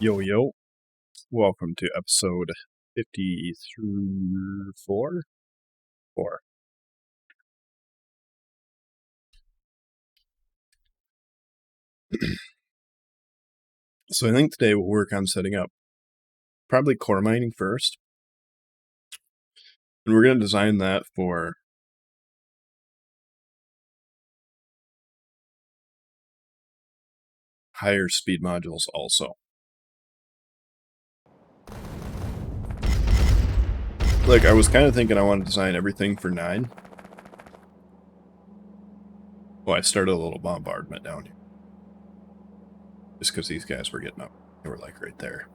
Yo, yo. Welcome to episode 54? 4. So I think today we'll work on setting up probably core mining first. And we're going to design that for higher speed modules also. Like, I was kind of thinking I want to design everything for 9. Well, I started a little bombardment down here. Just because these guys were getting up. They were like right there.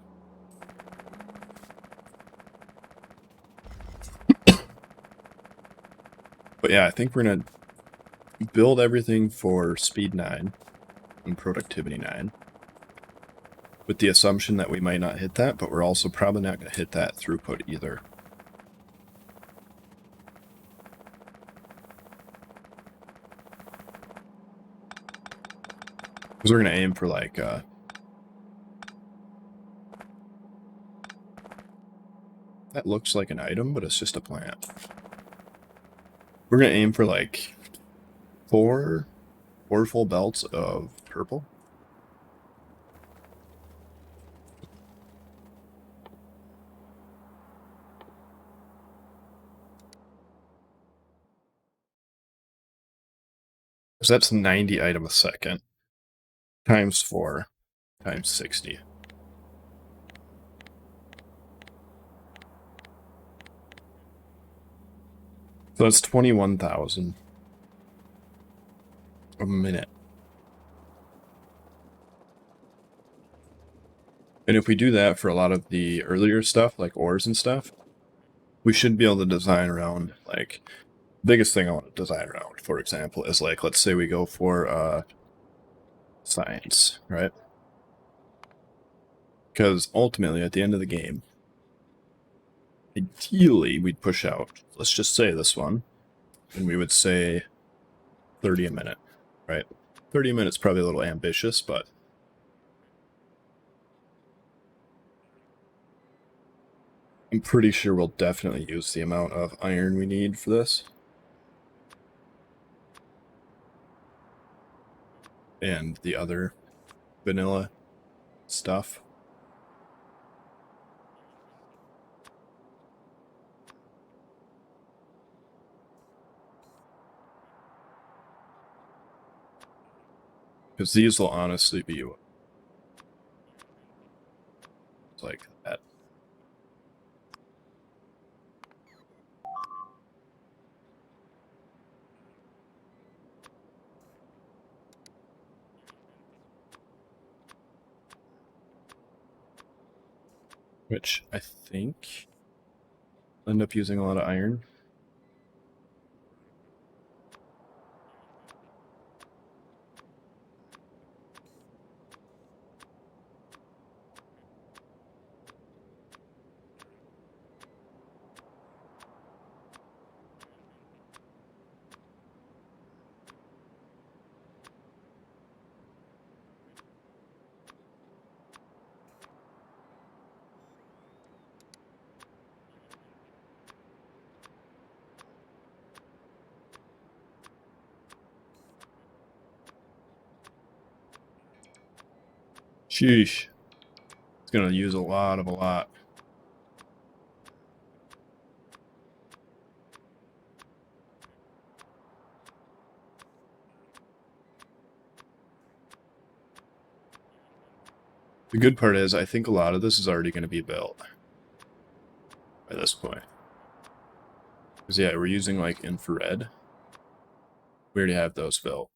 But yeah, I think we're going to build everything for speed 9 and productivity 9. With the assumption that we might not hit that, but we're also probably not going to hit that throughput either. Because we're going to aim for like, that looks like an item, but it's just a plant. We're going to aim for like 4 full belts of purple. So that's 90 items a second. Times 4 times 60. So that's 21,000 a minute. And if we do that for a lot of the earlier stuff, like ores and stuff, we should be able to design around, like, biggest thing I want to design around, for example, is like, let's say we go for science, right? Because ultimately, at the end of the game, ideally, we'd push out, let's just say this one, and we would say 30 a minute, right? 30 minutes probably a little ambitious, but I'm pretty sure we'll definitely use the amount of iron we need for this. And the other vanilla stuff. Because these will honestly be like that. Which I think I'll end up using a lot of iron. Sheesh. It's going to use a lot of a lot. The good part is I think a lot of this is already going to be built by this point. Because yeah, we're using like infrared. We already have those built.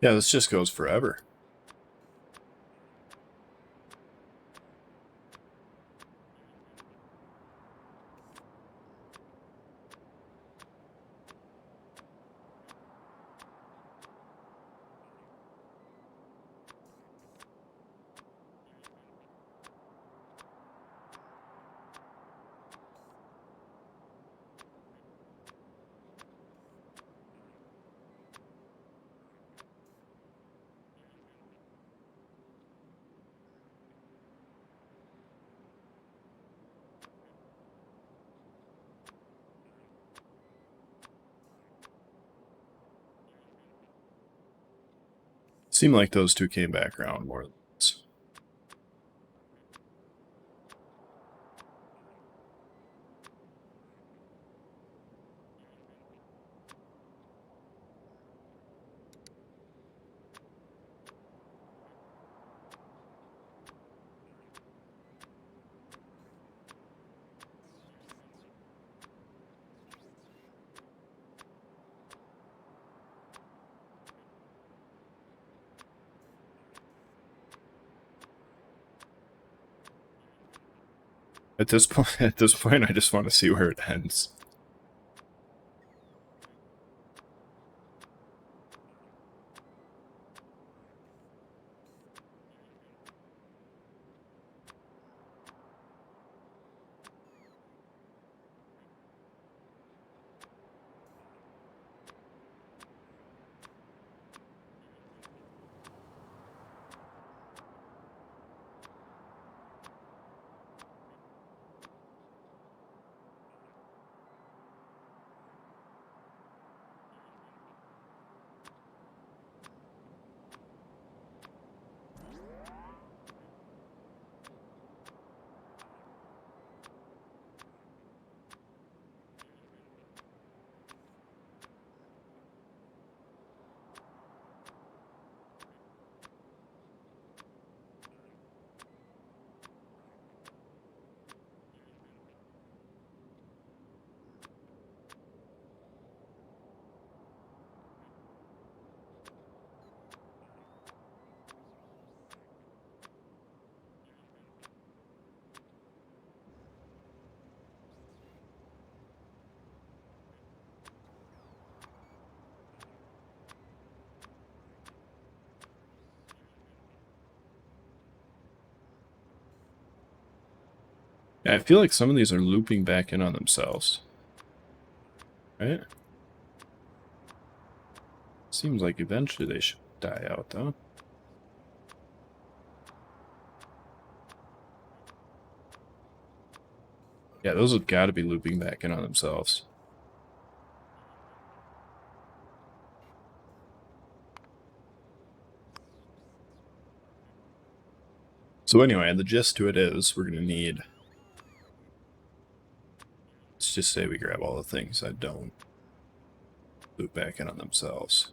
Yeah, this just goes forever. Seemed like those two came back around more than once. At this point, I just want to see where it ends. Yeah, I feel like some of these are looping back in on themselves. Right? Seems like eventually they should die out, though. Yeah, those have got to be looping back in on themselves. So anyway, the gist to it is we're going to need... Let's just say we grab all the things that don't loop back in on themselves.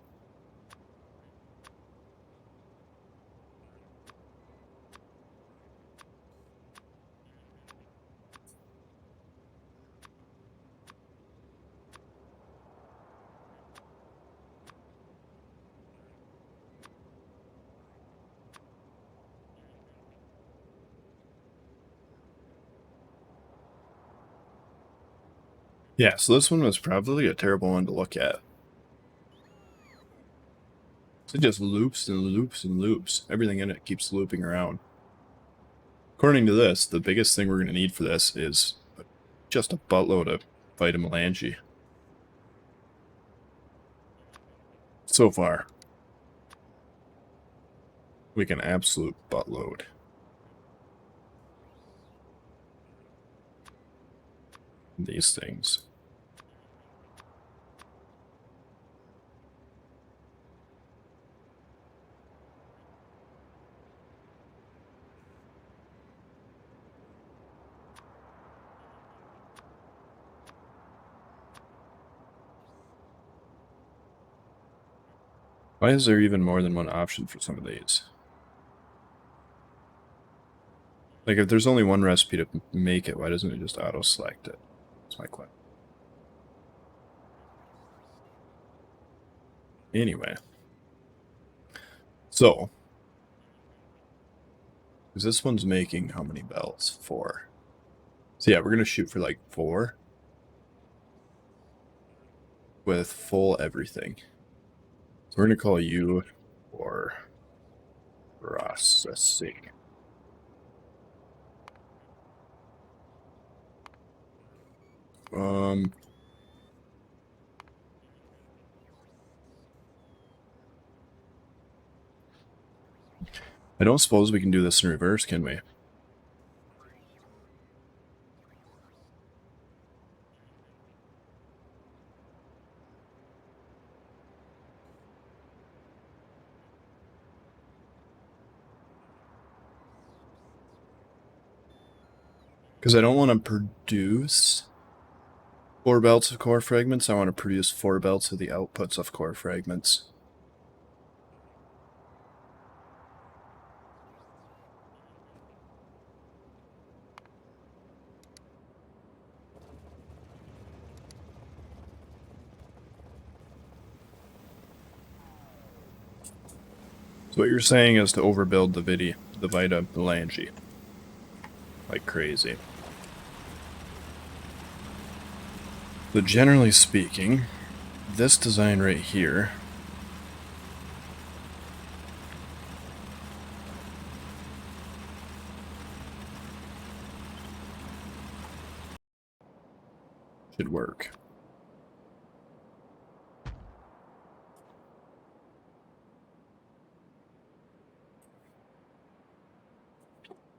Yeah, so this one was probably a terrible one to look at. It just loops and loops and loops. Everything in it keeps looping around. According to this, the biggest thing we're going to need for this is just a buttload of vitamelange. So far, we can absolute buttload these things. Why is there even more than one option for some of these? Like, if there's only one recipe to make it, why doesn't it just auto-select it? That's my question. Anyway. So, because this one's making how many belts? 4. So yeah, we're going to shoot for like 4 with full everything. So we're going to call you for processing. I don't suppose we can do this in reverse, can we? Because I don't want to produce 4 belts of core fragments. I want to produce 4 belts of the outputs of core fragments. So what you're saying is to overbuild the Vita Melange. Like crazy. So generally speaking, this design right here should work.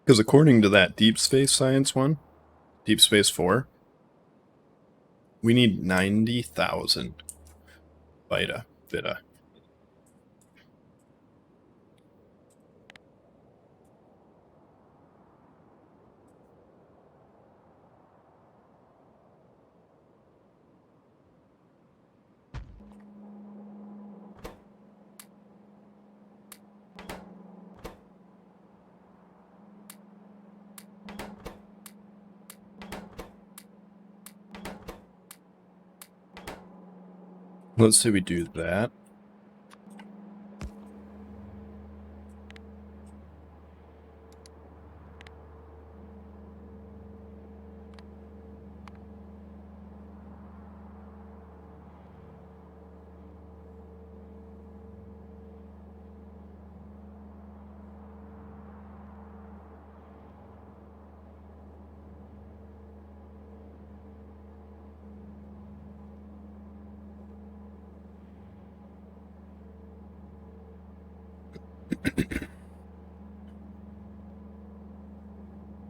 Because according to that Deep Space Science one, Deep Space 4, we need 90,000 Vita. Let's say we do that.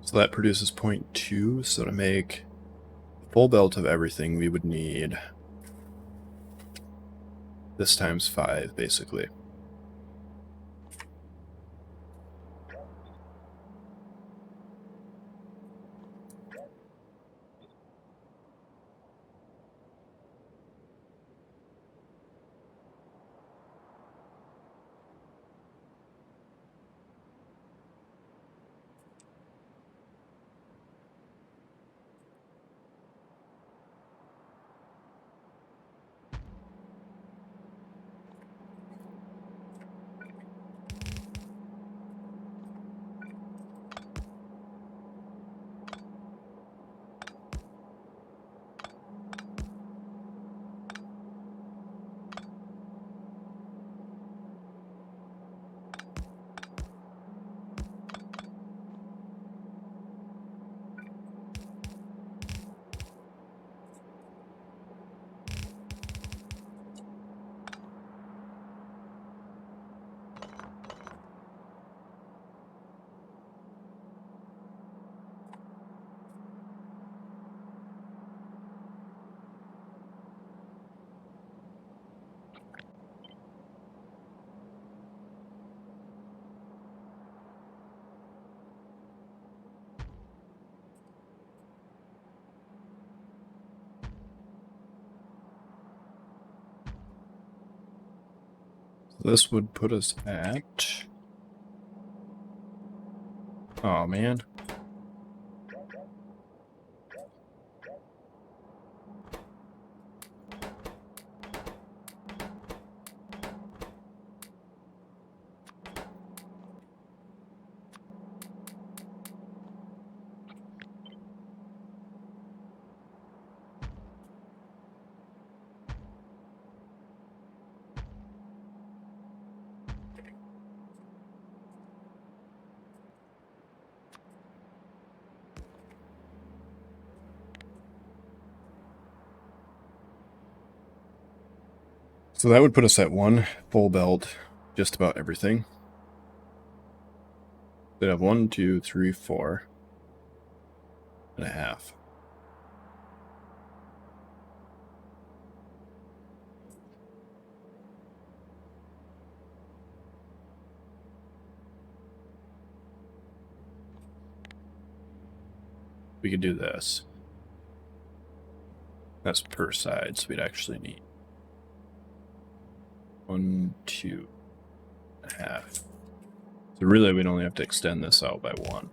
So that produces 0.2. So to make a full belt of everything, we would need this times 5, basically. So this would put us at... Oh, man. So that would put us at one full belt, just about everything. They'd have 1, 2, 3, 4.5. We could do this. That's per side, so we'd actually need 1, 2.5. So really, we'd only have to extend this out by 1.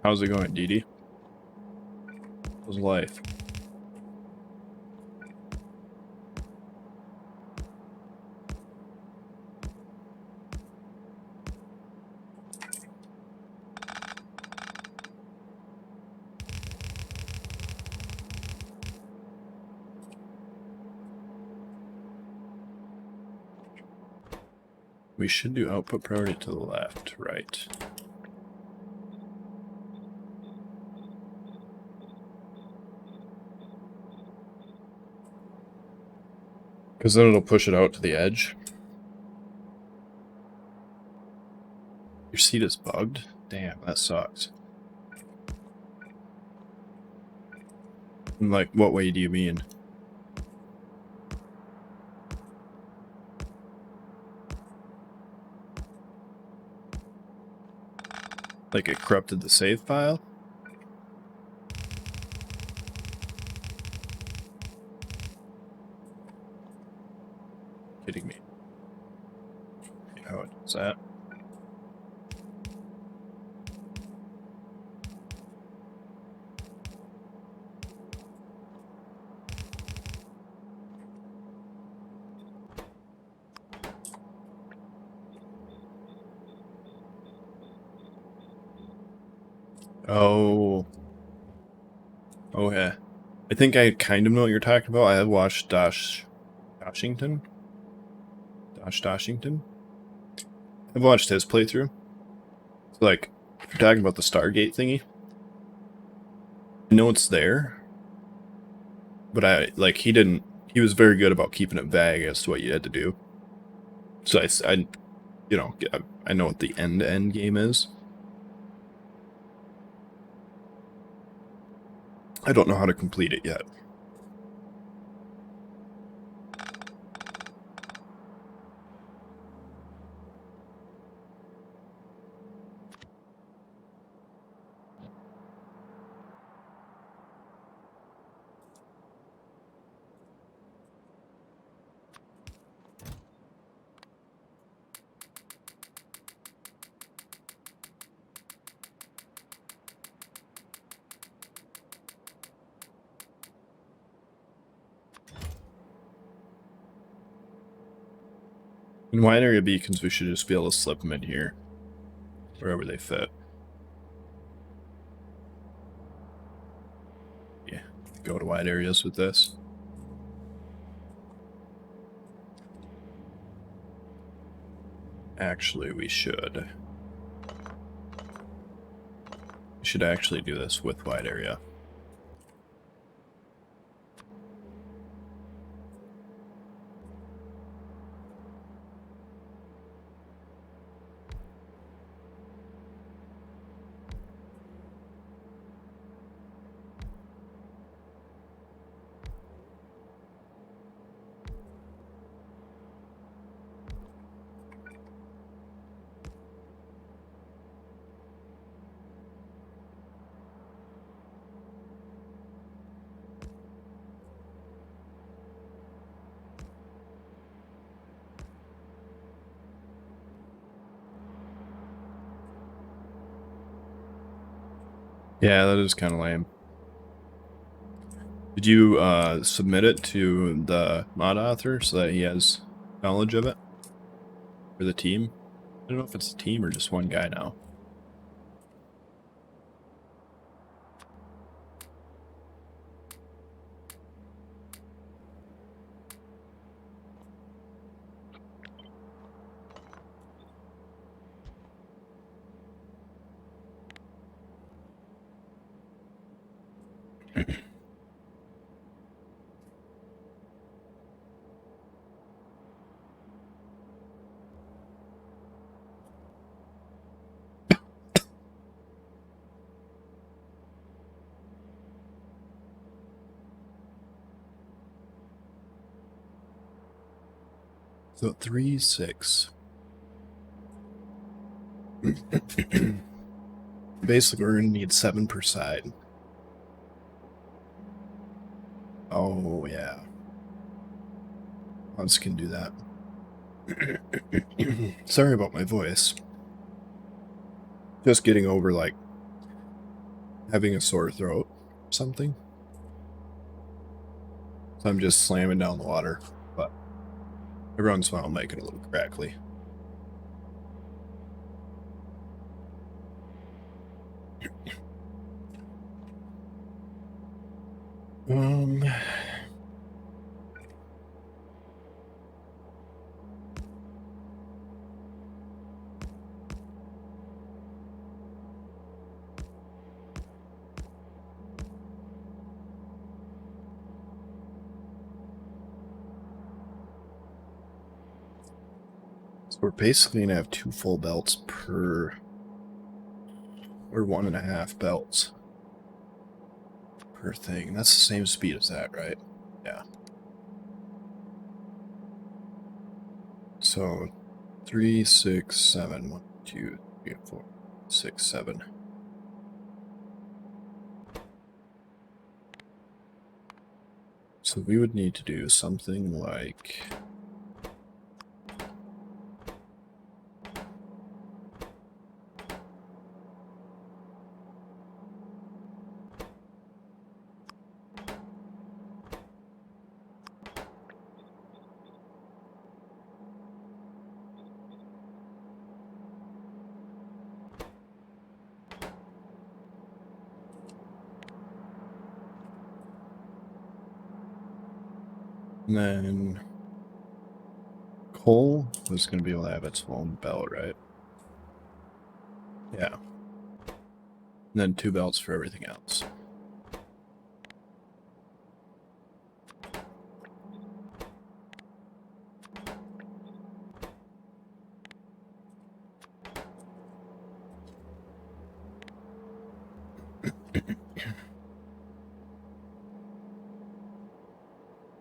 How's it going, Dee Dee? How's life? We should do output priority to the left, right. Because then it'll push it out to the edge. Your seat is bugged? Damn, that sucks. In like, what way do you mean? Like it corrupted the save file? Kidding me. How it does that? Oh. Okay. I think I kind of know what you're talking about. I have watched Doshington. I've watched his playthrough. So like, if you're talking about the Stargate thingy, I know it's there, but he was very good about keeping it vague as to what you had to do. So I know what the end game is. I don't know how to complete it yet. In wide area beacons, we should just be able to slip them in here, wherever they fit. Yeah, go to wide areas with this. Actually, we should. We should actually do this with wide area. Yeah, that is kind of lame. Did you submit it to the mod author so that he has knowledge of it? For the team? I don't know if it's a team or just one guy now. So 3, 6. Basically, we're going to need 7 per side. Oh, yeah. Mods can do that. Sorry about my voice. Just getting over, like, having a sore throat or something. So I'm just slamming down the water, but every once in a while I'll make it a little crackly. So we're basically going to have 2 full belts per, or 1.5 belts per thing. That's the same speed as that, right? Yeah. So 3, 6, 7. 1, 2, 3, 4, 6, 7. So we would need to do something like... And then coal was going to be able to have its own belt, right? Yeah. And then 2 belts for everything else.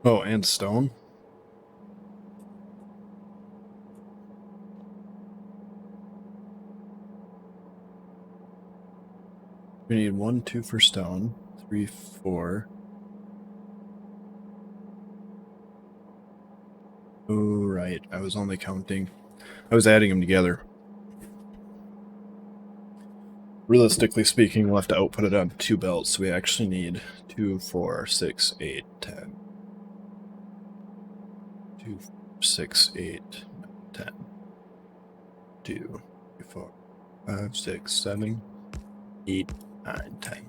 Oh, and stone? We need 1, 2 for stone. 3, 4. Oh, right. I was only counting. I was adding them together. Realistically speaking, we'll have to output it on 2 belts, so we actually need 2, 4, 6, 8, 10. 2, 6, 8, 10. 2, 4, 5, 6, 7, 8, 9, 10.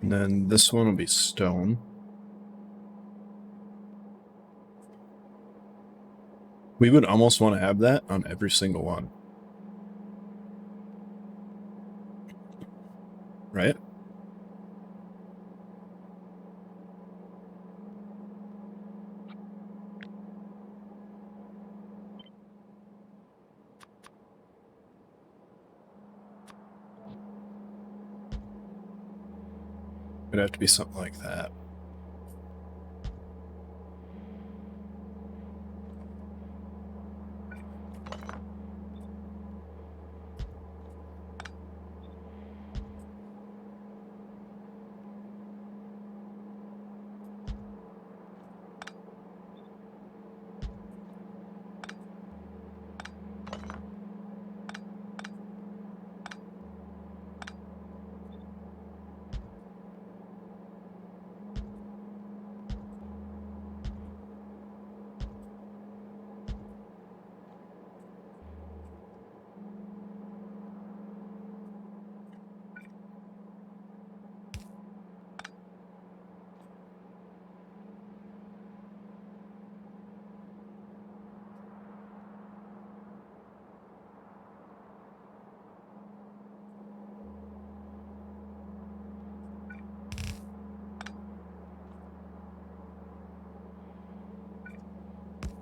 And then this one will be stone. We would almost want to have that on every single one. Right? It'd have to be something like that.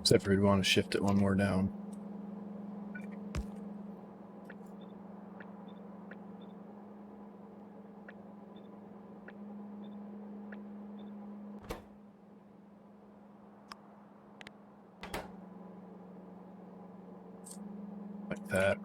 Except for we'd want to shift it one more down. that.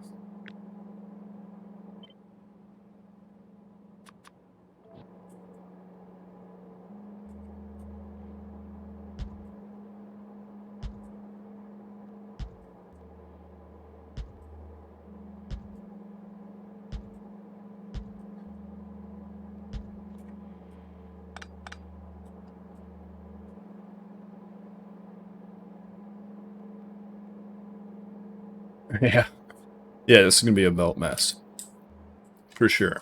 Yeah. Yeah, this is going to be a belt mess. For sure.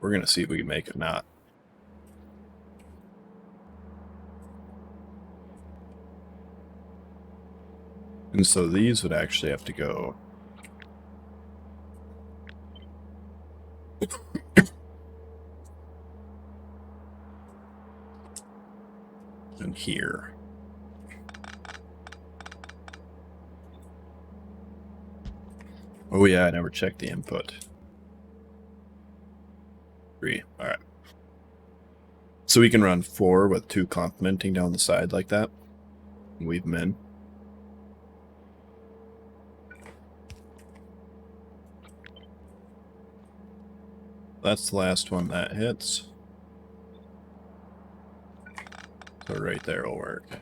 We're going to see if we can make it not. And so these would actually have to go in here. Oh yeah, I never checked the input. 3. All right. So we can run 4 with 2 complementing down the side like that. Weave them in. That's the last one that hits. So right there will work.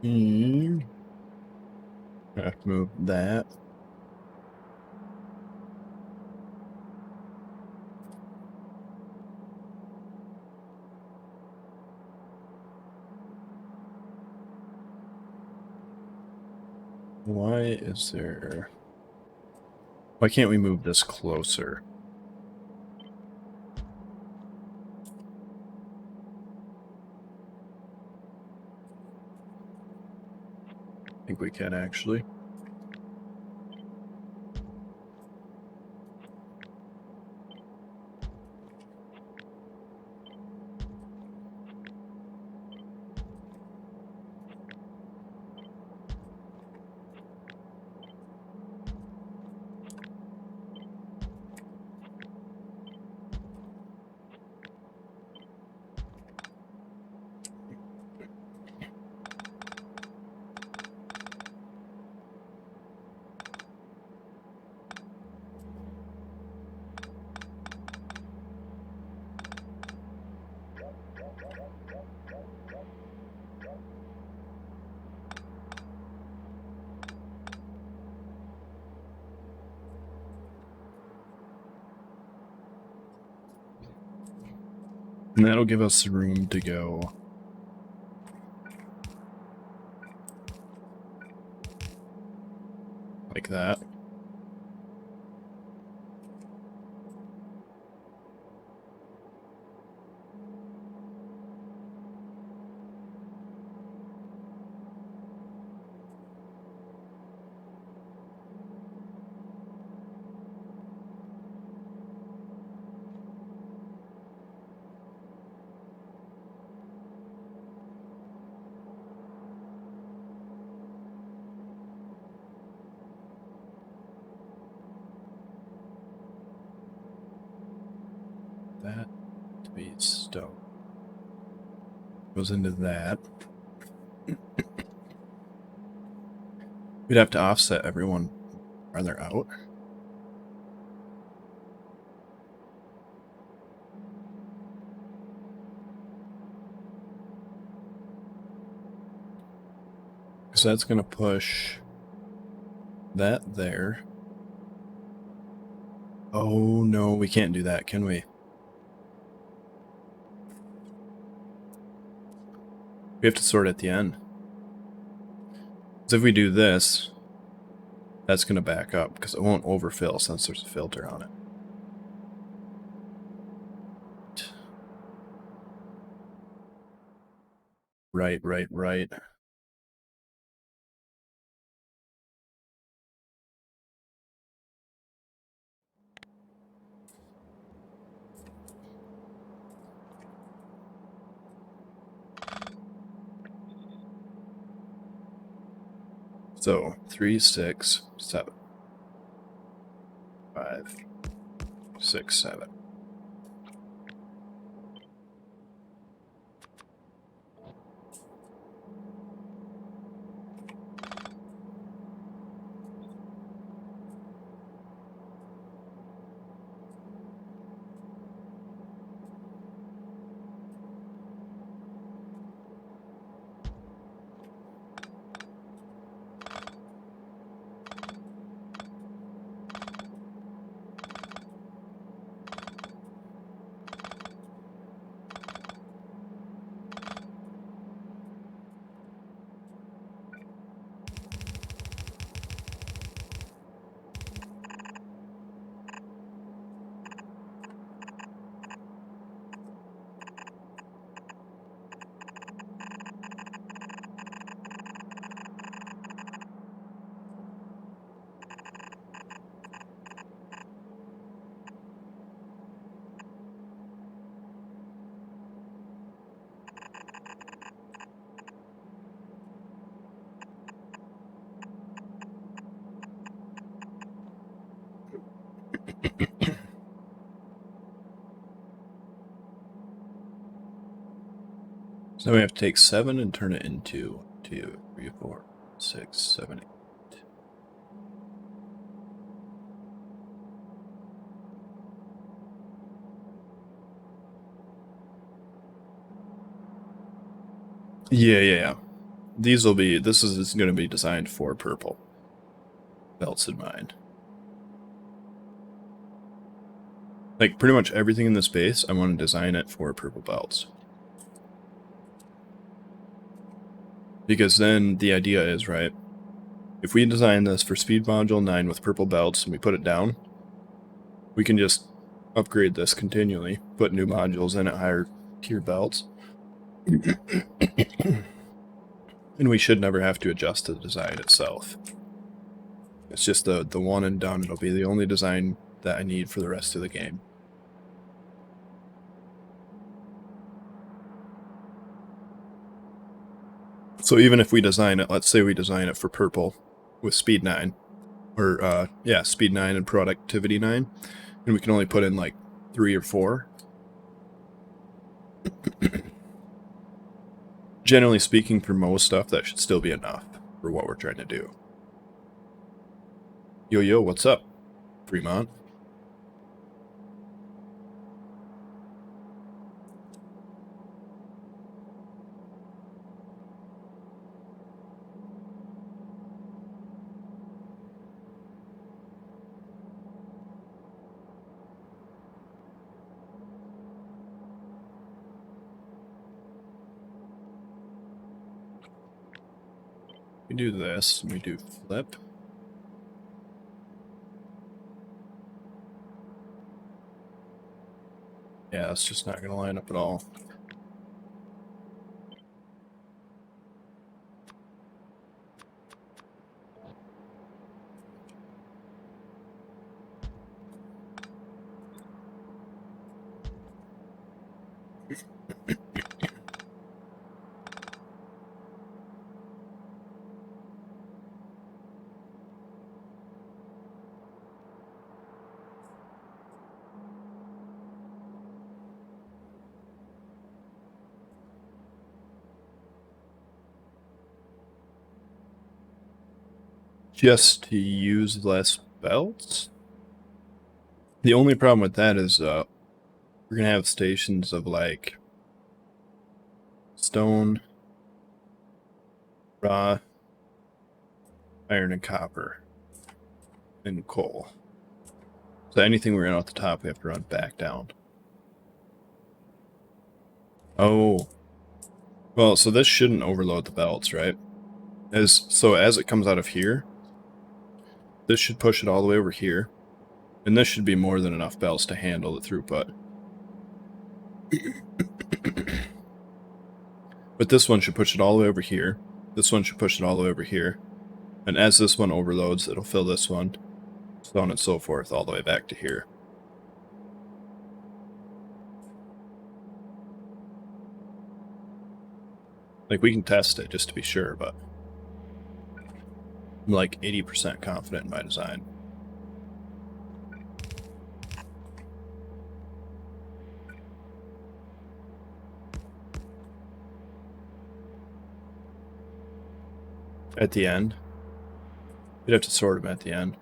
I have to move that. Why is there... Why can't we move this closer? I think we can actually. And that'll give us room to go like that. That to be stone. Goes into that. We'd have to offset everyone farther out. So that's going to push that there. Oh no, we can't do that, can we? We have to sort at the end. So if we do this, that's going to back up because it won't overfill since there's a filter on it. Right. So 3, 6, 7, 5, 6, 7. So we have to take 7 and turn it into 2, 3, 4, 6, 7, 8. Yeah. This is going to be designed for purple belts in mind. Like pretty much everything in this base, I want to design it for purple belts. Because then the idea is, right, if we design this for speed module 9 with purple belts and we put it down, we can just upgrade this continually, put new modules in at higher tier belts. And we should never have to adjust the design itself. It's just the one and done. It'll be the only design that I need for the rest of the game. So even if we design it, let's say we design it for purple with speed 9, or speed 9 and productivity 9, and we can only put in like 3 or 4. Generally speaking, for most stuff, that should still be enough for what we're trying to do. Yo, what's up, Fremont? We do this, we do flip. Yeah, it's just not going to line up at all. Just to use less belts? The only problem with that is we're going to have stations of like stone, raw, iron and copper, and coal. So anything we run off the top, we have to run back down. Oh. Well, so this shouldn't overload the belts, right? As it comes out of here, this should push it all the way over here, and this should be more than enough belts to handle the throughput. But this one should push it all the way over here. This one should push it all the way over here. And as this one overloads, it'll fill this one, so on and so forth, all the way back to here. Like, we can test it just to be sure, but I'm like 80% confident in my design. At the end, you'd have to sort them at the end.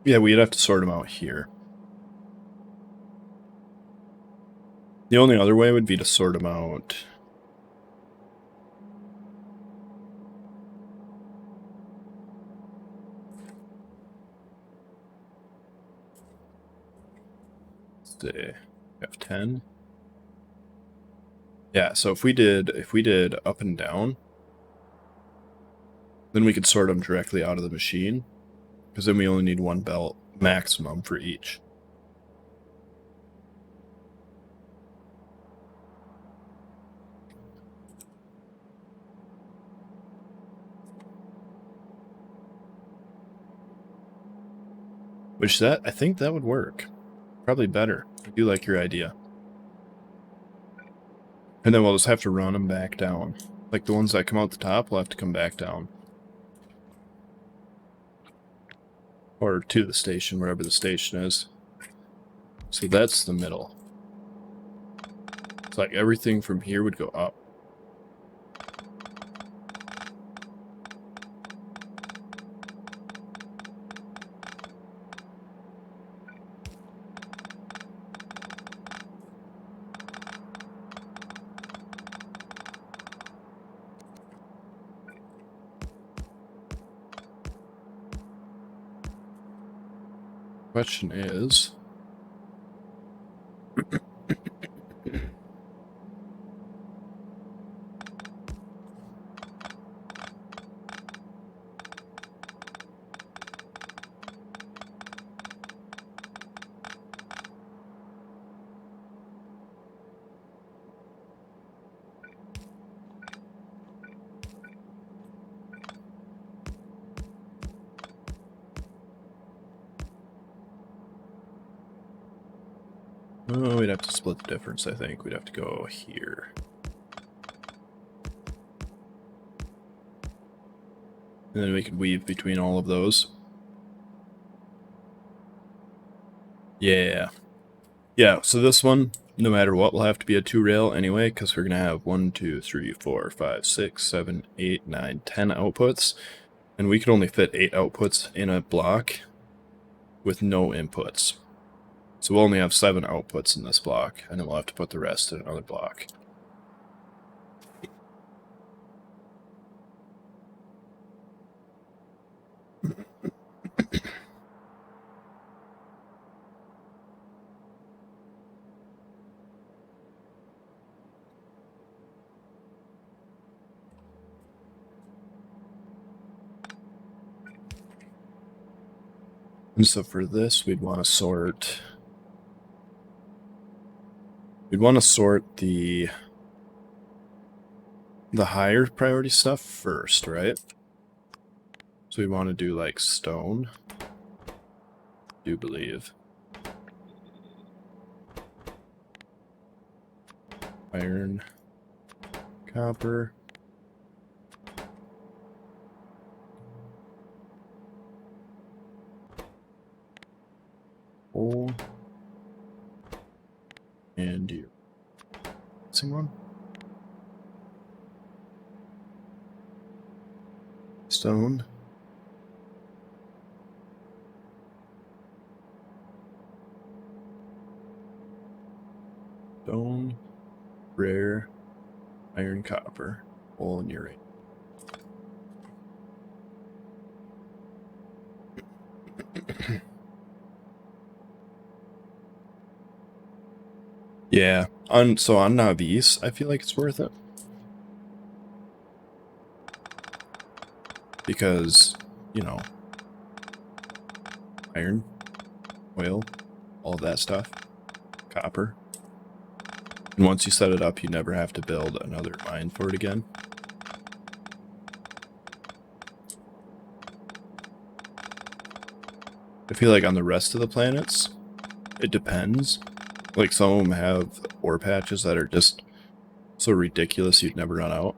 Yeah, we'd have to sort them out here. The only other way would be to sort them out. Let's see, F10. Yeah, so if we did up and down, then we could sort them directly out of the machine, because then we only need one belt maximum for each. Which I think that would work. Probably better. I do like your idea. And then we'll just have to run them back down. Like the ones that come out the top will have to come back down. Or to the station, wherever the station is. So that's the middle. It's like everything from here would go up. Question is, oh, we'd have to split the difference, I think. We'd have to go here. And then we could weave between all of those. Yeah. Yeah, so this one, no matter what, will have to be a 2-rail anyway, because we're going to have 1, 2, 3, 4, 5, 6, 7, 8, 9, 10 outputs. And we could only fit 8 outputs in a block with no inputs. So we'll only have 7 outputs in this block, and then we'll have to put the rest in another block. And so for this, we'd want to sort... We'd want to sort the higher priority stuff first, right? So we want to do like stone, I do believe. Iron, copper. Coal. And you. Missing one? Stone. Stone. Rare. Iron, copper. Coal, and uranium. Yeah. So on Navis, I feel like it's worth it. Because, you know, iron, oil, all of that stuff, copper. And once you set it up, you never have to build another mine for it again. I feel like on the rest of the planets, it depends. Like some of them have ore patches that are just so ridiculous you'd never run out.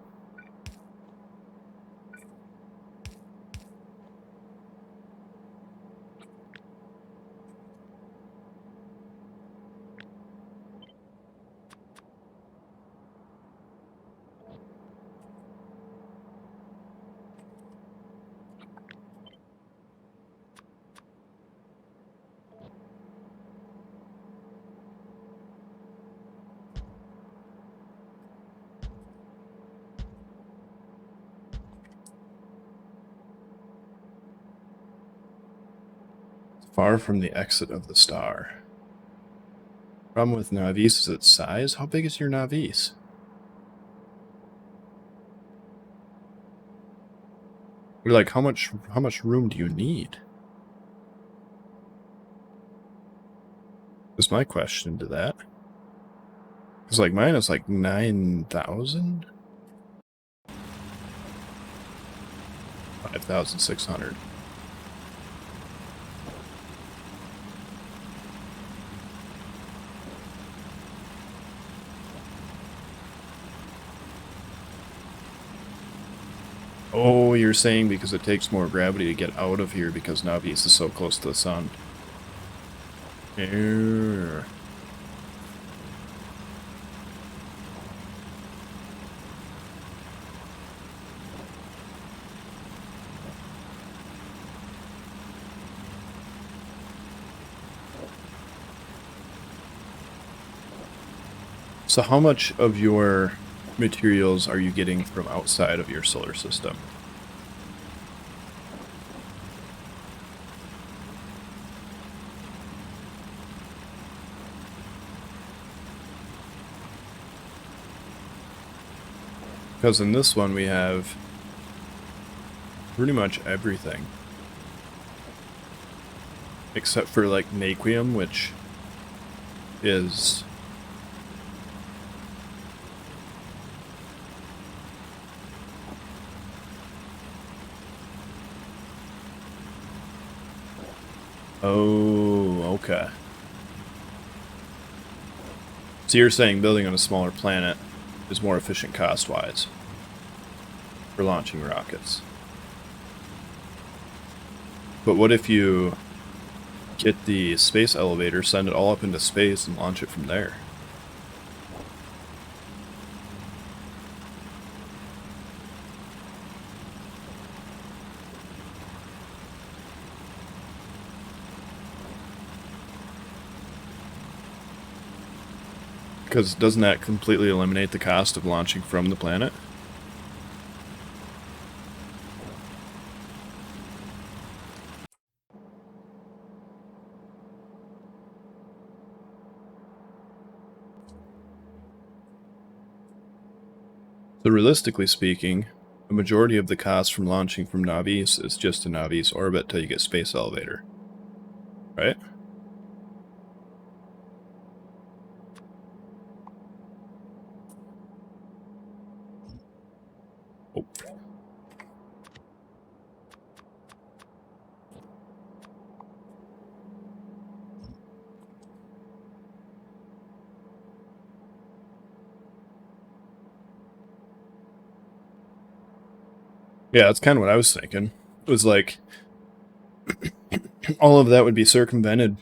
Far from the exit of the star. Problem with Navis is its size. How big is your Navis? We're like, how much room do you need? Is my question to that. Because like mine is like 9,000? 5,600. Oh, you're saying because it takes more gravity to get out of here because Navis is so close to the sun. Err. So how much of your materials are you getting from outside of your solar system? Because in this one we have pretty much everything. Except for like naquium, which is... Oh, okay. So you're saying building on a smaller planet is more efficient cost-wise for launching rockets. But what if you get the space elevator, send it all up into space, and launch it from there? Because doesn't that completely eliminate the cost of launching from the planet? So realistically speaking, a majority of the cost from launching from Navis is just a Navis orbit till you get space elevator. right? Oh. Yeah, that's kind of what I was thinking. It was like all of that would be circumvented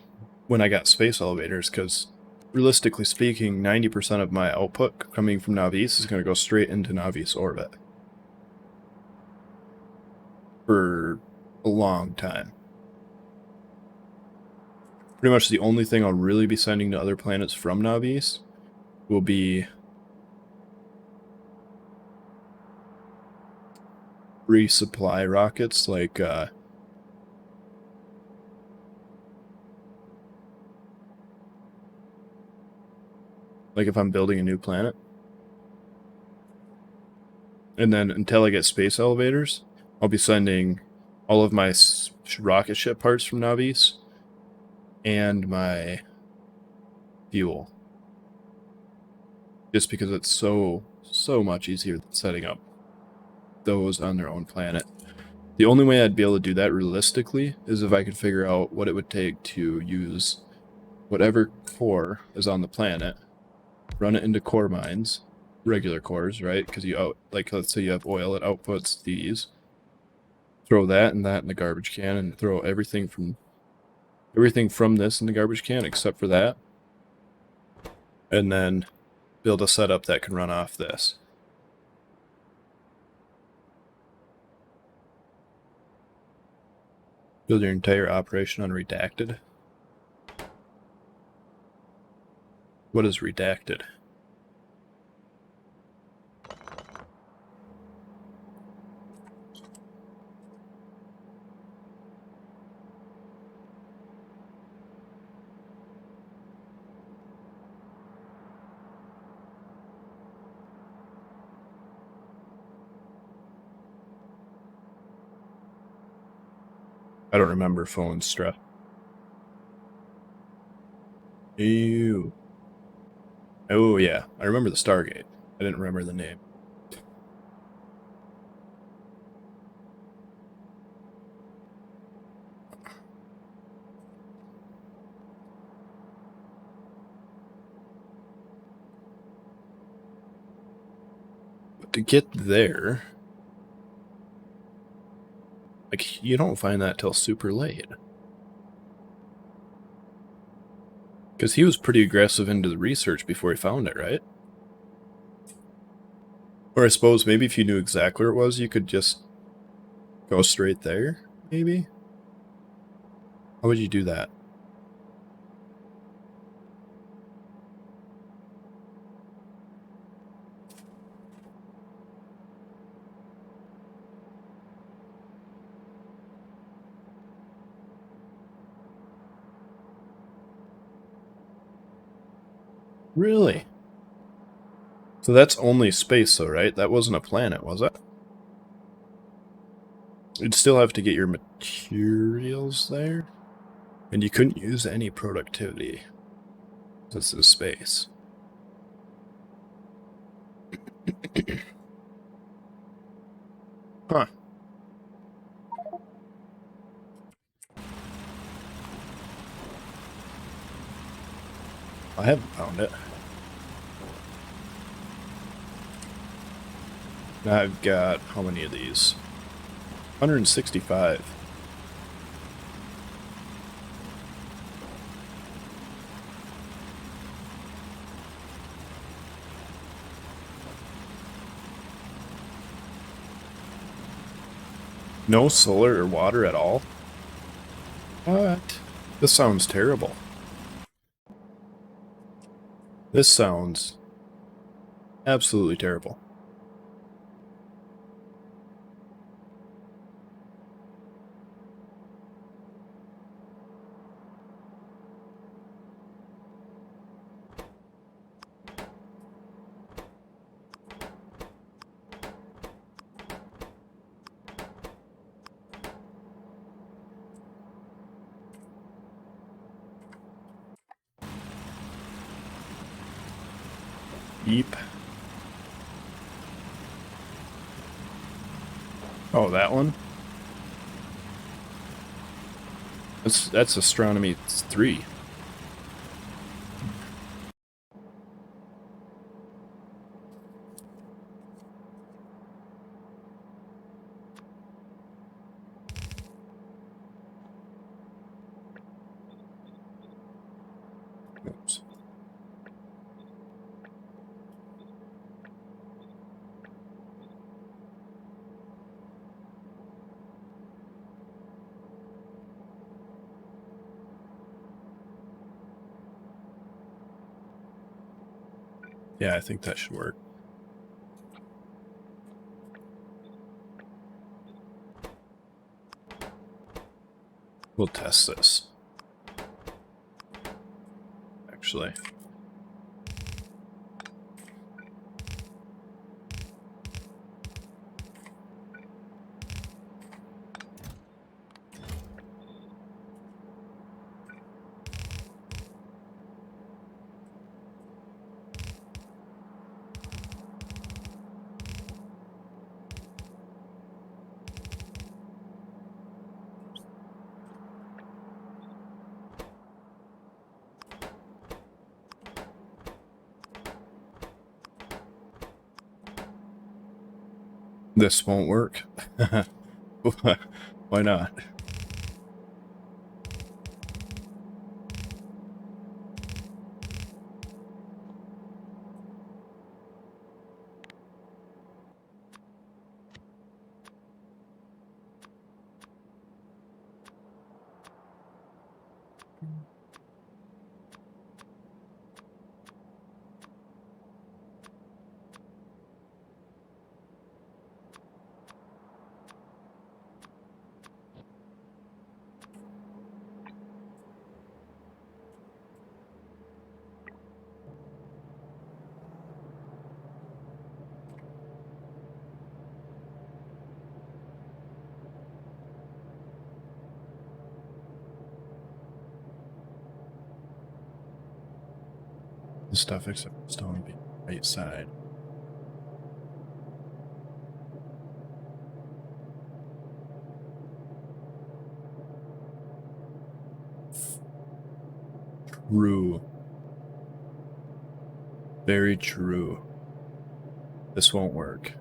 when I got space elevators, because realistically speaking, 90% of my output coming from Navis is going to go straight into Navis orbit for a long time. Pretty much the only thing I'll really be sending to other planets from Navis will be resupply rockets, like if I'm building a new planet. And then until I get space elevators, I'll be sending all of my rocket ship parts from Navis and my fuel. Just because it's so much easier than setting up those on their own planet. The only way I'd be able to do that realistically is if I could figure out what it would take to use whatever core is on the planet, run it into core mines, regular cores, right? Because like, let's say you have oil, it outputs these. Throw that and that in the garbage can, and throw everything from this in the garbage can except for that, and then build a setup that can run off this. Build your entire operation on redacted. What is redacted? I don't remember phone stress. Ew. Oh yeah, I remember the Stargate. I didn't remember the name. But to get there, like, you don't find that till super late. Because he was pretty aggressive into the research before he found it, right? Or I suppose maybe if you knew exactly where it was, you could just go straight there, maybe? How would you do that? Really? So that's only space though, right? That wasn't a planet, was it? You'd still have to get your materials there. And you couldn't use any productivity. This is space. Huh. I haven't found it. Now I've got, how many of these? 165. No solar or water at all? What? This sounds terrible. This sounds absolutely terrible. Deep. Oh, that one? That's Astronomy 3. Oops. Yeah, I think that should work. We'll test this. Actually. This won't work. Why not? The stuff except stone be right side. True. Very true. This won't work.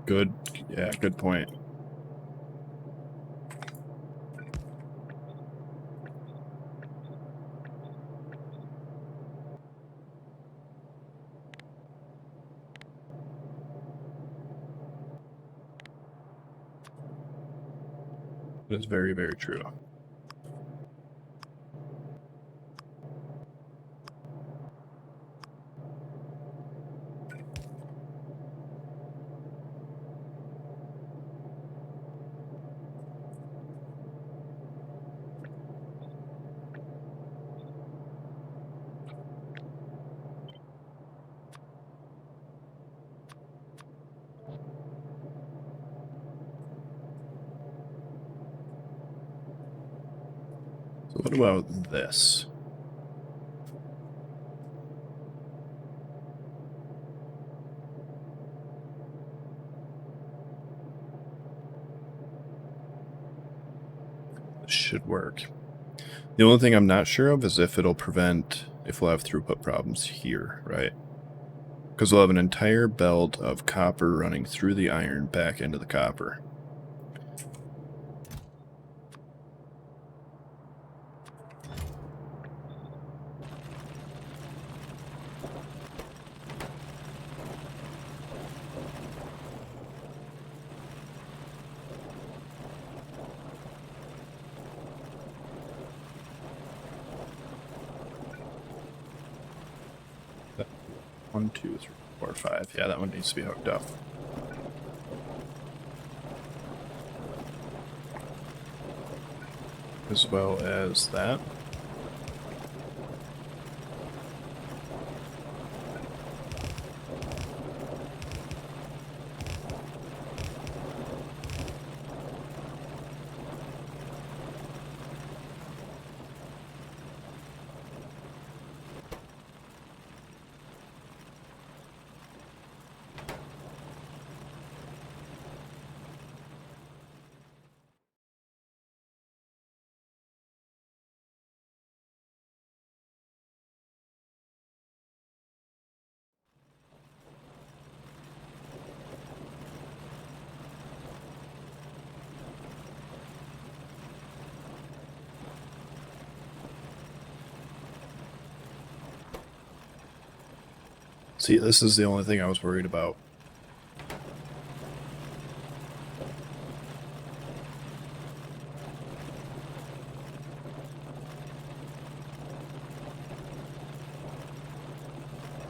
Good. Yeah, good point. That is very, very true. So what about this? This should work. The only thing I'm not sure of is if we'll have throughput problems here, right? Because we'll have an entire belt of copper running through the iron back into the copper. One, two, three, four, five. Yeah, that one needs to be hooked up. As well as that. See, this is the only thing I was worried about.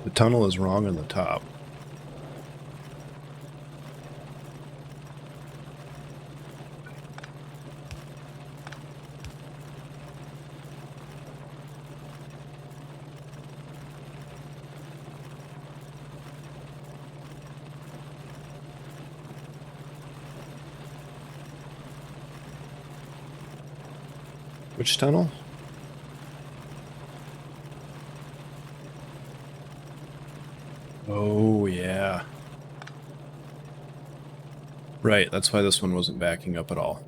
The tunnel is wrong on the top. Which tunnel? Oh, yeah. Right, that's why this one wasn't backing up at all.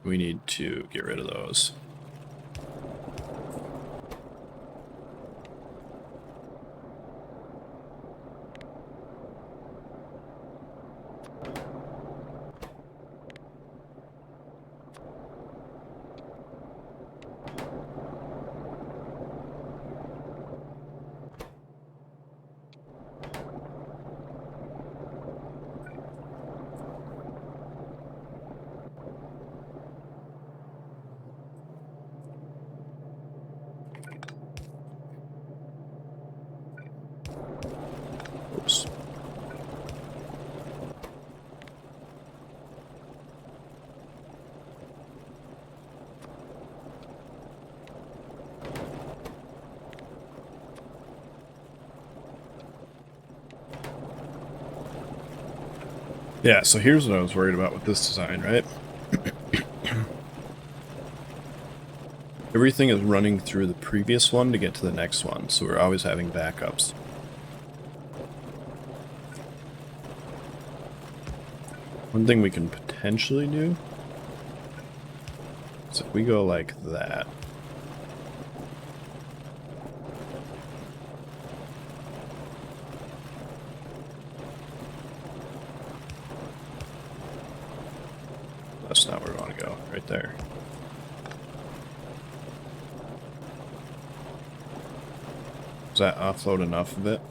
We need to get rid of those. Oops. Yeah, so here's what I was worried about with this design, right? Everything is running through the previous one to get to the next one, so we're always having backups. One thing we can potentially do is if we go like that. That's not where we want to go, right there. Does that offload enough of it?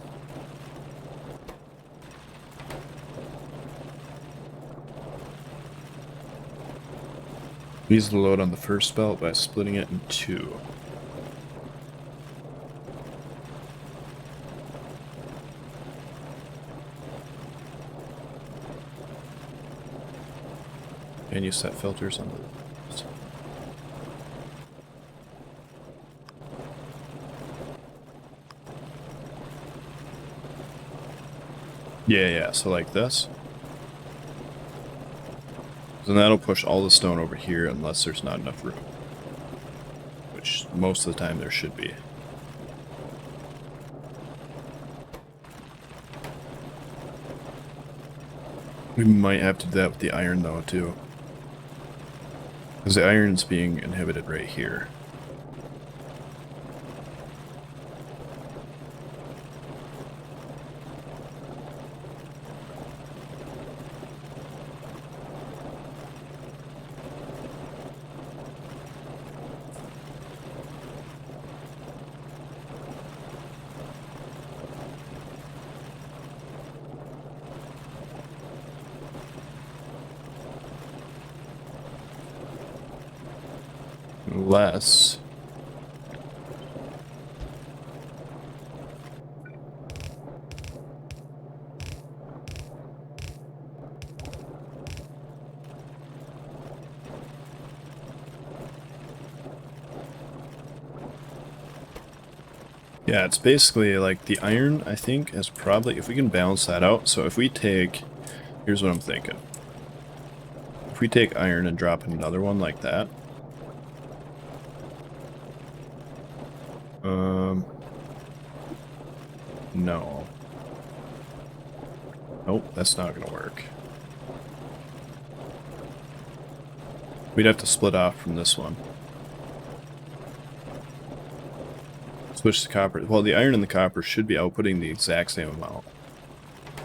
Ease the load on the first belt by splitting it in two. And you set filters on the... Yeah, so like this. So that'll push all the stone over here unless there's not enough room. Which most of the time there should be. We might have to do that with the iron though too. Because the iron's being inhibited right here. Unless... Yeah, it's basically like the iron, I think, is probably, if we can balance that out, so if we take, here's what I'm thinking. If we take iron and drop in another one like that, no. Nope, that's not gonna work. We'd have to split off from this one. Switch the copper. Well, the iron and the copper should be outputting the exact same amount.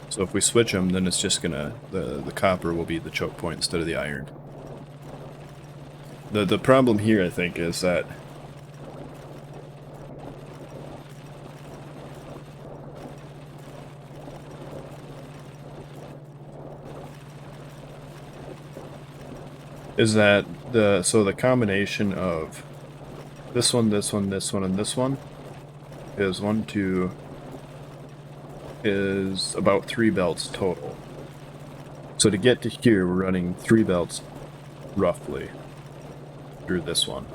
So if we switch them, then it's just gonna... The copper will be the choke point instead of the iron. The problem here, I think, is that... is that the combination of this one, this one, this one, and this one is is about 3 belts total. So to get to here, we're running 3 belts roughly through this one.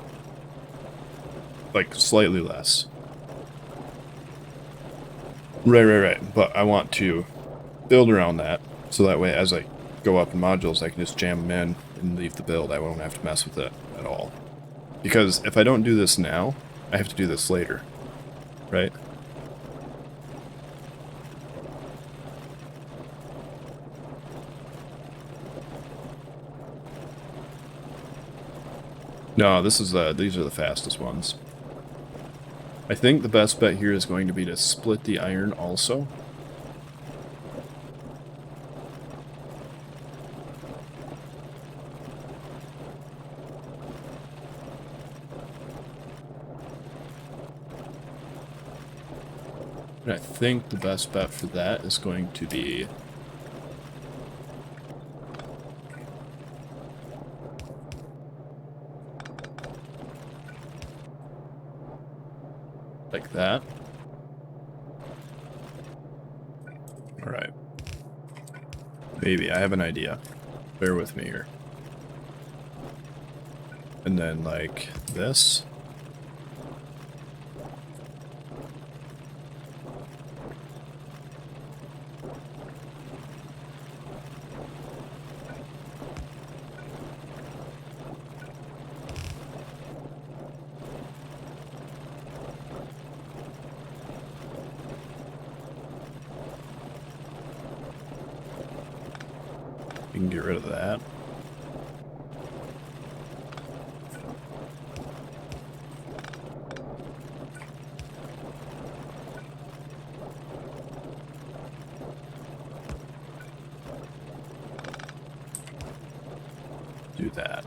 Like slightly less. Right. But I want to build around that, so that way as I go up in modules, I can just jam them in and leave the build. I won't have to mess with it at all. Because if I don't do this now, I have to do this later, right? No, these are the fastest ones. I think the best bet here is going to be to split the iron also. And I think the best bet for that is going to be like that. Alright. Maybe, I have an idea. Bear with me here. And then like this. You can get rid of that. Do that.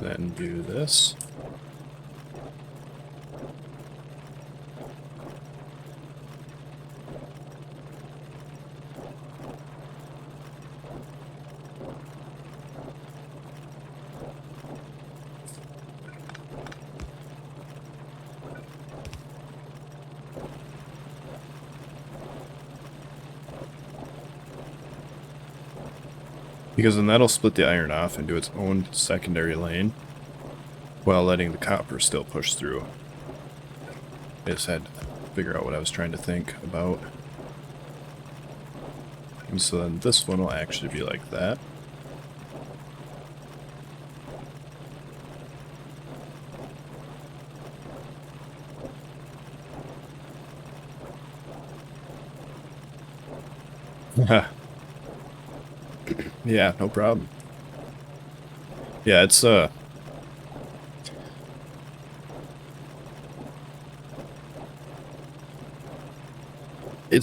Then do this. Because then that'll split the iron off into its own secondary lane, while letting the copper still push through. I just had to figure out what I was trying to think about. And so then this one will actually be like that. Yeah, no problem. Yeah, it's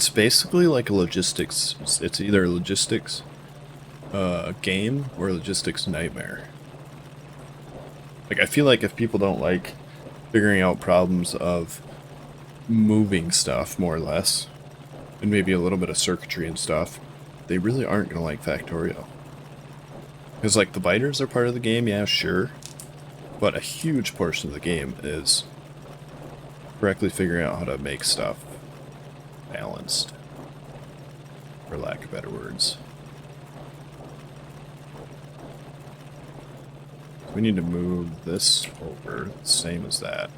basically like a logistics, it's either a logistics game or a logistics nightmare. Like, I feel like if people don't like figuring out problems of moving stuff, more or less, and maybe a little bit of circuitry and stuff, they really aren't going to like Factorio. Because, like, the biters are part of the game, yeah, sure, but a huge portion of the game is correctly figuring out how to make stuff balanced, for lack of better words. We need to move this over, same as that.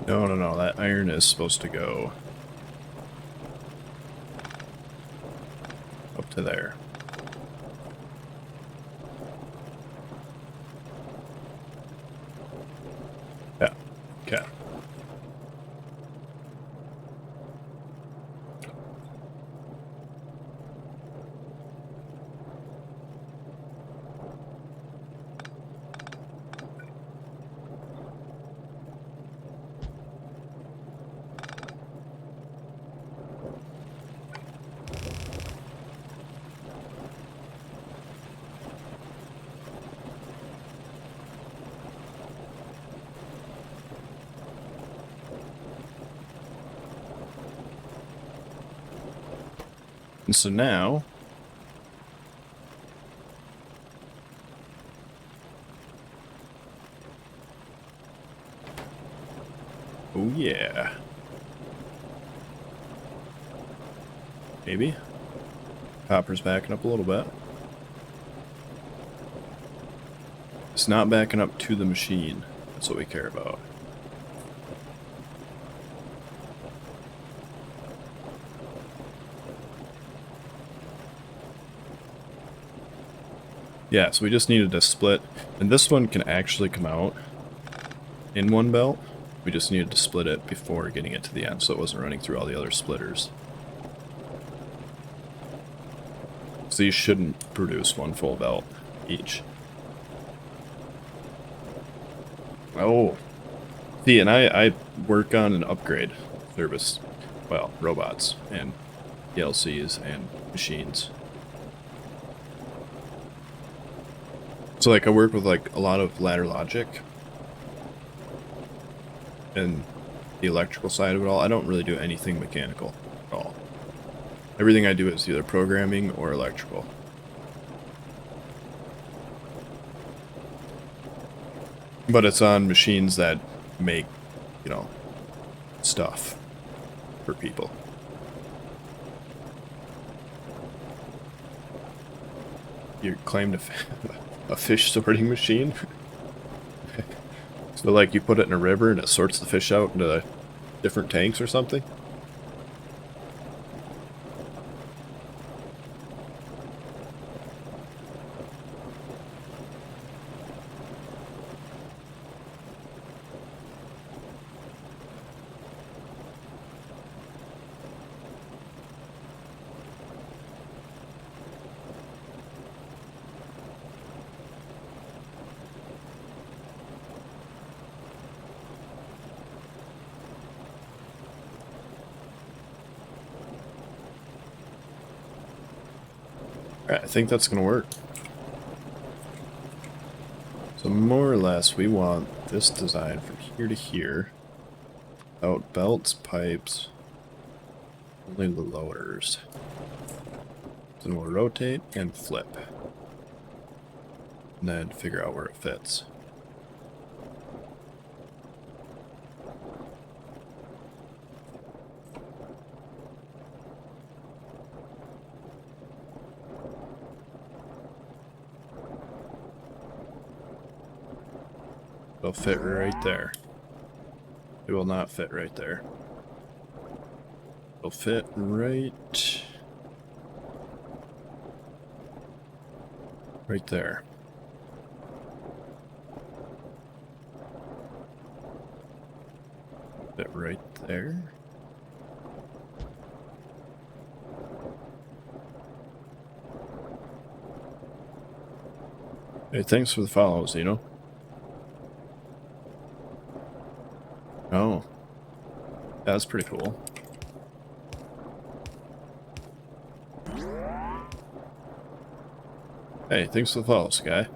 No, no, no. That iron is supposed to go up to there. Yeah. Okay. And so now, oh yeah, maybe copper's backing up a little bit. It's not backing up to the machine. That's what we care about. Yeah, so we just needed to split, and this one can actually come out in one belt. We just needed to split it before getting it to the end, so it wasn't running through all the other splitters. So these shouldn't produce one full belt each. Oh, see, and I work on an upgrade service, well, robots and PLCs and machines. So like I work with like a lot of ladder logic and the electrical side of it all. I don't really do anything mechanical at all. Everything I do is either programming or electrical. But it's on machines that make, you know, stuff for people. You claimed a fish sorting machine? So like you put it in a river and it sorts the fish out into different tanks or something? Alright, I think that's going to work. So more or less, we want this design from here to here. Out belts, pipes, only the loaders. Then we'll rotate and flip. And then figure out where it fits. It'll fit right there. It will not fit right there. It'll fit right there. Fit right there. Hey, thanks for the follows, you know. Oh. That's pretty cool. Hey, thanks for the follows, guy.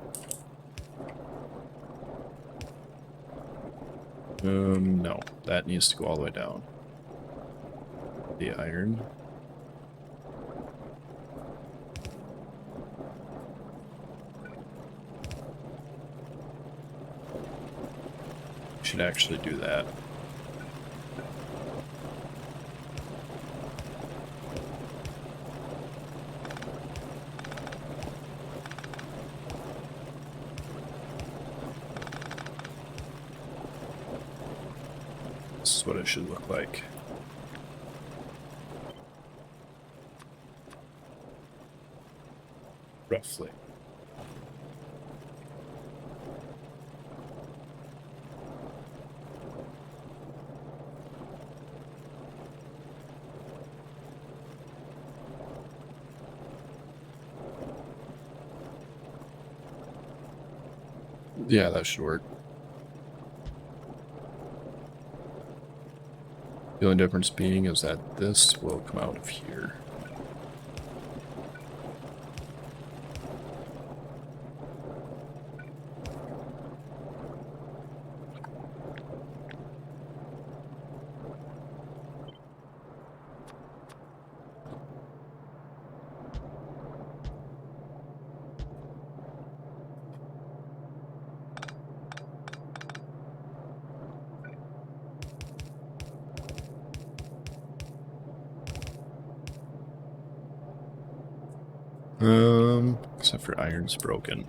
No. That needs to go all the way down. The iron. Should actually do that. this is what it should look like. Roughly. Yeah, that should work. The only difference being is that this will come out of here. Except for iron's broken.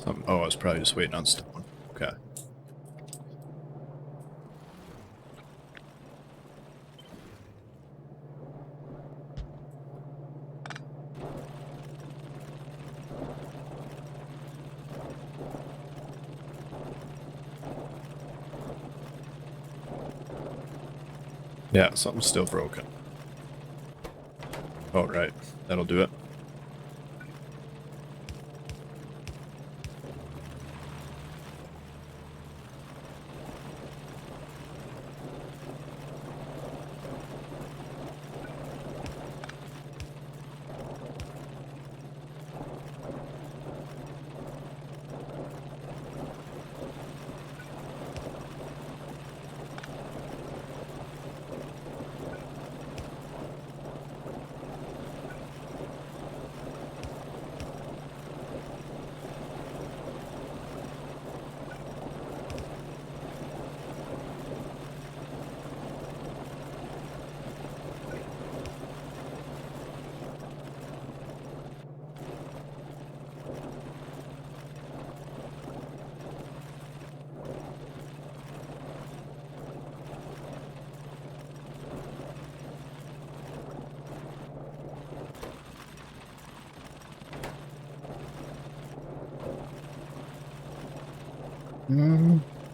Oh, I was probably just waiting on stone. Okay. Yeah, something's still broken. Oh, right. That'll do it.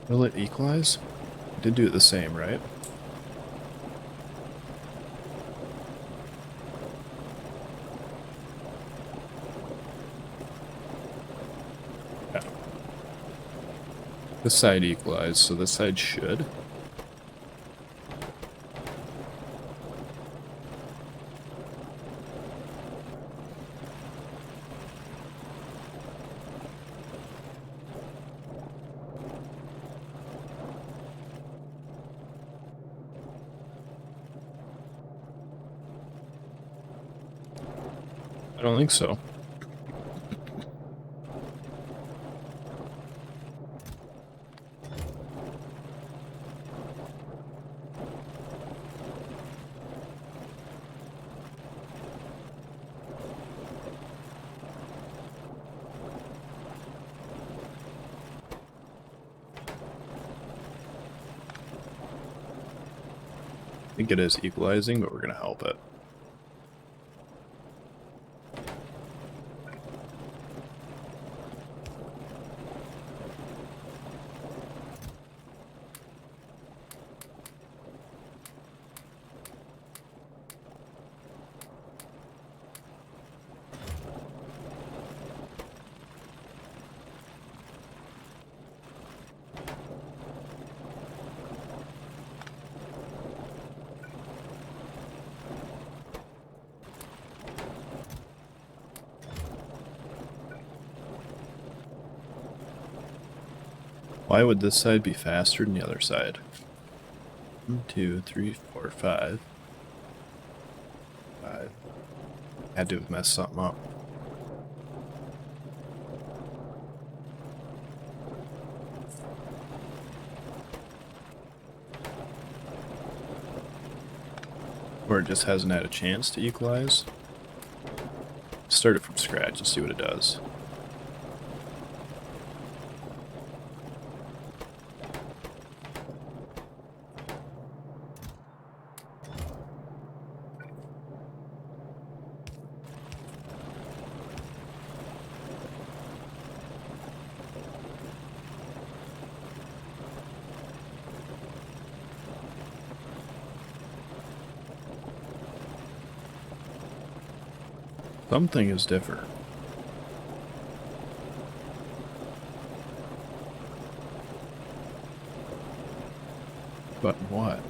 Will it equalize? I did do it the same, right? Yeah. This side equalized, so this side should. I don't think so. I think it is equalizing, but we're going to help it. Why would this side be faster than the other side? 1, 2, 3, 4, 5. 5. Had to have messed something up. Or it just hasn't had a chance to equalize. Start it from scratch and see what it does. Something is different. But what?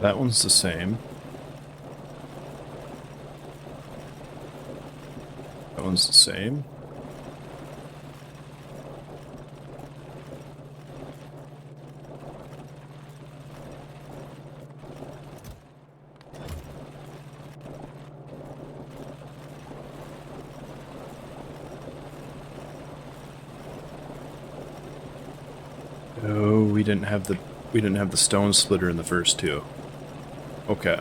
That one's the same. That one's the same. Oh, we didn't have the stone splitter in the first two. Okay.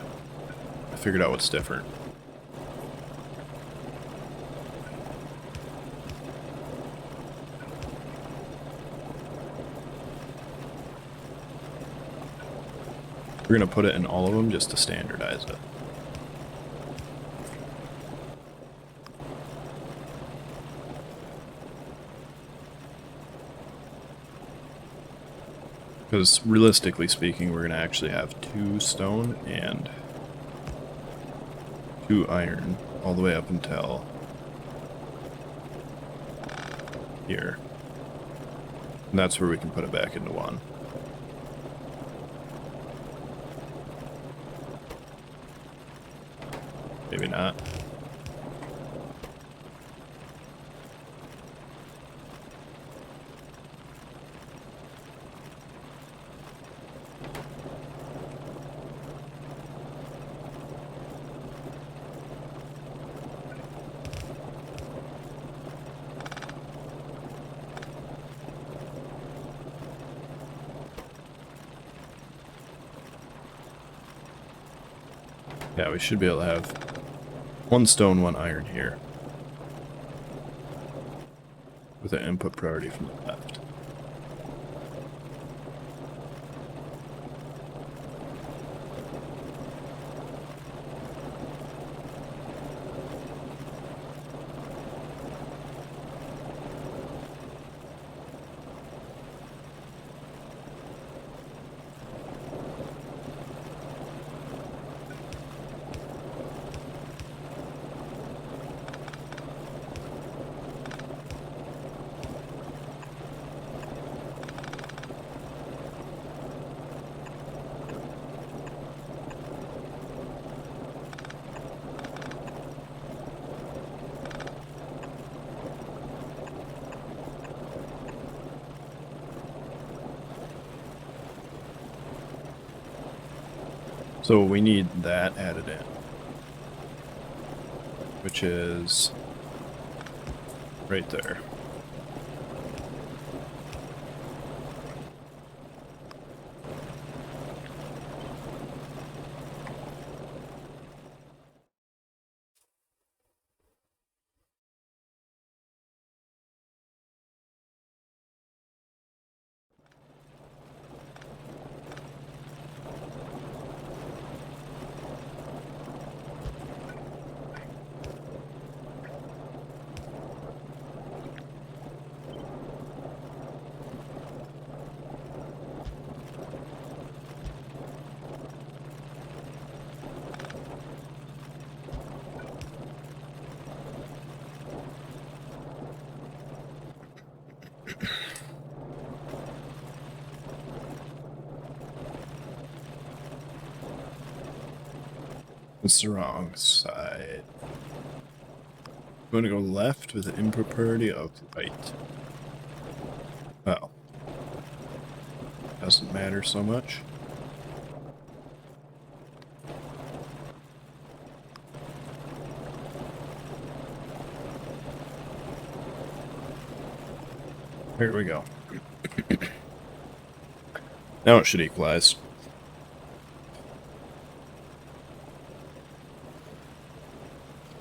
I figured out what's different. We're gonna put it in all of them just to standardize it. Because realistically speaking, we're gonna actually have 2 stone and 2 iron all the way up until here. And that's where we can put it back into 1. Maybe not. Yeah, we should be able to have 1 stone, 1 iron here. With an input priority from the left. So we need that added in, which is right there. It's the wrong side. I'm going to go left with an input priority of right. Well, doesn't matter so much. Here we go. Now it should equalize.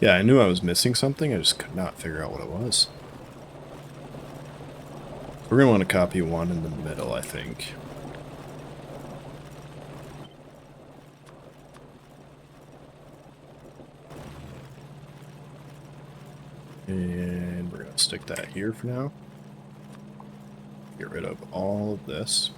Yeah, I knew I was missing something, I just could not figure out what it was. We're going to want to copy one in the middle, I think. And we're going to stick that here for now. Get rid of all of this.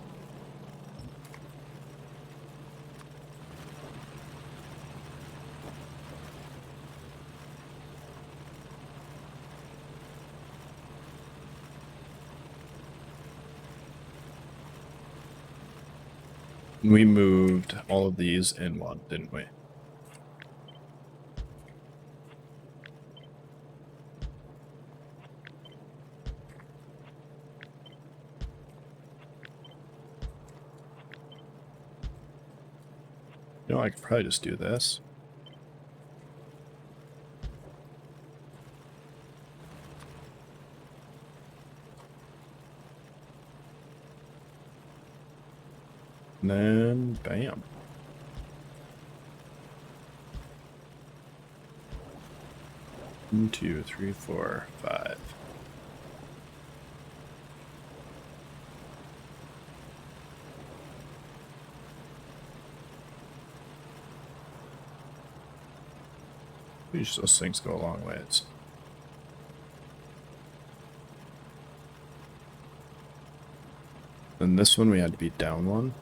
We moved all of these in one, didn't we? You know, I could probably just do this. And then, bam. One, two, three, four, five. Those things go a long ways. And this one we had to be down one.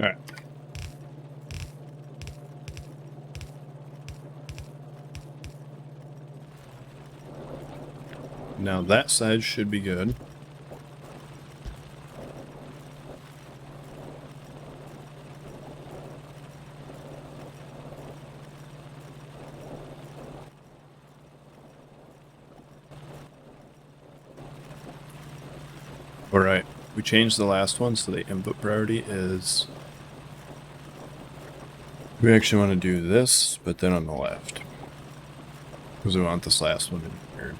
All right. Now that side should be good. All right. We changed the last one, so the input priority is... We actually want to do this, but then on the left. Because we want this last one to be weird.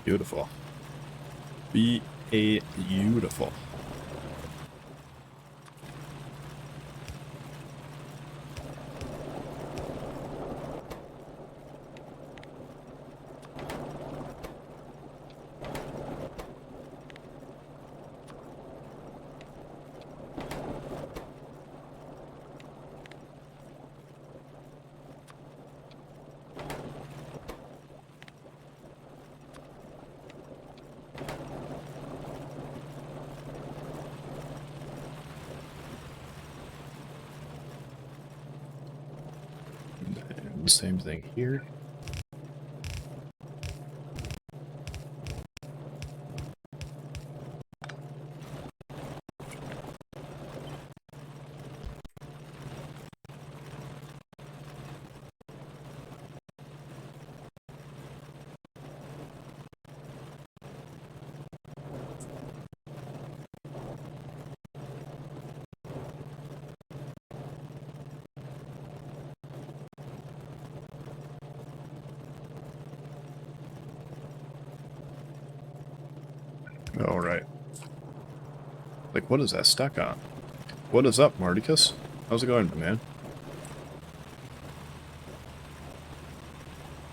Beautiful. Beautiful. the same thing here. All right. Like, what is that stuck on? What is up, Marticus? How's it going, my man?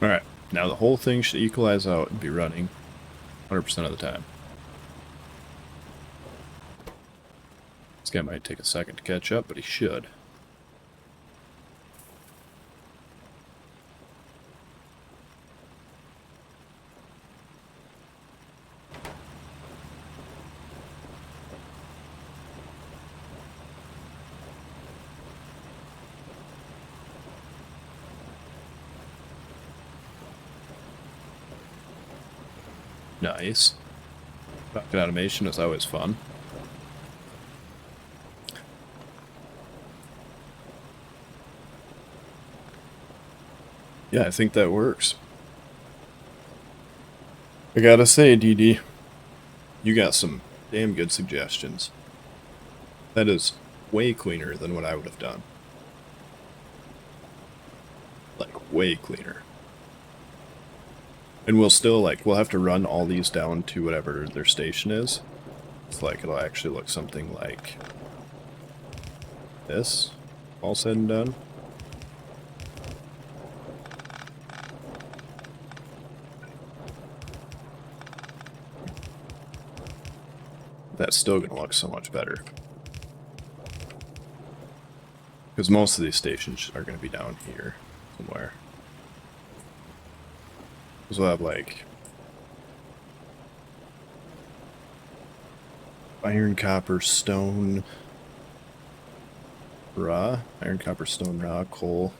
Alright, now the whole thing should equalize out and be running 100% of the time. This guy might take a second to catch up, but he should. Nice. Rocket automation is always fun. Yeah, I think that works. I gotta say, DD, you got some damn good suggestions. That is way cleaner than what I would have done. Like, way cleaner. And we'll still, like, we'll have to run all these down to whatever their station is. It's like, it'll actually look something like this, all said and done. That's still going to look so much better. Because most of these stations are going to be down here somewhere. Because we'll have, like, iron, copper, stone, raw. Iron, copper, stone, raw, coal.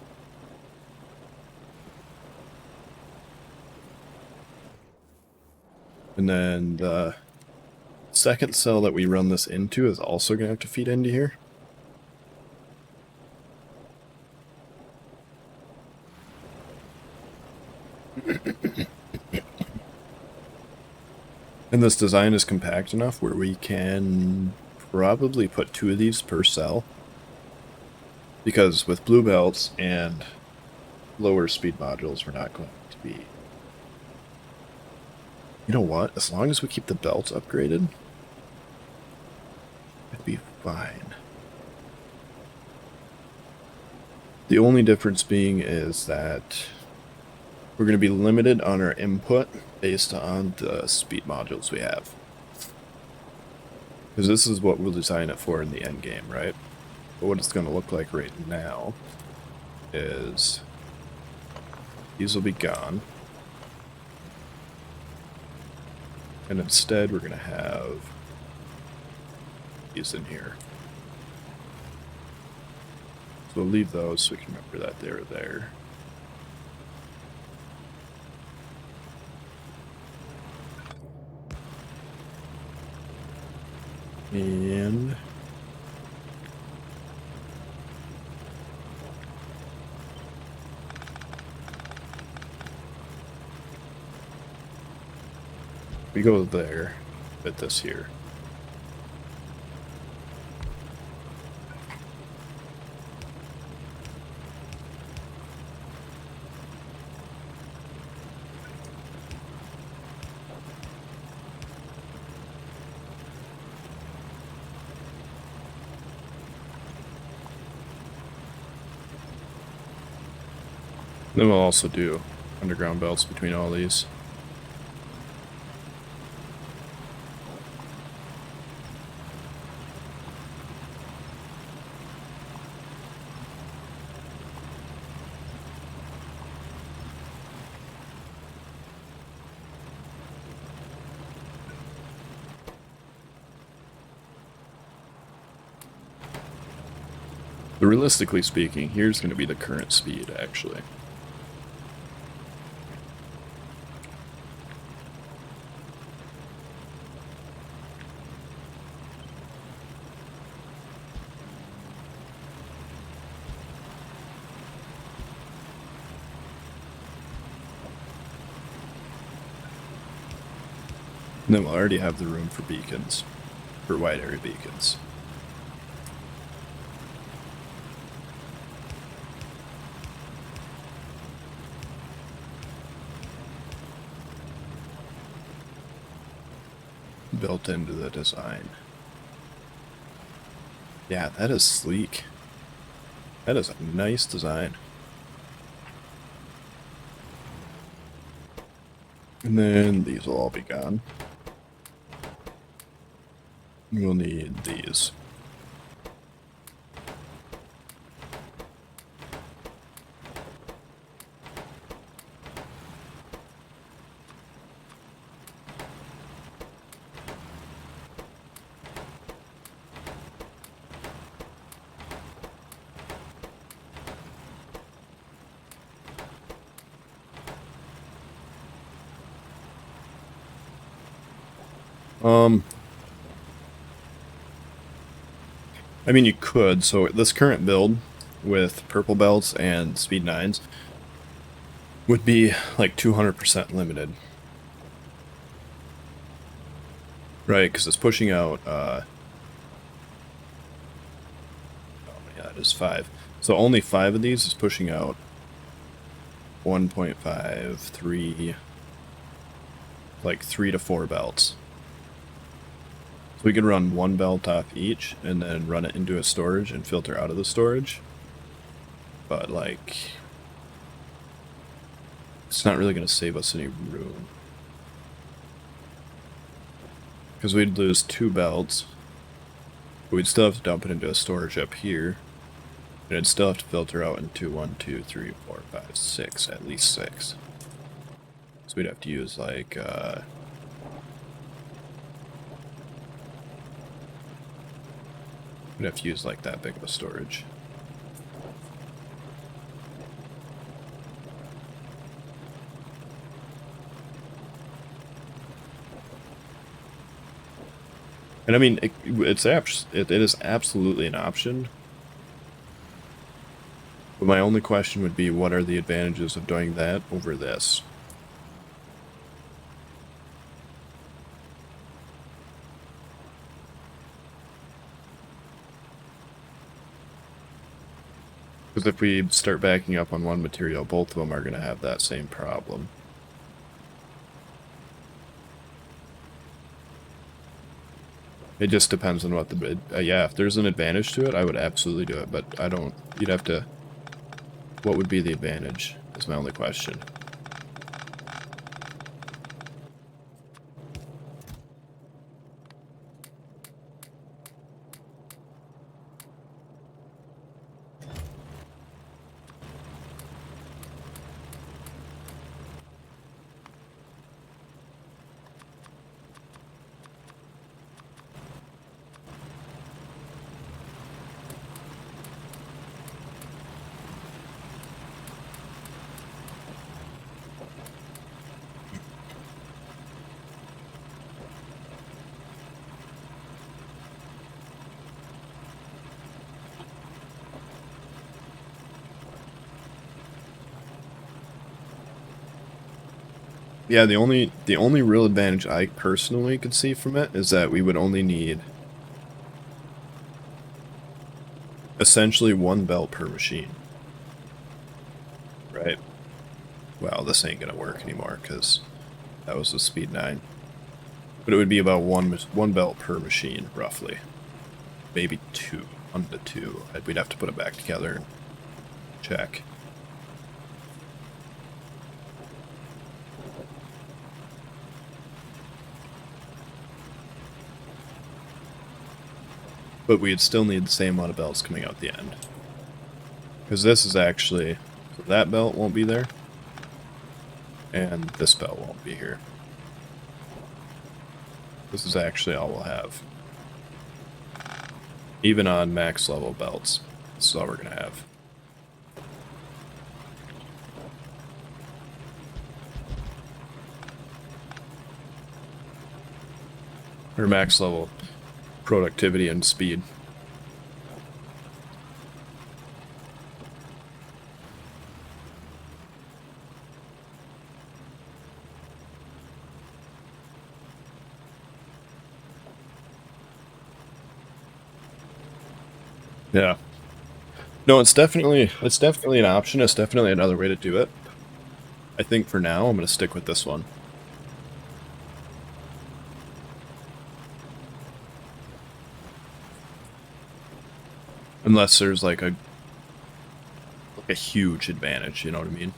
And then the second cell that we run this into is also going to have to feed into here. And this design is compact enough where we can probably put 2 of these per cell. Because with blue belts and lower speed modules, we're not going to be... You know what? As long as we keep the belts upgraded, it'd be fine. The only difference being is that we're going to be limited on our input based on the speed modules we have. Because this is what we'll design it for in the end game, right? But what it's going to look like right now is these will be gone. And instead we're going to have these in here. So we'll leave those so we can remember that they were there. And we go there, fit this here. Then we'll also do underground belts between all these. But realistically speaking, here's going to be the current speed, actually. And then we'll already have the room for beacons, for wide area beacons. Built into the design. Yeah, that is sleek. That is a nice design. And then these will all be gone. We'll need these. I mean, you could. So this current build with purple belts and speed 9s would be like 200% limited. Right, because it's pushing out, oh yeah, that is 5. So only 5 of these is pushing out 1.5, 3, like 3 to 4 belts. So we could run 1 belt off each and then run it into a storage and filter out of the storage. But like, it's not really going to save us any room. Because we'd lose 2 belts. But we'd still have to dump it into a storage up here. And it'd still have to filter out into 1, 2, 3, 4, 5, 6, at least 6. So we'd have to use like, we'd have to use like that big of a storage. And I mean, it is absolutely an option. But my only question would be, what are the advantages of doing that over this? Because if we start backing up on one material, both of them are going to have that same problem. It just depends on what the... yeah, if there's an advantage to it, I would absolutely do it, but I don't... You'd have to... What would be the advantage, is my only question. Yeah, the only real advantage I personally could see from it is that we would only need essentially 1 belt per machine. Right? Well, this ain't gonna work anymore because that was the speed 9. But it would be about one belt per machine, roughly. Maybe 2. 1 to 2. We'd have to put it back together and check. But we'd still need the same amount of belts coming out the end. Because this is actually... That belt won't be there. And this belt won't be here. This is actually all we'll have. Even on max level belts, this is all we're going to have. Or max level productivity and speed. Yeah. No, it's definitely an option. It's definitely another way to do it. I think for now I'm going to stick with this one. Unless there's like a huge advantage, you know what I mean?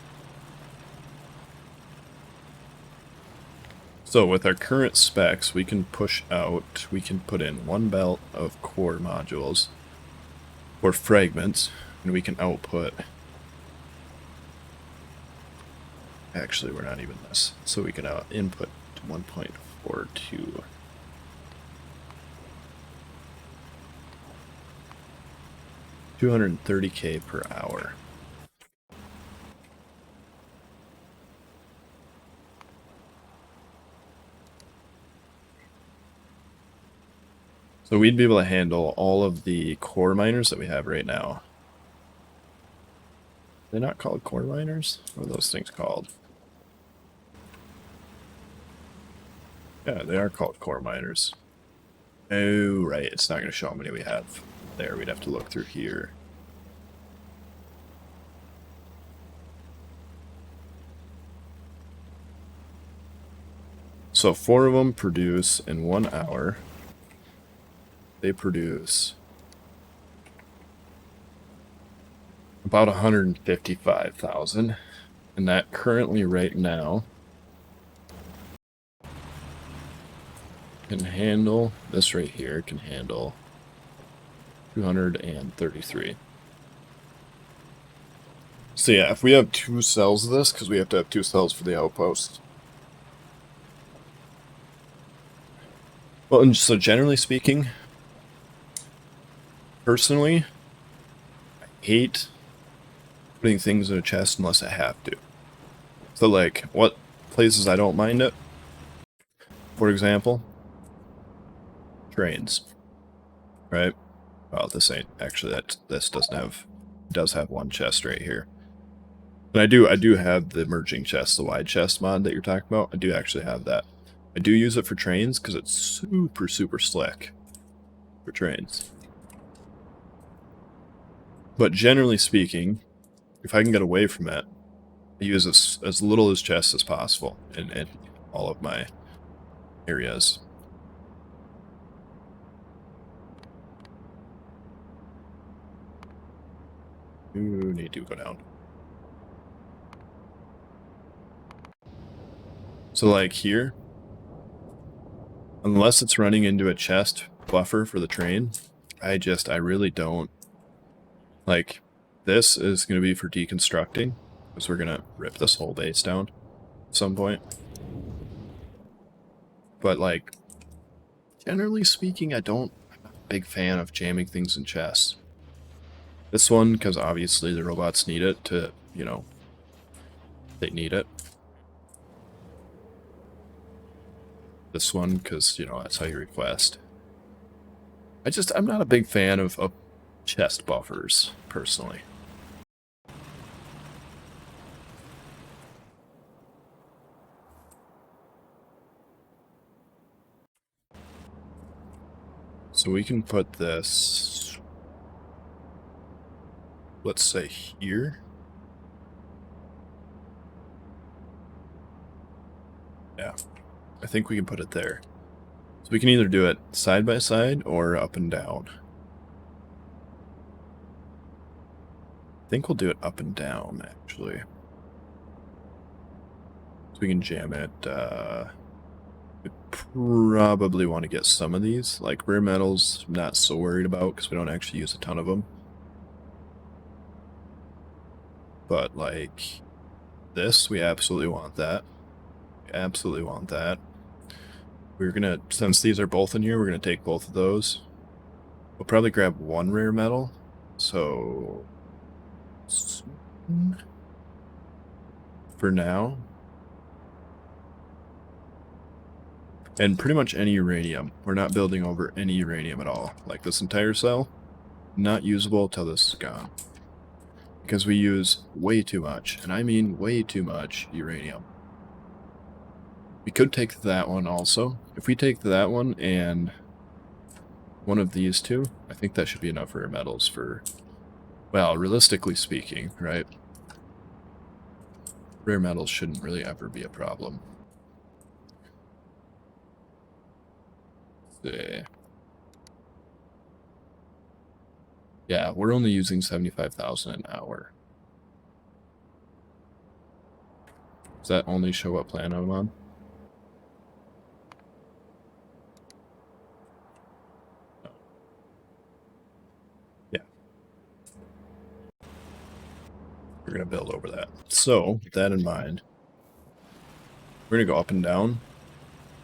So with our current specs, we can push out, we can put in one belt of core modules or fragments, and we can output. Actually, we're not even this. So we can input 1.42. $230K per hour. So we'd be able to handle all of the core miners that we have right now. They're not called core miners? What are those things called? Yeah, they are called core miners. Oh, right. It's not going to show how many we have there. We'd have to look through here. So 4 of them produce in 1 hour. They produce about 155,000. And that currently right now can handle, this right here can handle 233. So yeah, if we have 2 cells of this, because we have to have 2 cells for the outpost. Well, and so generally speaking, personally, I hate putting things in a chest unless I have to. So like, what places I don't mind it? For example, trains. Right? Well, this ain't actually, this does have 1 chest right here. And I do have the merging chest, the wide chest mod that you're talking about. I do actually have that. I do use it for trains because it's super, super slick for trains. But generally speaking, if I can get away from it, I use as little as chests as possible in all of my areas. You need to go down. So like here, unless it's running into a chest buffer for the train, I really don't. Like, this is going to be for deconstructing, because we're going to rip this whole base down at some point. But like, generally speaking, I'm not a big fan of jamming things in chests. This one, because obviously the robots need it to, you know, they need it. This one, because, you know, that's how you request. I'm not a big fan of chest buffers, personally. So we can put this, let's say here. Yeah, I think we can put it there. So we can either do it side by side or up and down. I think we'll do it up and down, actually. So we can jam it. We probably want to get some of these. Like rare metals, not so worried about because we don't actually use a ton of them. But like this, we absolutely want that. We absolutely want that. We're gonna, since these are both in here, we're gonna take both of those. We'll probably grab 1 rare metal. So for now. And pretty much any uranium. We're not building over any uranium at all. Like this entire cell, not usable till this is gone. Because we use way too much, and I mean way too much uranium. We could take that one also. If we take that one and one of these two. I think that should be enough rare metals for, well, realistically speaking, right? Rare metals shouldn't really ever be a problem. Yeah, we're only using 75,000 an hour. Does that only show what plan I'm on? No. Yeah. We're going to build over that. So, with that in mind, we're going to go up and down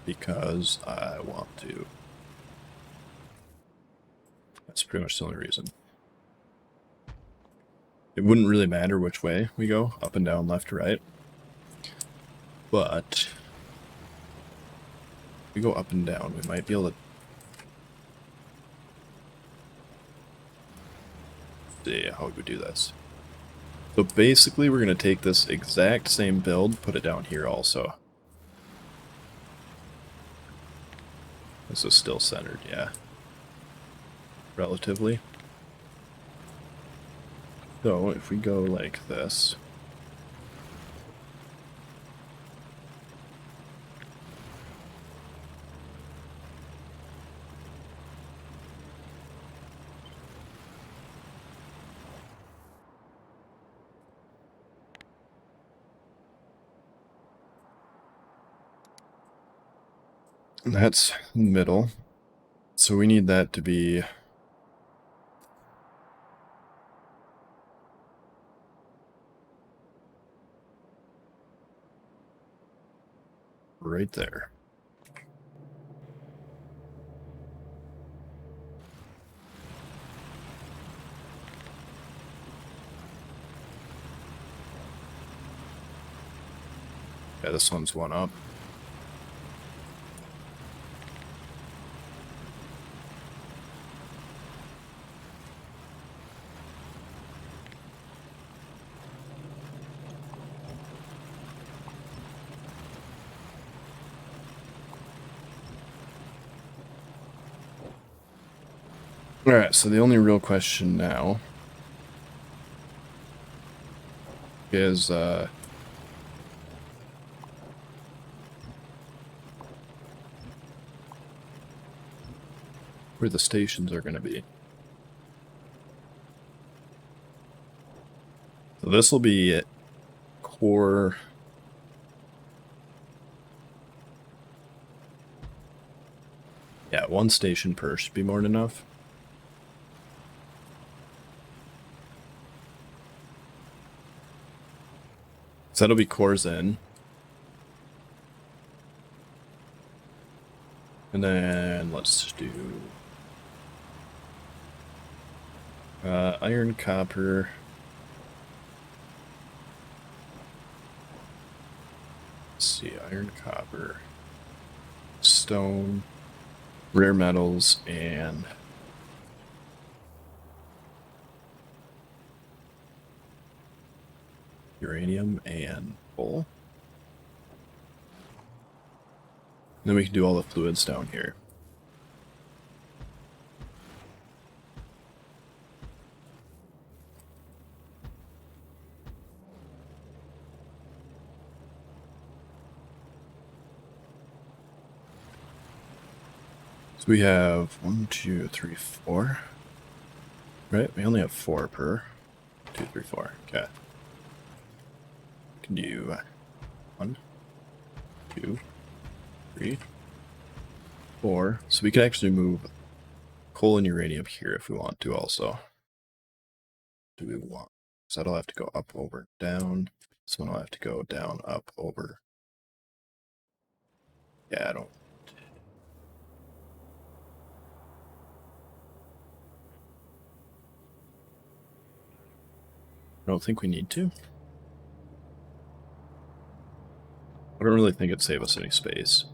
because I want to. That's pretty much the only reason. It wouldn't really matter which way we go, up and down, left to right. But if we go up and down, we might be able to see how we would do this. So basically, we're going to take this exact same build, put it down here also. This is still centered, yeah. Relatively. So if we go like this, that's middle. So we need that to be right there. Yeah, this one's one up. Alright, so the only real question now is, where the stations are going to be. So this will be core. Yeah, one station per should be more than enough. So that'll be cores in. And then let's do iron, copper. Let's see, iron, copper, stone, rare metals, and uranium and coal. Then we can do all the fluids down here. So we have 1, 2, 3, 4. Right? We only have 4 per. 2, 3, 4. Okay. We can do 1, 2, 3, 4. So we can actually move coal and uranium here if we want to also. Do we want? So that'll have to go up, over, down. This one will have to go down, up, over. Yeah, I don't think we need to. I don't really think it'd save us any space.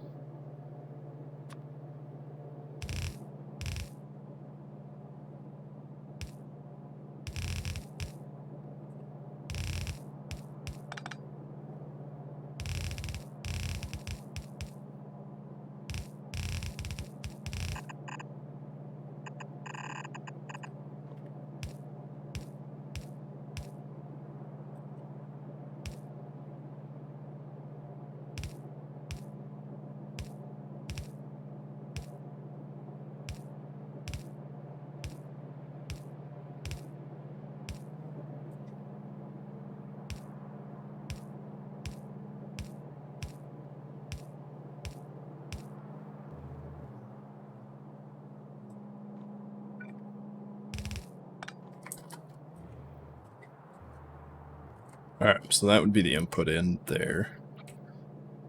Alright, so that would be the input in there.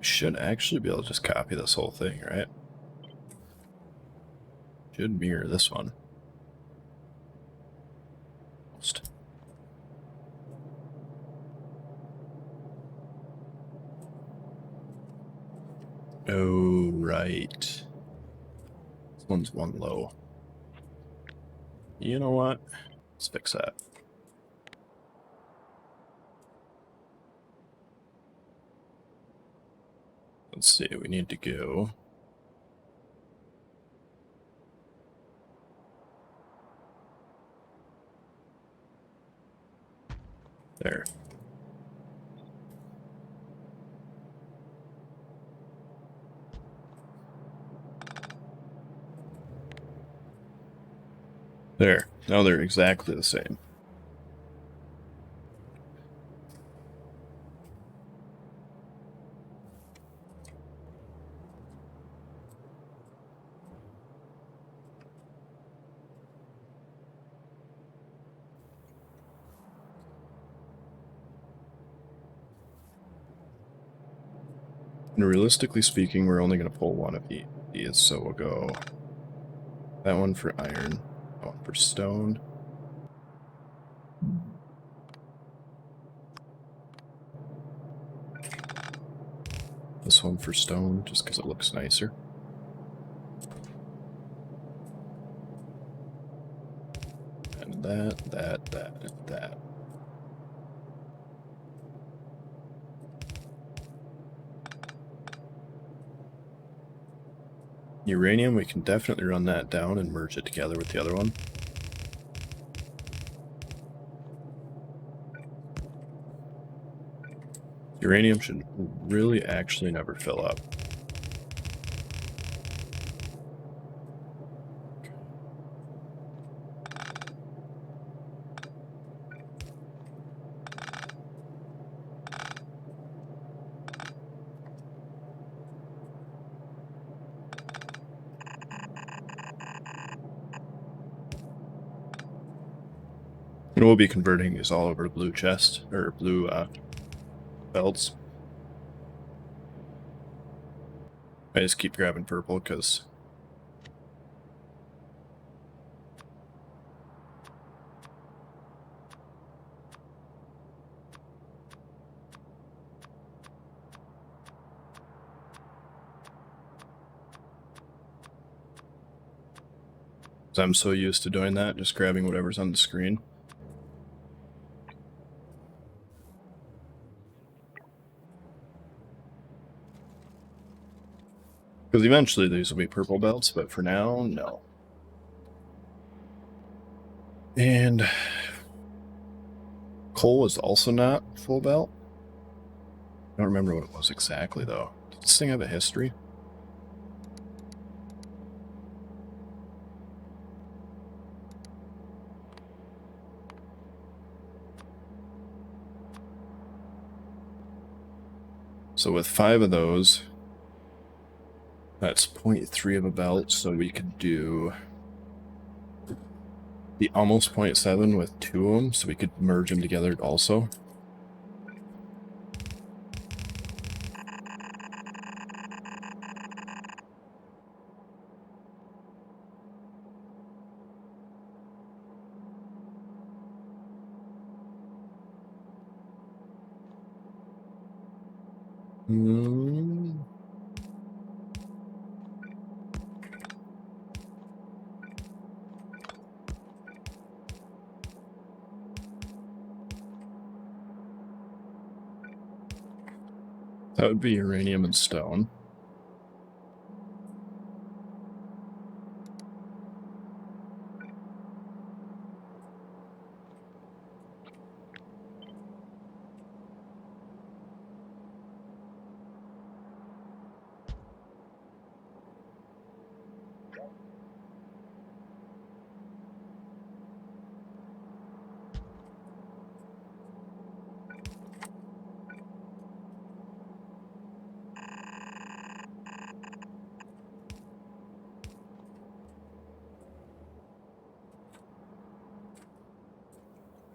Should actually be able to just copy this whole thing, right? Should mirror this one. Oh, right. This one's one low. You know what? Let's fix that. Let's see, we need to go. There. There. Now they're exactly the same. And realistically speaking, we're only going to pull one of these, so we'll go that one for iron, that one for stone. This one for stone, just because it looks nicer. And that, and that. Uranium, we can definitely run that down and merge it together with the other one. Uranium should really actually never fill up. And we'll be converting these all over to blue chest, or blue belts. I just keep grabbing purple because I'm so used to doing that, just grabbing whatever's on the screen. Because eventually these will be purple belts, but for now, no. And coal is also not full belt. I don't remember what it was exactly, though. Does this thing have a history? So with 5 of those, that's 0.3 of a belt, so we could do the almost 0.7 with 2 of them, so we could merge them together also. That would be uranium and stone.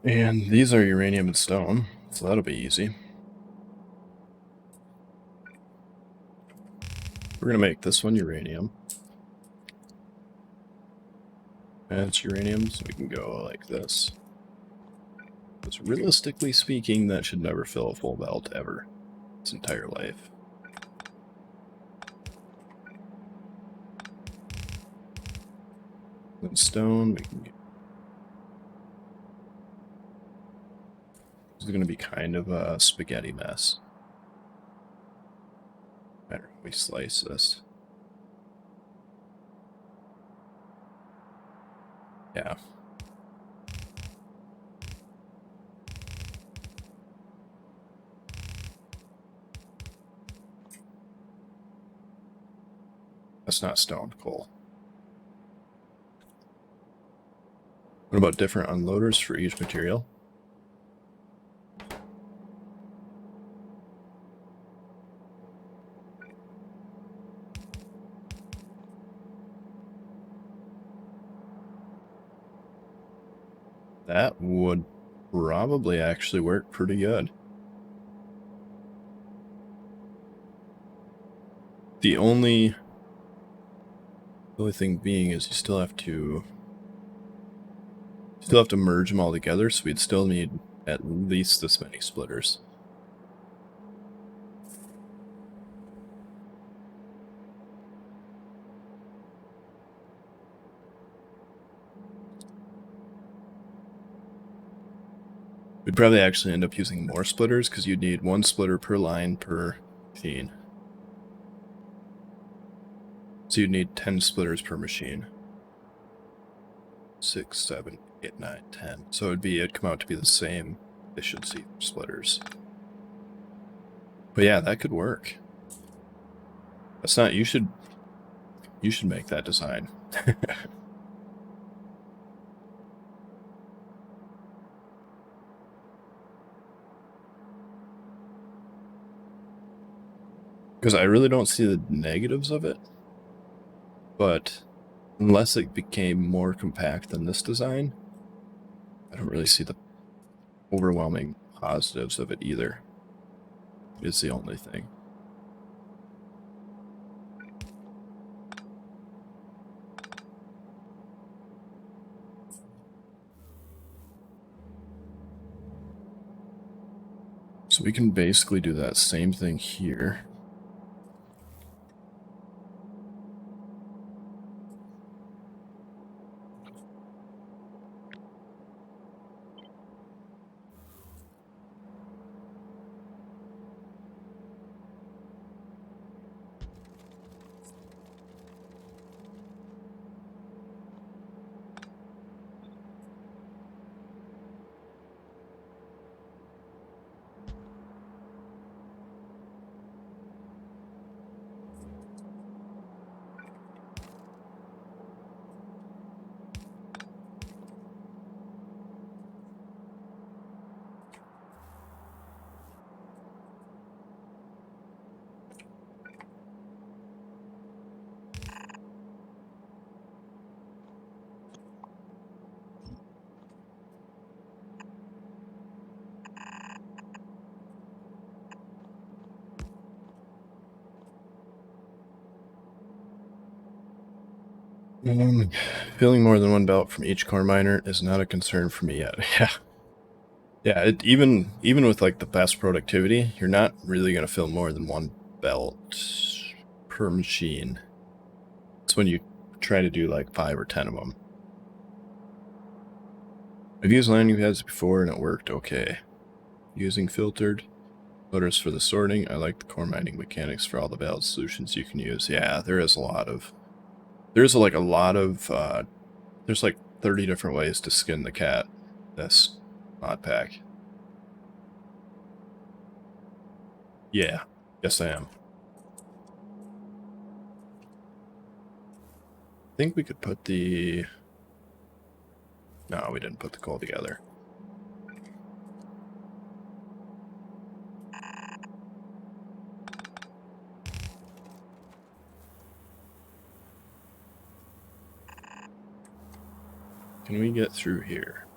And these are uranium and stone, So that'll be easy. We're going to make this one uranium. And it's uranium, so we can go like this. Because realistically speaking, that should never fill a full belt ever. Its entire life. Then stone, we can get... This is going to be kind of a spaghetti mess. Better we slice this. Yeah. That's not stone, coal. What about different unloaders for each material? That would probably actually work pretty good. The only thing being is you still have to merge them all together, so we'd still need at least this many splitters. We'd probably actually end up using more splitters because you'd need one splitter per line per machine. So you'd need 10 splitters per machine. 6, 7, 8, 9, 10. So it'd come out to be the same efficiency for splitters. But yeah, that could work. That's not, you should make that design. Because I really don't see the negatives of it. But unless it became more compact than this design, I don't really see the overwhelming positives of it either. It's the only thing. So we can basically do that same thing here. Filling more than one belt from each core miner is not a concern for me yet. Yeah. Yeah, even with like the best productivity, you're not really going to fill more than one belt per machine. It's when you try to do like 5 or 10 of them. I've used landing pads before and it worked okay. Using filtered loaders for the sorting, I like the core mining mechanics for all the belt solutions you can use. Yeah, there's like 30 different ways to skin the cat. This mod pack. Yeah, yes I am. I think we could put the... No, we didn't put the coal together. Can we get through here?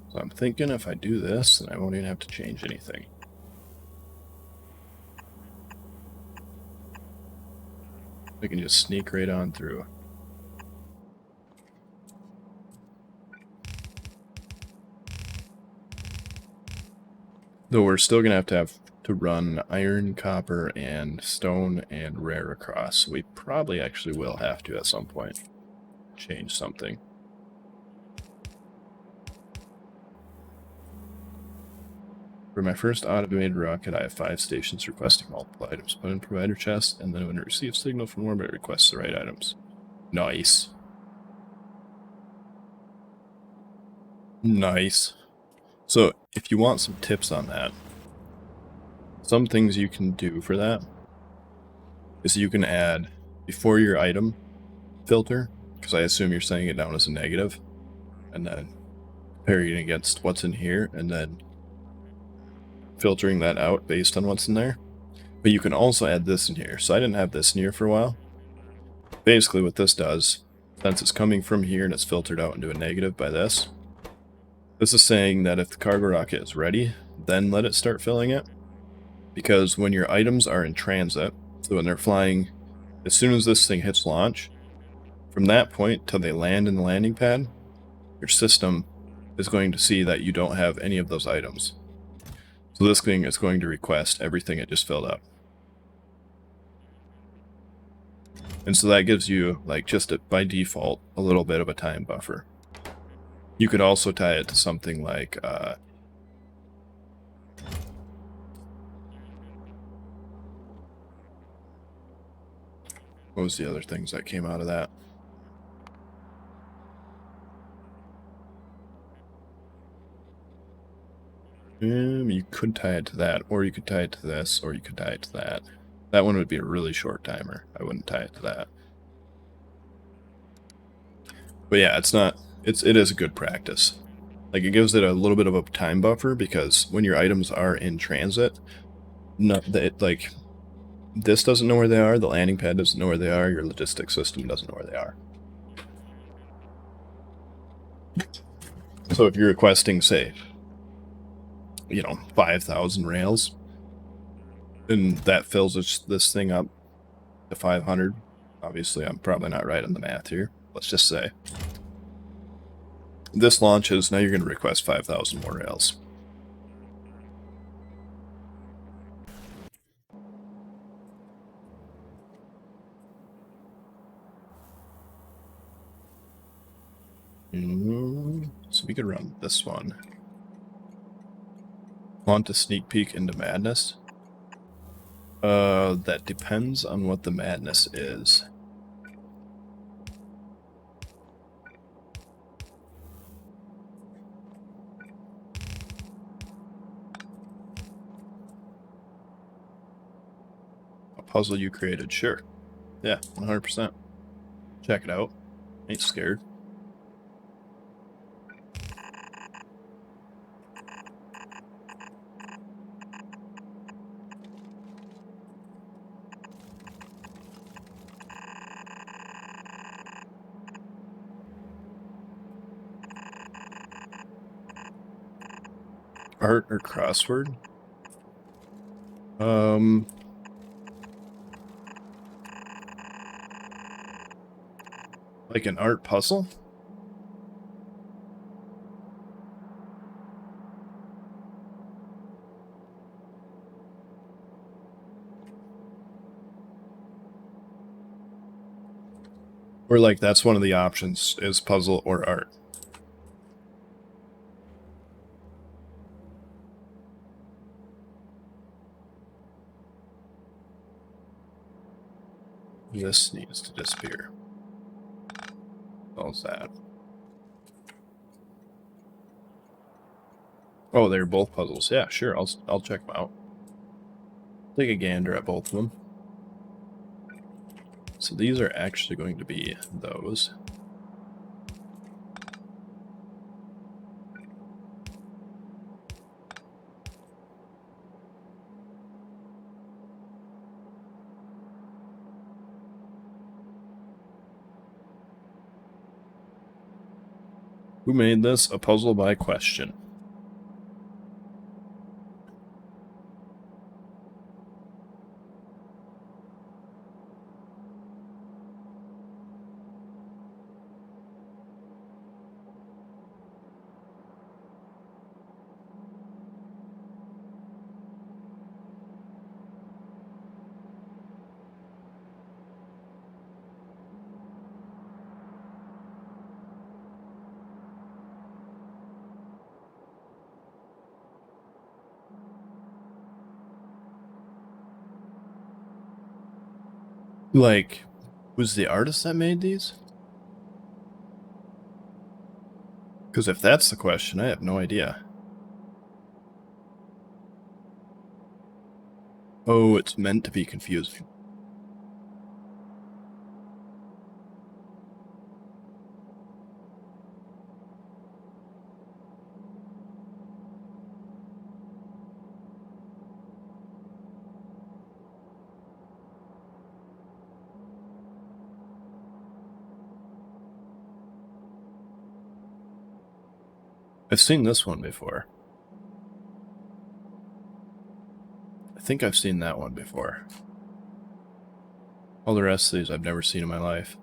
So I'm thinking if I do this, then I won't even have to change anything. We can just sneak right on through. Though we're still going to have to run iron, copper, and stone and rare across. We probably actually will have to at some point change something. For my first automated rocket, I have 5 stations requesting multiple items put in provider chest, and then when it receives signal from orbit, it requests the right items. Nice. Nice. So, if you want some tips on that, some things you can do for that is you can add before your item filter, because I assume you're setting it down as a negative, and then comparing it against what's in here, and then filtering that out based on what's in there. But you can also add this in here. So I didn't have this in here for a while. Basically what this does, since it's coming from here and it's filtered out into a negative by this is saying that if the cargo rocket is ready, then let it start filling it. Because when your items are in transit, so when they're flying, as soon as this thing hits launch, from that point till they land in the landing pad, your system is going to see that you don't have any of those items. So this thing is going to request everything it just filled up. And so that gives you, like, just by default, a little bit of a time buffer. You could also tie it to something like, what was the other things that came out of that? You could tie it to that, or you could tie it to this, or you could tie it to that. That one would be a really short timer. I wouldn't tie it to that. But yeah, it is a good practice. Like, it gives it a little bit of a time buffer, because when your items are in transit, like, this doesn't know where they are, the landing pad doesn't know where they are, your logistics system doesn't know where they are. So if you're requesting, say, 5,000 rails, and that fills this thing up to 500. Obviously, I'm probably not right on the math here. Let's just say this launches, now you're going to request 5,000 more rails. So we could run this one. Want to sneak peek into madness? That depends on what the madness is. A puzzle you created, sure. Yeah, 100%. Check it out. Ain't scared. Art or crossword? Like an art puzzle? Or like that's one of the options, is puzzle or art. This needs to disappear. How's that? Oh, they're both puzzles. Yeah, sure. I'll check them out. Take a gander at both of them. So these are actually going to be those. Who made this? A puzzle by question. Like, who's the artist that made these? Because if that's the question, I have no idea. Oh, it's meant to be confusing. I've seen this one before. I think I've seen that one before. All the rest of these I've never seen in my life.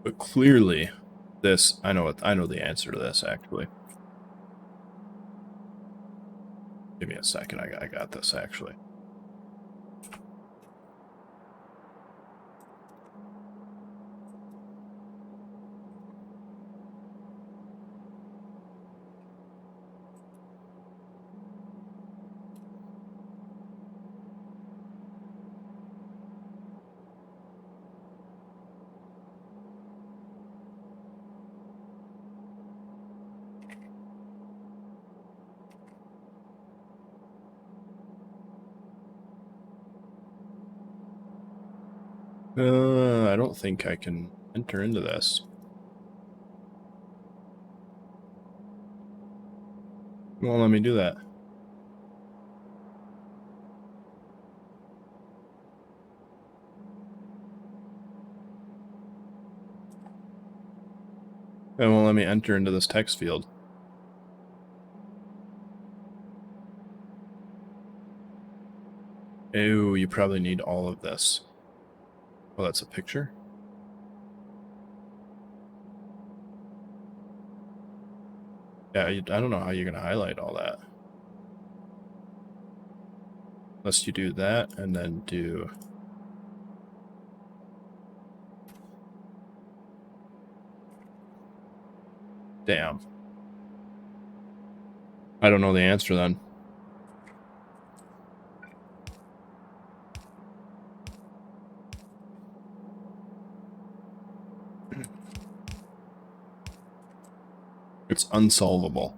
But clearly, this, I know the answer to this, actually. Give me a second, I got this, actually. I don't think I can enter into this. Well, let me do that. It won't let me enter into this text field. Ew, you probably need all of this. Oh, that's a picture? Yeah, I don't know how you're going to highlight all that. Unless you do that and then do... Damn. I don't know the answer then. It's unsolvable.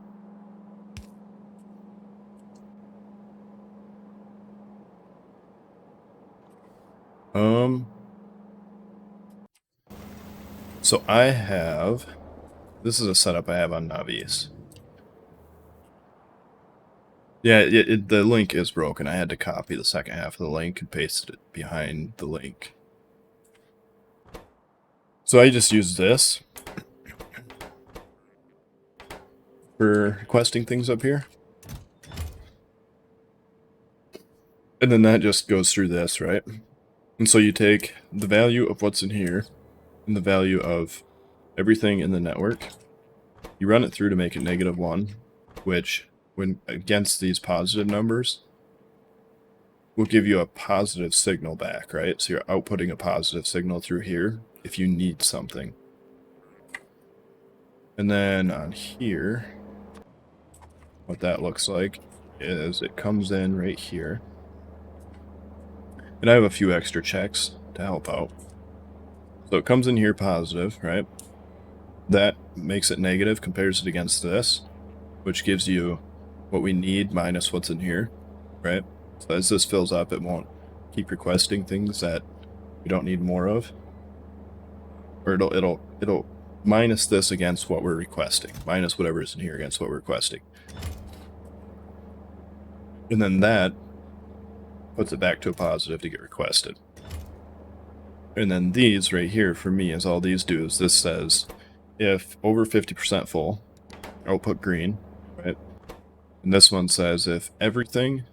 So I have... This is a setup I have on Navi's. Yeah, the link is broken. I had to copy the second half of the link and paste it behind the link. So I just use this for requesting things up here. And then that just goes through this, right? And so you take the value of what's in here and the value of everything in the network. You run it through to make it -1, which, when against these positive numbers, will give you a positive signal back, right? So you're outputting a positive signal through here if you need something. And then on here, what that looks like is it comes in right here. And I have a few extra checks to help out. So it comes in here positive, right? That makes it negative, compares it against this, which gives you what we need minus what's in here, right? So as this fills up, it won't keep requesting things that we don't need more of. Or it'll minus this against what we're requesting, minus whatever's in here against what we're requesting. And then that puts it back to a positive to get requested. And then these right here for me is all these do is this says if over 50% full, output green, right? And this one says if everything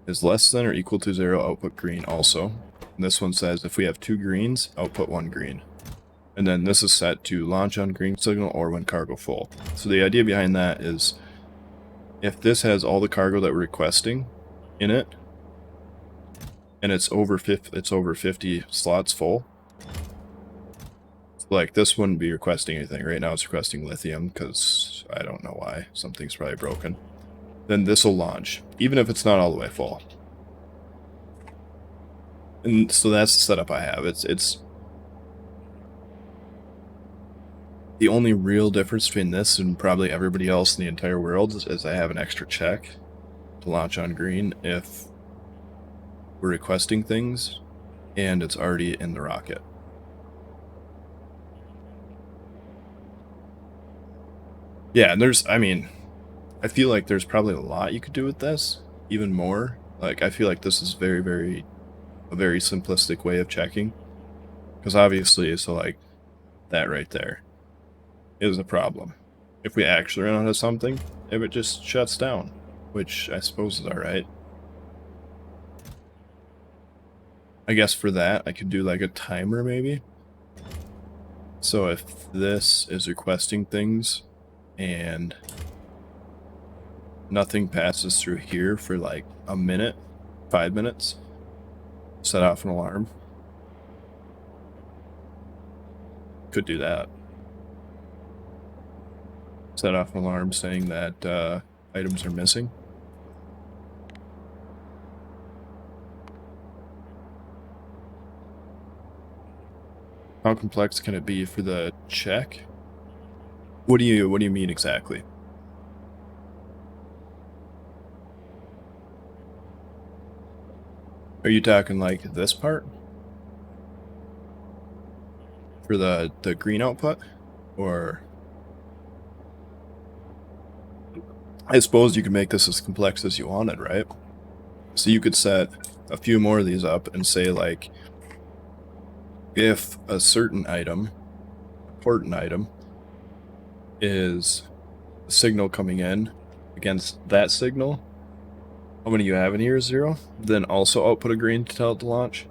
is less than or equal to 0, output green also. And this one says if we have 2 greens, output 1 green. And then this is set to launch on green signal or when cargo full. So the idea behind that is if this has all the cargo that we're requesting in it, and it's over 50 slots full, like this wouldn't be requesting anything. Right now it's requesting lithium because I don't know why. Something's probably broken. Then this will launch, even if it's not all the way full. And so that's the setup I have. It's the only real difference between this and probably everybody else in the entire world is I have an extra check to launch on green if we're requesting things and it's already in the rocket. Yeah, and I feel like there's probably a lot you could do with this, even more. Like, I feel like this is a very simplistic way of checking. Because obviously, so like, that right there is a problem. If we actually run out of something, if it just shuts down, which I suppose is alright. I guess for that, I could do like a timer maybe. So if this is requesting things and nothing passes through here for like a minute, 5 minutes, set off an alarm. Could do that. Set off an alarm saying that items are missing. How complex can it be for the check? What do you mean exactly? Are you talking like this part? For the green output? Or I suppose you could make this as complex as you wanted, right? So you could set a few more of these up and say like if a certain item, important item, is a signal coming in against that signal, how many you have in here is 0, then also output a green to tell it to launch.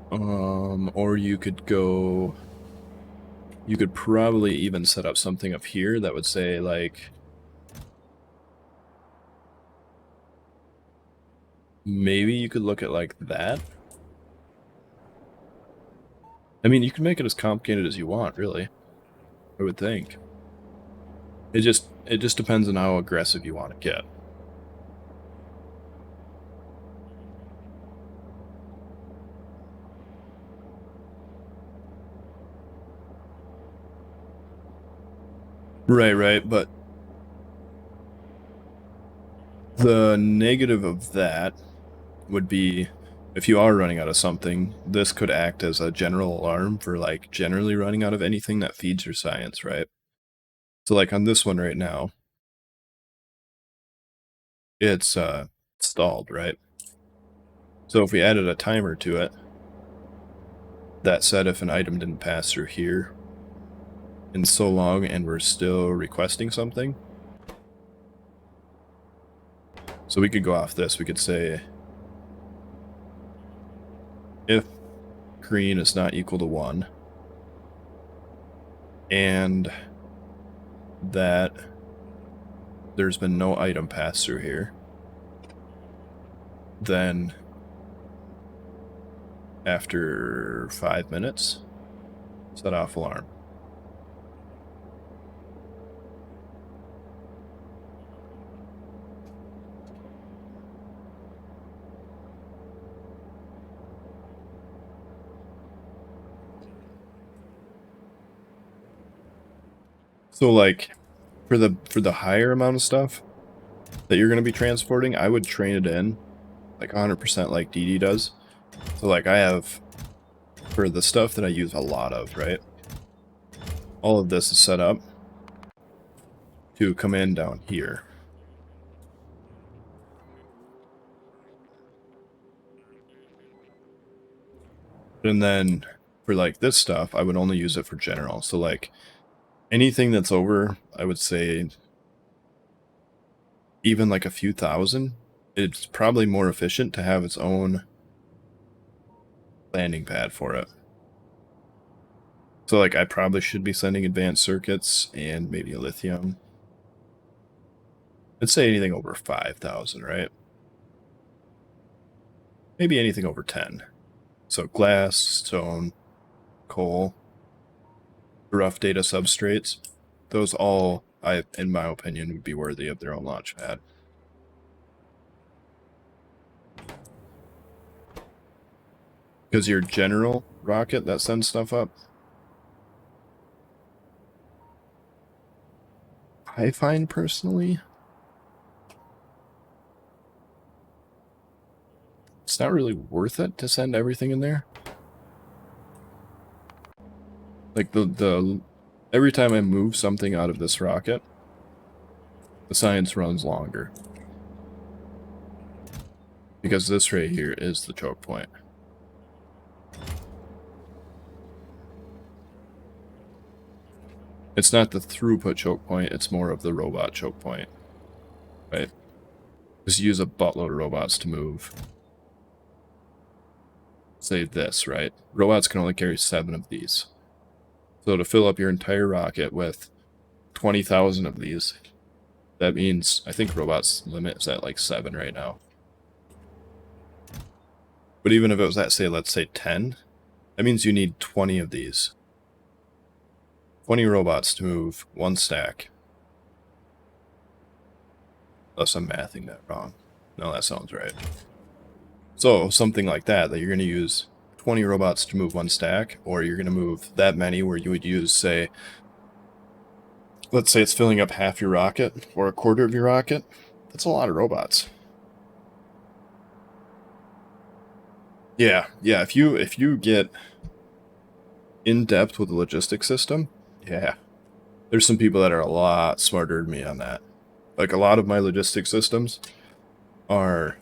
Or you could probably even set up something up here that would say like, maybe you could look at like that. I mean, you can make it as complicated as you want, really. I would think. It just depends on how aggressive you want to get. Right, but the negative of that would be if you are running out of something, this could act as a general alarm for like generally running out of anything that feeds your science, right? So like on this one right now, it's stalled, right? So if we added a timer to it that said if an item didn't pass through here in so long and we're still requesting something, so we could go off this, we could say if green is not equal to 1 and that there's been no item passed through here, then after 5 minutes, set off alarm. So like for the higher amount of stuff that you're going to be transporting, I would train it in like 100% like DD does. So like I have, for the stuff that I use a lot of, right? All of this is set up to come in down here. And then for like this stuff, I would only use it for general. So like anything that's over, I would say even like a few thousand, it's probably more efficient to have its own landing pad for it. So like I probably should be sending advanced circuits and maybe a lithium. I'd say anything over 5,000, right? Maybe anything over 10. So glass, stone, coal, rough data substrates, those all, in my opinion, would be worthy of their own launch pad. Because your general rocket that sends stuff up, I find personally, it's not really worth it to send everything in there. Like the every time I move something out of this rocket, the science runs longer. Because this right here is the choke point. It's not the throughput choke point, it's more of the robot choke point. Right? Just use a buttload of robots to move. Say this, right? Robots can only carry 7 of these. So to fill up your entire rocket with 20,000 of these, that means, I think robots limit is at like 7 right now. But even if it was at, say, let's say 10, that means you need 20 of these. 20 robots to move 1 stack. Unless I'm mathing that wrong. No, that sounds right. So, something like that you're going to use 20 robots to move 1 stack, or you're going to move that many where you would use, say, let's say it's filling up half your rocket, or a quarter of your rocket. That's a lot of robots. Yeah, if you get in depth with the logistics system, yeah. There's some people that are a lot smarter than me on that. Like a lot of my logistics systems are,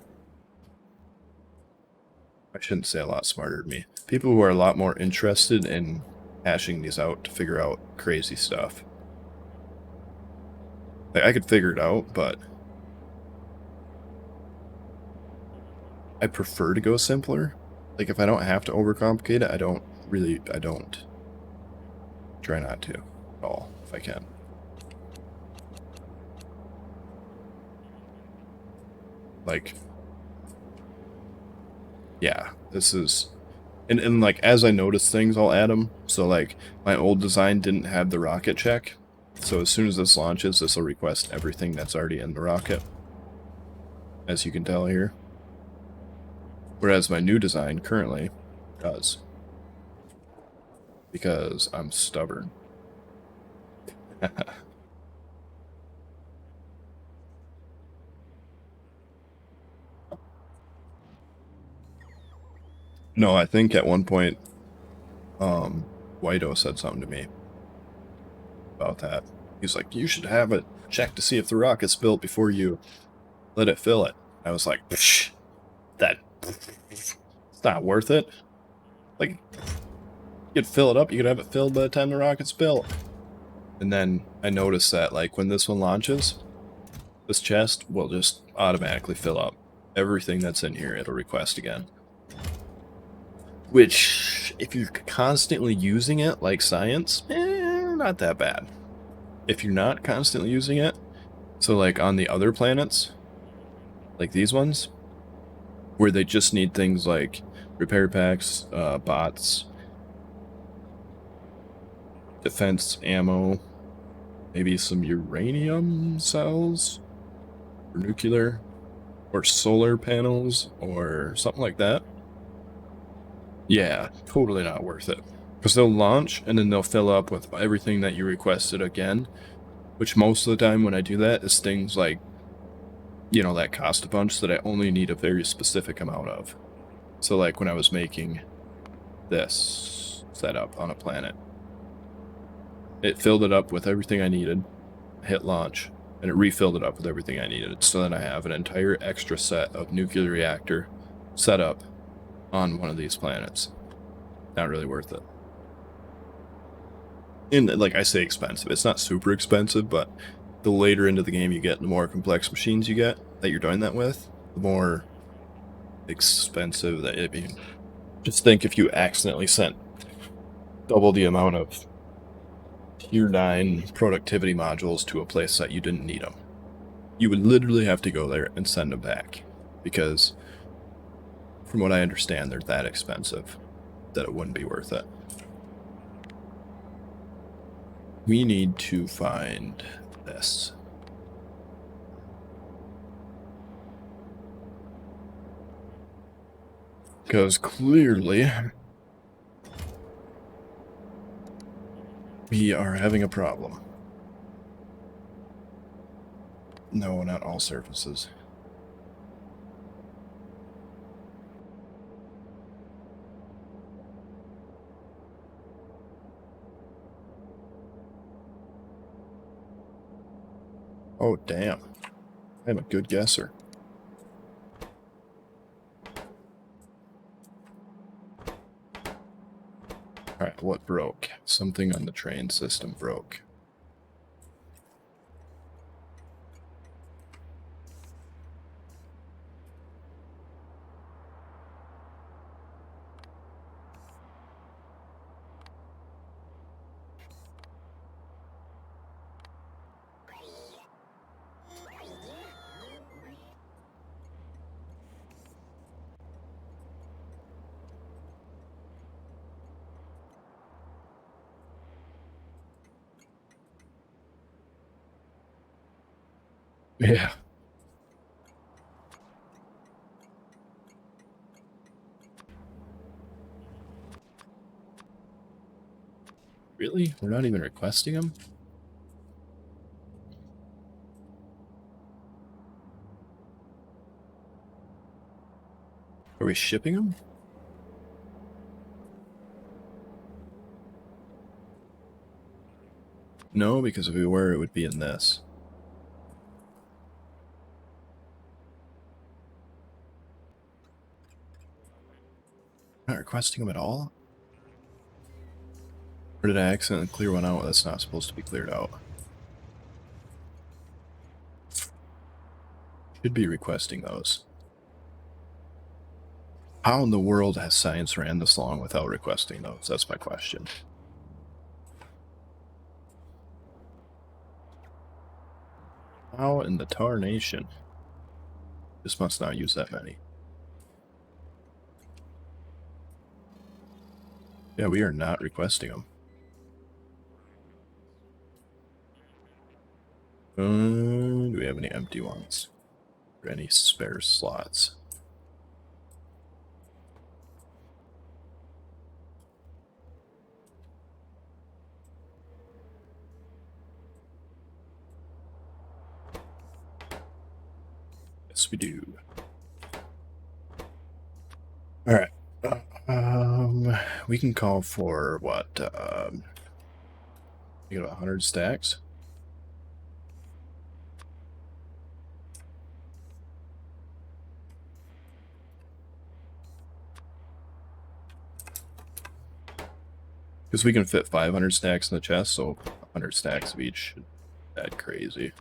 I shouldn't say a lot smarter than me. People who are a lot more interested in hashing these out to figure out crazy stuff. Like I could figure it out, but I prefer to go simpler. Like if I don't have to overcomplicate it, I don't. Try not to at all, if I can. Like, yeah, this is, and like, as I notice things, I'll add them. So like, my old design didn't have the rocket check. So as soon as this launches, this will request everything that's already in the rocket. As you can tell here. Whereas my new design currently does. Because I'm stubborn. No, I think at one point, Whito said something to me about that. He's like, you should have it check to see if the rocket's built before you let it fill it. I was like, psh, it's not worth it. Like, you could fill it up, you could have it filled by the time the rocket's built. And then I noticed that, like, when this one launches, this chest will just automatically fill up. Everything that's in here, it'll request again. Which, if you're constantly using it, like science, not that bad. If you're not constantly using it, so like on the other planets, like these ones, where they just need things like repair packs, bots, defense ammo, maybe some uranium cells, or nuclear, or solar panels, or something like that. Yeah, totally not worth it. Because they'll launch, and then they'll fill up with everything that you requested again, Which most of the time when I do that is things like, you know, that cost a bunch that I only need a very specific amount of. So like when I was making this setup on a planet, it filled it up with everything I needed, hit launch, and it refilled it up with everything I needed. So then I have an entire extra set of nuclear reactor set up on one of these planets. Not really worth it. And like I say, expensive. It's not super expensive, but the later into the game you get, the more complex machines you get that you're doing that with, the more expensive that it'd be. Just think if you accidentally sent double the amount of tier 9 productivity modules to a place that you didn't need them. You would literally have to go there and send them back, because from what I understand, they're that expensive that it wouldn't be worth it. We need to find this. Because clearly we are having a problem. No, not all surfaces. Oh, damn. I'm a good guesser. Alright, what broke? Something on the train system broke. Yeah. Really? We're not even requesting them? Are we shipping them? No, because if we were, it would be in this. Not requesting them at all? Or did I accidentally clear one out that's not supposed to be cleared out? Should be requesting those. How in the world has science ran this long without requesting those? That's my question. How in the tarnation? This must not use that many. Yeah, we are not requesting them. Do we have any empty ones? Or any spare slots? Yes, we do. Alright. We can call for what? You get 100 stacks? Because we can fit 500 stacks in the chest, so 100 stacks of each. That crazy.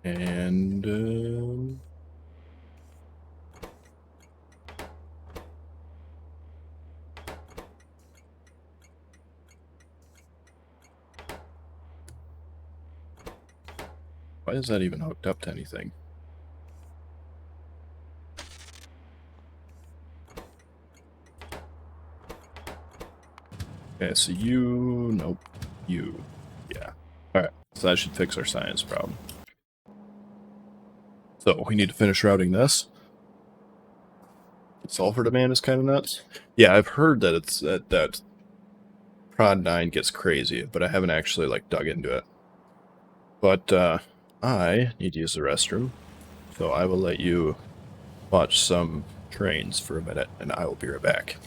And why is that even hooked up to anything? Okay, so you, nope, you, yeah. Alright, so that should fix our science problem. So we need to finish routing this. Sulfur demand is kind of nuts. Yeah, I've heard that it's that Prod 9 gets crazy, but I haven't actually like dug into it. But I need to use the restroom, so I will let you watch some trains for a minute, and I will be right back.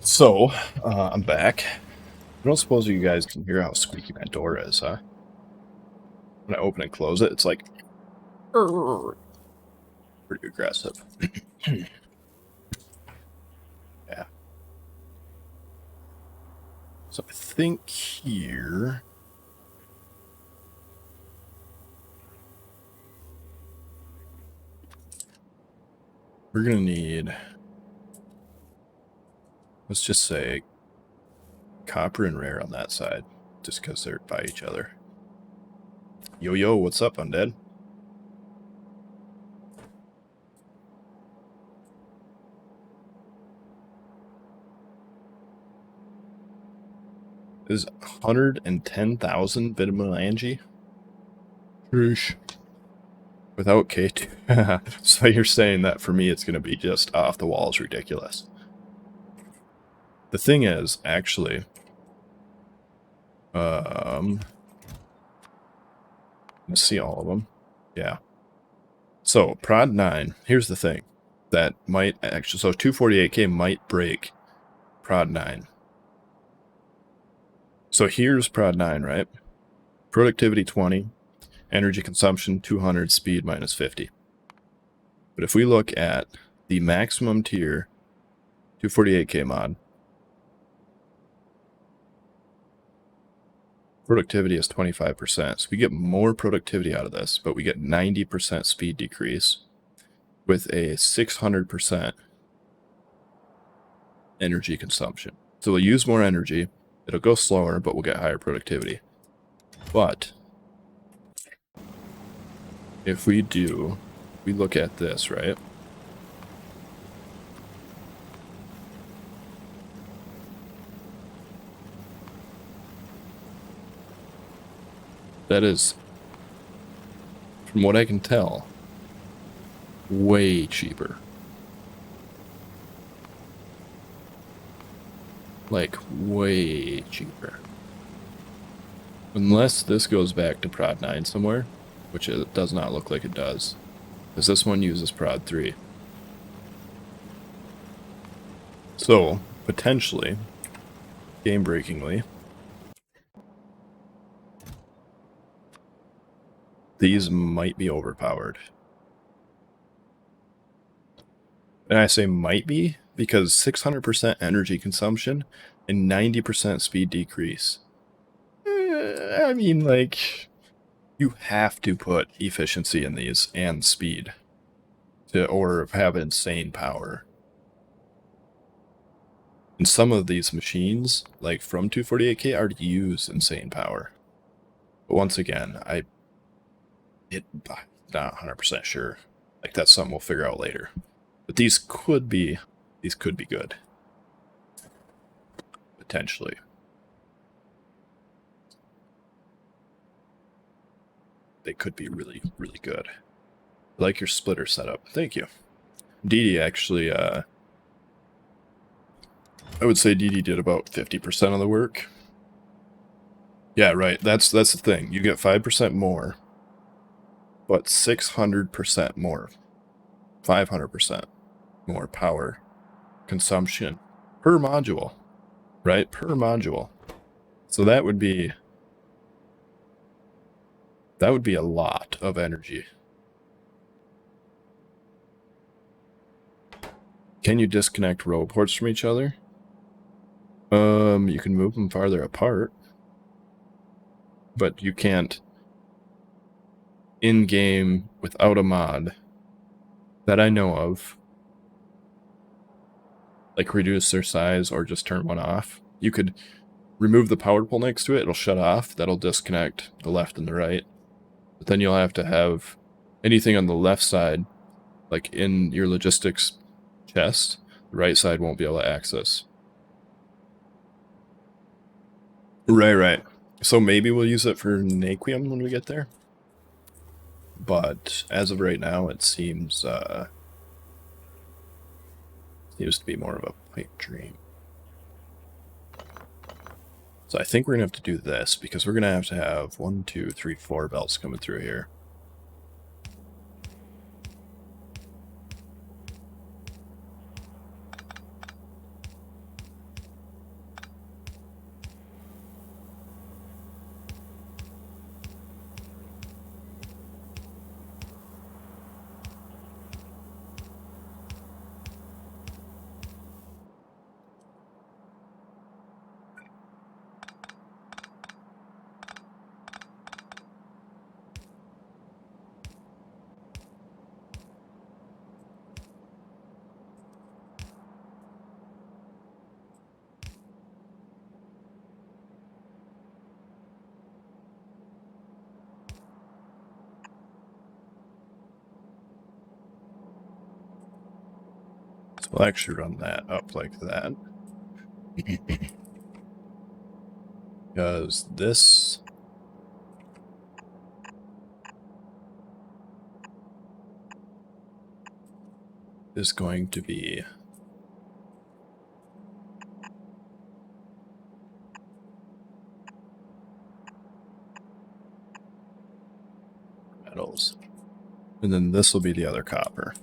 So, I'm back. I don't suppose you guys can hear how squeaky my door is, huh? When I open and close it, it's like pretty aggressive. Yeah. So I think here we're gonna need, let's just say, copper and rare on that side, just because they're by each other. Yo, what's up, Undead? Is 110,000 Vitamin Sheesh. Without K2. So you're saying that for me it's going to be just off the walls ridiculous. The thing is, actually, let's see all of them. Yeah. So, Prod 9, here's the thing. That might actually, so 248k might break Prod 9. So here's Prod 9, right? Productivity 20, energy consumption 200, speed minus 50. But if we look at the maximum tier 248k mod, productivity is 25%. So we get more productivity out of this, but we get 90% speed decrease with a 600% energy consumption. So we'll use more energy. It'll go slower, but we'll get higher productivity. But if we look at this, right? That is, from what I can tell, way cheaper. Like, way cheaper. Unless this goes back to Prod 9 somewhere, which it does not look like it does. Because this one uses Prod 3. So, potentially, game-breakingly, these might be overpowered. And I say might be because 600% energy consumption and 90% speed decrease. I mean, like, you have to put efficiency in these and speed or have insane power. And some of these machines, like from 248k, already use insane power. But once again, I'm not 100% sure. Like that's something we'll figure out later. But these could be good. Potentially. They could be really, really good. I like your splitter setup. Thank you. Dee actually, I would say Dee did about 50% of the work. Yeah, right. That's the thing. You get 5% more, but 600% more, 500% more power consumption per module, right? Per module. So that would be a lot of energy. Can you disconnect row ports from each other? You can move them farther apart, but you can't in-game without a mod that I know of, like reduce their size or just turn one off. You could remove the power pole next to it, it'll shut off, that'll disconnect the left and the right. But then you'll have to have anything on the left side, like in your logistics chest, the right side won't be able to access. Right. So maybe we'll use it for Naquium when we get there. But as of right now, it seems to be more of a pipe dream. So I think we're going to have to do this, because we're going to have 1, 2, 3, 4 belts coming through here. So we'll actually run that up like that. Because this is going to be metals. And then this will be the other copper.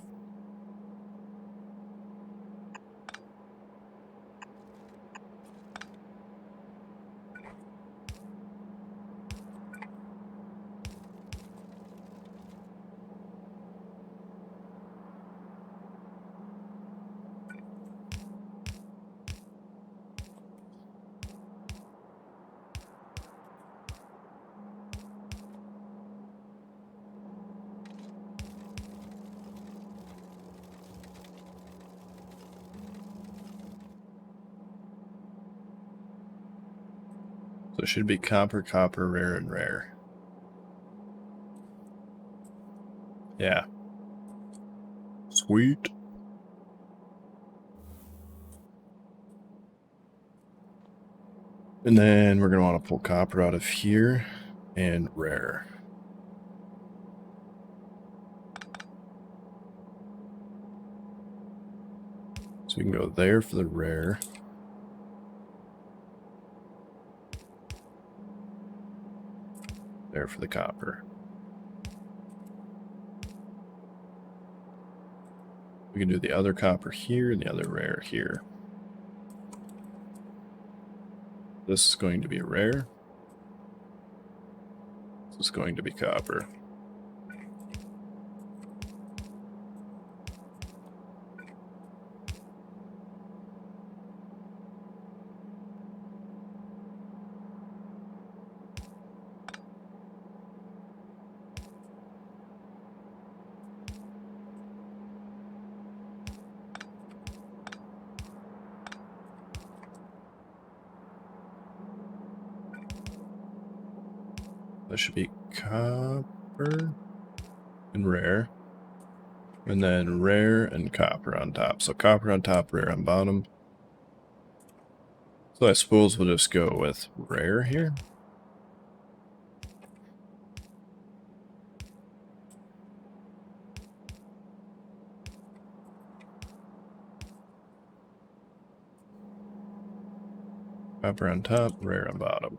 So it should be copper, copper, rare, and rare. Yeah. Sweet. And then we're going to want to pull copper out of here and rare. So we can go there for the rare. There for the copper. We can do the other copper here and the other rare here. This is going to be rare. This is going to be copper. That should be copper and rare. And then rare and copper on top. So copper on top, rare on bottom. So I suppose we'll just go with rare here. Copper on top, rare on bottom.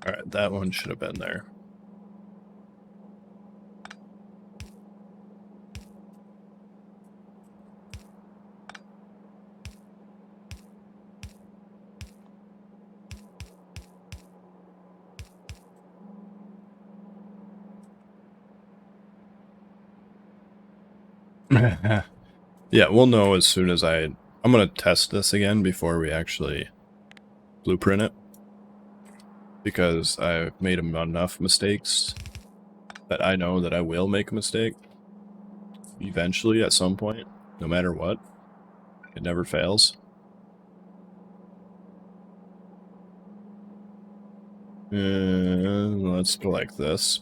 Alright, that one should have been there. Yeah, we'll know as soon as I'm going to test this again before we actually blueprint it. Because I've made enough mistakes that I know that I will make a mistake. Eventually, at some point, no matter what. It never fails. Let's go like this.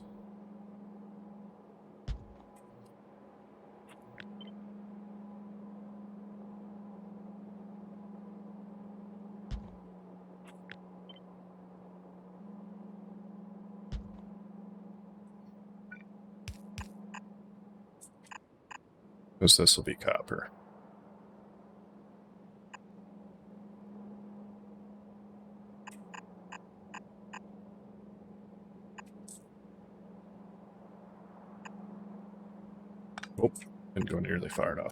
Because this will be copper. Oh, didn't go nearly far enough.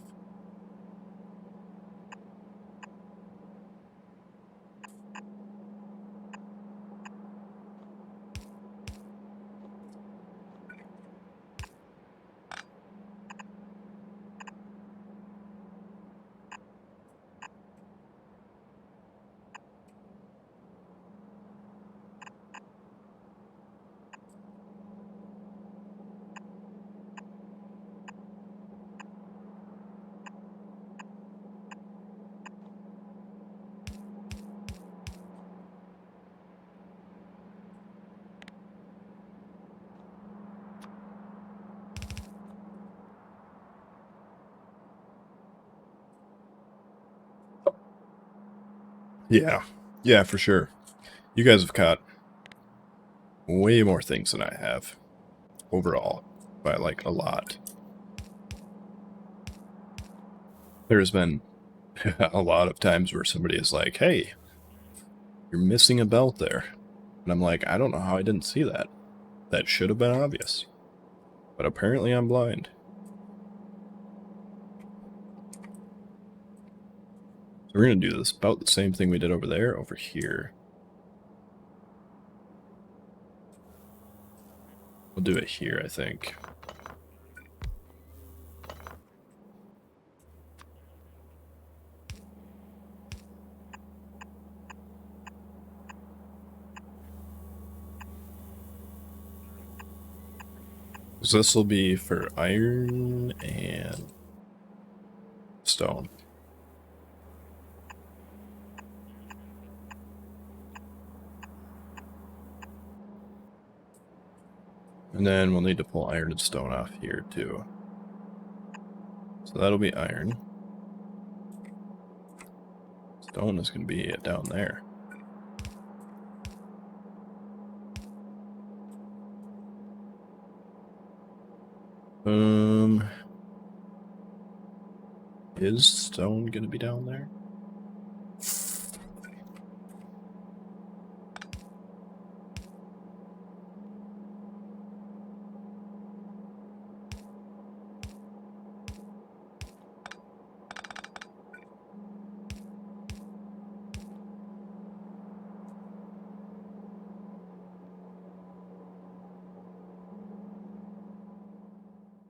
Yeah, for sure. You guys have caught way more things than I have overall, by like a lot. There's been a lot of times where somebody is like, hey, you're missing a belt there. And I'm like, I don't know how I didn't see that. That should have been obvious. But apparently I'm blind. So we're going to do this about the same thing we did over there, over here. We'll do it here, I think. So this will be for iron and stone. And then we'll need to pull iron and stone off here too. So that'll be iron. Stone is going to be down there. Is stone going to be down there?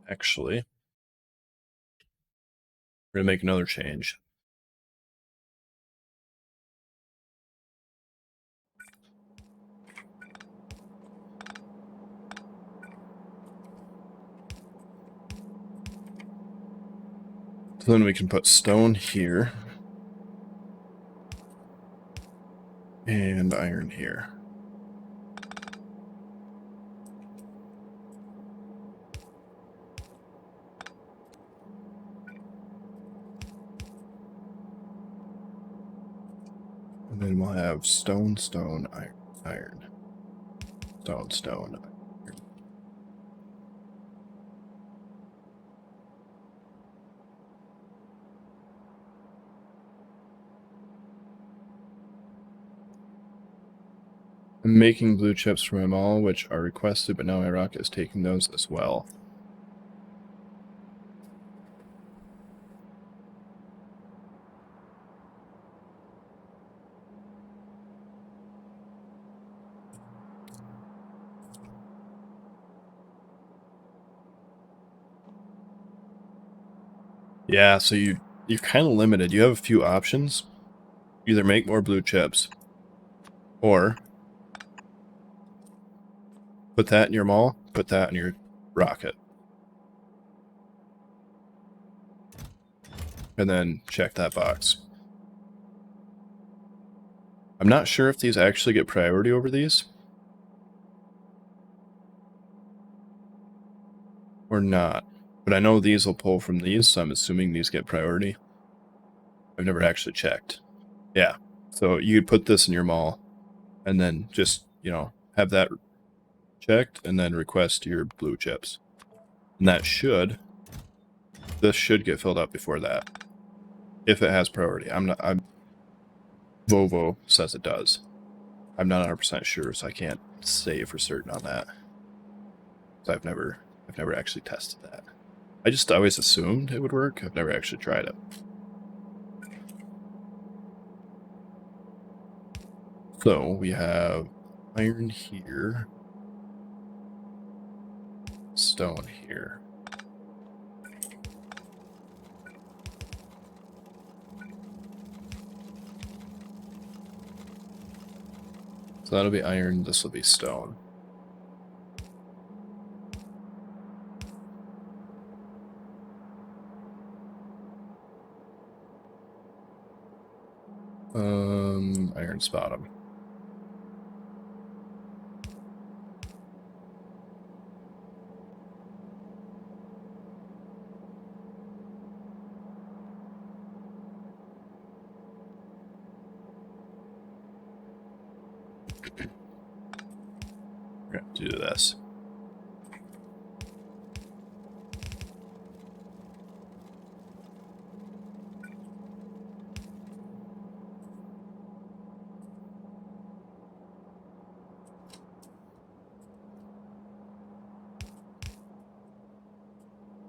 Actually, we're going to make another change. So then we can put stone here. And iron here. And then we'll have stone, stone, iron, iron. Stone, stone, iron. I'm making blue chips for my mall, which are requested, but now my rocket is taking those as well. Yeah, so you're kind of limited. You have a few options. Either make more blue chips, or put that in your mall, put that in your rocket. And then check that box. I'm not sure if these actually get priority over these. Or not. But I know these will pull from these, so I'm assuming these get priority. I've never actually checked. Yeah. So you could put this in your mall, and then just, you know, have that checked, and then request your blue chips. And that should... This should get filled up before that. If it has priority. Vovo says it does. I'm not 100% sure, so I can't say for certain on that. So I've never actually tested that. I just always assumed it would work. I've never actually tried it. So we have iron here, stone here. So that'll be iron, this will be stone. Iron's bottom. We're going to do this.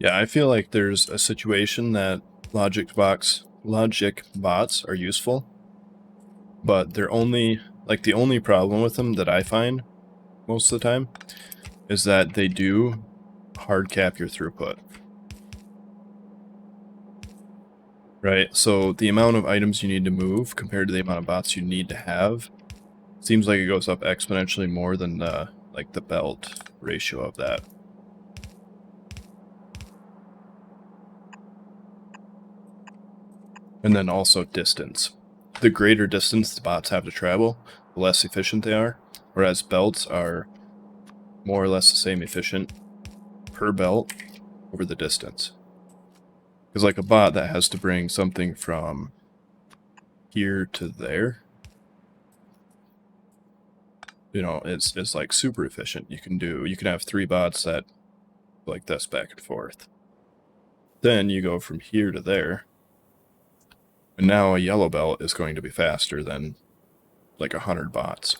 Yeah, I feel like there's a situation that logic bots are useful, but they're only, like, the only problem with them that I find most of the time is that they do hard cap your throughput. Right, so the amount of items you need to move compared to the amount of bots you need to have seems like it goes up exponentially more than the, like, the belt ratio of that. And then also distance. The greater distance the bots have to travel, the less efficient they are, whereas belts are more or less the same efficient per belt over the distance. Because like a bot that has to bring something from here to there, you know, it's like super efficient. You can have 3 bots that like this back and forth. Then you go from here to there, and now a yellow belt is going to be faster than like 100 bots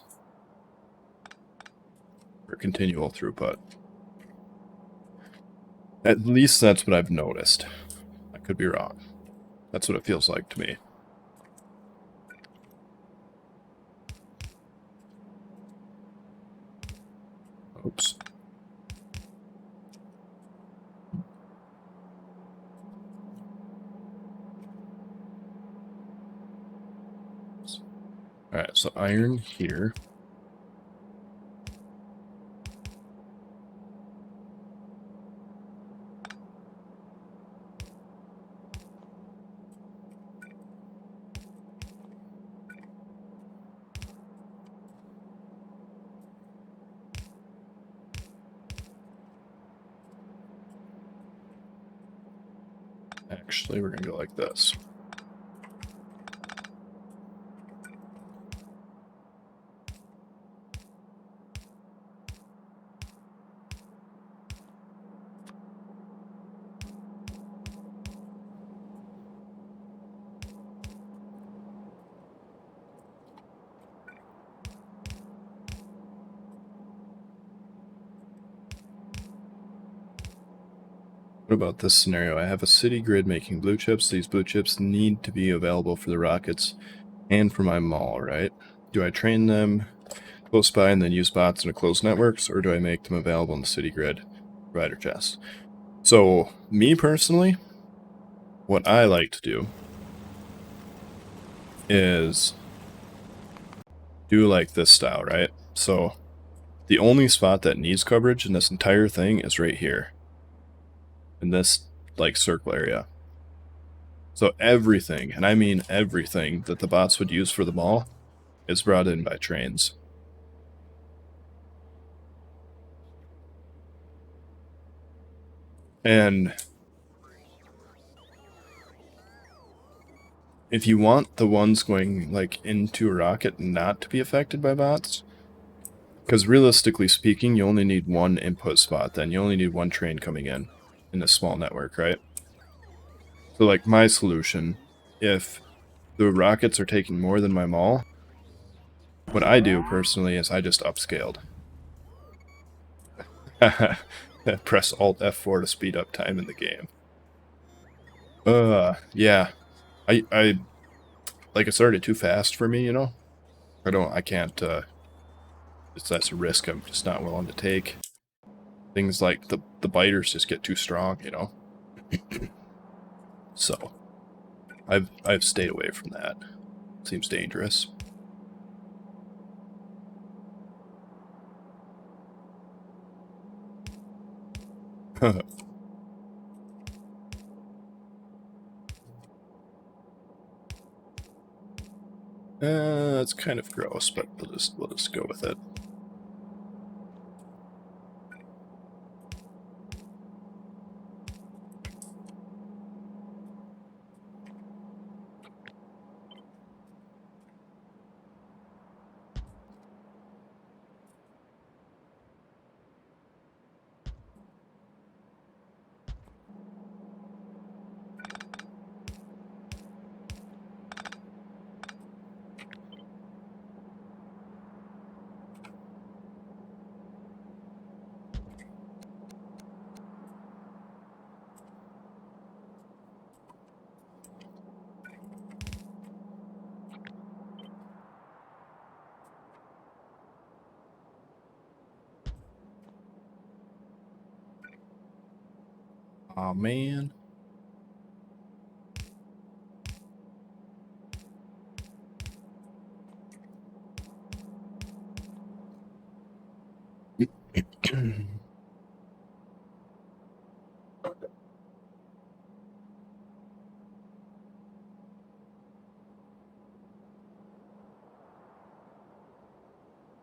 for continual throughput. At least that's what I've noticed. I could be wrong. That's what it feels like to me. Oops. Alright, so iron here. Actually, we're going to go like this. What about this scenario? I have a city grid making blue chips. These blue chips need to be available for the rockets and for my mall, right? Do I train them close by and then use bots in a closed networks, or do I make them available in the city grid provider chests? So, me personally, what I like to do is do like this style, right? So, the only spot that needs coverage in this entire thing is right here. In this, like, circle area. So everything, and I mean everything, that the bots would use for the mall is brought in by trains. And if you want the ones going, like, into a rocket not to be affected by bots, because realistically speaking, you only need one input spot then. You only need one train coming in a small network, right? So, like, my solution, if the rockets are taking more than my mall, what I do personally is I just upscaled. Press Alt F4 to speed up time in the game. Yeah. I like, it's already too fast for me, you know? I can't, that's a risk I'm just not willing to take. Things like the biters just get too strong, you know? So, I've stayed away from that. Seems dangerous. It's kind of gross, but we'll just go with it. Aw, man.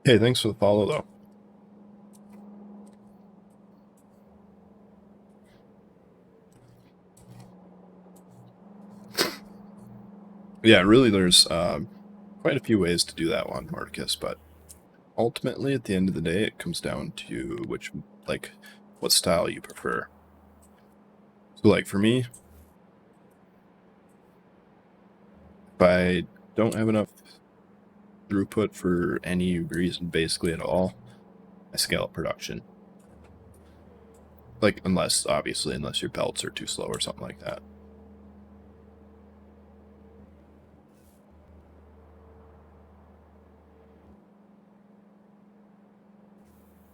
Hey, thanks for the follow, though. Yeah, really, there's quite a few ways to do that one, Marcus, but ultimately, at the end of the day, it comes down to what style you prefer. So, like, for me, if I don't have enough throughput for any reason, basically at all, I scale up production. Like, unless your belts are too slow or something like that.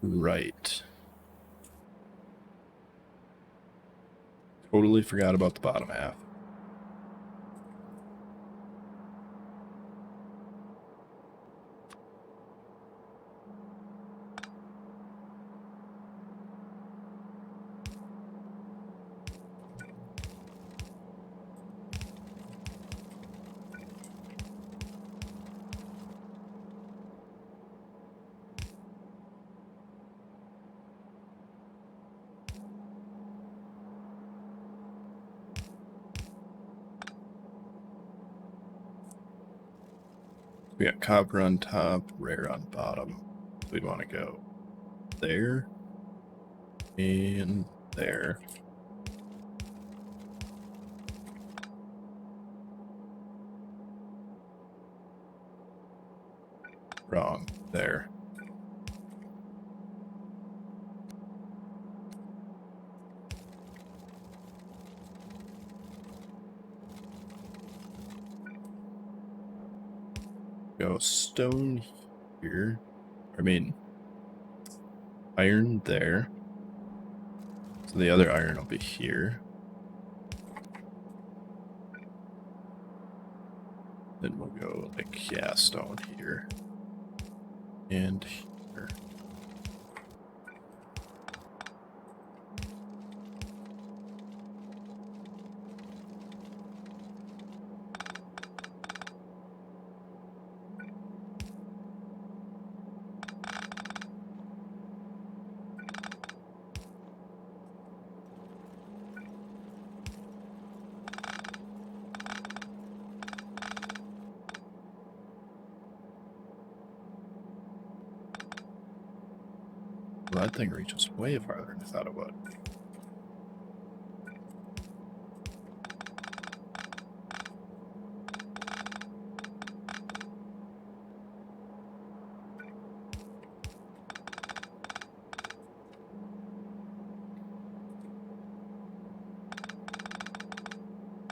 Right. Totally forgot about the bottom half. We got copper on top, rare on bottom. We'd want to go there and there. Wrong. There. Go stone here. I mean, iron there. So the other iron will be here. Then we'll go like, yeah, stone here. And here. Well, that thing reaches way farther than I thought it would.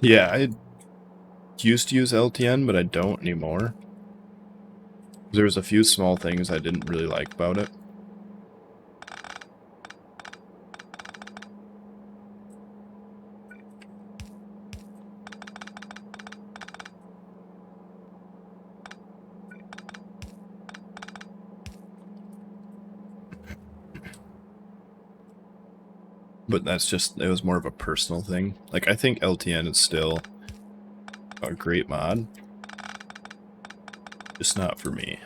Yeah, I used to use LTN, but I don't anymore. There was a few small things I didn't really like about it. But that's just, it was more of a personal thing. Like, I think LTN is still a great mod. Just not for me.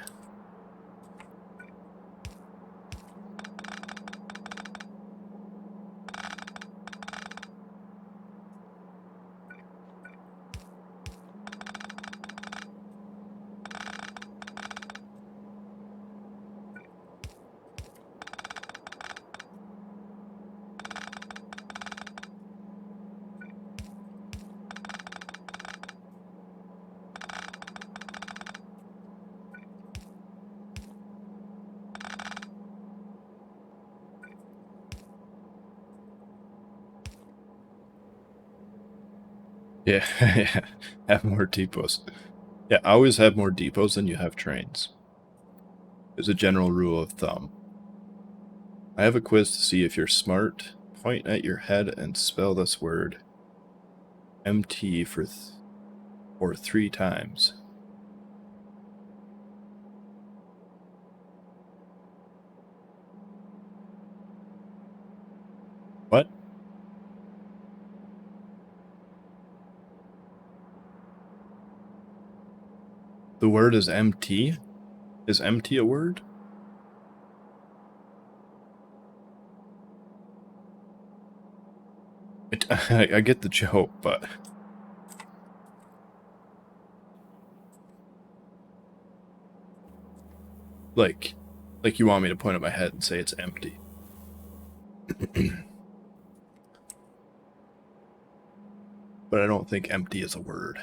Yeah, yeah. Have more depots. Yeah, always have more depots than you have trains. Is a general rule of thumb. I have a quiz to see if you're smart. Point at your head and spell this word MT for 3 times. What? The word is MT? Is MT a word? I get the joke, but... Like you want me to point at my head and say it's empty. But I don't think empty is a word.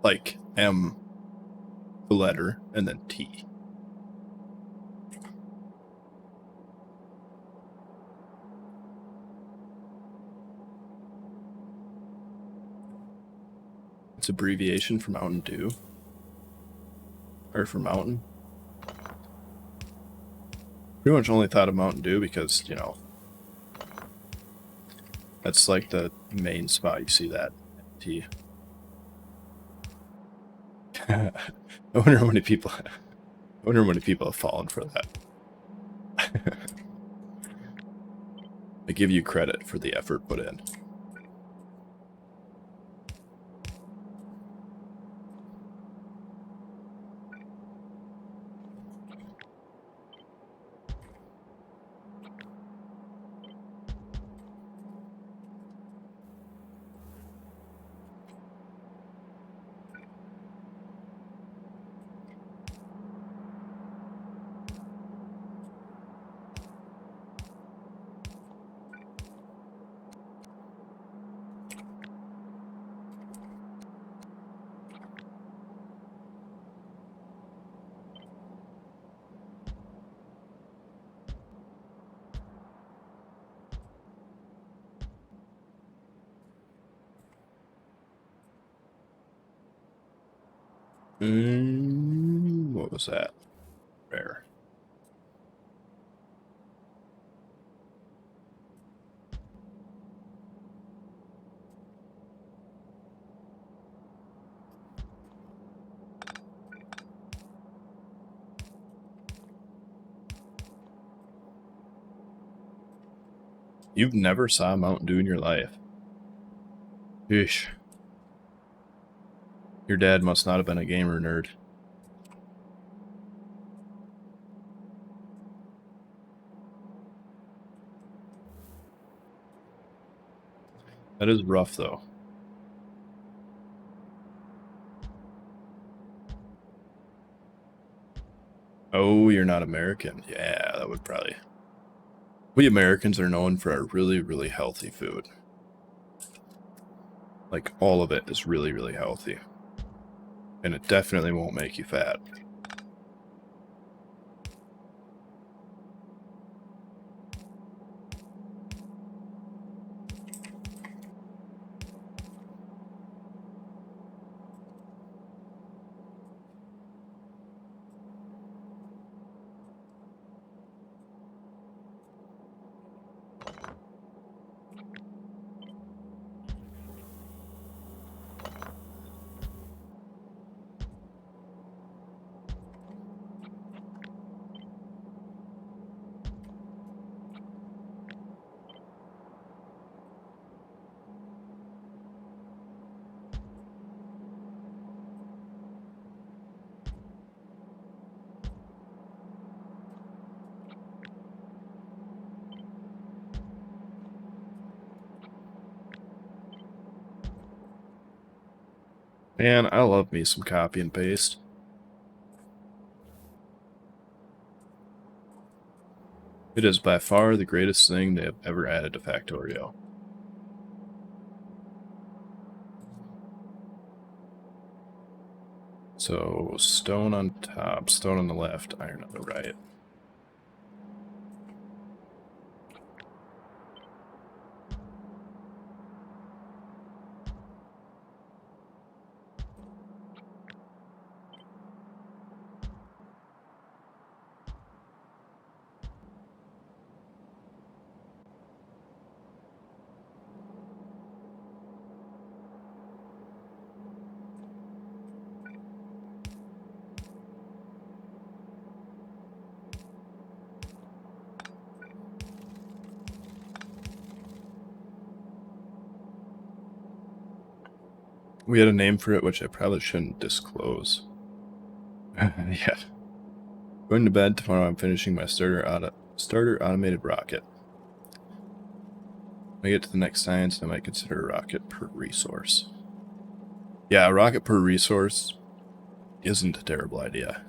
Like M, the letter, and then T. It's abbreviation for Mountain Dew. Or for Mountain. Pretty much only thought of Mountain Dew because, you know, that's like the main spot you see that T. I wonder how many people have fallen for that. I give you credit for the effort put in. What was that? Rare. You've never saw Mountain Dew in your life. Yeesh. Your dad must not have been a gamer nerd. That is rough, though. Oh, you're not American. Yeah, that would probably... We Americans are known for our really, really healthy food. Like, all of it is really, really healthy. And it definitely won't make you fat. Man, I love me some copy and paste. It is by far the greatest thing they have ever added to Factorio. So, stone on top, stone on the left, iron on the right. We had a name for it, which I probably shouldn't disclose. Yeah. Going to bed tomorrow. I'm finishing my starter automated rocket. When I get to the next science, I might consider a rocket per resource. Yeah, a rocket per resource isn't a terrible idea.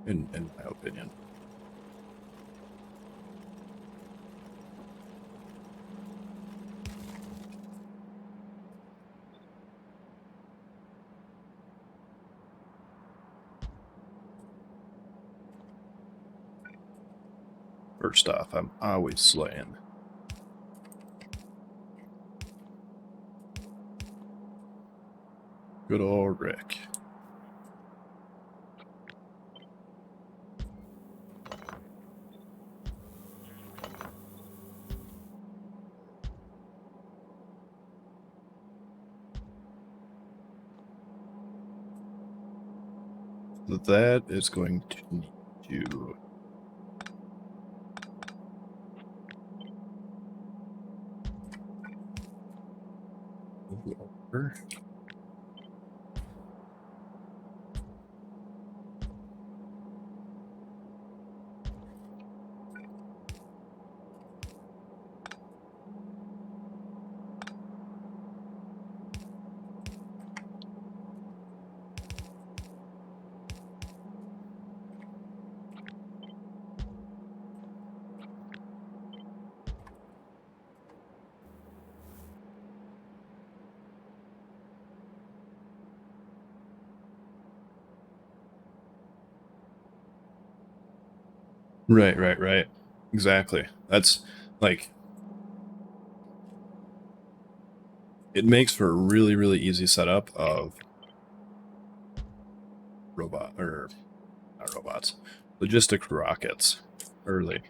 In my opinion. First off, I'm always slaying. Good old Rick. That is going to need you. Over. Right. Exactly. That's like, it makes for a really, really easy setup of not robots, logistic rockets early.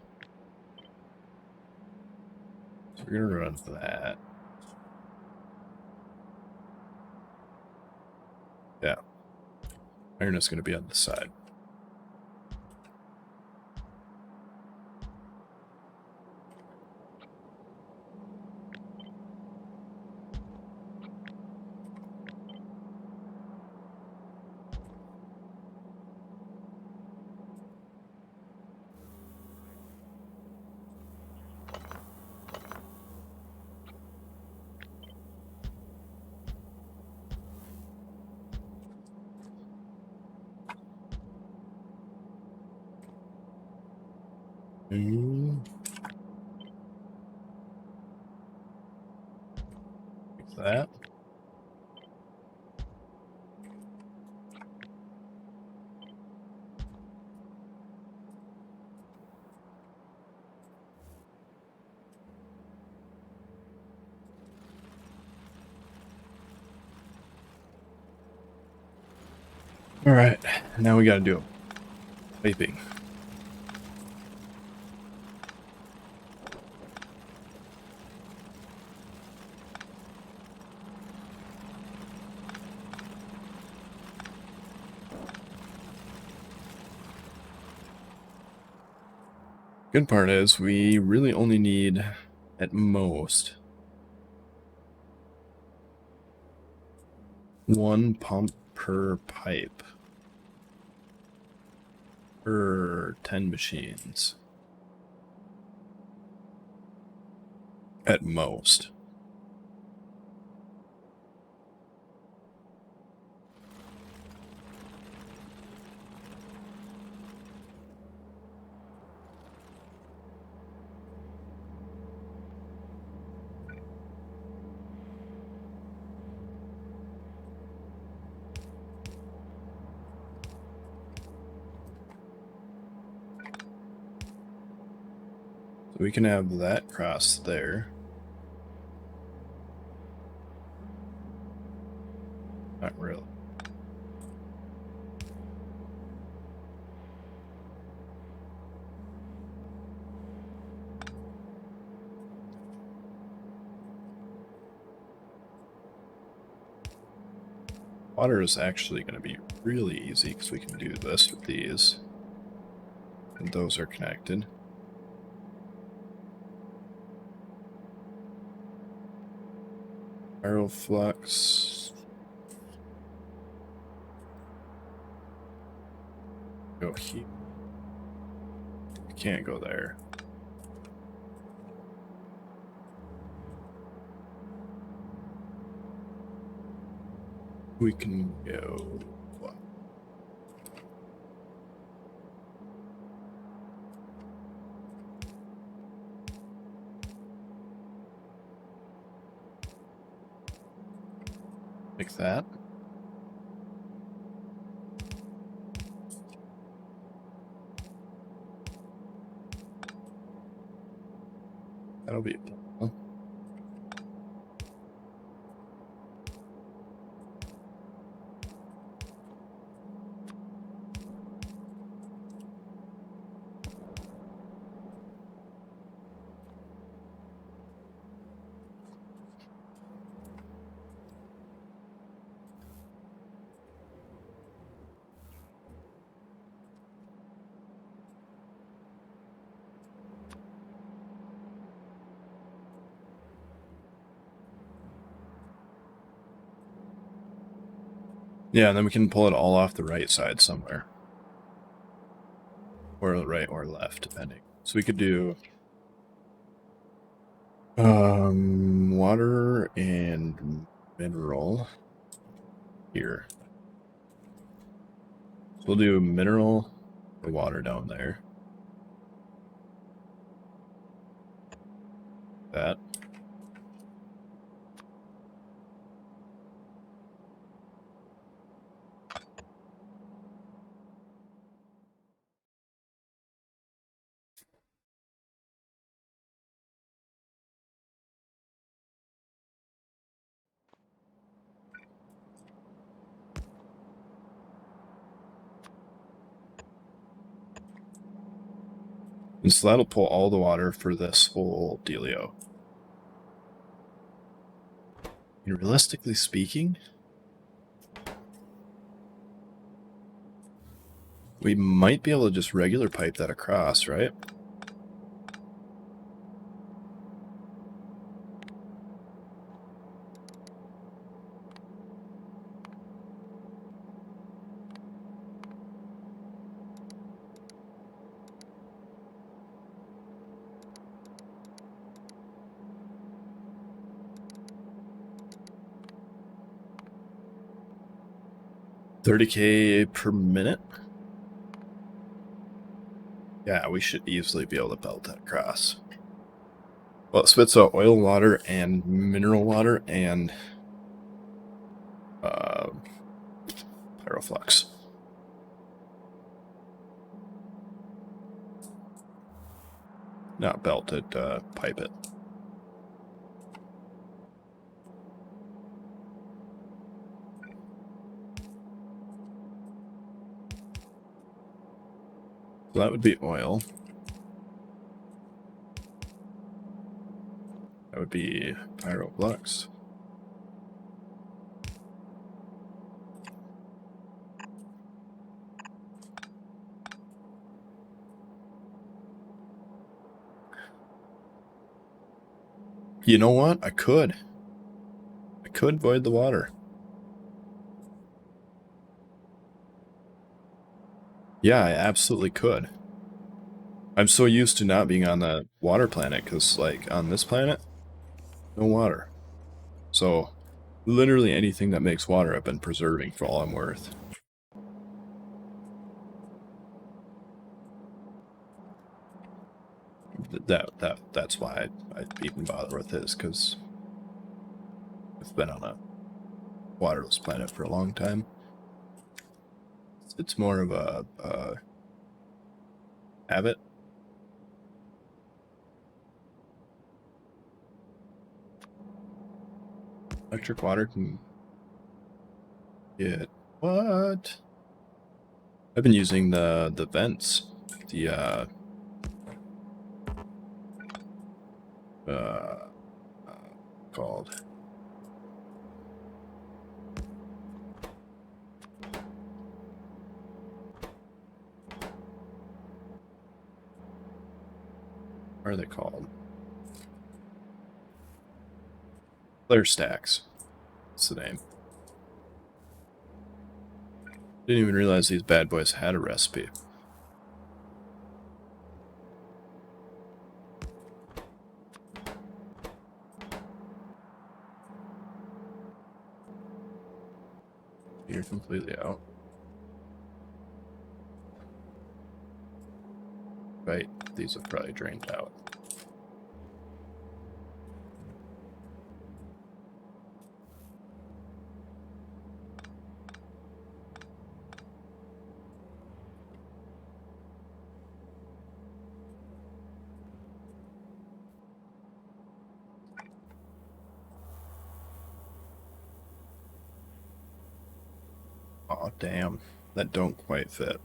So we're gonna run that. Yeah. Iron is gonna be on the side. Like that. All right, now we got to do piping. Good part is we really only need, at most, one pump per pipe per 10 machines. At most. So we can have that cross there. Not really. Water is actually going to be really easy because we can do this with these. And those are connected. Aeroflux. Go here. We can't go there. We can go. Like that. That'll be it. Yeah, and then we can pull it all off the right side somewhere. Or right or left, depending. So we could do water and mineral here. So we'll do mineral or water down there. That. And so that'll pull all the water for this whole dealio. And realistically speaking, we might be able to just regular pipe that across, right? $30K per minute? Yeah, we should easily be able to belt that across. Well, it spits out oil water and mineral water and pyroflux. Not belt it, pipe it. So that would be oil. That would be pyroflux. You know what? I could void the water. Yeah, I absolutely could. I'm so used to not being on the water planet, because, like, on this planet, no water. So, literally anything that makes water I've been preserving for all I'm worth. That's why I even bother with this, because I've been on a waterless planet for a long time. It's more of a habit. Electric water can get what? I've been using the vents, the called. What are they called? Flare stacks. That's the name. Didn't even realize these bad boys had a recipe. You're completely out. Right, these have probably drained out. Aw, damn. That don't quite fit.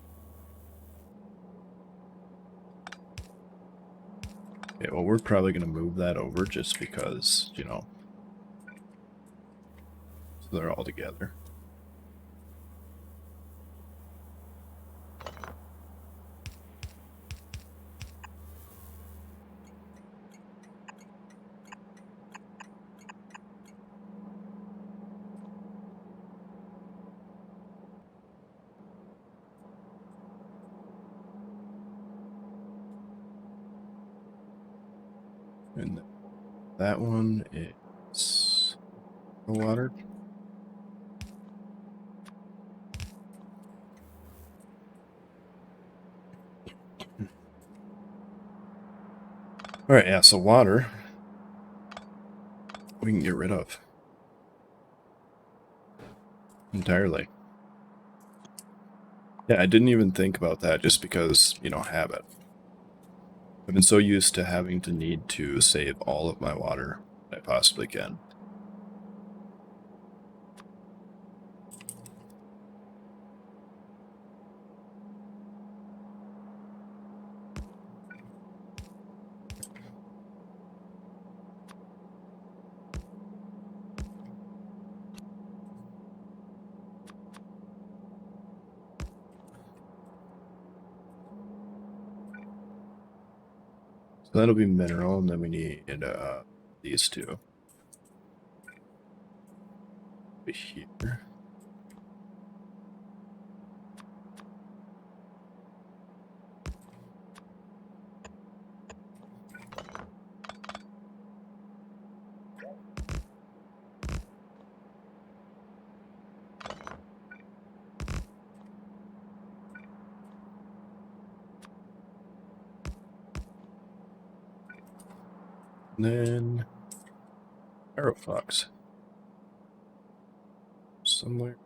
Okay, well, we're probably going to move that over just because, you know, so they're all together. And that one is the water. Alright, yeah, so water we can get rid of entirely. Yeah, I didn't even think about that just because, you know, habit. I've been so used to having to need to save all of my water that I possibly can. So that'll be mineral, and then we need these two. Over here. And then Aerofox. Somewhere.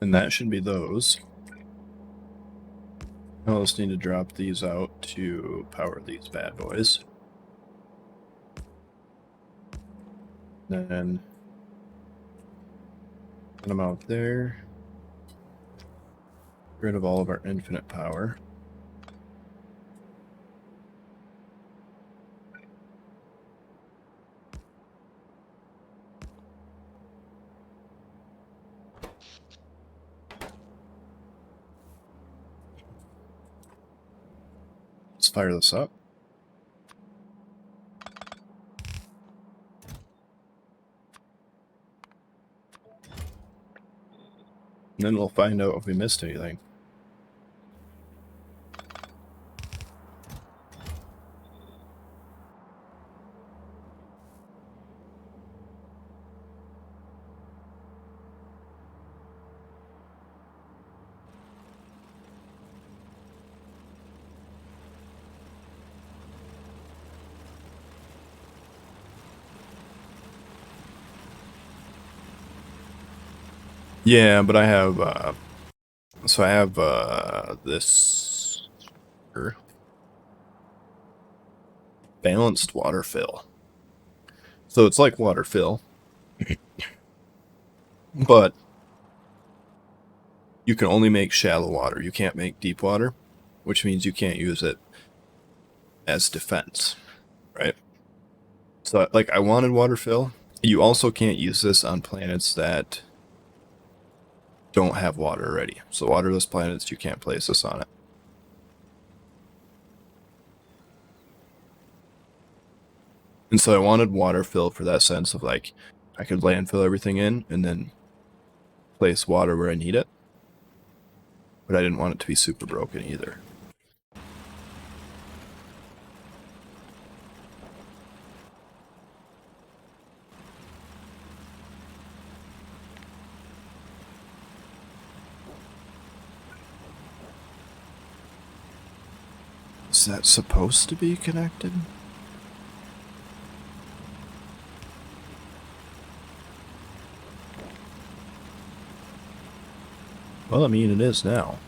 And that should be those. I'll just need to drop these out to power these bad boys. Then put them out there. Get rid of all of our infinite power. Let's fire this up. And then we'll find out if we missed anything. Yeah, but I have, so I have, this balanced water fill. So it's like water fill, but you can only make shallow water. You can't make deep water, which means you can't use it as defense, right? So, like, I wanted water fill. You also can't use this on planets that don't have water already. So waterless planets, you can't place this on it. And so I wanted water fill for that sense of, like, I could landfill everything in and then place water where I need it. But I didn't want it to be super broken either. Is that supposed to be connected? Well, I mean, it is now.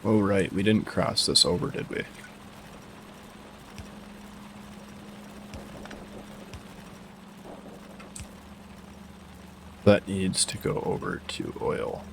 Oh, right. We didn't cross this over, did we? That needs to go over to oil.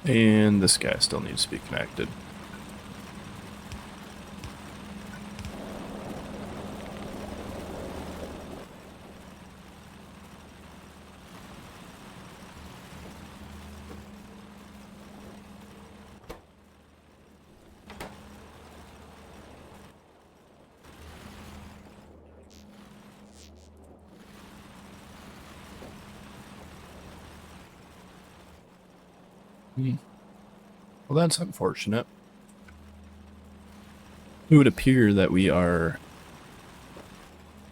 And this guy still needs to be connected. Well, that's unfortunate. It would appear that we are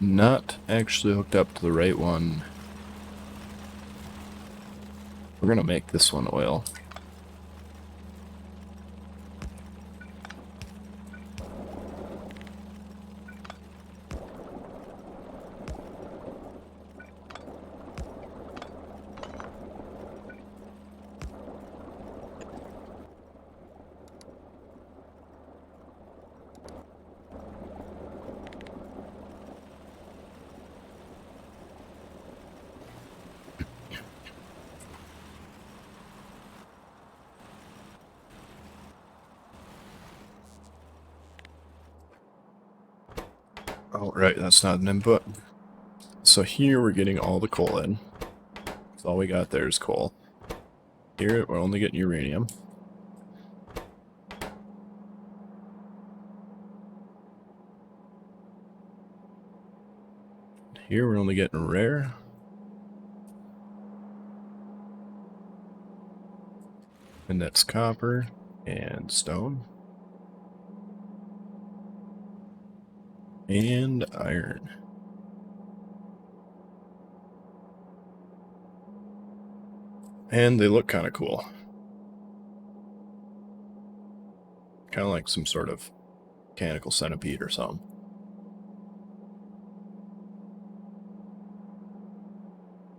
not actually hooked up to the right one. We're gonna make this one oil. Oh, right, that's not an input. So here we're getting all the coal in. So all we got there is coal. Here we're only getting uranium. Here we're only getting rare. And that's copper and stone. And iron. And they look kind of cool. Kind of like some sort of mechanical centipede or something.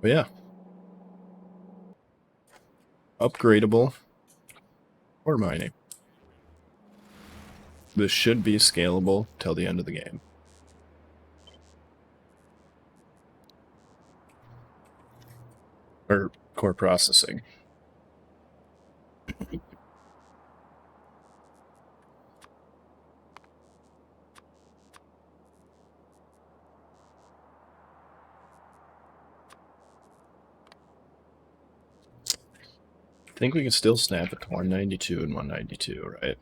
But yeah. Upgradable or mining. This should be scalable till the end of the game. Or core processing. I think we can still snap it to 192 and 192, right?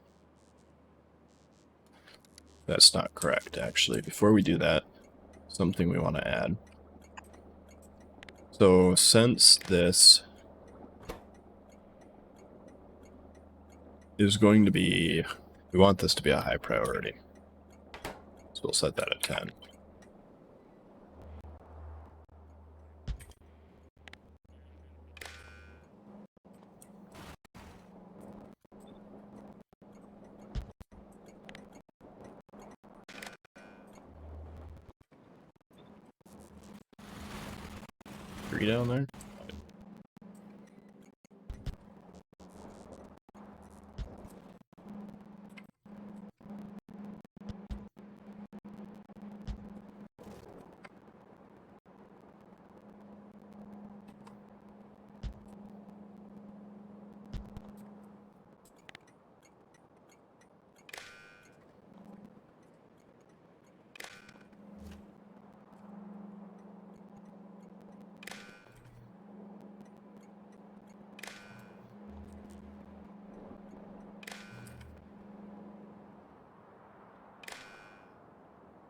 That's not correct, actually. Before we do that, something we want to add. So since this is going to be, we want this to be a high priority. So we'll set that at 10. Three down there.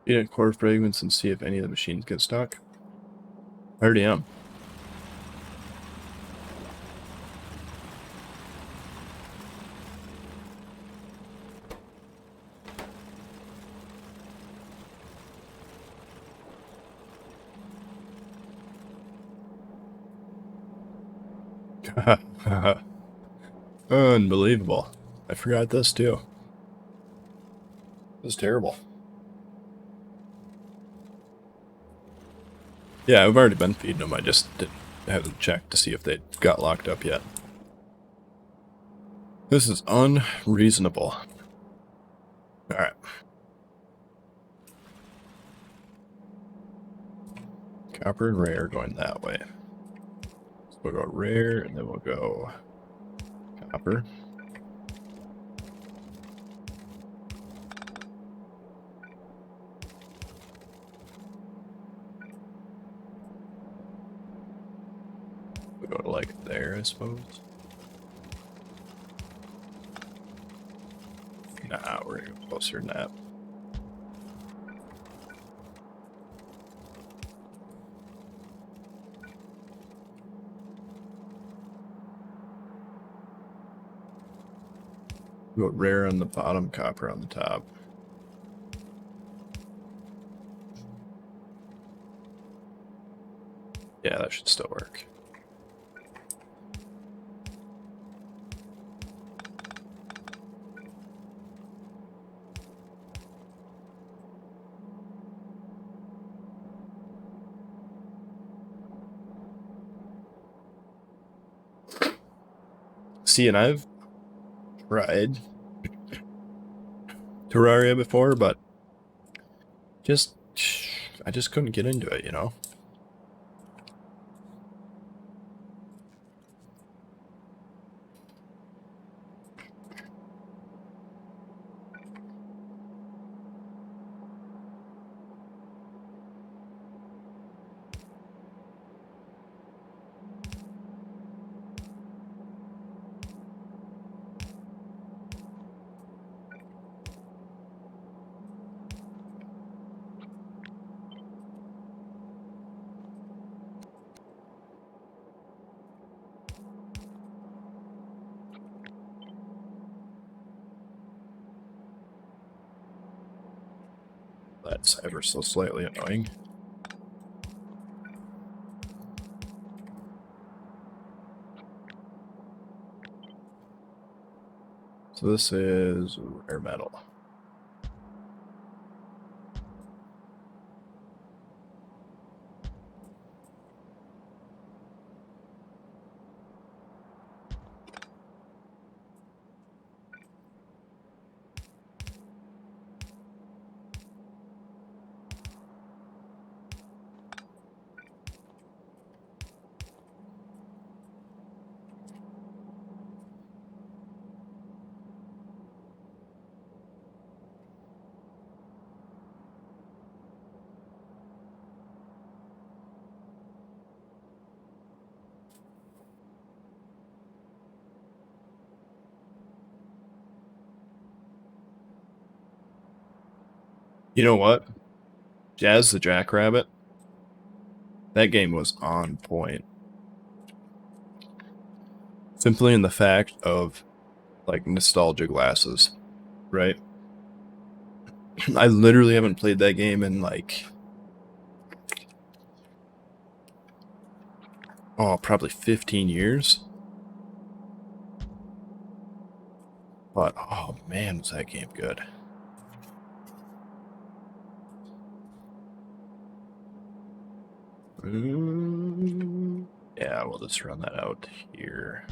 Eat core fragments and see if any of the machines get stuck. I already am. Unbelievable. I forgot this too. This is terrible. Yeah, I've already been feeding them. I just haven't checked to see if they got locked up yet. This is unreasonable. Alright. Copper and rare going that way. So we'll go rare, and then we'll go copper. We'll go to like there, I suppose. Nah, we're gonna go closer than that. Go rare on the bottom, copper on the top. Yeah, that should still work. See, and I've tried Terraria before, but I just couldn't get into it, you know? That's ever so slightly annoying. So this is rare metal. You know what? Jazz the Jackrabbit. That game was on point. Simply in the fact of, like, nostalgia glasses, right? I literally haven't played that game in, like, oh, probably 15 years. But, oh man, was that game good. Yeah, we'll just run that out here.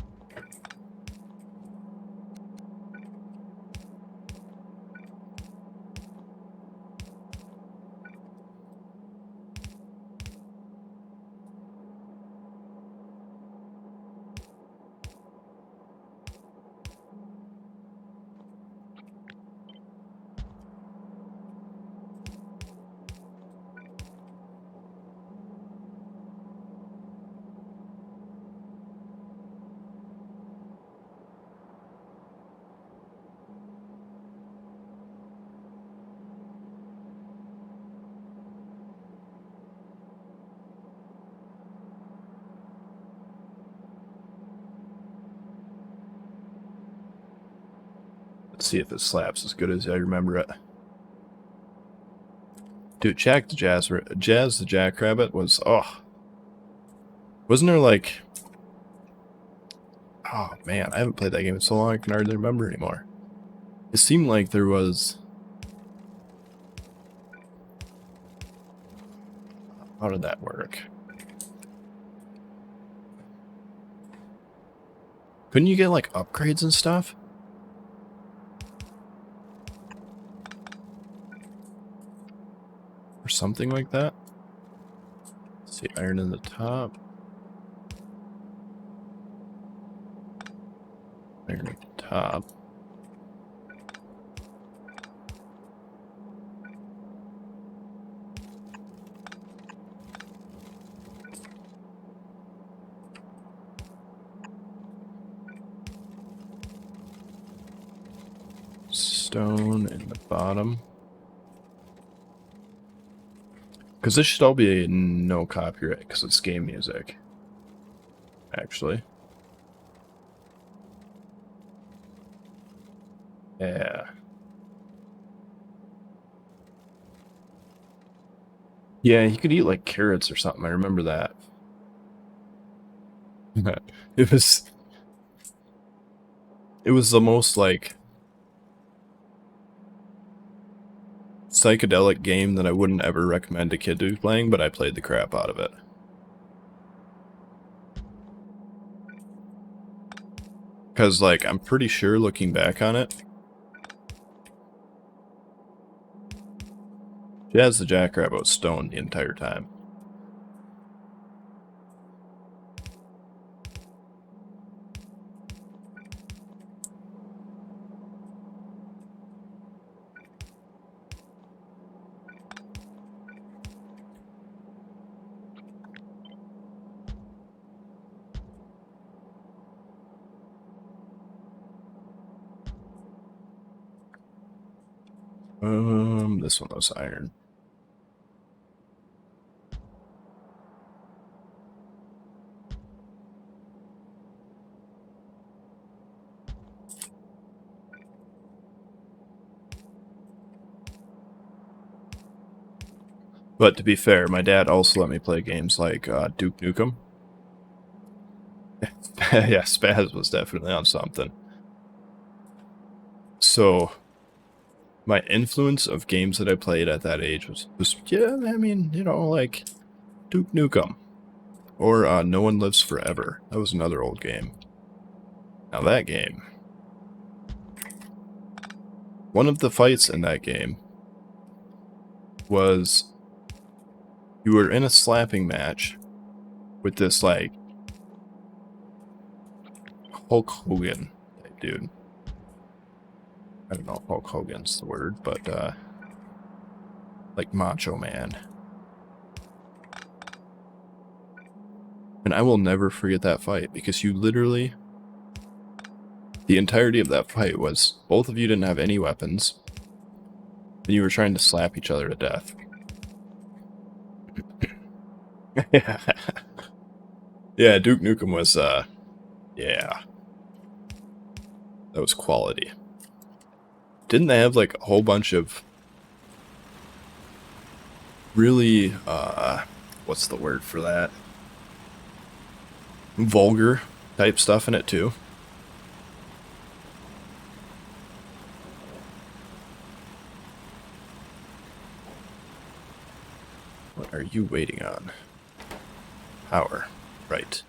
Let's see if it slaps as good as I remember it. Dude, Jazz the Jackrabbit was, oh. Wasn't there like, oh man, I haven't played that game in so long I can hardly remember anymore. It seemed like there was, how did that work? Couldn't you get like upgrades and stuff? Or something like that? Let's see, iron in the top. Iron at the top. Stone in the bottom. Because this should all be no copyright, because it's game music. Actually. Yeah. Yeah, he could eat like carrots or something. I remember that. It was it was the most like psychedelic game that I wouldn't ever recommend a kid to be playing, but I played the crap out of it. Because, like, I'm pretty sure looking back on it, Jazz the Jackrabbit was stoned the entire time. This one was iron. But to be fair, my dad also let me play games like Duke Nukem. Yeah, Spaz was definitely on something. So, my influence of games that I played at that age was yeah, I mean, you know, like Duke Nukem. Or No One Lives Forever. That was another old game. Now that game, one of the fights in that game was you were in a slapping match with this like Hulk Hogan type dude. I don't know if Hulk Hogan's the word, but like Macho Man. And I will never forget that fight because you literally, the entirety of that fight was both of you didn't have any weapons and you were trying to slap each other to death. Yeah. Yeah, Duke Nukem was, yeah, that was quality. Didn't they have like a whole bunch of really, what's the word for that? Vulgar type stuff in it too? What are you waiting on? Power. Right.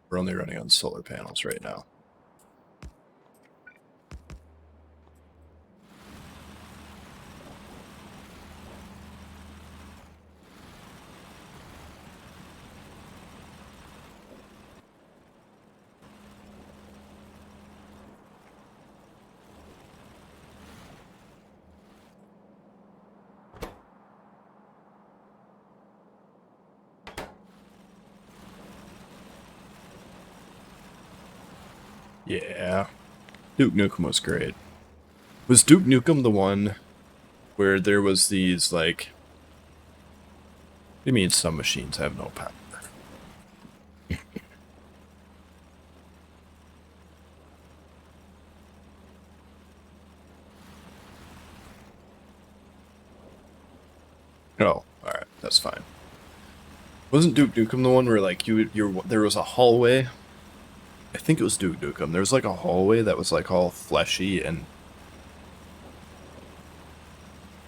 We're only running on solar panels right now. Yeah. Duke Nukem was great. Was Duke Nukem the one where there was these, like... What do you mean some machines have no power? Oh, alright, that's fine. Wasn't Duke Nukem the one where, like, there was a hallway? I think it was Duke Nukem. There was, like, a hallway that was, like, all fleshy and,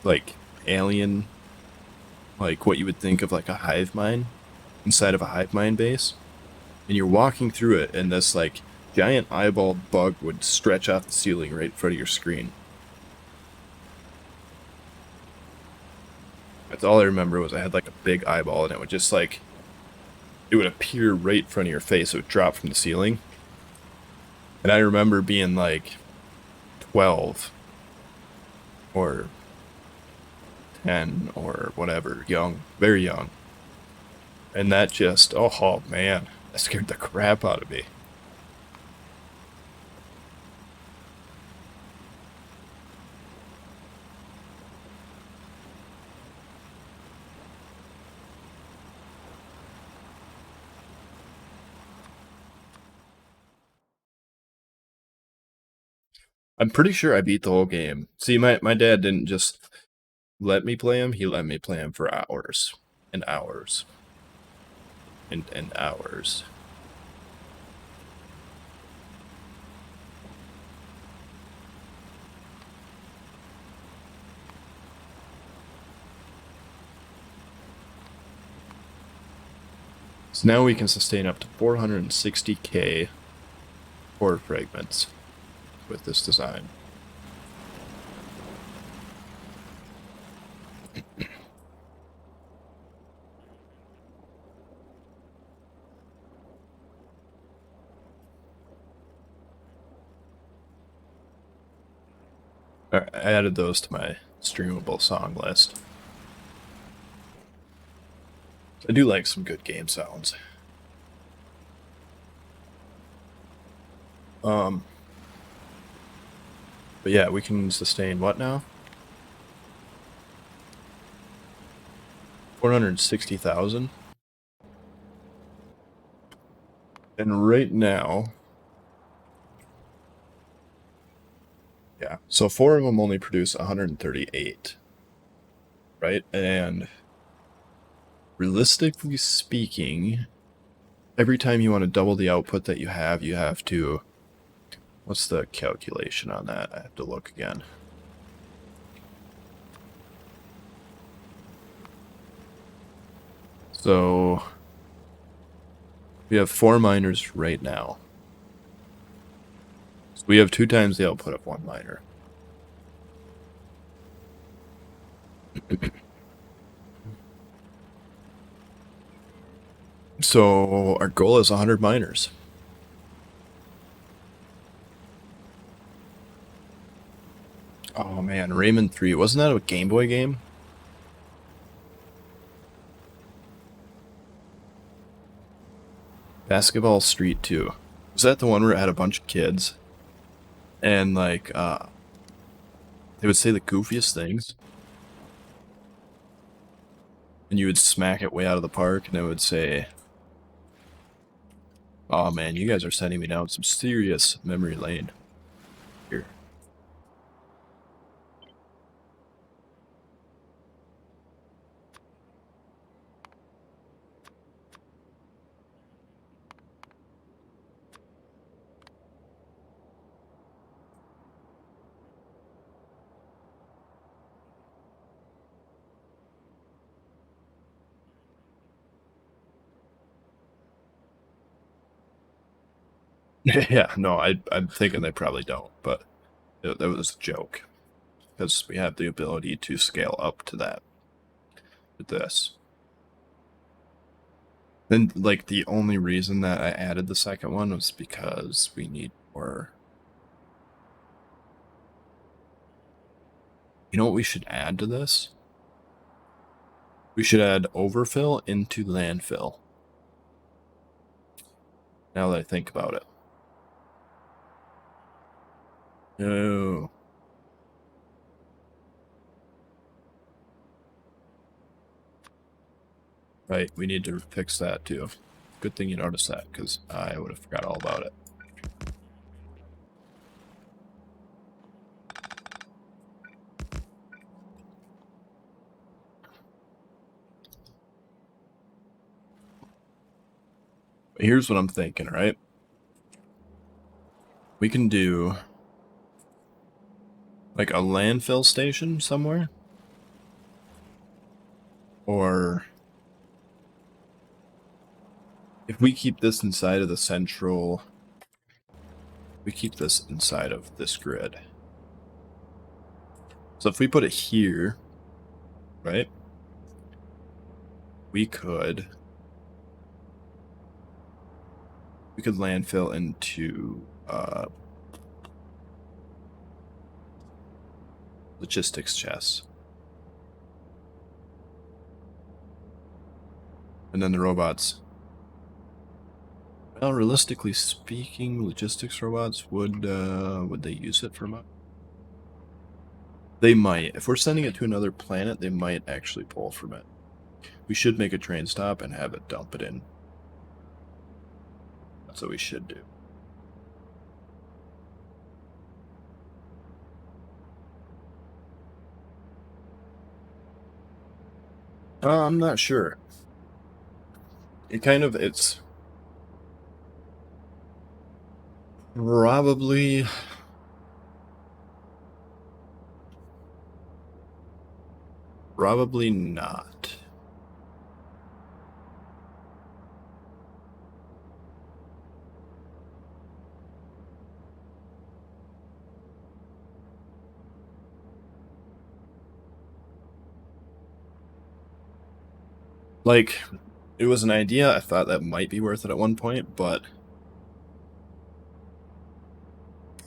like, alien, like, what you would think of, like, a hive mind inside of a hive mind base. And you're walking through it, and this, like, giant eyeballed bug would stretch off the ceiling right in front of your screen. That's all I remember was I had, like, a big eyeball, and it would just, like, it would appear right in front of your face. It would drop from the ceiling. And I remember being, like, 12 or 10 or whatever, young, very young. And that just, oh man, that scared the crap out of me. I'm pretty sure I beat the whole game. See, my dad didn't just let me play him, he let me play him for hours and hours and hours. So now we can sustain up to 460k ore fragments with this design. I added those to my streamable song list. I do like some good game sounds. But yeah, we can sustain what now? 460,000. And right now, yeah, so 4 of them only produce 138, right? And realistically speaking, every time you want to double the output that you have to, what's the calculation on that? I have to look again. So we have 4 miners right now. So we have 2 times the output of 1 miner. So our goal is 100 miners. Oh man, Rayman 3. Wasn't that a Game Boy game? Basketball Street 2. Was that the one where it had a bunch of kids? And like, they would say the goofiest things. And you would smack it way out of the park and it would say, "Oh man, you guys are sending me down some serious memory lane here." Yeah, no, I'm thinking they probably don't, but that was a joke. Because we have the ability to scale up to that with this. Then, like, the only reason that I added the second one was because we need more. You know what we should add to this? We should add overfill into landfill. Now that I think about it. No. Right, we need to fix that too. Good thing you noticed that, because I would have forgot all about it. But here's what I'm thinking, right? We can do like a landfill station somewhere. Or if we keep this inside of the central, we keep this inside of this grid. So if we put it here, right, we could landfill into logistics chests. And then the robots. Well, realistically speaking, logistics robots would they use it for much? They might. If we're sending it to another planet, they might actually pull from it. We should make a train stop and have it dump it in. That's what we should do. I'm not sure. It's probably not. Like, it was an idea. I thought that might be worth it at one point, but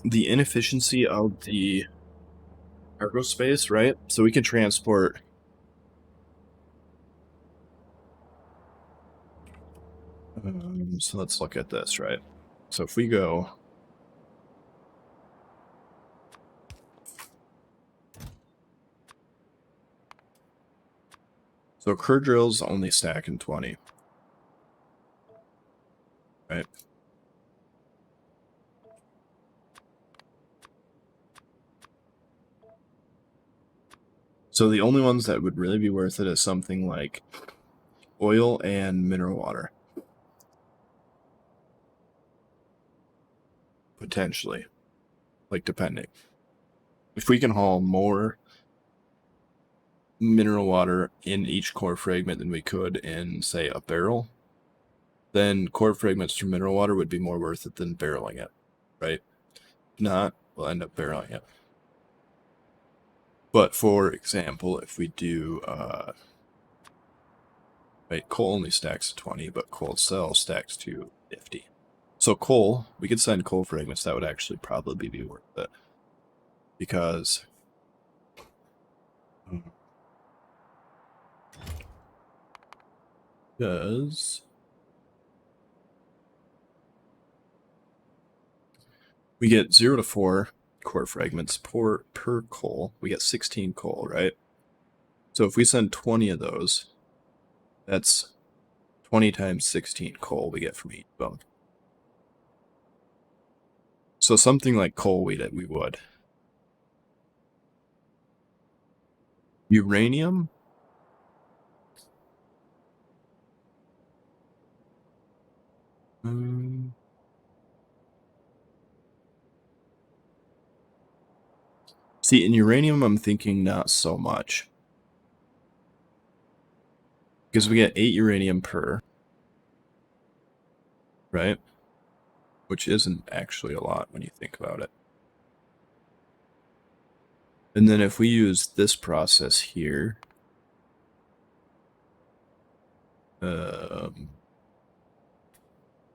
the inefficiency of the cargo space, right? So we can transport. So let's look at this, right? So if we go. So cur drills only stack in 20. Right? So the only ones that would really be worth it is something like oil and mineral water. Potentially. Like, depending. If we can haul more mineral water in each core fragment than we could in, say, a barrel, then core fragments from mineral water would be more worth it than barreling it, right? If not, we'll end up barreling it. But for example, if we do, right, coal only stacks to 20, but coal cell stacks to 50. So coal, we could send coal fragments. That would actually probably be worth it. Because we get 0 to 4 core fragments per coal. We get 16 coal, right? So if we send 20 of those, that's 20 times 16 coal we get from each bone. So something like coal we would. Uranium? See, in uranium, I'm thinking not so much. Because we get 8 uranium per, right? Which isn't actually a lot when you think about it. And then if we use this process here,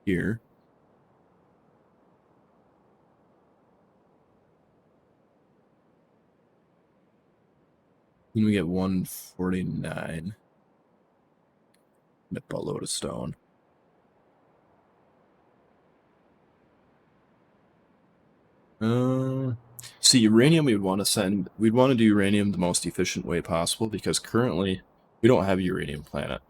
here, then we get 149. A boatload of stone. See, uranium we'd want to send. We'd want to do uranium the most efficient way possible because currently we don't have a uranium planet.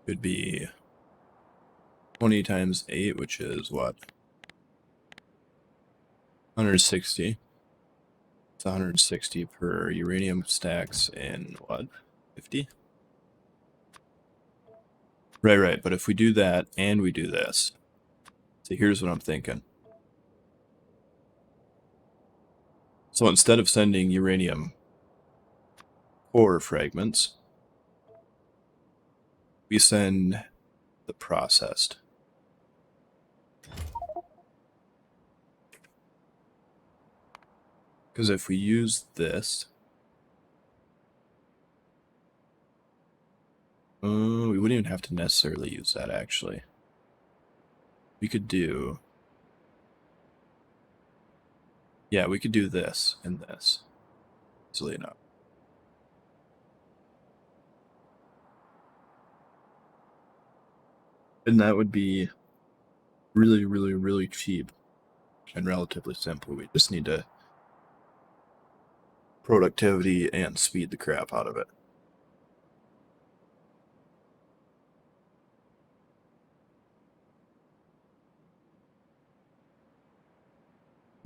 It'd be 20 times 8, which is what? 160. It's 160 per uranium stacks in what? 50? Right. But if we do that and we do this, so here's what I'm thinking. So instead of sending uranium core fragments, we send the processed. Because if we use this, we wouldn't even have to necessarily use that, actually. We could do... Yeah, we could do this and this. Easily enough. And that would be really, really, really cheap and relatively simple. We just need to productivity and speed the crap out of it.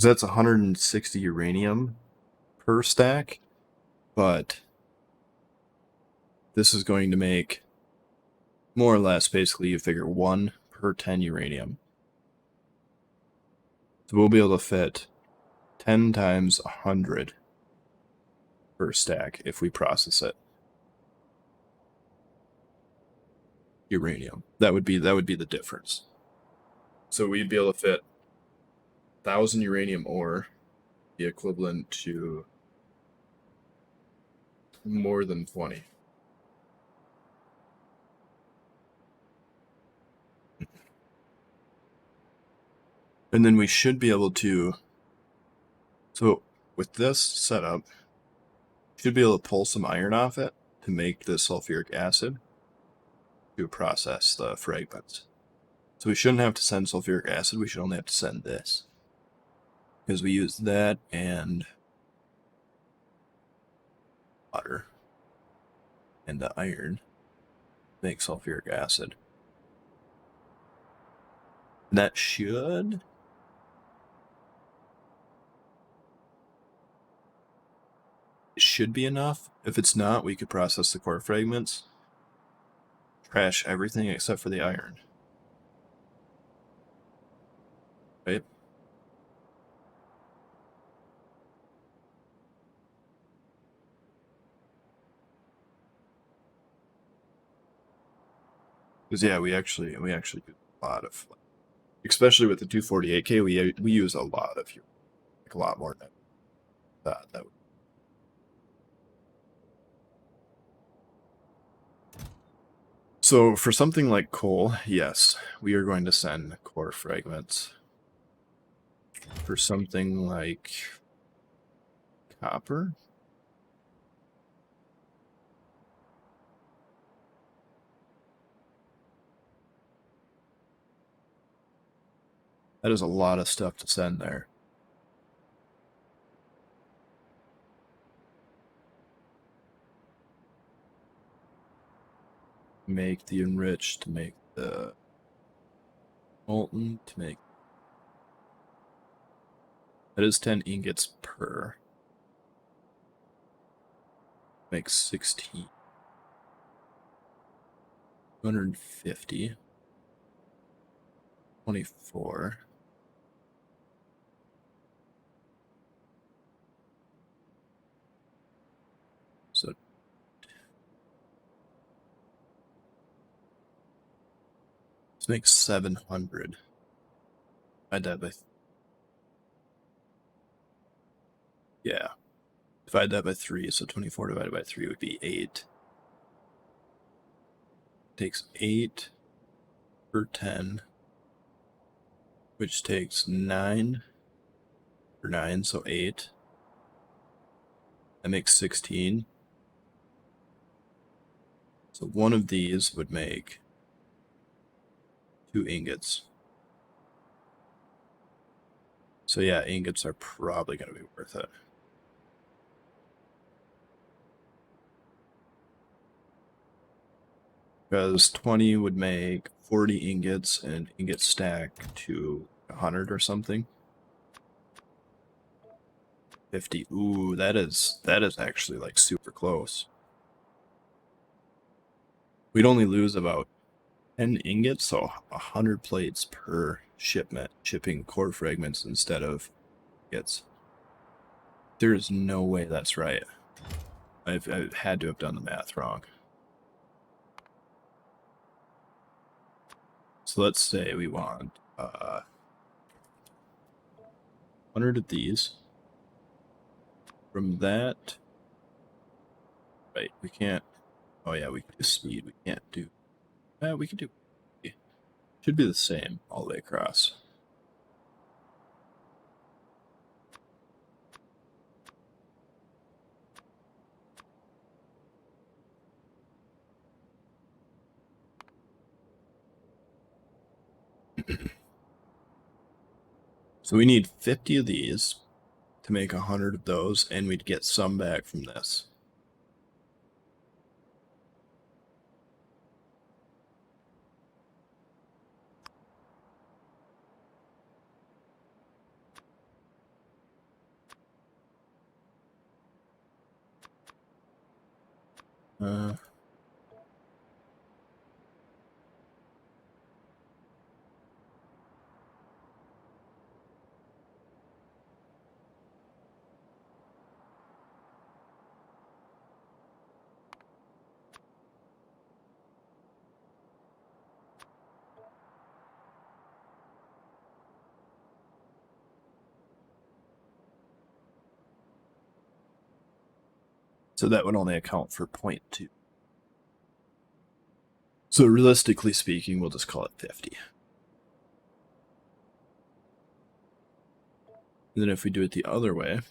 Because that's 160 uranium per stack, but this is going to make more or less, basically, you figure 1 per 10 uranium. So we'll be able to fit 10 times 100 per stack if we process it. Uranium. That would be the difference. So we'd be able to fit 1,000 uranium ore, the equivalent to more than 20. And then we should be able to, so with this setup, should be able to pull some iron off it to make the sulfuric acid to process the fragments. So we shouldn't have to send sulfuric acid, we should only have to send this. Because we use that and water and the iron to make sulfuric acid. And that should be enough. If it's not, we could process the core fragments, trash everything except for the iron. Right? Because yeah, we actually do a lot of, especially with the 248k, we use a lot of, like a lot more than that. So for something like coal, yes, we are going to send core fragments. For something like copper, that is a lot of stuff to send there. Make the enriched, to make the molten, to make... That is 10 ingots per. Makes 16. 250. 24. So this makes 700. Divide that by... Yeah. Divide that by 3, so 24 divided by 3 would be 8. Takes 8 per 10, which takes 9 per 9, so 8. That makes 16. So one of these would make 2 ingots. So yeah, ingots are probably going to be worth it. Because 20 would make 40 ingots, and ingot stack to 100 or something. 50. Ooh, that is actually like super close. We'd only lose about 10 ingots, so 100 plates per shipment, shipping core fragments instead of ingots. There's no way that's right. I've had to have done the math wrong. So let's say we want 100 of these. From that, right, we can't, oh yeah, we can do speed, we can't do, we can do, should be the same all the way across. So we need 50 of these to make 100 of those, and we'd get some back from this. So that would only account for 0.2. So realistically speaking, we'll just call it 50. And then if we do it the other way,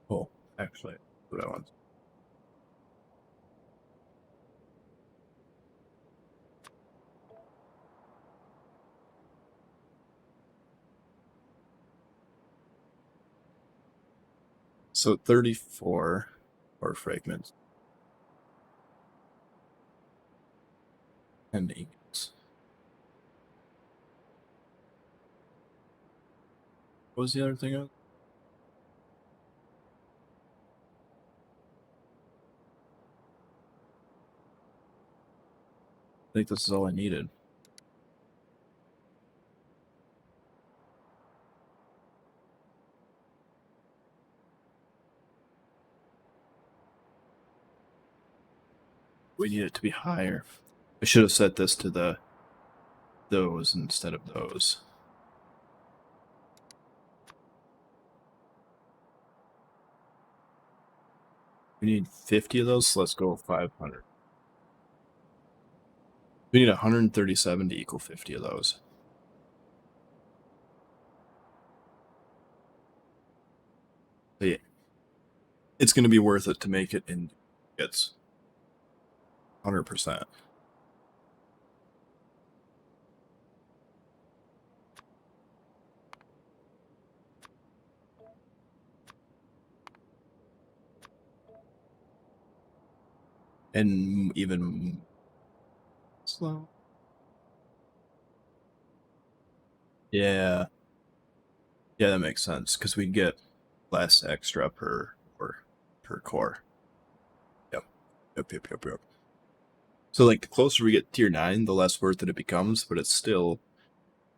oh, actually, what I want. So 34 ore fragments and ingots. What was the other thing? I think this is all I needed. We need it to be higher. I should have set this to those instead of those. We need 50 of those, so let's go 500. We need 137 to equal 50 of those. But yeah, it's going to be worth it to make it in ingots. 100%. And even slow. Yeah. Yeah, that makes sense, because we'd get less extra per core. Yep. Yep. So, like, the closer we get to tier 9, the less worth it becomes, but it's still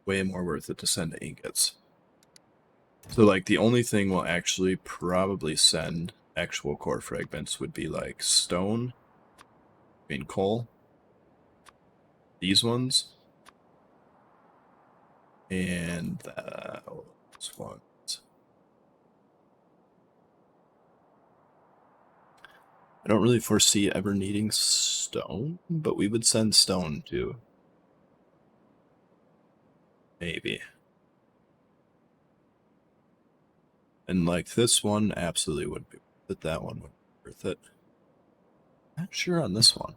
way more worth it to send to ingots. So, like, the only thing we'll actually probably send actual core fragments would be, like, stone, coal, these ones, and those ones. I don't really foresee ever needing stone, but we would send stone too. Maybe. And like this one absolutely would be worth it. That one would be worth it. Not sure on this one.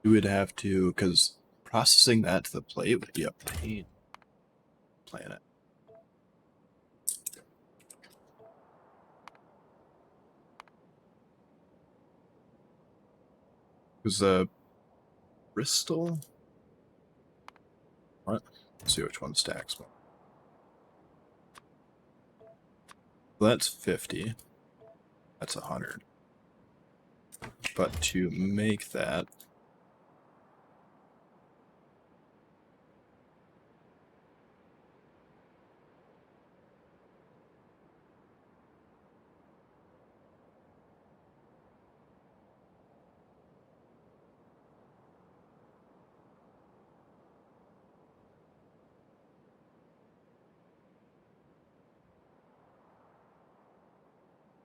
You would have to, because processing that to the plate would be a pain. Planet. Because Bristol. What? Let's see which one stacks more. Well, that's 50. That's 100. But to make that,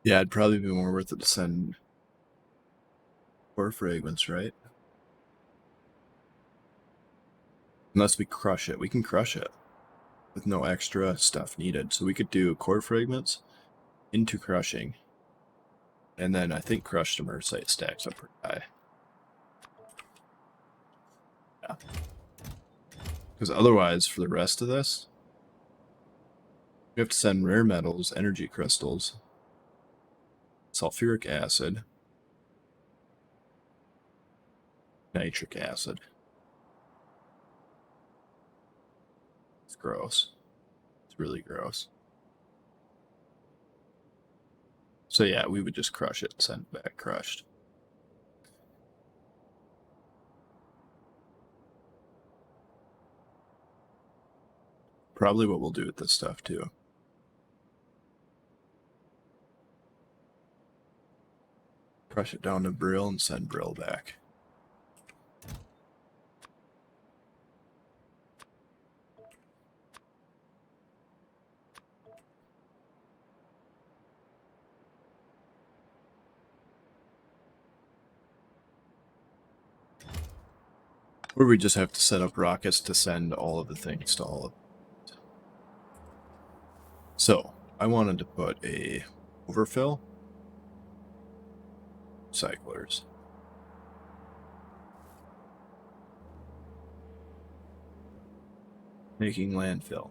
yeah, it'd probably be more worth it to send core fragments, right? Unless we crush it. We can crush it with no extra stuff needed. So we could do core fragments into crushing. And then I think crushed emersite stacks up pretty high. Yeah. Because otherwise, for the rest of this, we have to send rare metals, energy crystals, sulfuric acid, Nitric acid. It's gross. It's really gross. So yeah, we would just crush it and send it back crushed. Probably what we'll do with this stuff too. Crush it down to Brill and send Brill back. Or we just have to set up rockets to send all of the things to all of them. So, I wanted to put a overfill. Cyclers. Making landfill.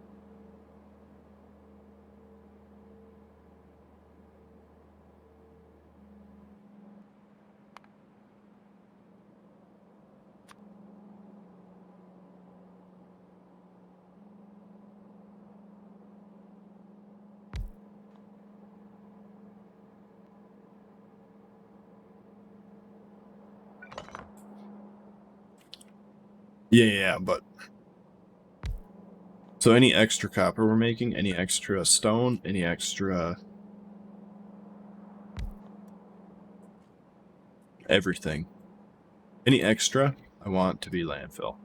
Yeah, but so any extra copper we're making, any extra stone, any extra everything, any extra, I want to be landfill.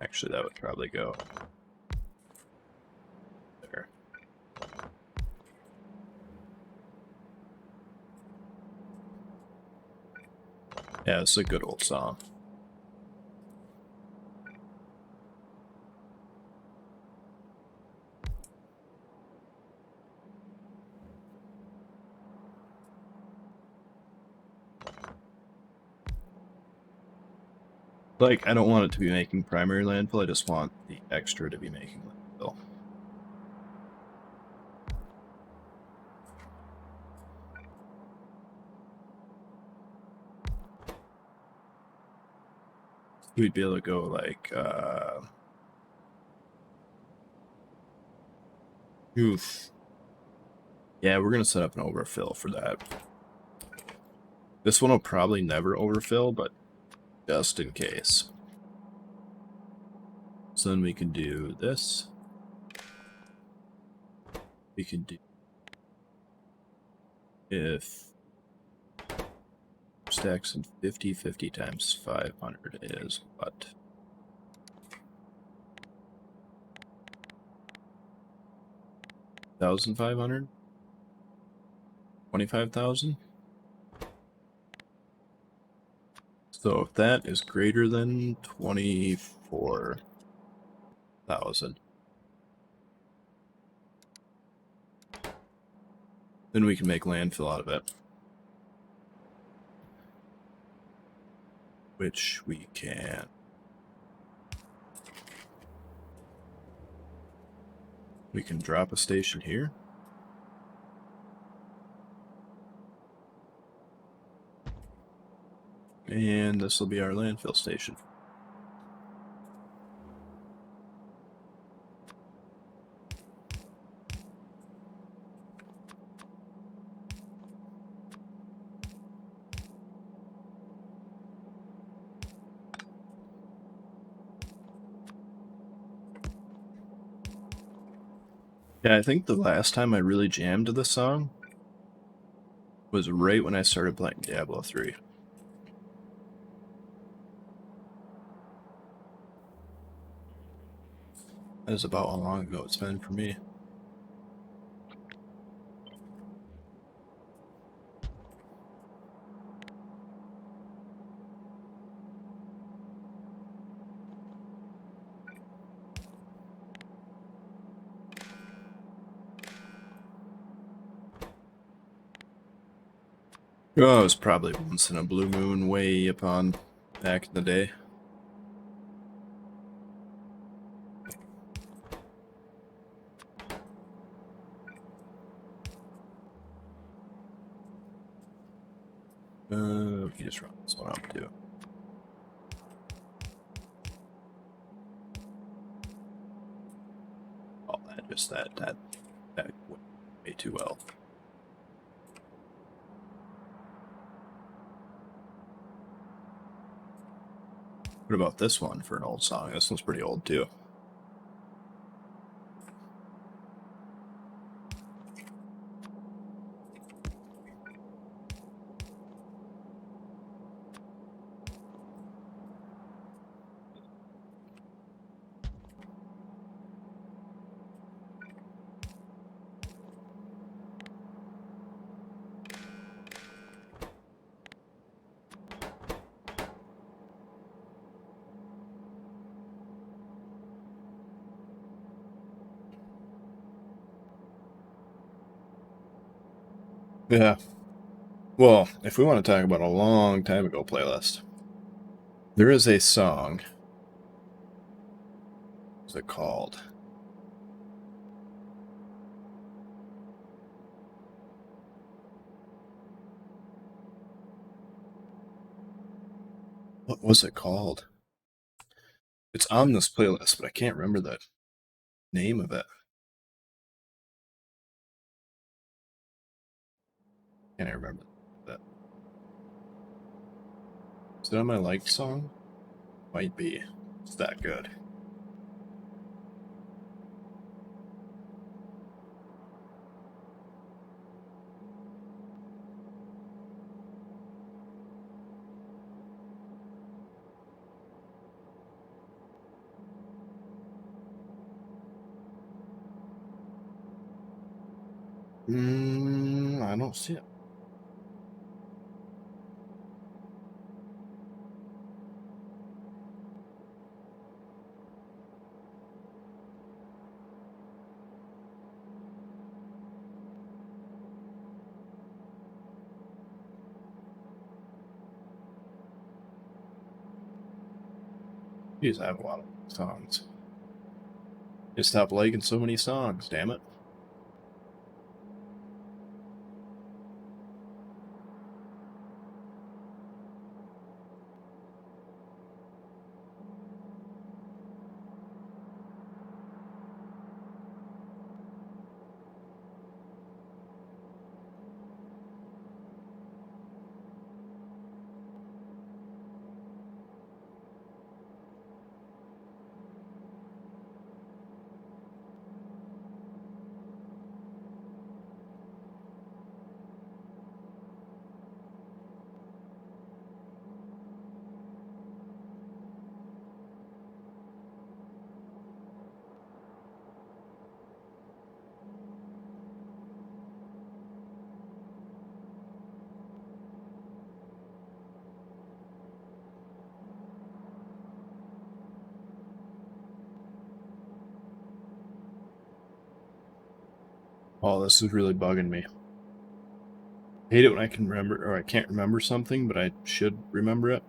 Actually, that would probably go there. Yeah, it's a good old song. Like, I don't want it to be making primary landfill, I just want the extra to be making landfill. We'd be able to go like, oof. Yeah, we're gonna set up an overfill for that. This one will probably never overfill, but just in case. So then we can do this. We can do if stacks in 50, 50 times 500 is what? 1,500? 25,000? So if that is greater than 24,000, then we can make landfill out of it. Which we can. We can drop a station here. And this will be our landfill station. Yeah, I think the last time I really jammed this song was right when I started playing Diablo 3. That is about how long ago it's been for me. Oh, it was probably once in a blue moon way upon back in the day. You just run this one up too. Oh, that went way too well. What about this one for an old song? This one's pretty old too. Yeah. Well, if we want to talk about a long time ago playlist, there is a song. What's it called? What was it called? It's on this playlist, but I can't remember the name of it. Can't I remember that? Is it on my liked song? Might be. It's that good. I don't see it. Jeez, I have a lot of songs. Just stop liking so many songs, damn it. Oh, this is really bugging me. I hate it when I can remember, or I can't remember something, but I should remember it.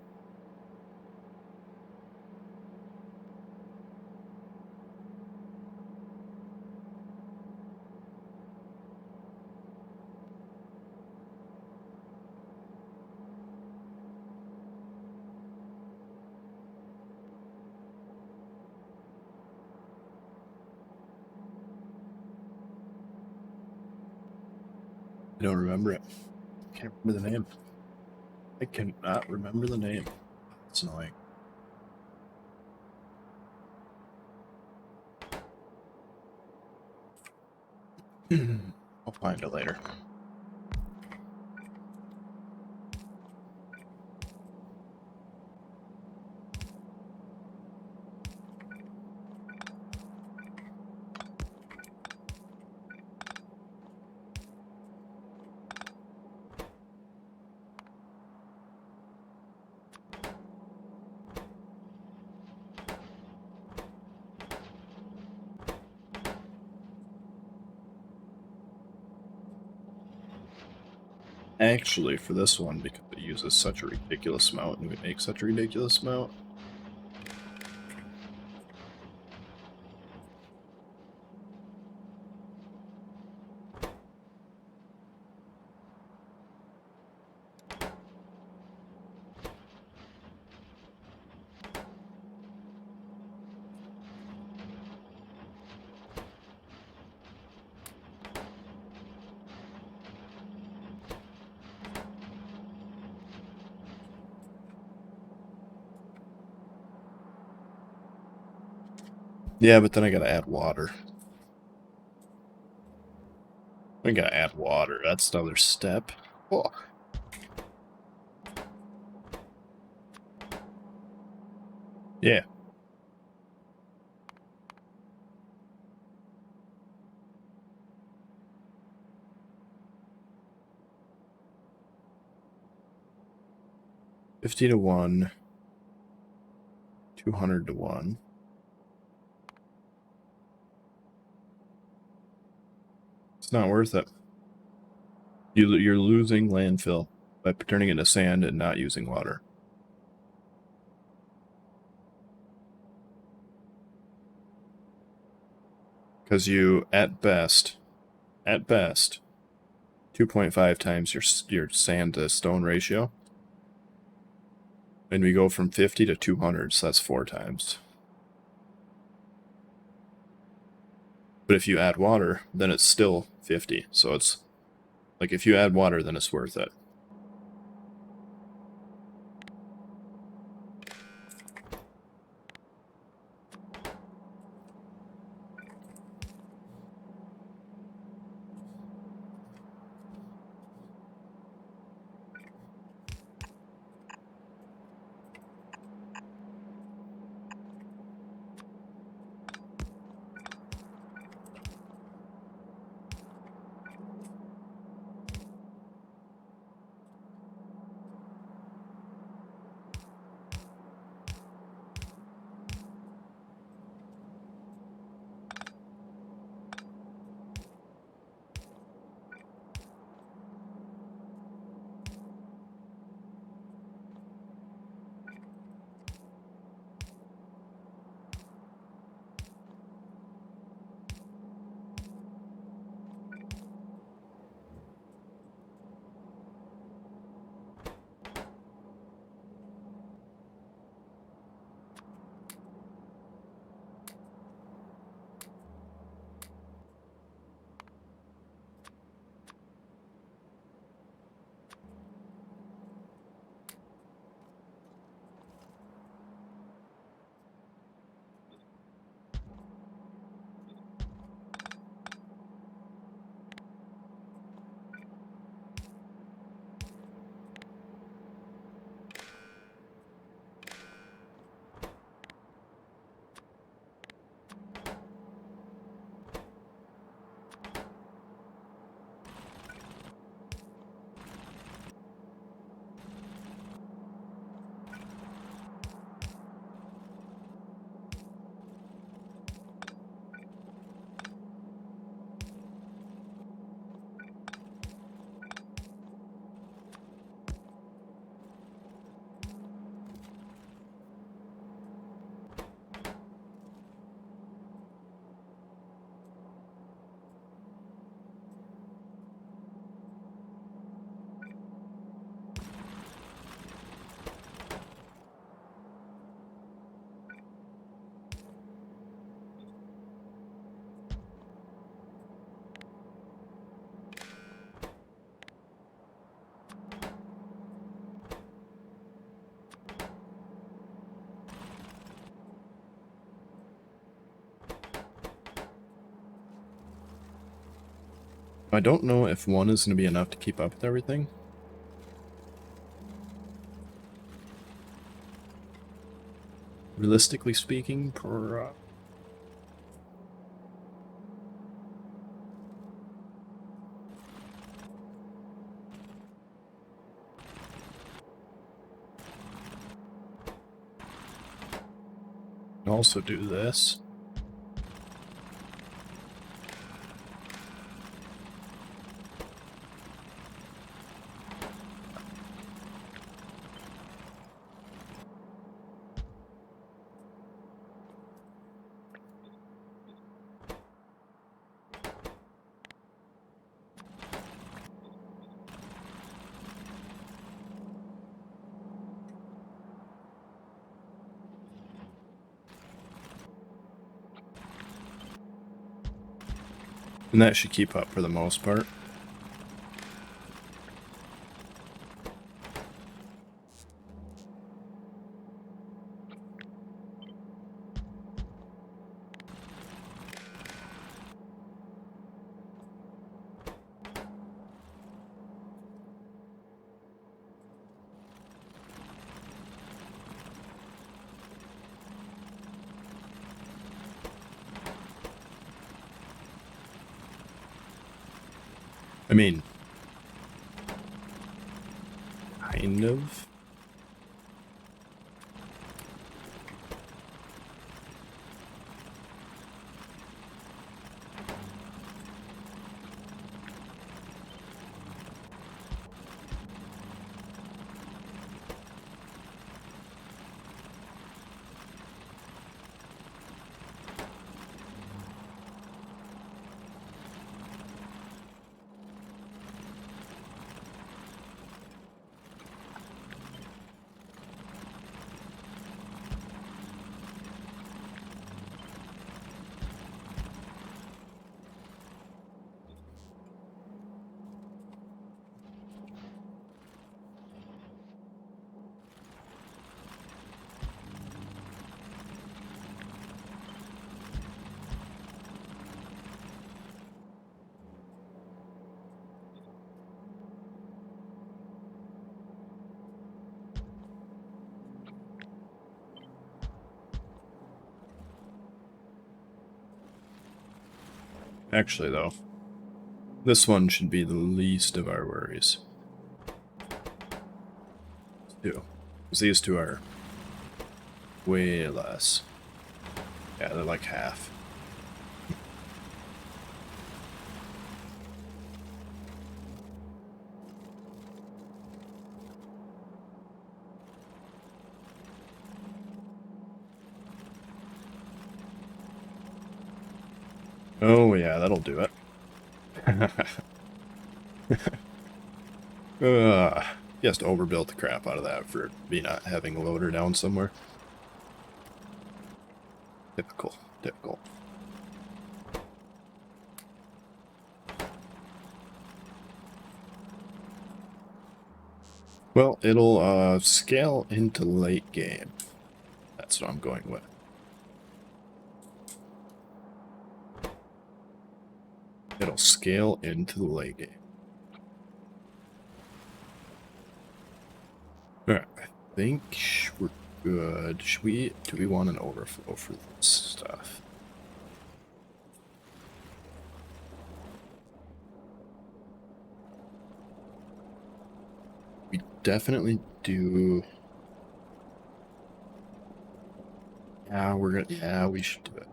I don't remember it. Can't remember the name. I cannot remember the name. It's annoying. I'll find it later. Actually, for this one, because it uses such a ridiculous amount and we make such a ridiculous amount, Yeah, but then I gotta add water. I gotta add water. That's another step. Oh. Yeah. $50 to 1. 200 to 1. It's not worth it. You're losing landfill by turning it into sand and not using water. Because you, at best, 2.5 times your sand to stone ratio. And we go from 50 to 200, so that's 4 times. But if you add water, then it's still 50. So it's like if you add water, then it's worth it. I don't know if 1 is going to be enough to keep up with everything. Realistically speaking, also do this. And that should keep up for the most part. mean, kind of. Actually, though, this one should be the least of our worries. Two. Because these two are way less. Yeah, they're like half. Oh, yeah, that'll do it. He has to overbuild the crap out of that for me not having a loader down somewhere. Typical. Typical. Well, it'll scale into late game. That's what I'm going with. It'll scale into the late game. Alright, I think we're good. Do we want an overflow for this stuff? We definitely do. Yeah, we should do it.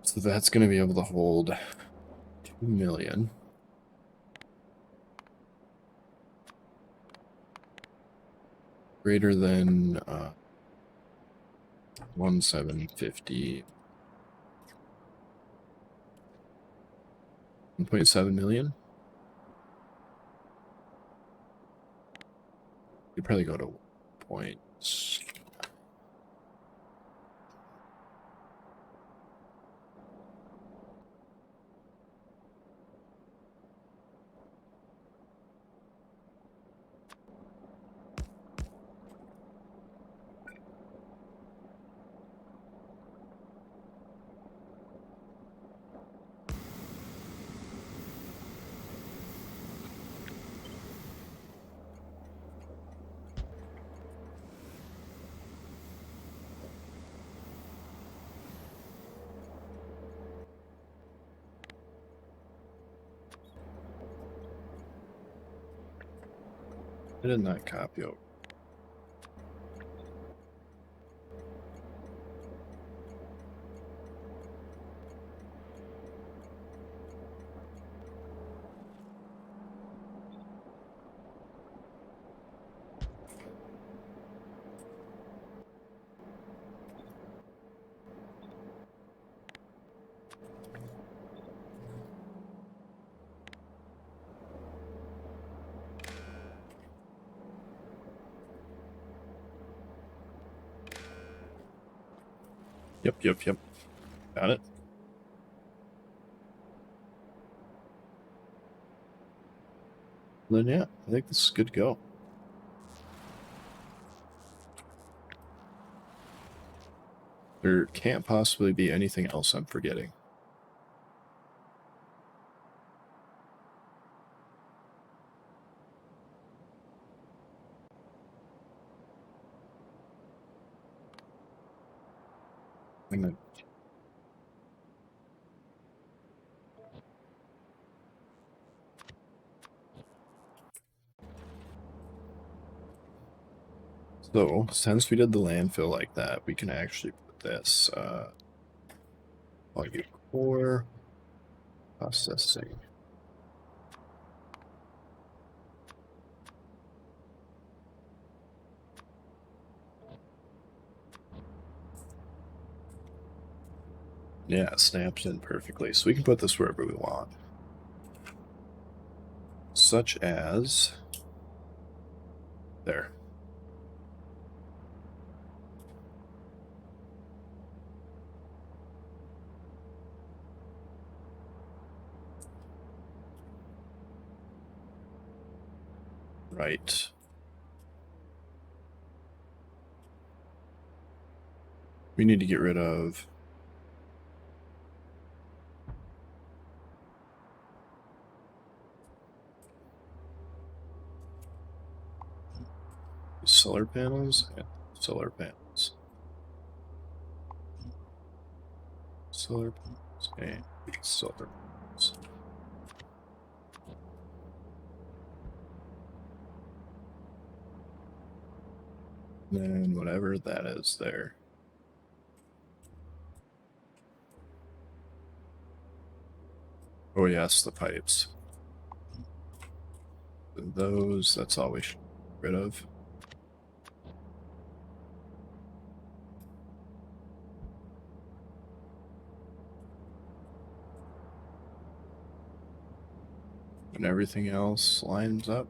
So that's going to be able to hold 2 million. Greater than 1,750. 1.7 million. You'd probably go to points. I did not copy over. Yep. Got it. Then yeah, I think this is good to go. There can't possibly be anything else I'm forgetting. anything that... So, since we did the landfill like that, we can actually put this, I'll give core processing. Yeah, it snaps in perfectly. So we can put this wherever we want. Such as there. Right. We need to get rid of solar panels and solar panels. Solar panels and solar panels. Then whatever that is there. Oh yes, the pipes. Those, that's all we should get rid of. And everything else lines up.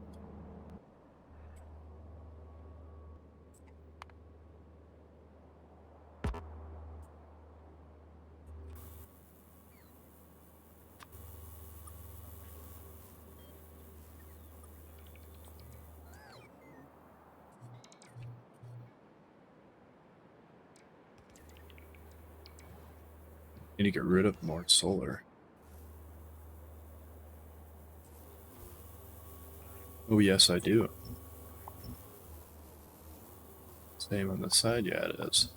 Need to get rid of more solar. Oh yes, I do. Same on the side, yeah it is.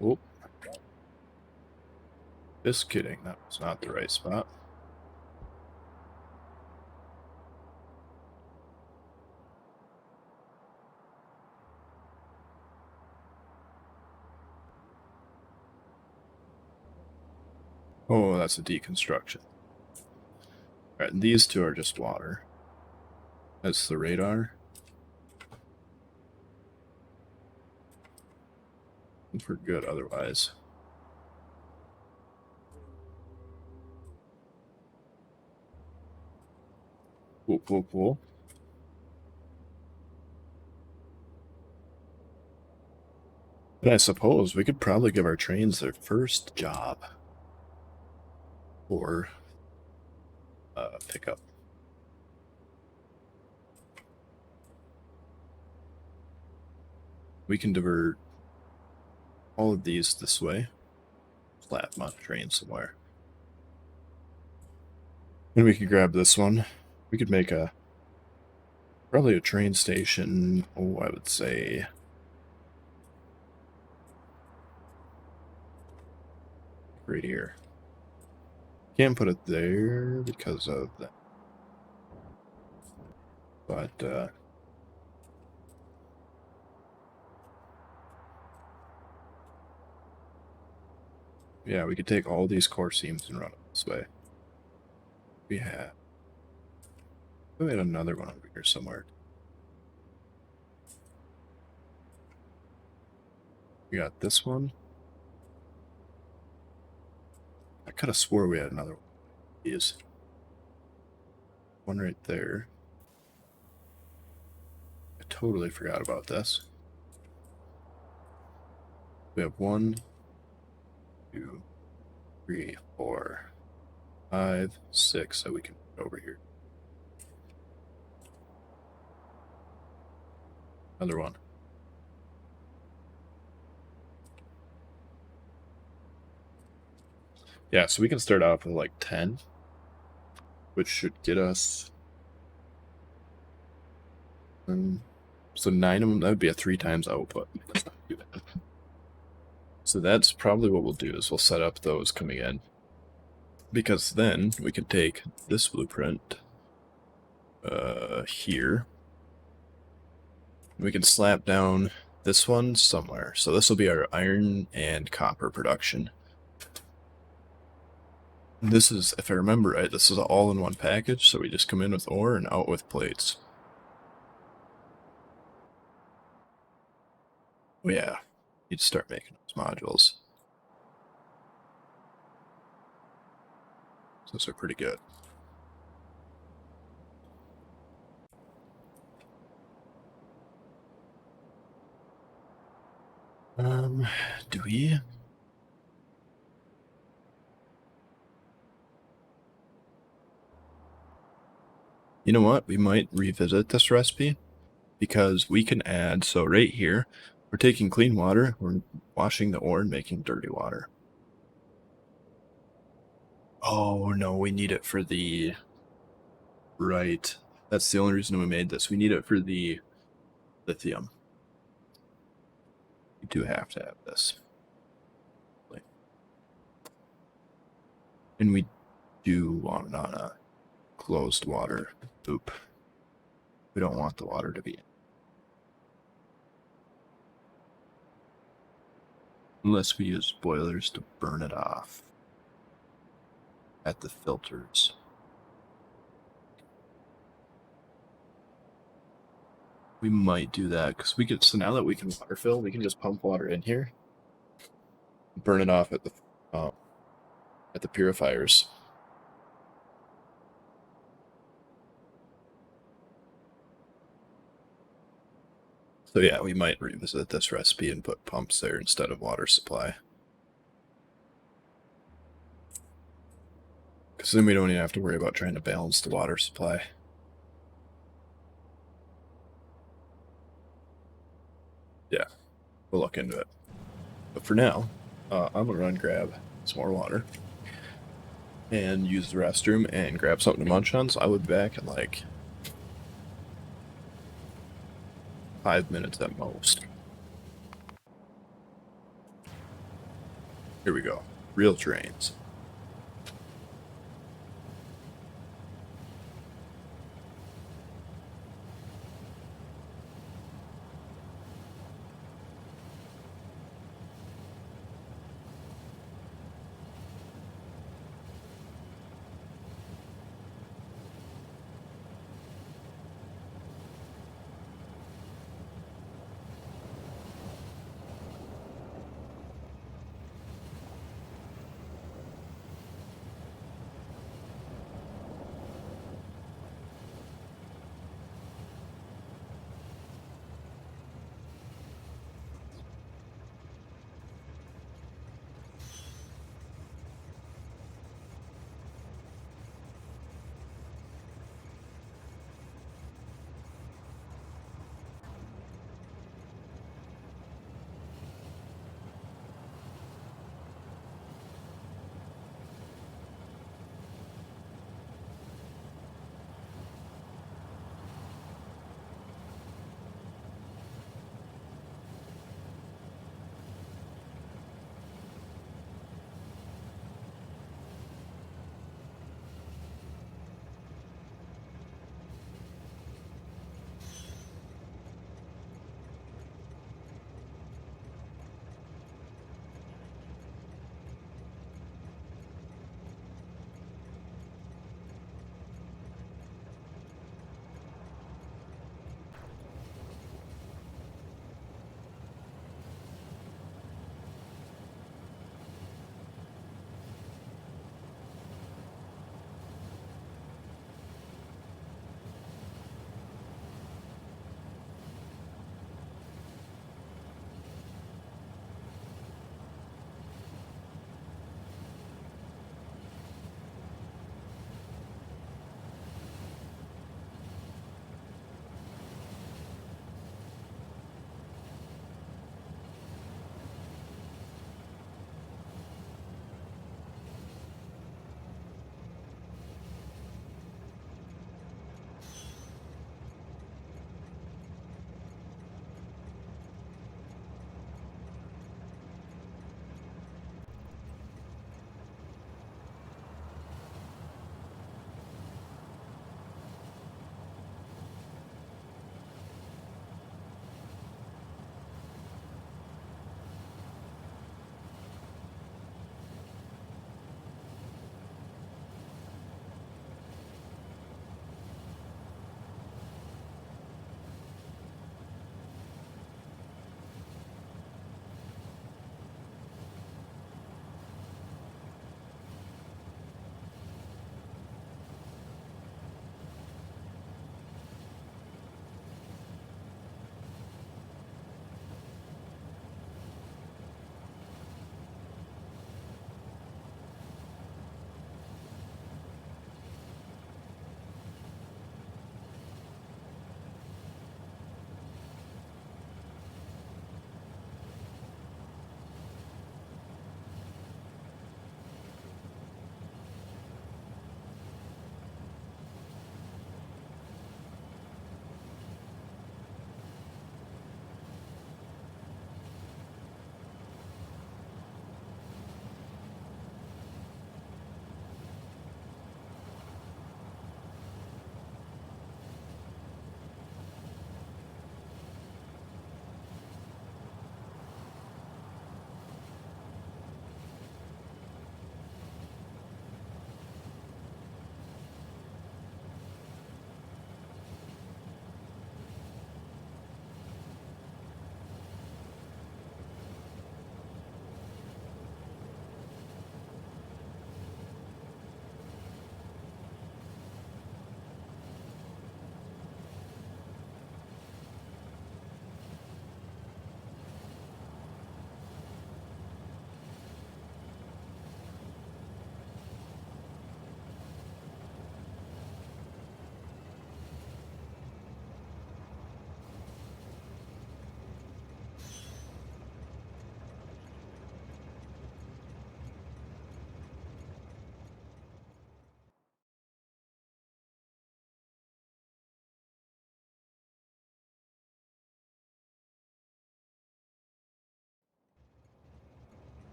Oh. Just kidding, that was not the right spot. Oh, that's a deconstruction. Alright, and these two are just water. That's the radar. And we're good otherwise. Cool, cool, cool. But I suppose we could probably give our trains their first job. Or pickup. We can divert all of these this way. Slap them on a train somewhere. And we could grab this one. We could make probably a train station. Oh, I would say right here. Can't put it there because of that. But yeah, we could take all these core seams and run it this way. We had another one over here somewhere. We got this one. I could have swore we had another one. Is one right there. I totally forgot about this. We have 1, 2, 3, 4, 5, 6 that we can put over here. Another one. Yeah, so we can start off with like 10. which should get us. So 9 of them, that would be a 3 times output. That's not too bad. So that's probably what we'll do is we'll set up those coming in. Because then we can take this blueprint here. We can slap down this one somewhere. So this will be our iron and copper production. This is, if I remember right, this is all in one package, so we just come in with ore and out with plates. Oh yeah, need to start making those modules. Those are pretty good. Do we? You know what? We might revisit this recipe because we can add, so right here, we're taking clean water, we're washing the ore and making dirty water. Oh no, we need it for the, right. That's the only reason we made this. We need it for the lithium. We do have to have this. And we do want it on a closed water loop. We don't want the water to be in. Unless we use boilers to burn it off at the filters. We might do that because we could. So now that we can water fill, we can just pump water in here, burn it off at the purifiers. So yeah, we might revisit this recipe and put pumps there instead of water supply. Because then we don't even have to worry about trying to balance the water supply. Yeah, we'll look into it. But for now, I'm gonna run grab some more water and use the restroom and grab something to munch on. So I would be back in like 5 minutes at most. Here we go. Real trains.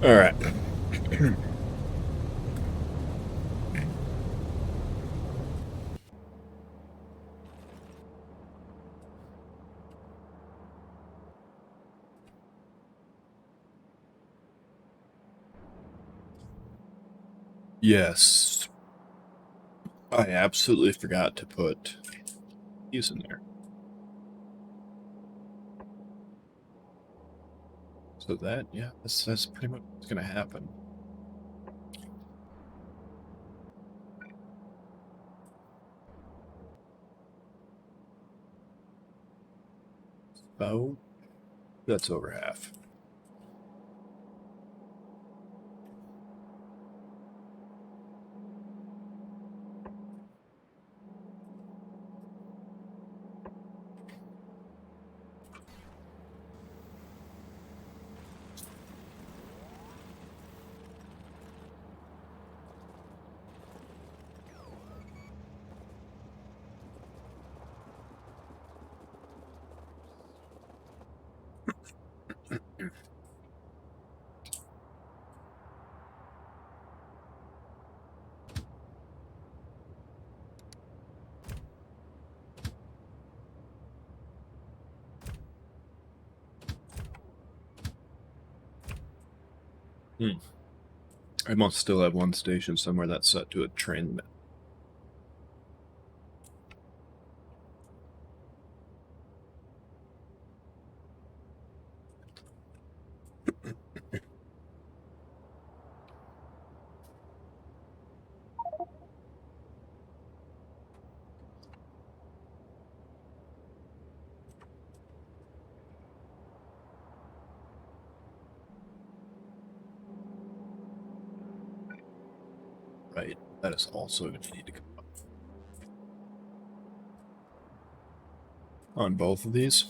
All right. Yes. I absolutely forgot to put these in there. So that, yeah, that's pretty much what's going to happen. So that's over half. I must still have one station somewhere that's set to a train limit. Right. That is also going to need to come up on both of these.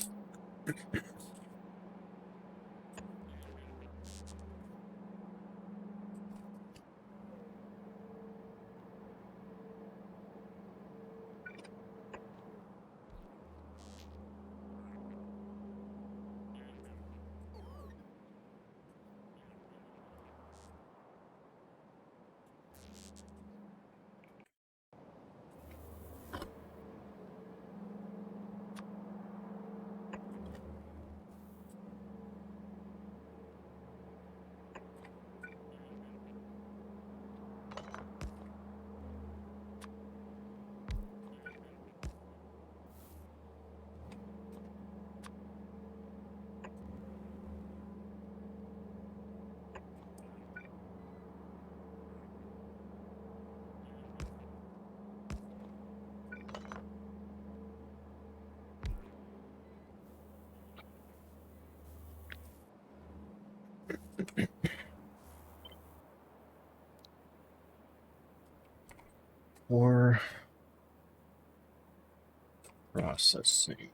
For processing.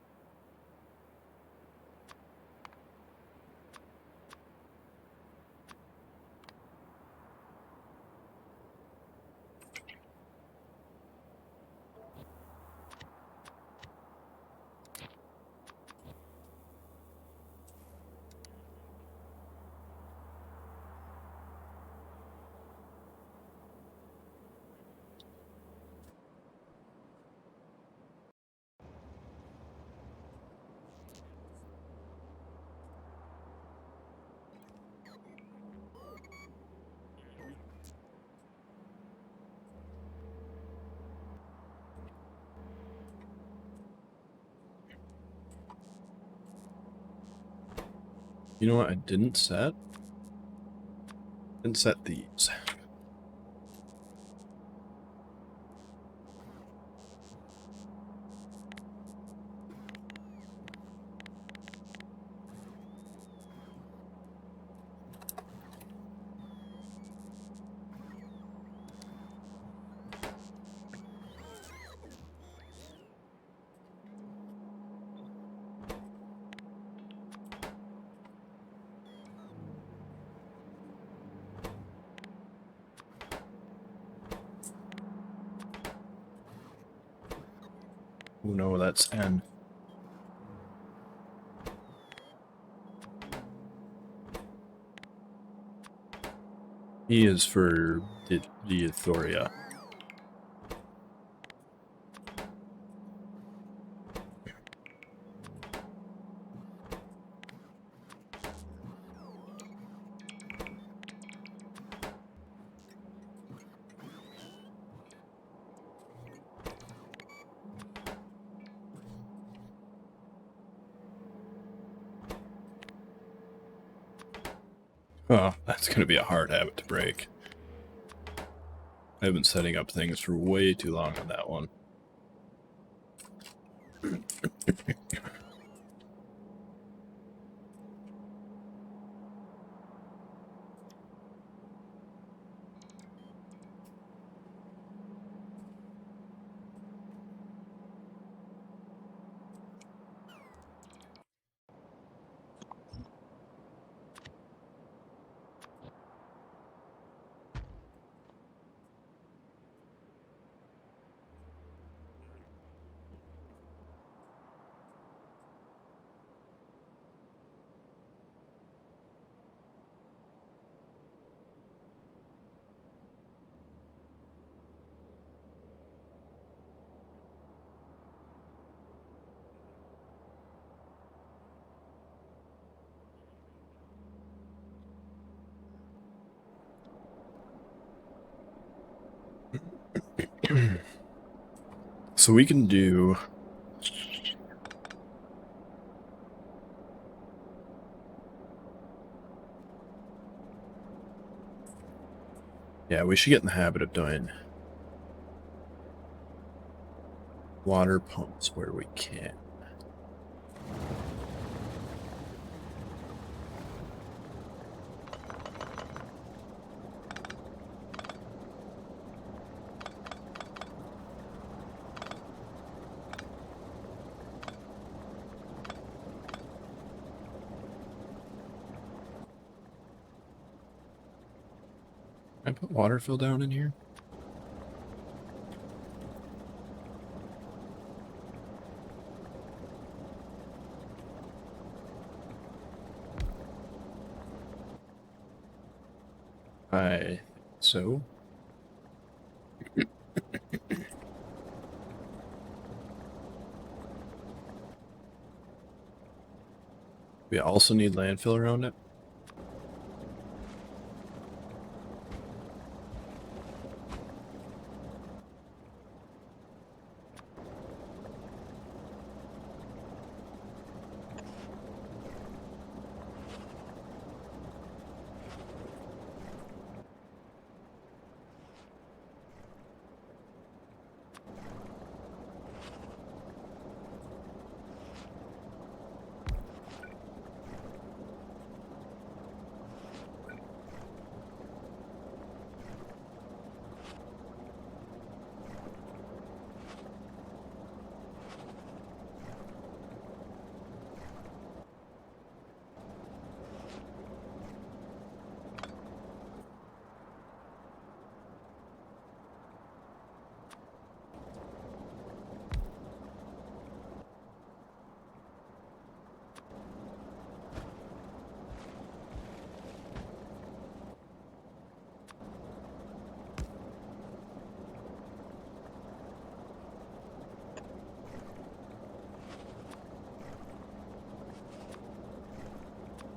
You know what I didn't set? Didn't set these. Oh no, that's N. E is for the Euphoria. Oh, that's going to be a hard habit to break. I've been setting up things for way too long on that one. So we can do... Yeah, we should get in the habit of doing water pumps where we can. Can I put water fill down in here? I think so. We also need landfill around it.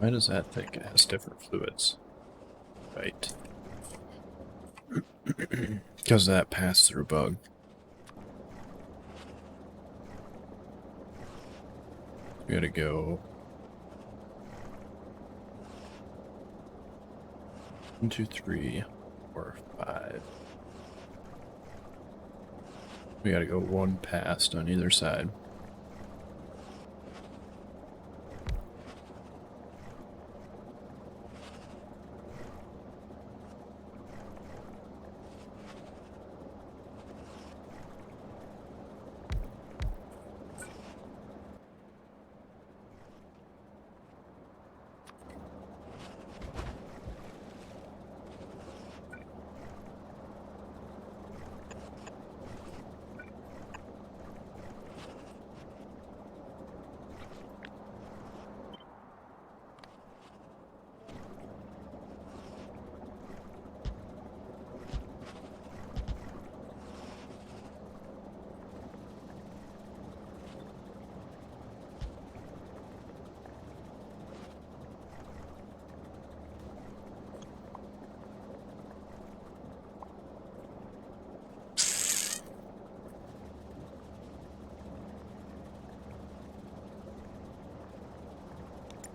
Why does that think it has different fluids? Right. Because of that pass-through bug. We gotta go 1, 2, 3, 4, 5. We gotta go one past on either side.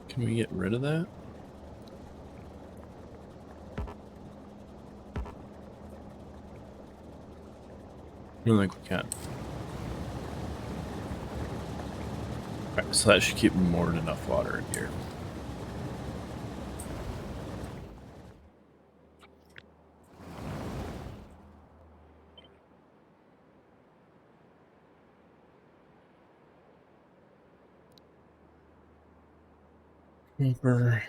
Can we get rid of that? I don't think we can. Alright, so that should keep more than enough water in here. Copper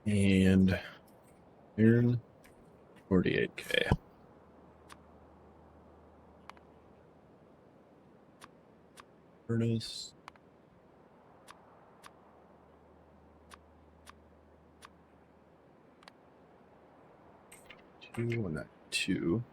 and iron, 48k. Furnace. 2.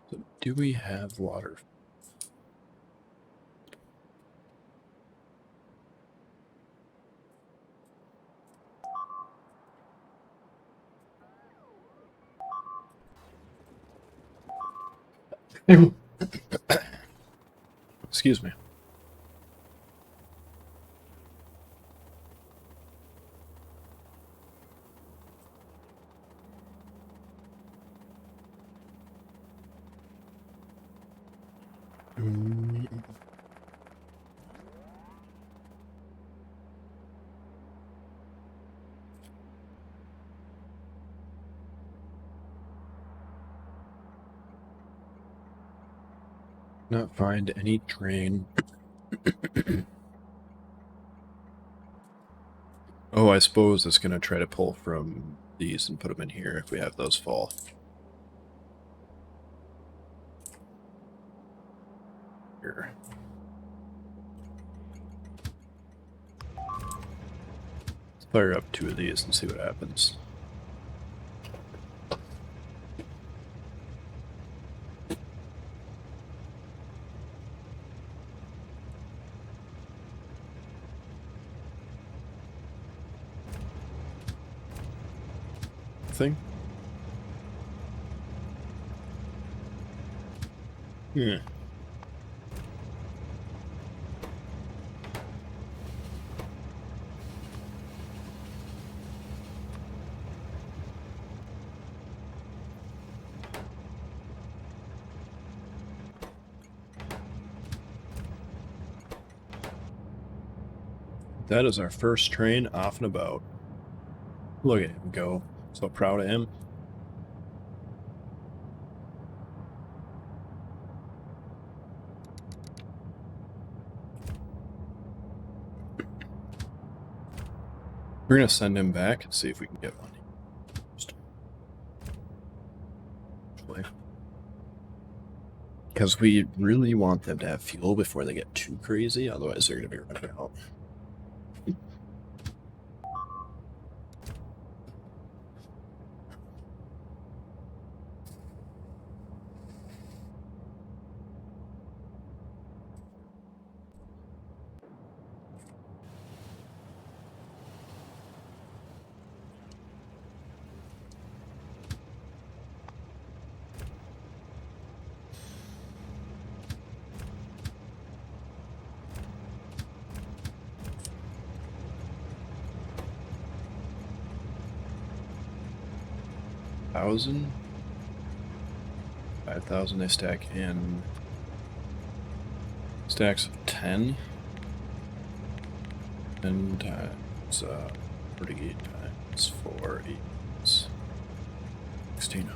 So do we have water? Excuse me. Not find any drain. Oh, I suppose it's going to try to pull from these and put them in here if we have those fall. Here. Let's fire up 2 of these and see what happens. Thing? Yeah. That is our first train off and about. Look at him go. So proud of him. We're gonna send him back and see if we can get one. Because we really want them to have fuel before they get too crazy, otherwise they're gonna be running out. $1,000, 5,000. They stack in stacks of 10, and times 48 times 4 equals 1,600.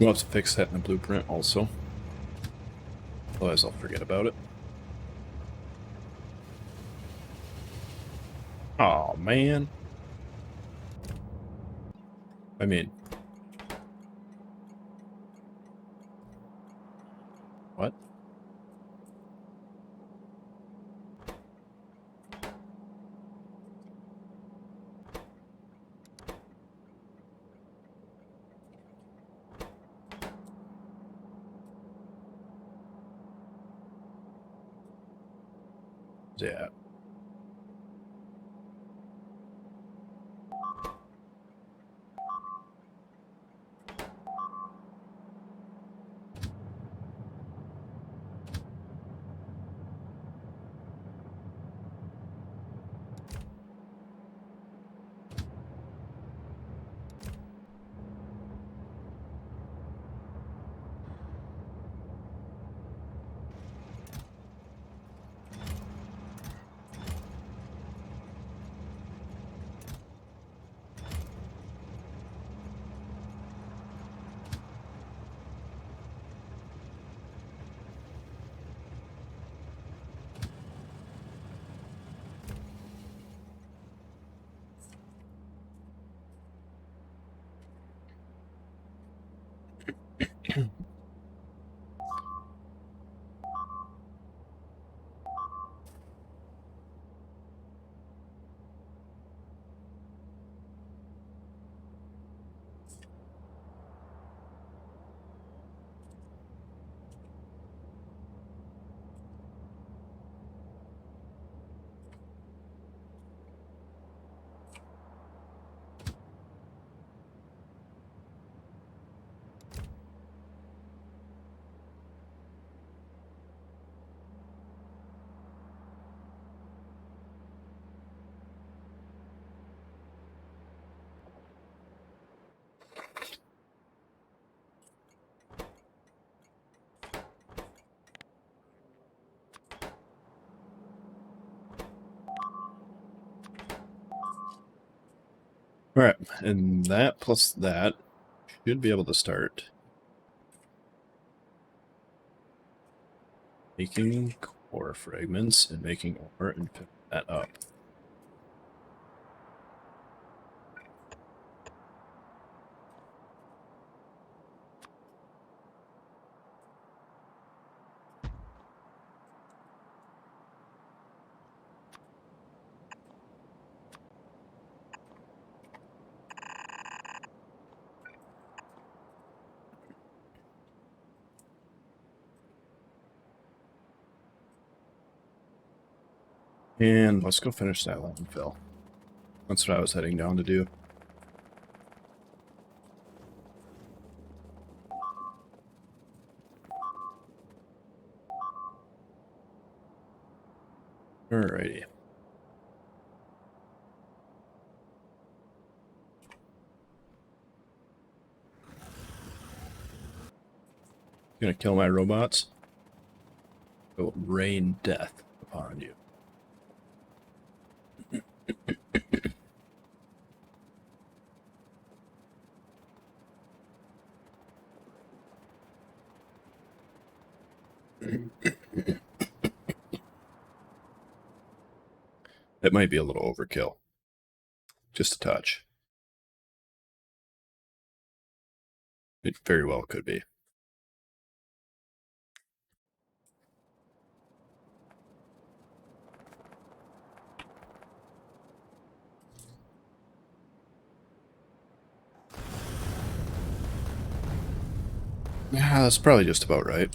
We'll have to fix that in the blueprint also. Otherwise I'll forget about it. Oh man. I mean, what? Yeah. Alright, and that plus that should be able to start making core fragments and making ore and pick that up. And let's go finish that landfill. That's what I was heading down to do. Alrighty. Gonna kill my robots. It will rain death upon you. It might be a little overkill. Just a touch. It very well could be. Yeah, that's probably just about right.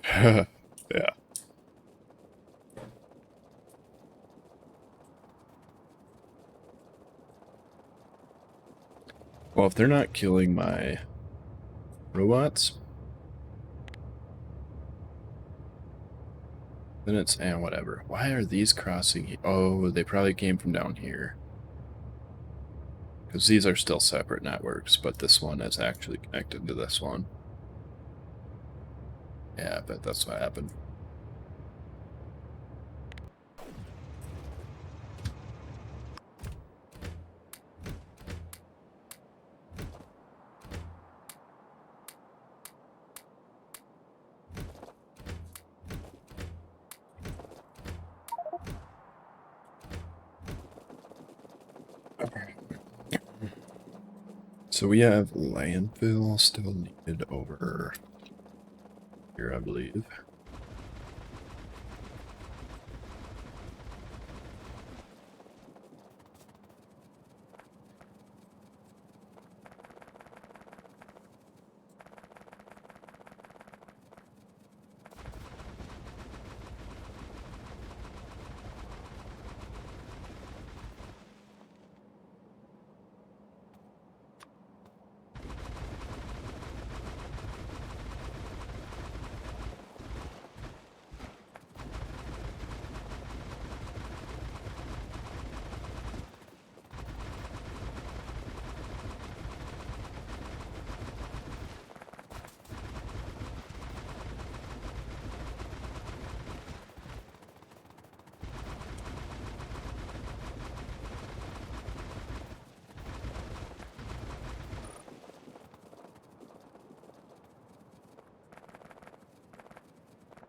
Yeah. Well, if they're not killing my robots, then it's whatever. Why are these crossing? Oh, they probably came from down here. Because these are still separate networks, but this one is actually connected to this one. Yeah, I bet that's what happened. So we have landfill still needed over here, I believe.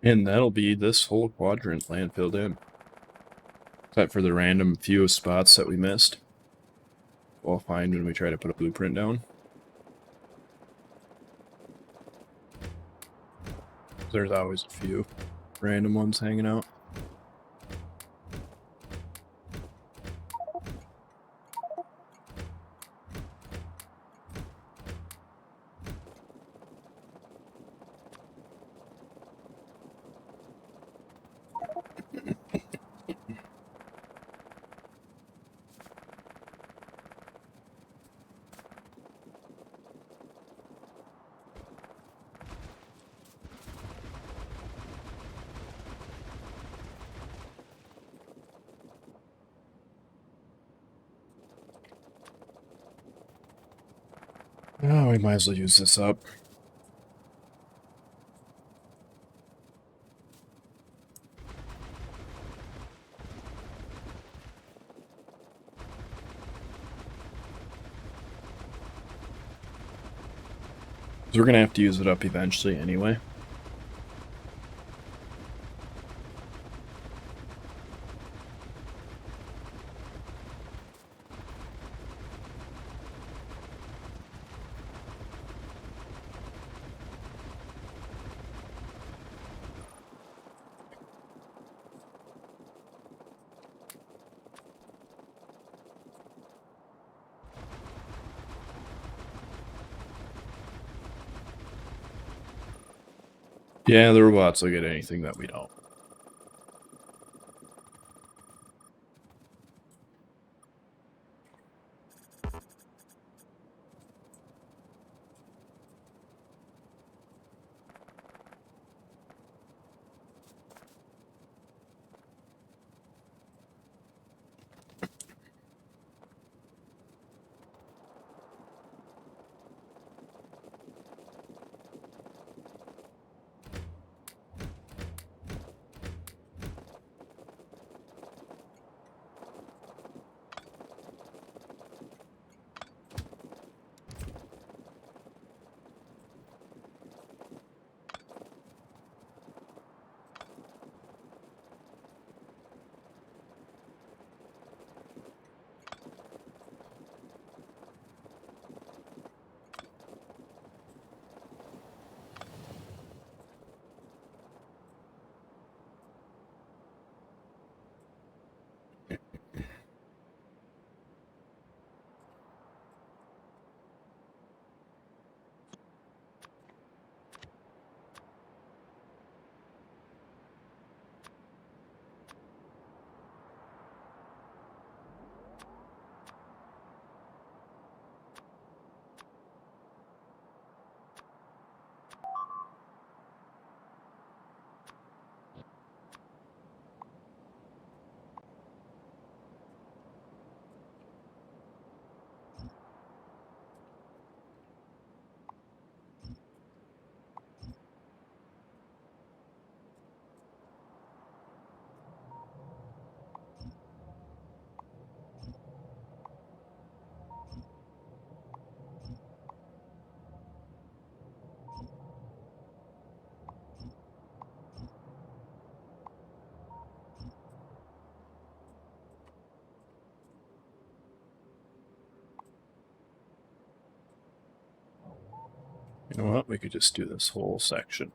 And that'll be this whole quadrant landfilled in. Except for the random few spots that we missed. We'll find when we try to put a blueprint down. There's always a few random ones hanging out. Oh, we might as well use this up. So we're gonna have to use it up eventually anyway. Yeah, the robots will get anything that we don't. You know what? We could just do this whole section.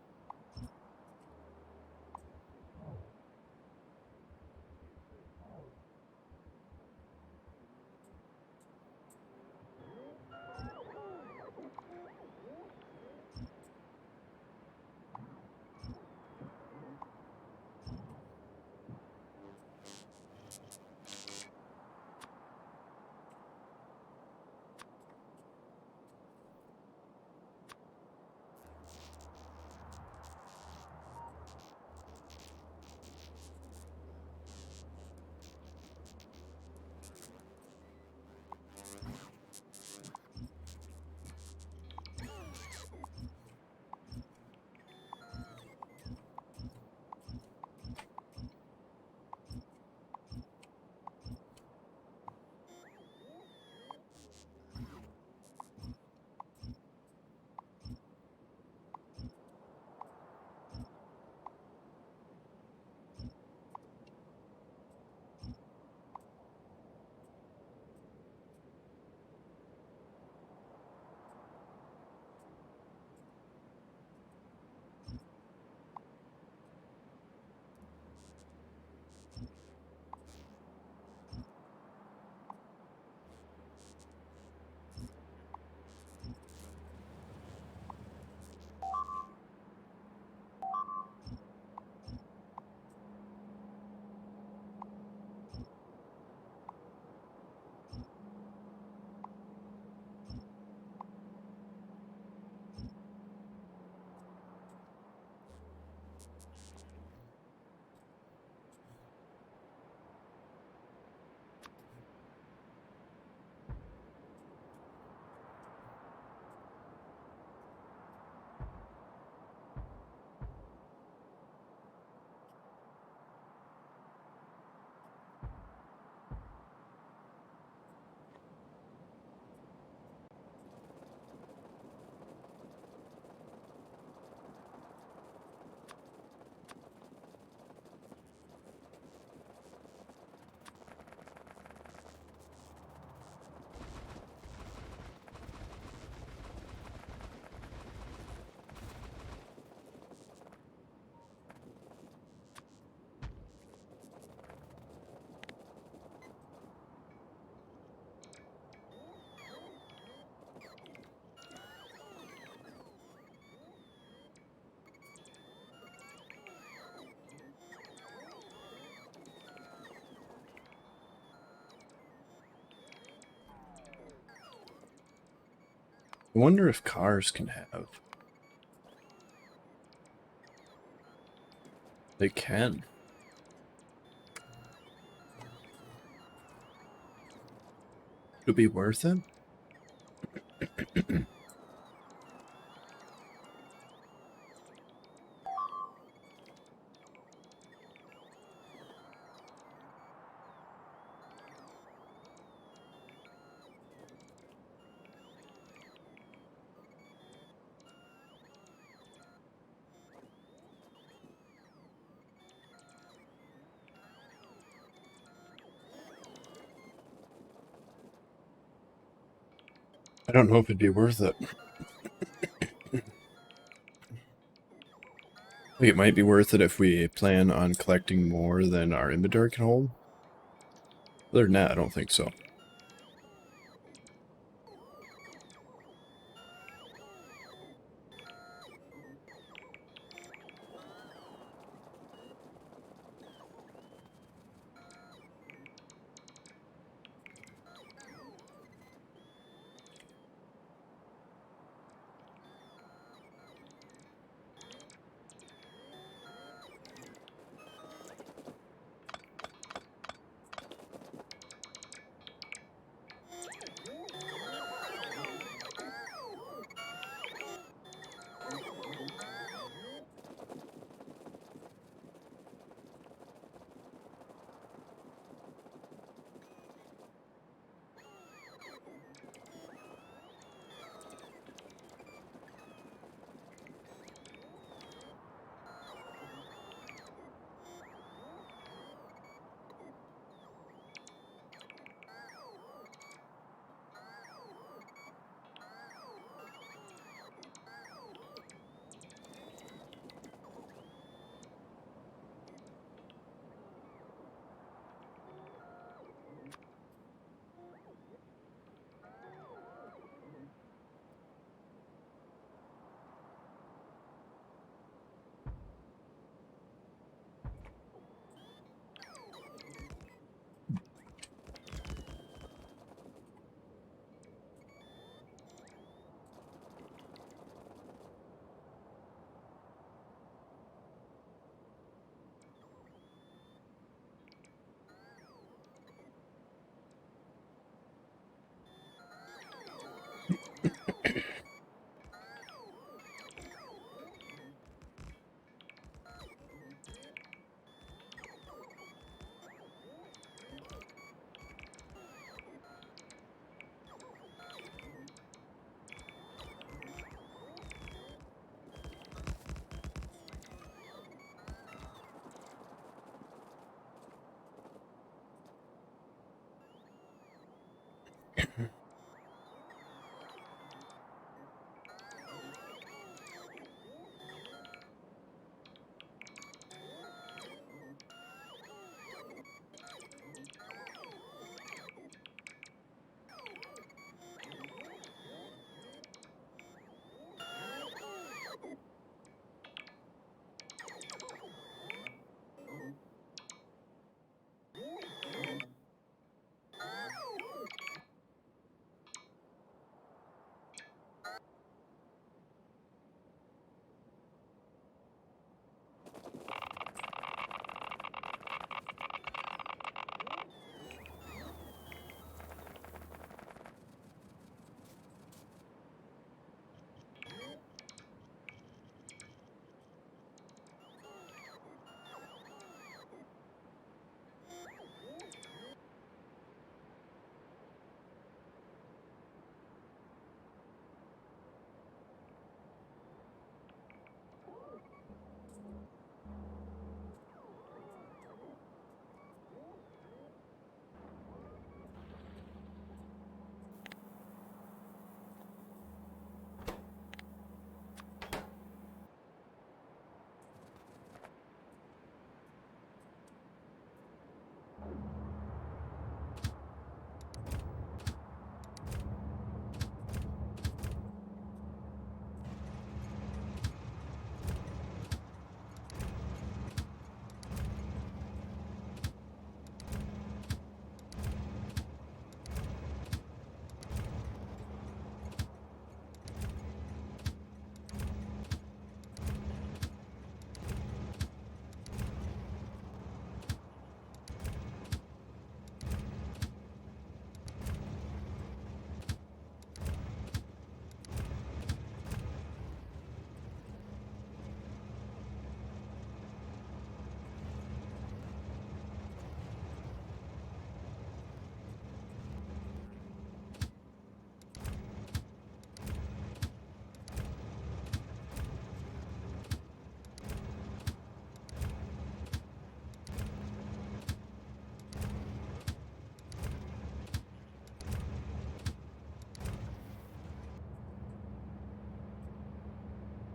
I wonder if cars can have. They can. Would it be worth it? I don't know if it'd be worth it. I think it might be worth it if we plan on collecting more than our inventory can hold. Other than that, I don't think so.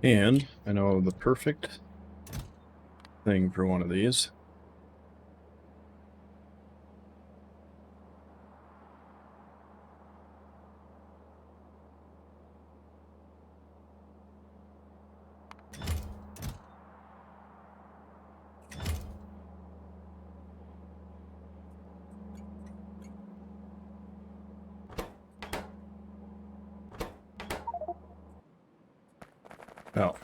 And I know the perfect thing for one of these. Oh.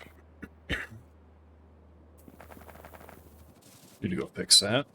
Need to go fix that.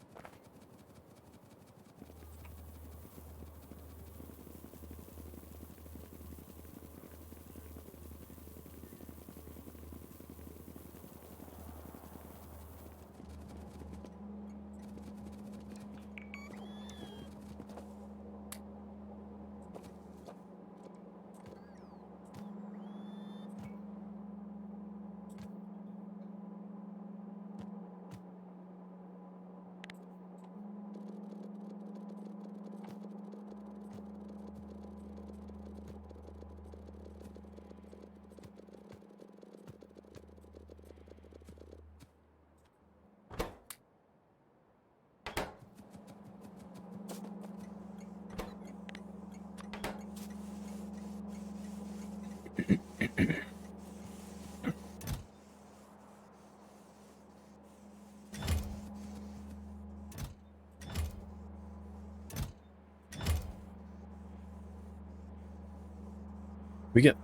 We get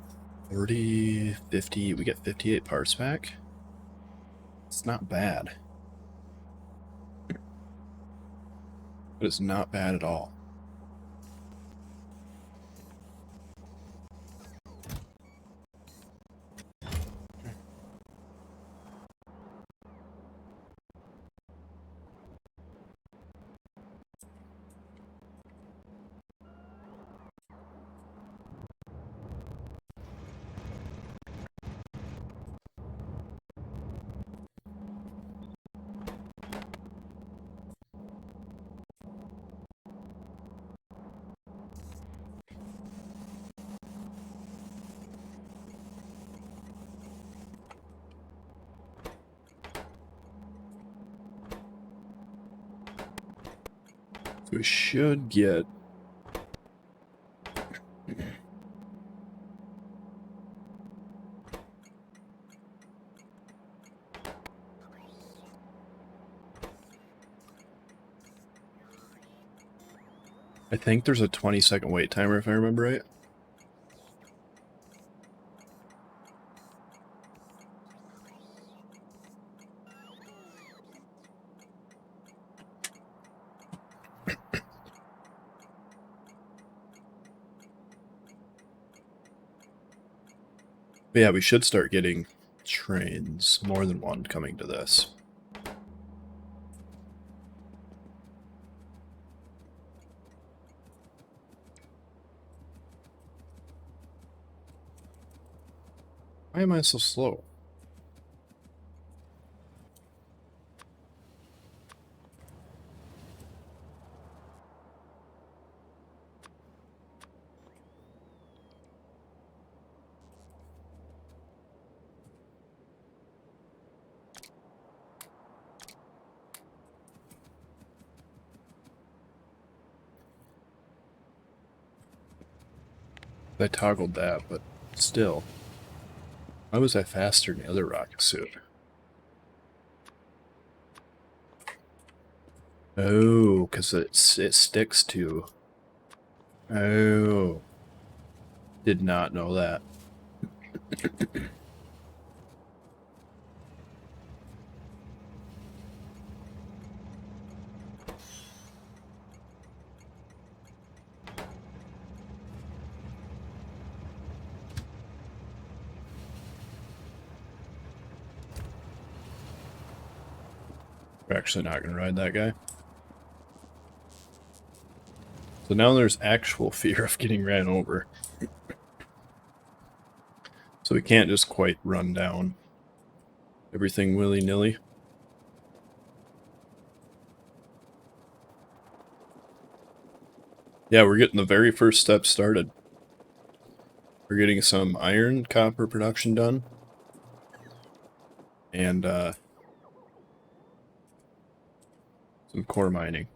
40, 50, we get 58 parts back. It's not bad. But it's not bad at all. So we should get... I think there's a 20-second wait timer if I remember right. But yeah, we should start getting trains, more than one, coming to this. Why am I so slow? I toggled that, but still. Why was I faster than the other rocket suit? Oh, because it sticks to... Oh. Did not know that. We're actually not going to ride that guy. So now there's actual fear of getting ran over. So we can't just quite run down everything willy-nilly. Yeah, we're getting the very first step started. We're getting some iron copper production done. And some core mining.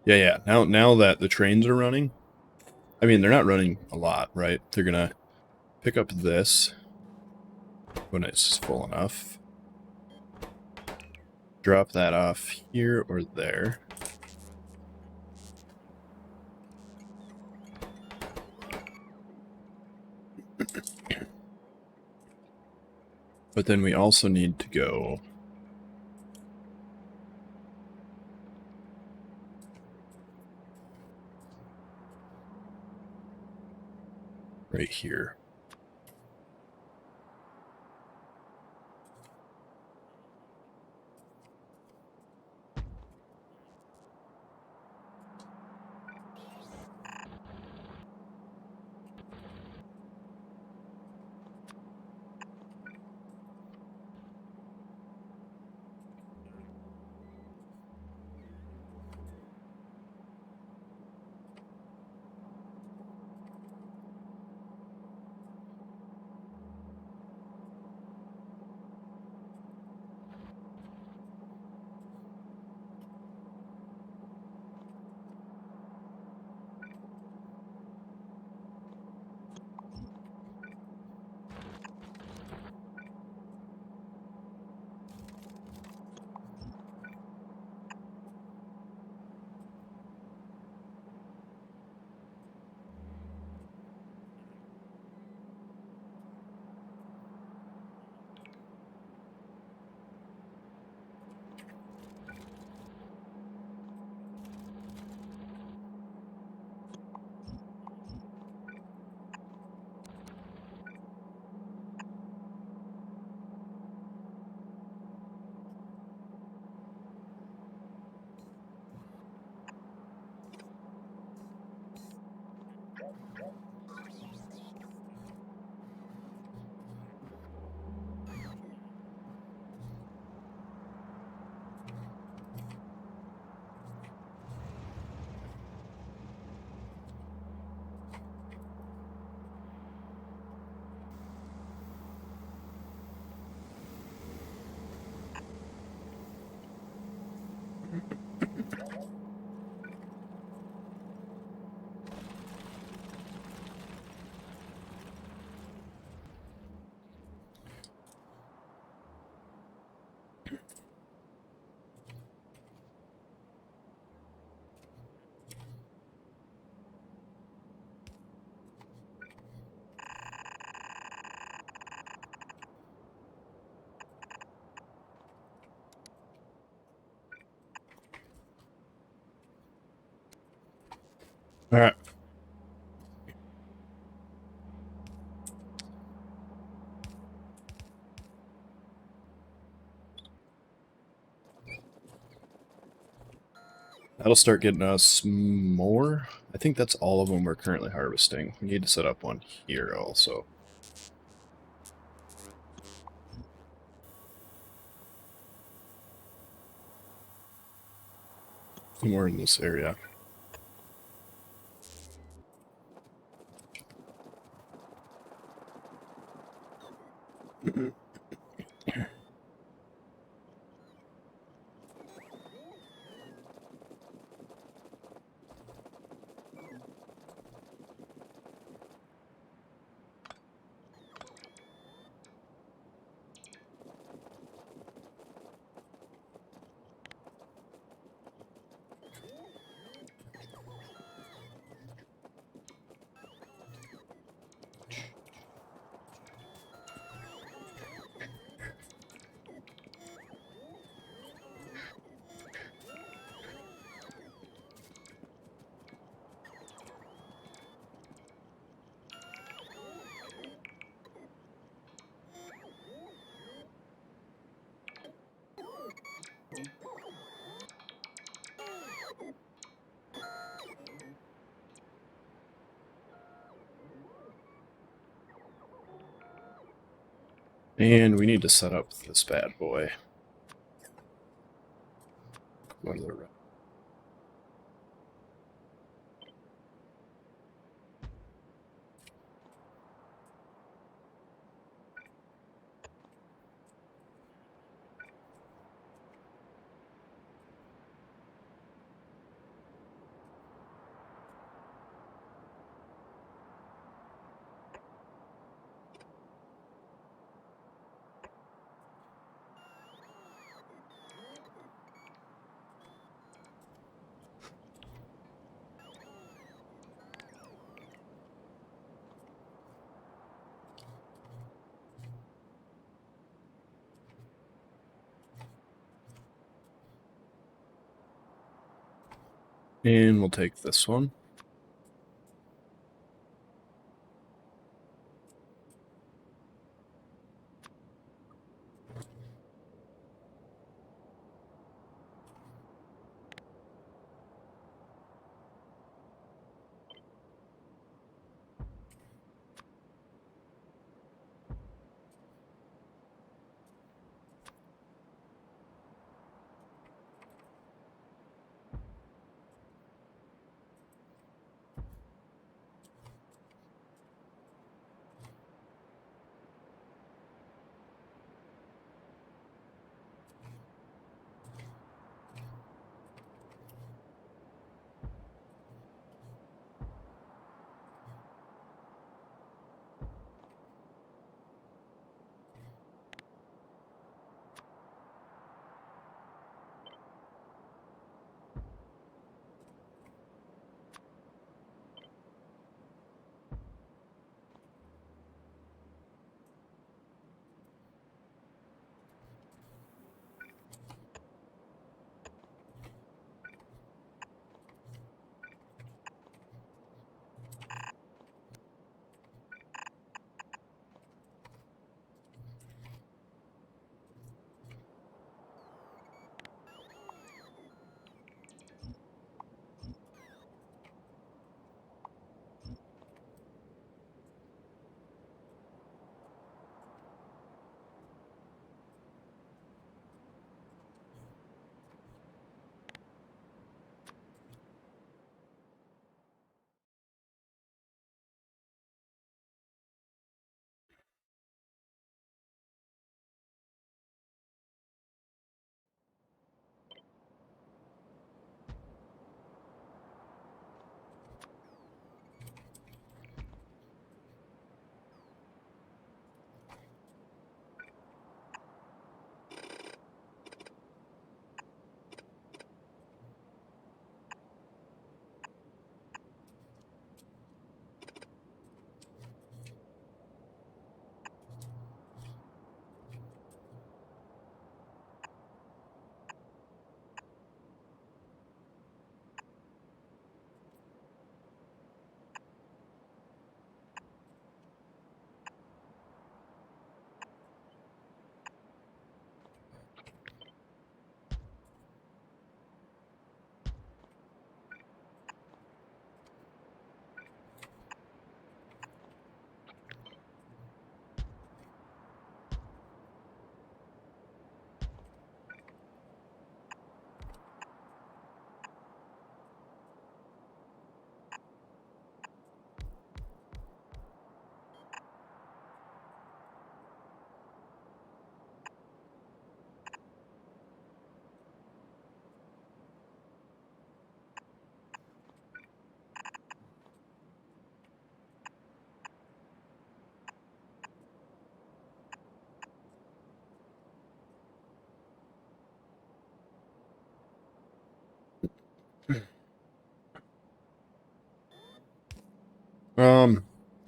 Yeah. Now that the trains are running, I mean, they're not running a lot, right? They're gonna pick up this when it's full enough. Drop that off here or there. But then we also need to go right here. All right. That'll start getting us more. I think that's all of them we're currently harvesting. We need to set up one here also. Somewhere in this area. And we need to set up this bad boy. Go to the right. And we'll take this one.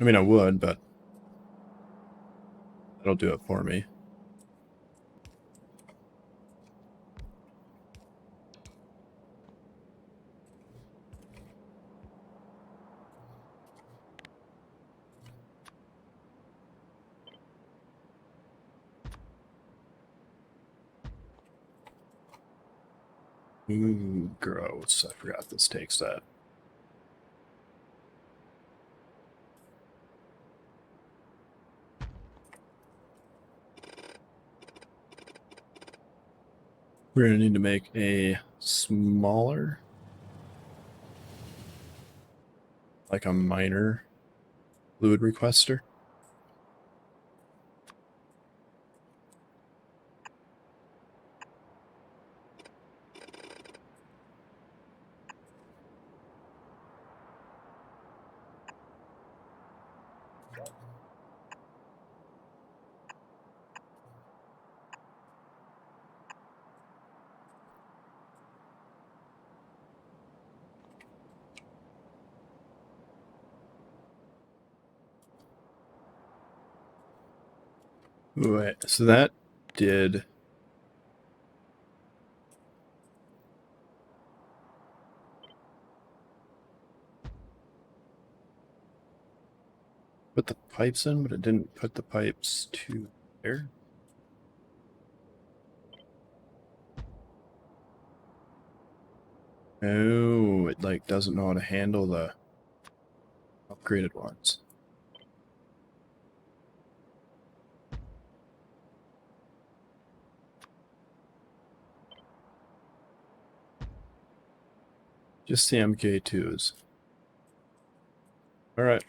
I mean, I would, but that'll do it for me. Ooh, gross. I forgot this takes that. We're going to need to make a smaller, like a minor fluid requester. Right, so that did put the pipes in, but it didn't put the pipes to there. Oh, it like doesn't know how to handle the upgraded ones. Just the MK2s. All right.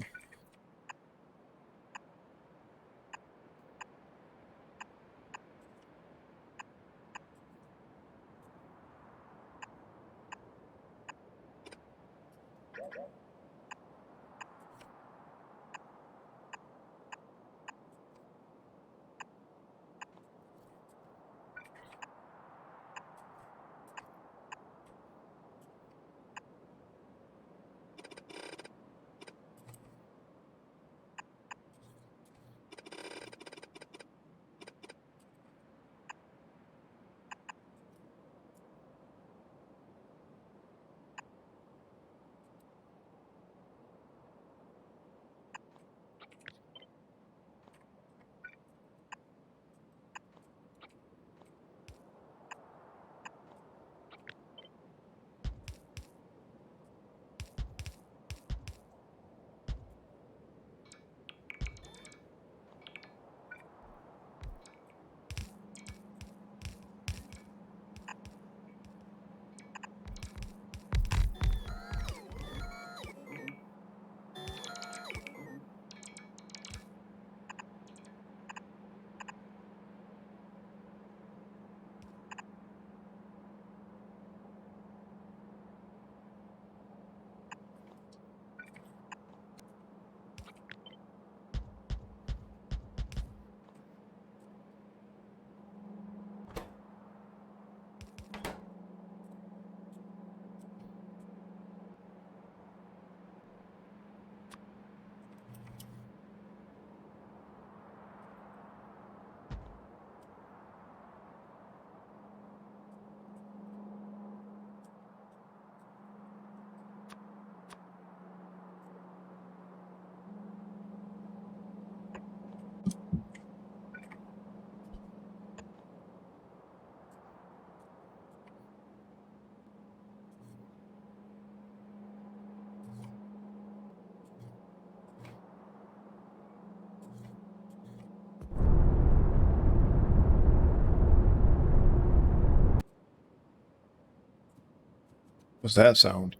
What's that sound?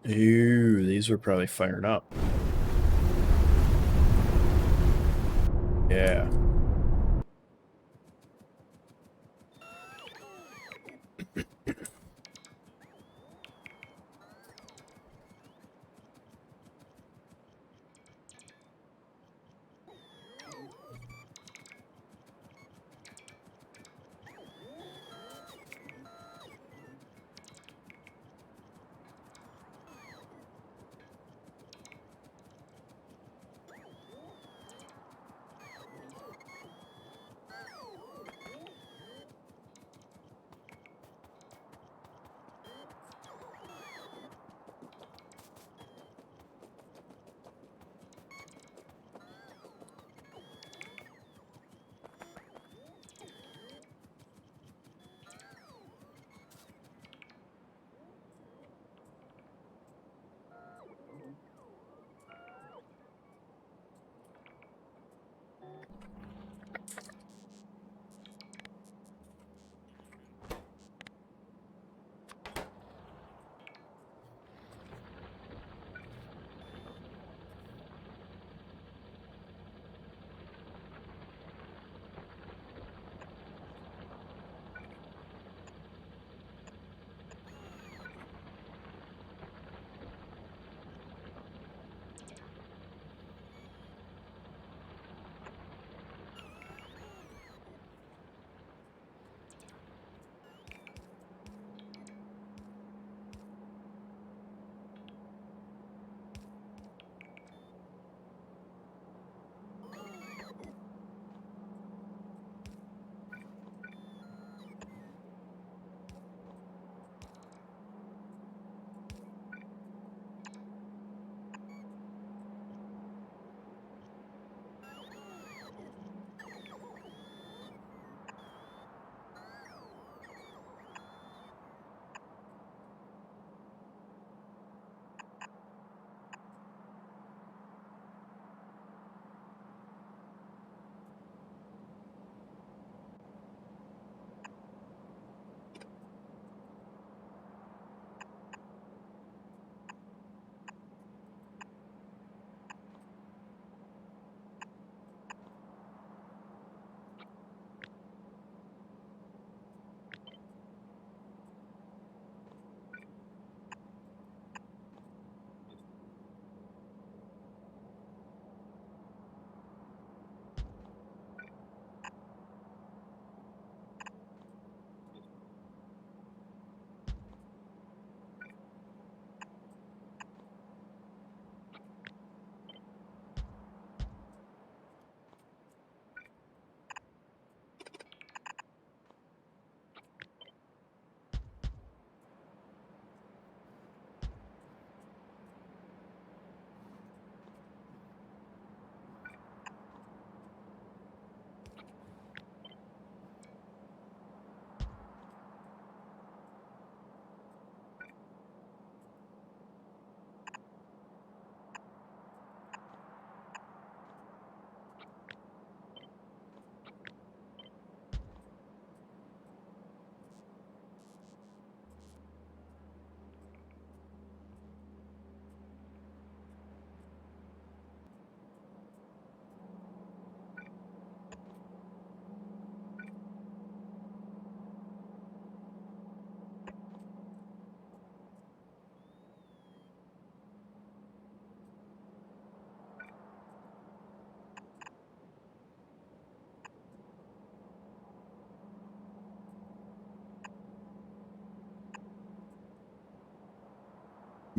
Ooh, these were probably fired up. Yeah.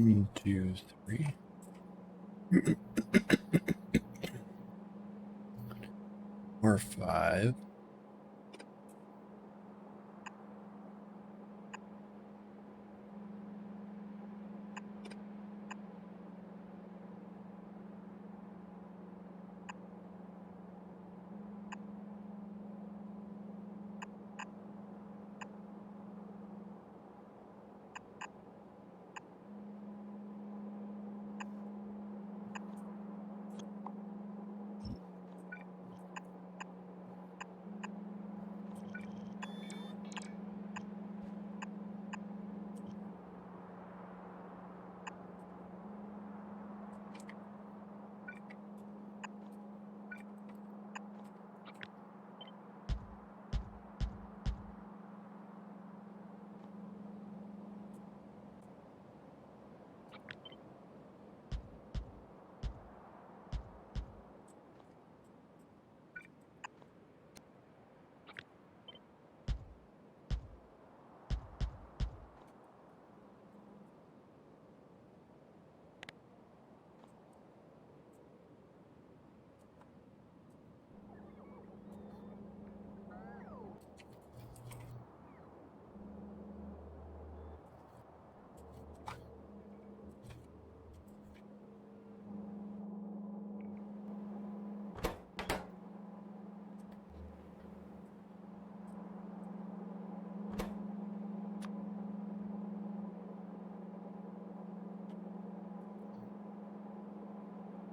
1, 2, 3. 4, 5.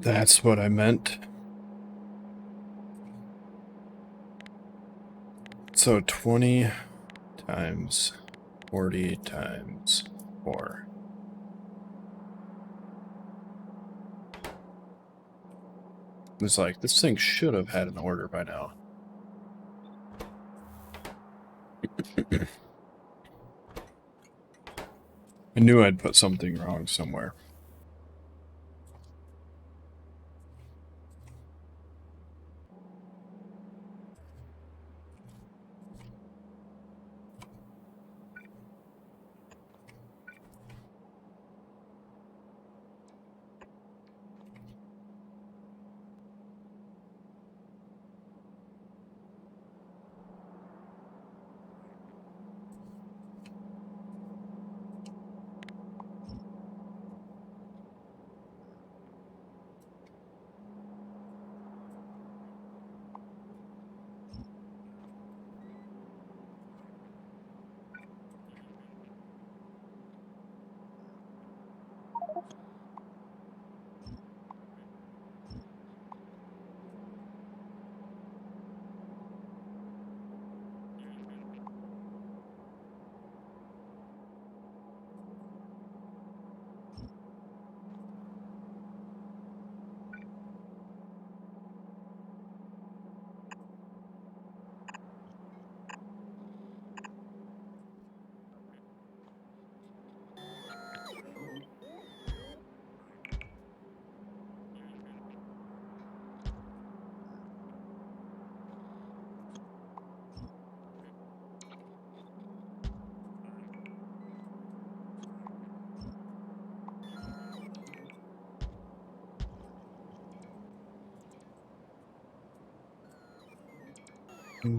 That's what I meant. So 20 times 40 times 4. It's like, this thing should have had an order by now. I knew I'd put something wrong somewhere.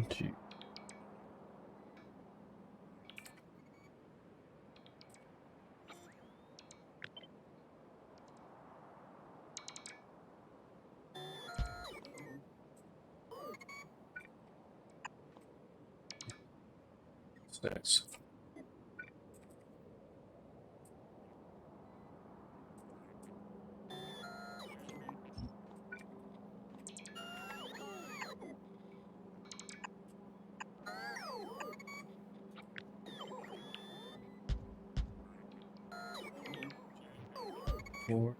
Two. Six. Four.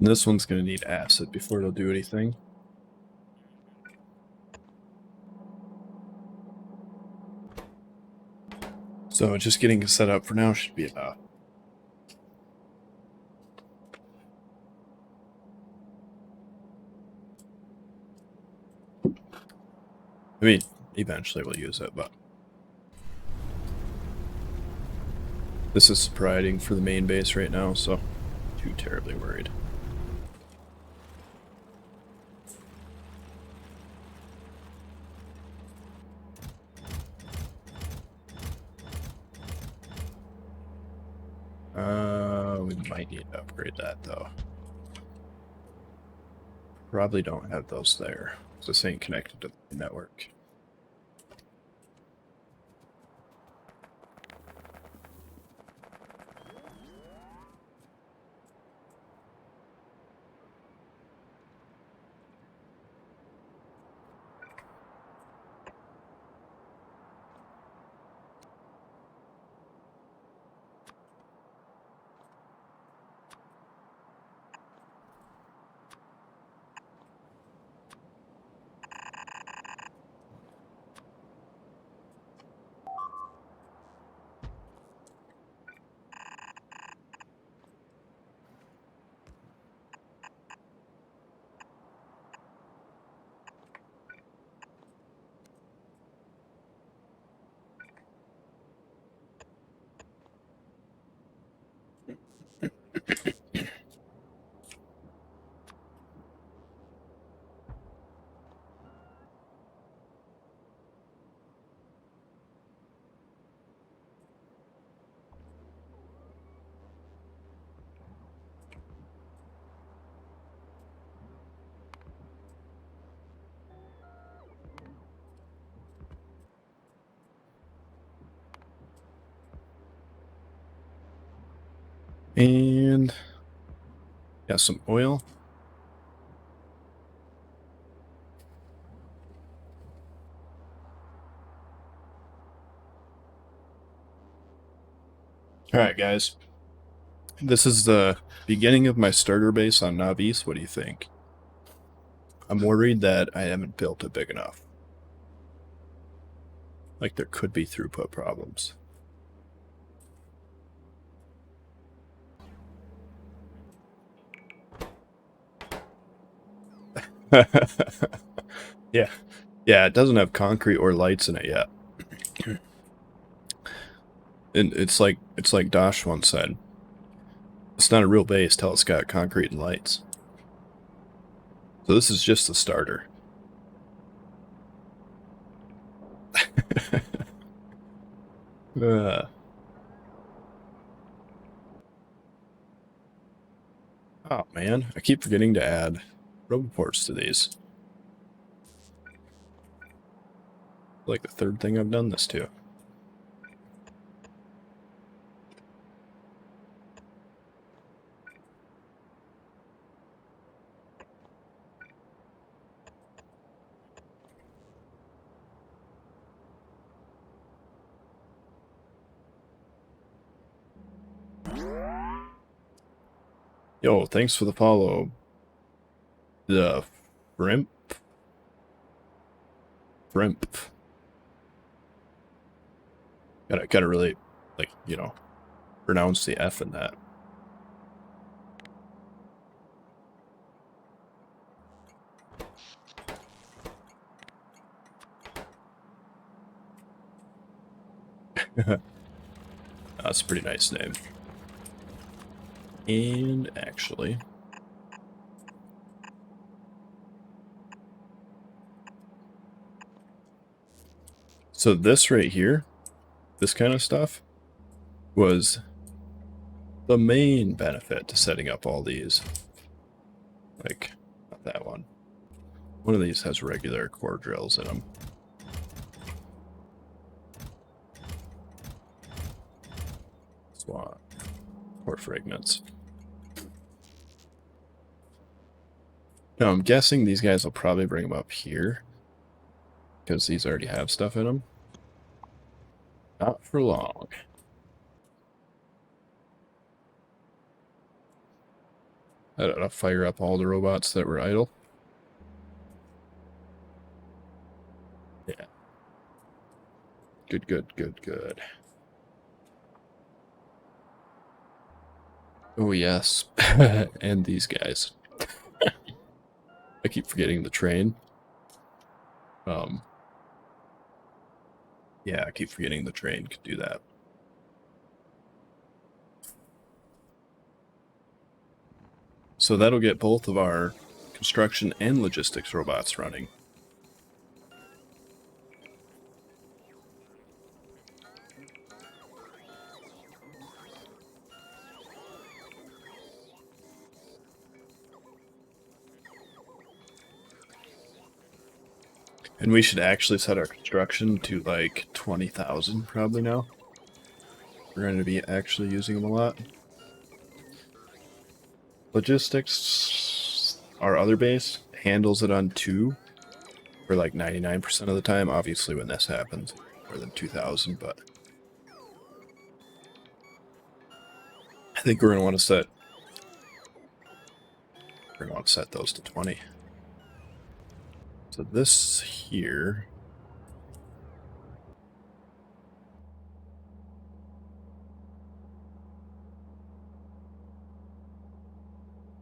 And this one's going to need acid before it'll do anything. So just getting it set up for now should be enough. I mean, eventually we'll use it, but this is separating for the main base right now, so too terribly worried. We might need to upgrade that though. Probably don't have those there. This ain't connected to the network. And got some oil. Alright guys, this is the beginning of my starter base on Navis. What do you think? I'm worried that I haven't built it big enough. Like there could be throughput problems. Yeah. Yeah, it doesn't have concrete or lights in it yet. And it's like Dosh once said. It's not a real base till it's got concrete and lights. So this is just the starter. Oh man, I keep forgetting to add roboports to these. Like the third thing I've done this to. Yo, thanks for the follow. The Frimp. Gotta really, like, you know, pronounce the F in that. That's a pretty nice name. And actually, so this right here, this kind of stuff, was the main benefit to setting up all these. Like, not that one. One of these has regular core drills in them. Swat. Core fragments. Now, I'm guessing these guys will probably bring them up here. Because these already have stuff in them. Not for long. I'll fire up all the robots that were idle. Yeah. Good, good, good, good. Oh, yes. And these guys. I keep forgetting the train. Yeah, I keep forgetting the train could do that. So that'll get both of our construction and logistics robots running. And we should actually set our construction to like 20,000 probably now. We're going to be actually using them a lot. Logistics, our other base, handles it on 2 for like 99% of the time. Obviously when this happens, more than 2,000, but I think we're going to want to set those to 20. So this here,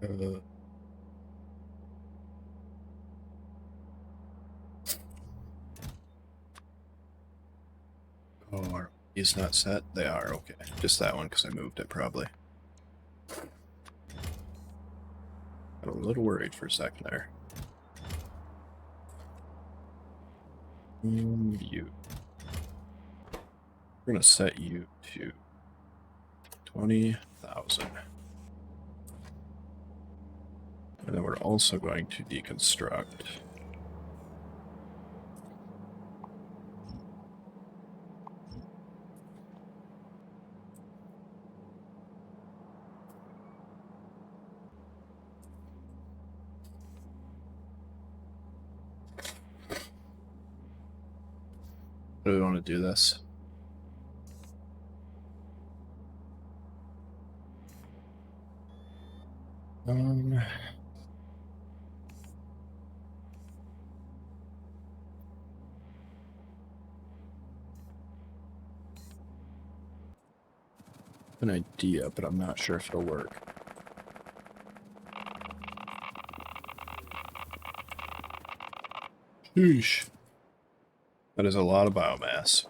oh, is not set? They are, okay. Just that one because I moved it probably. Got a little worried for a second there. You. We're going to set you to 20,000. And then we're also going to deconstruct. How do we want to do this? An idea, but I'm not sure if it'll work. Sheesh. That is a lot of biomass.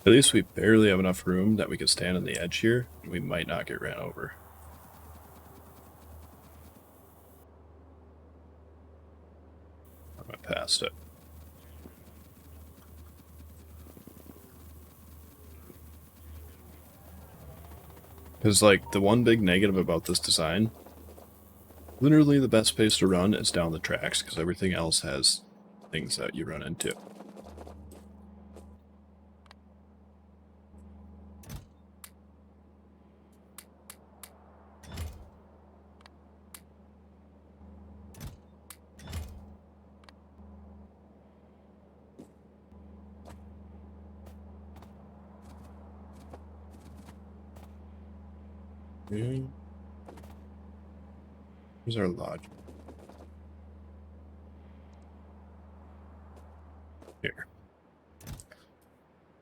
At least we barely have enough room that we could stand on the edge here, and we might not get ran over. I went past it. Because, like, the one big negative about this design, literally the best place to run is down the tracks, because everything else has things that you run into. Here's our lodge. Here.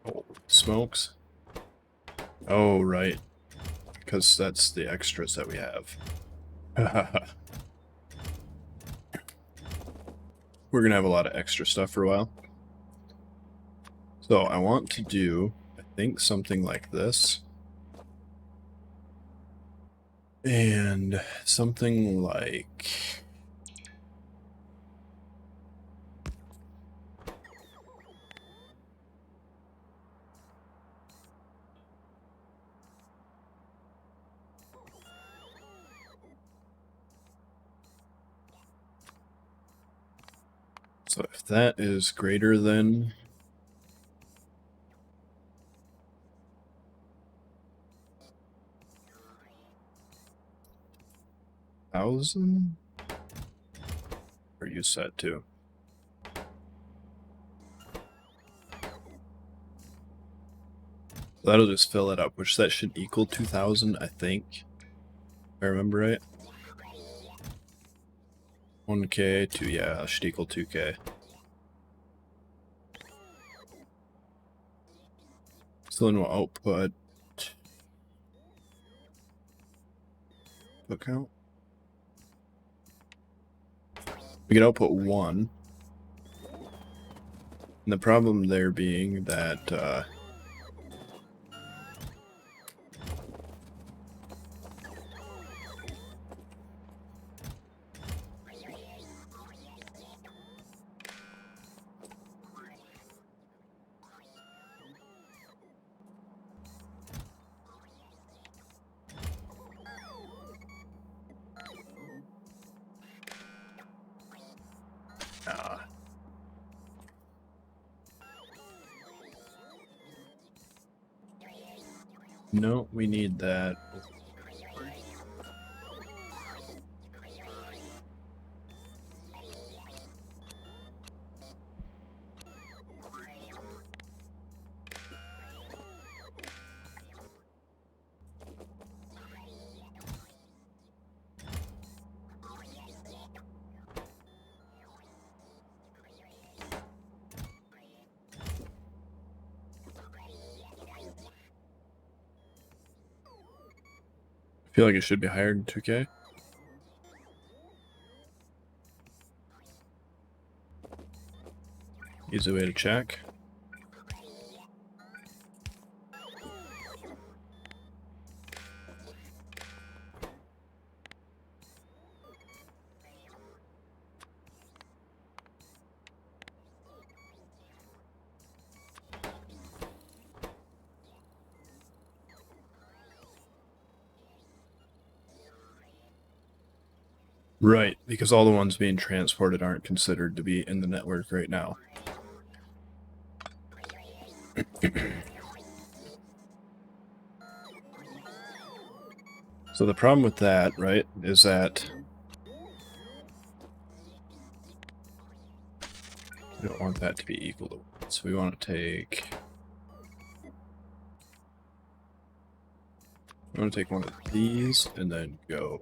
Oh, smokes. Oh, right. Because that's the extras that we have. We're going to have a lot of extra stuff for a while. So I want to do, I think, something like this. And something like... So if that is greater than... $1,000? or use set too. That'll just fill it up, which that should equal 2,000, I think. If I remember right. 1k, 2, yeah, that should equal 2k. So then we'll output count. We can output 1. And the problem there being that no, we need that. I feel like it should be higher than 2k. Easy way to check. Right, because all the ones being transported aren't considered to be in the network right now. So the problem with that, right, is that we don't want that to be equal to 1. So we want to take... I want to take one of these and then go...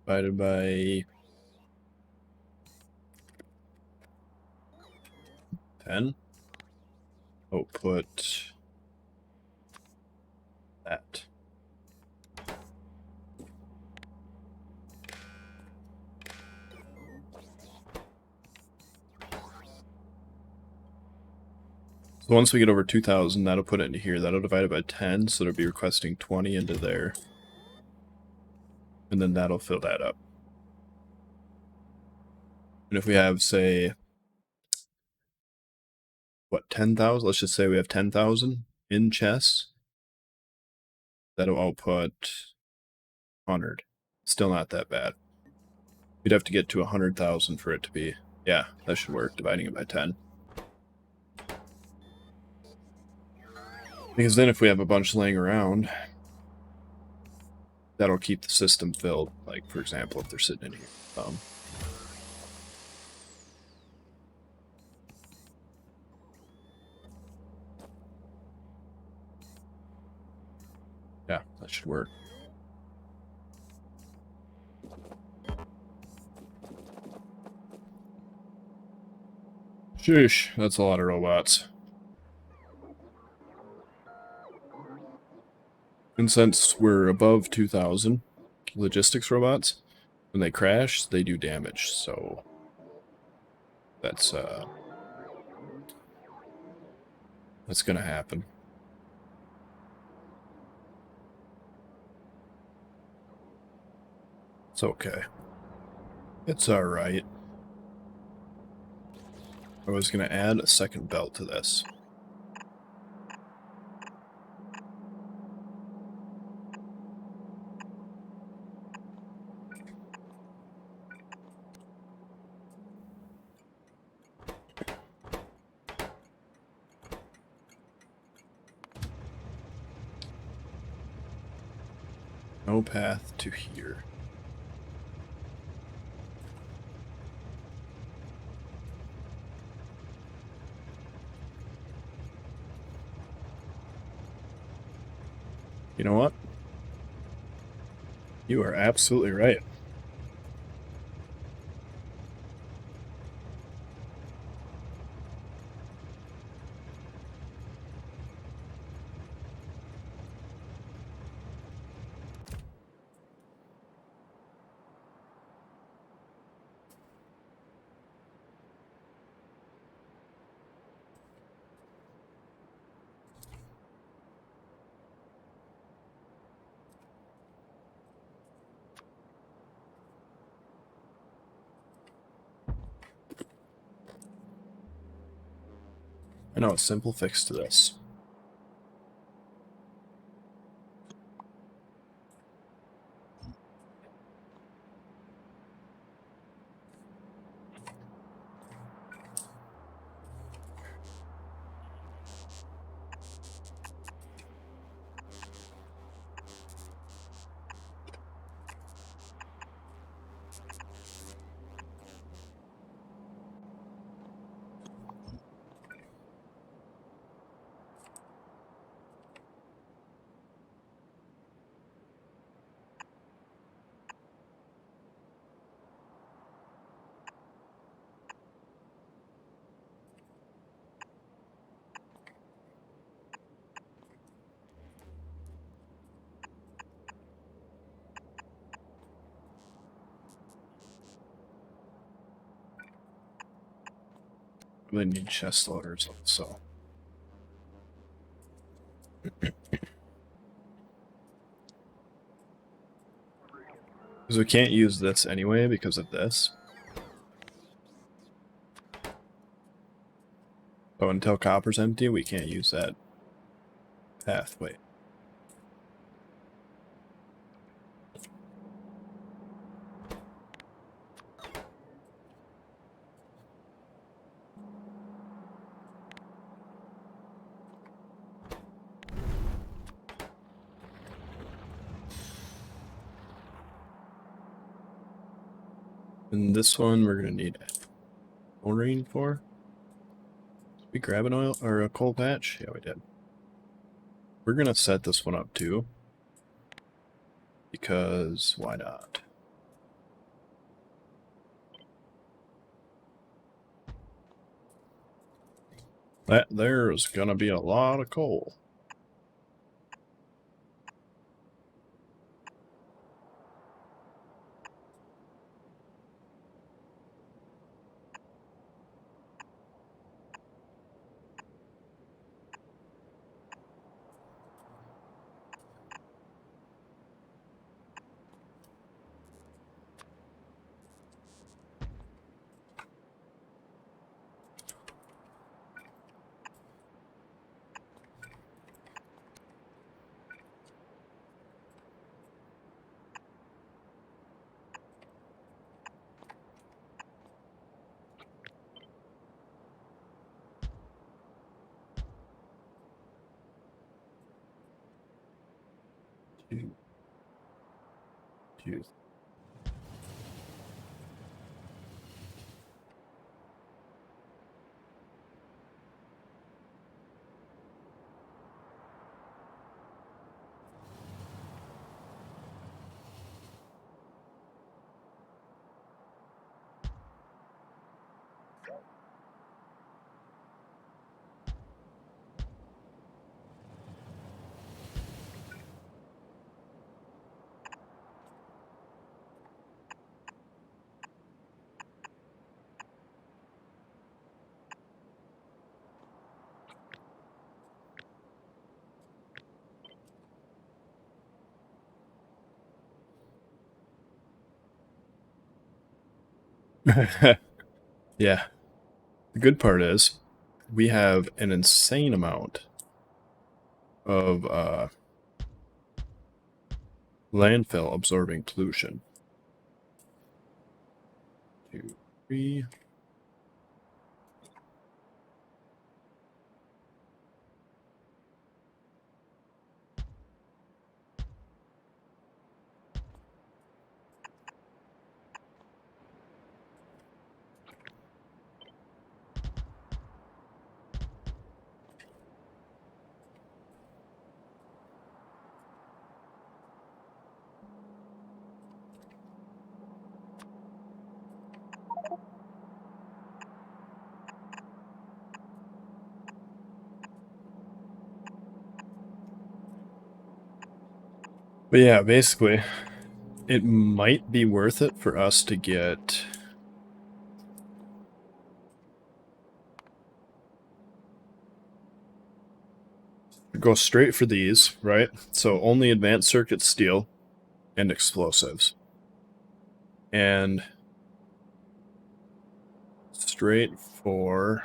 divided by 10. Output that. So once we get over 2,000, that'll put it into here. That'll divide it by 10, so it'll be requesting 20 into there. And then that'll fill that up. And if we have, say, what, 10,000? Let's just say we have 10,000 in chests. That'll output 100. Still not that bad. We'd have to get to 100,000 for it to be... Yeah, that should work, dividing it by 10. Because then if we have a bunch laying around, that'll keep the system filled. Like, for example, if they're sitting in here. Yeah, that should work. Sheesh, that's a lot of robots. And since we're above 2,000 logistics robots, when they crash, they do damage, so that's gonna happen. It's okay. It's alright. I was gonna add a second belt to this. No path to here. You know what? You are absolutely right. I know a simple fix to this. Really need chest loaders also. Because we can't use this anyway because of this. So until copper's empty, we can't use that pathway. And this one we're gonna need chlorine for. Did we grab an oil or a coal patch? Yeah, we did. We're gonna set this one up too. Because why not? That there's gonna be a lot of coal. Two. Yeah. The good part is we have an insane amount of landfill absorbing pollution. 2, 3. But yeah, basically, it might be worth it for us to get... Go straight for these, right? So only advanced circuit steel and explosives. And straight for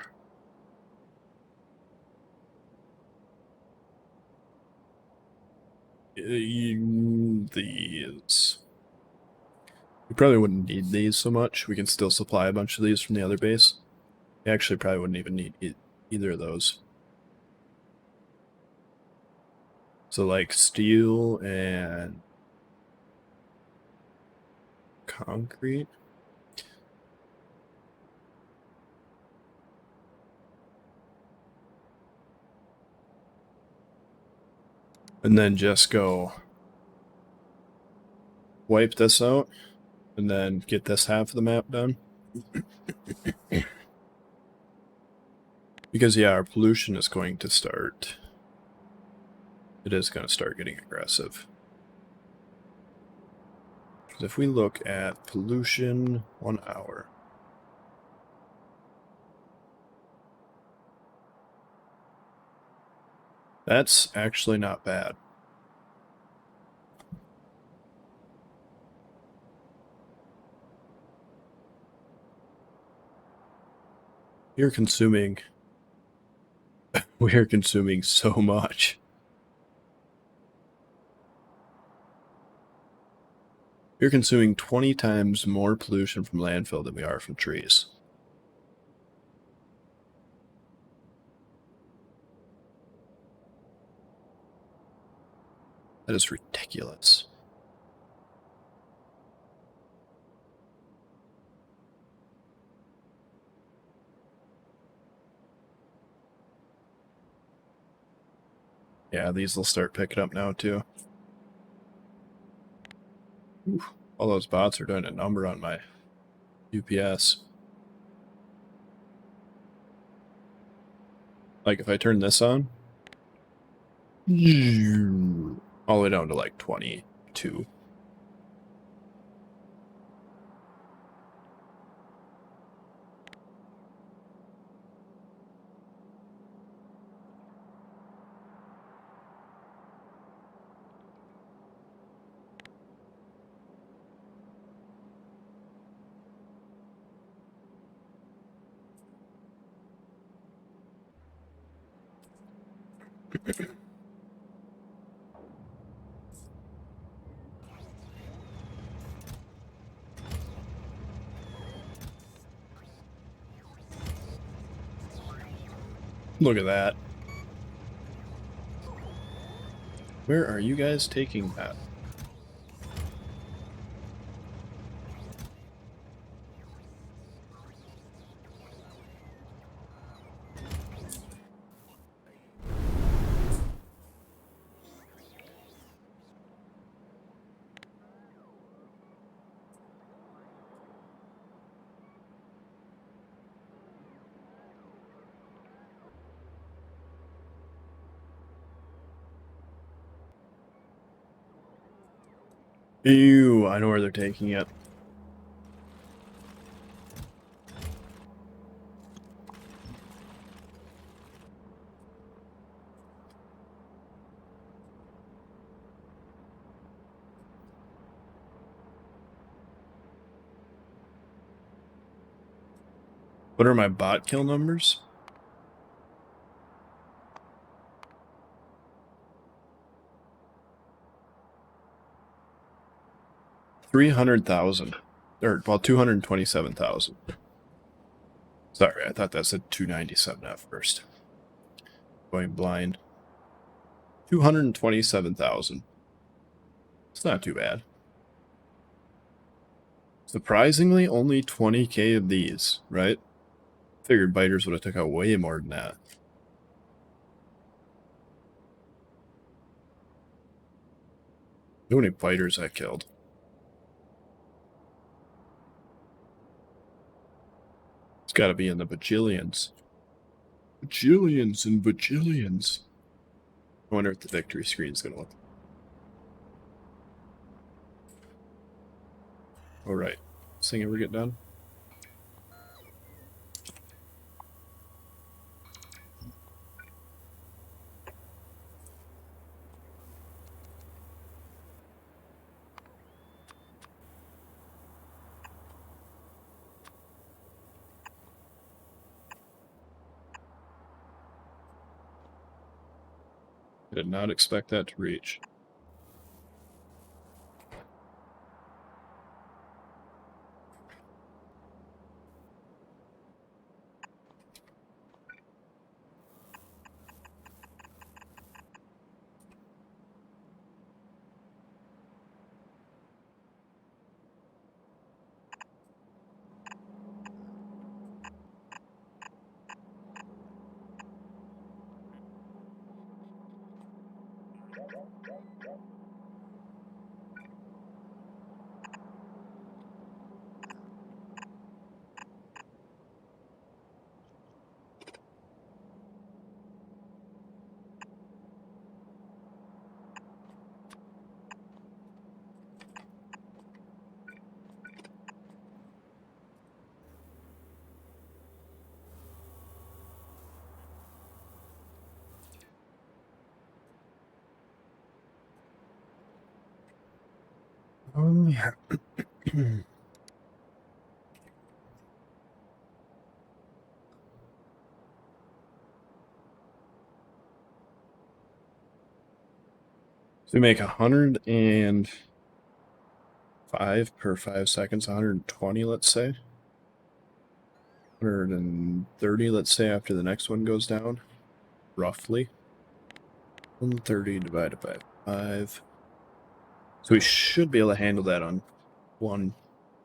these. We probably wouldn't need these so much. We can still supply a bunch of these from the other base. We actually probably wouldn't even need either of those. So like steel and concrete. And then just go wipe this out and then get this half of the map done. Because yeah, our pollution is going to start. It is going to start getting aggressive. Because if we look at pollution 1 hour. That's actually not bad. You're consuming... We're consuming so much. We're consuming 20 times more pollution from landfill than we are from trees. That is ridiculous. Yeah, these will start picking up now too. Oof, all those bots are doing a number on my UPS. Like if I turn this on, all the way down to like 22. Look at that. Where are you guys taking that? Ew, I know where they're taking it. What are my bot kill numbers? $300,000. Or, well, 227,000. Sorry, I thought that said 297 at first. Going blind. 227,000. It's not too bad. Surprisingly, only 20k of these, right? Figured biters would have took out way more than that. How many biters I killed? It's got to be in the bajillions. Bajillions and bajillions. I wonder if the victory screen is going to look. All right. This thing ever get done? I did not expect that to reach. Yeah. So we make 105 per 5 seconds, 120, let's say. 130, let's say, after the next one goes down. Roughly. 130 divided by 5. So we should be able to handle that on one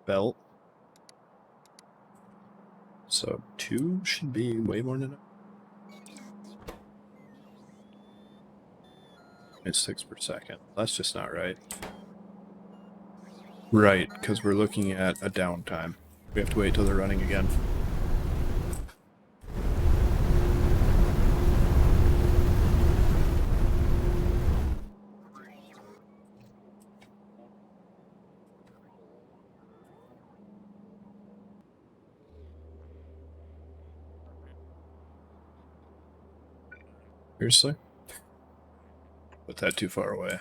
belt. So 2 should be way more than enough. It's 6 per second. That's just not right. Right, because we're looking at a downtime. We have to wait till they're running again. Seriously? Put that too far away.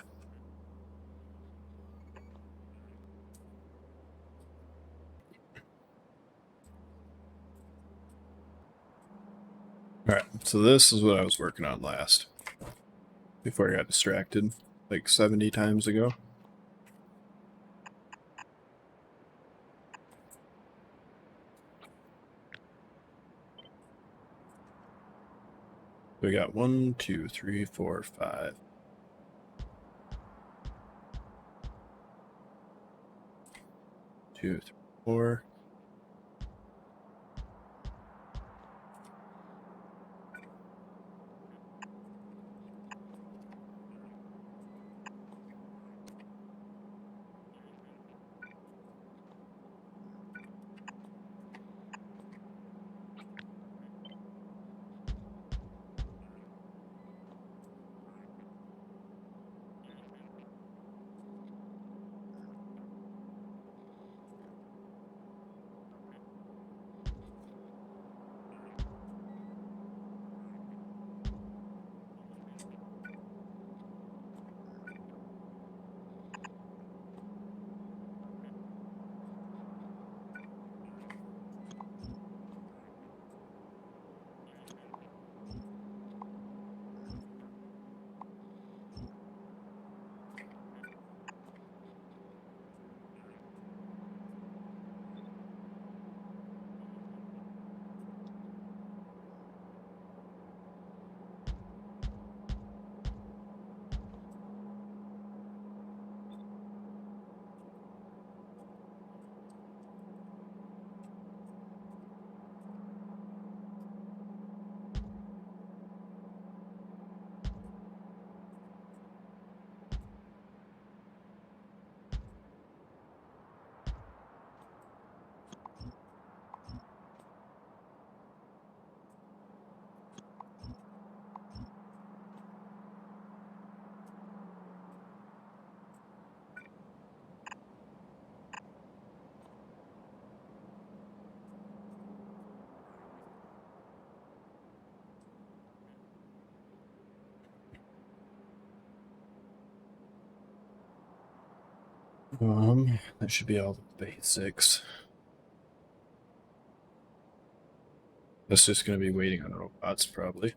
Alright, so this is what I was working on last. Before I got distracted, like 70 times ago. We got 1, 2, 3, 4, 5. 2, 3, 4. That should be all the basics. That's just going to be waiting on robots, probably.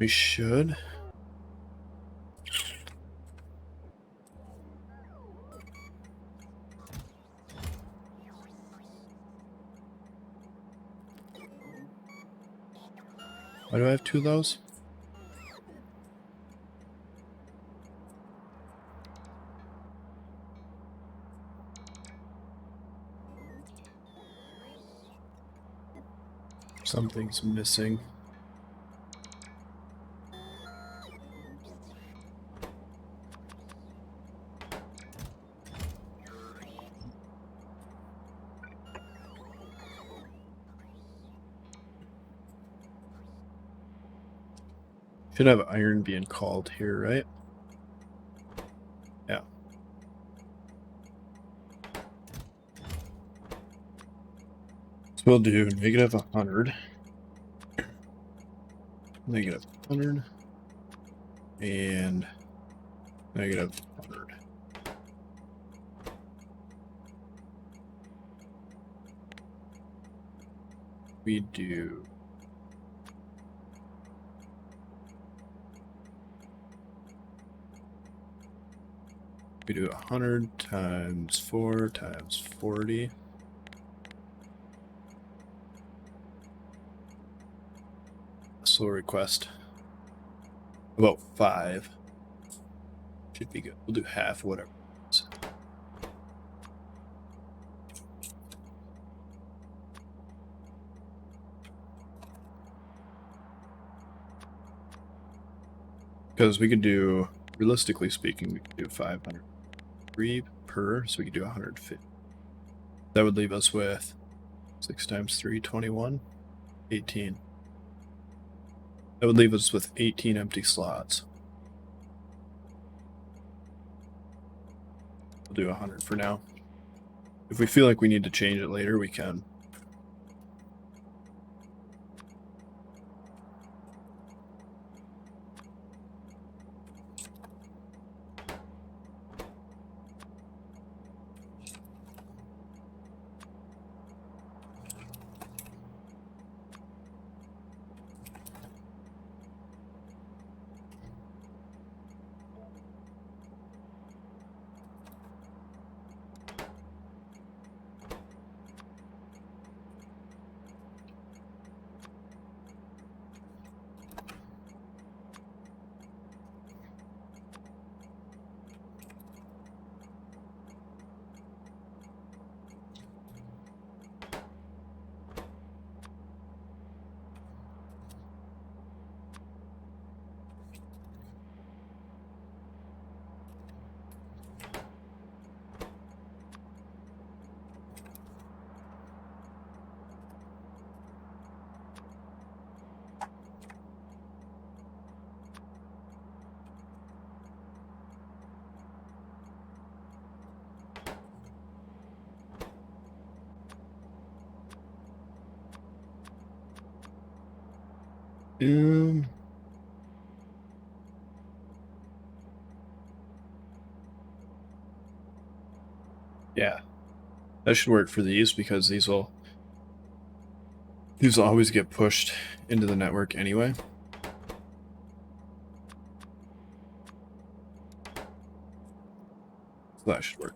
We should. Why do I have two of those? Something's missing. Should have iron being called here, right? Yeah. So we'll do negative 100. Negative 100. And negative 100. We do We do 100 times 4 times 40. Slow request. About 5. Should be good. We'll do half, whatever. Because we could do, realistically speaking, we could do 503 per, so we could do 150. That would leave us with 6 times 3, 21, 18. That would leave us with 18 empty slots. We'll do 100 for now. If we feel like we need to change it later, we can. Yeah, that should work for these because these will always get pushed into the network anyway. So that should work.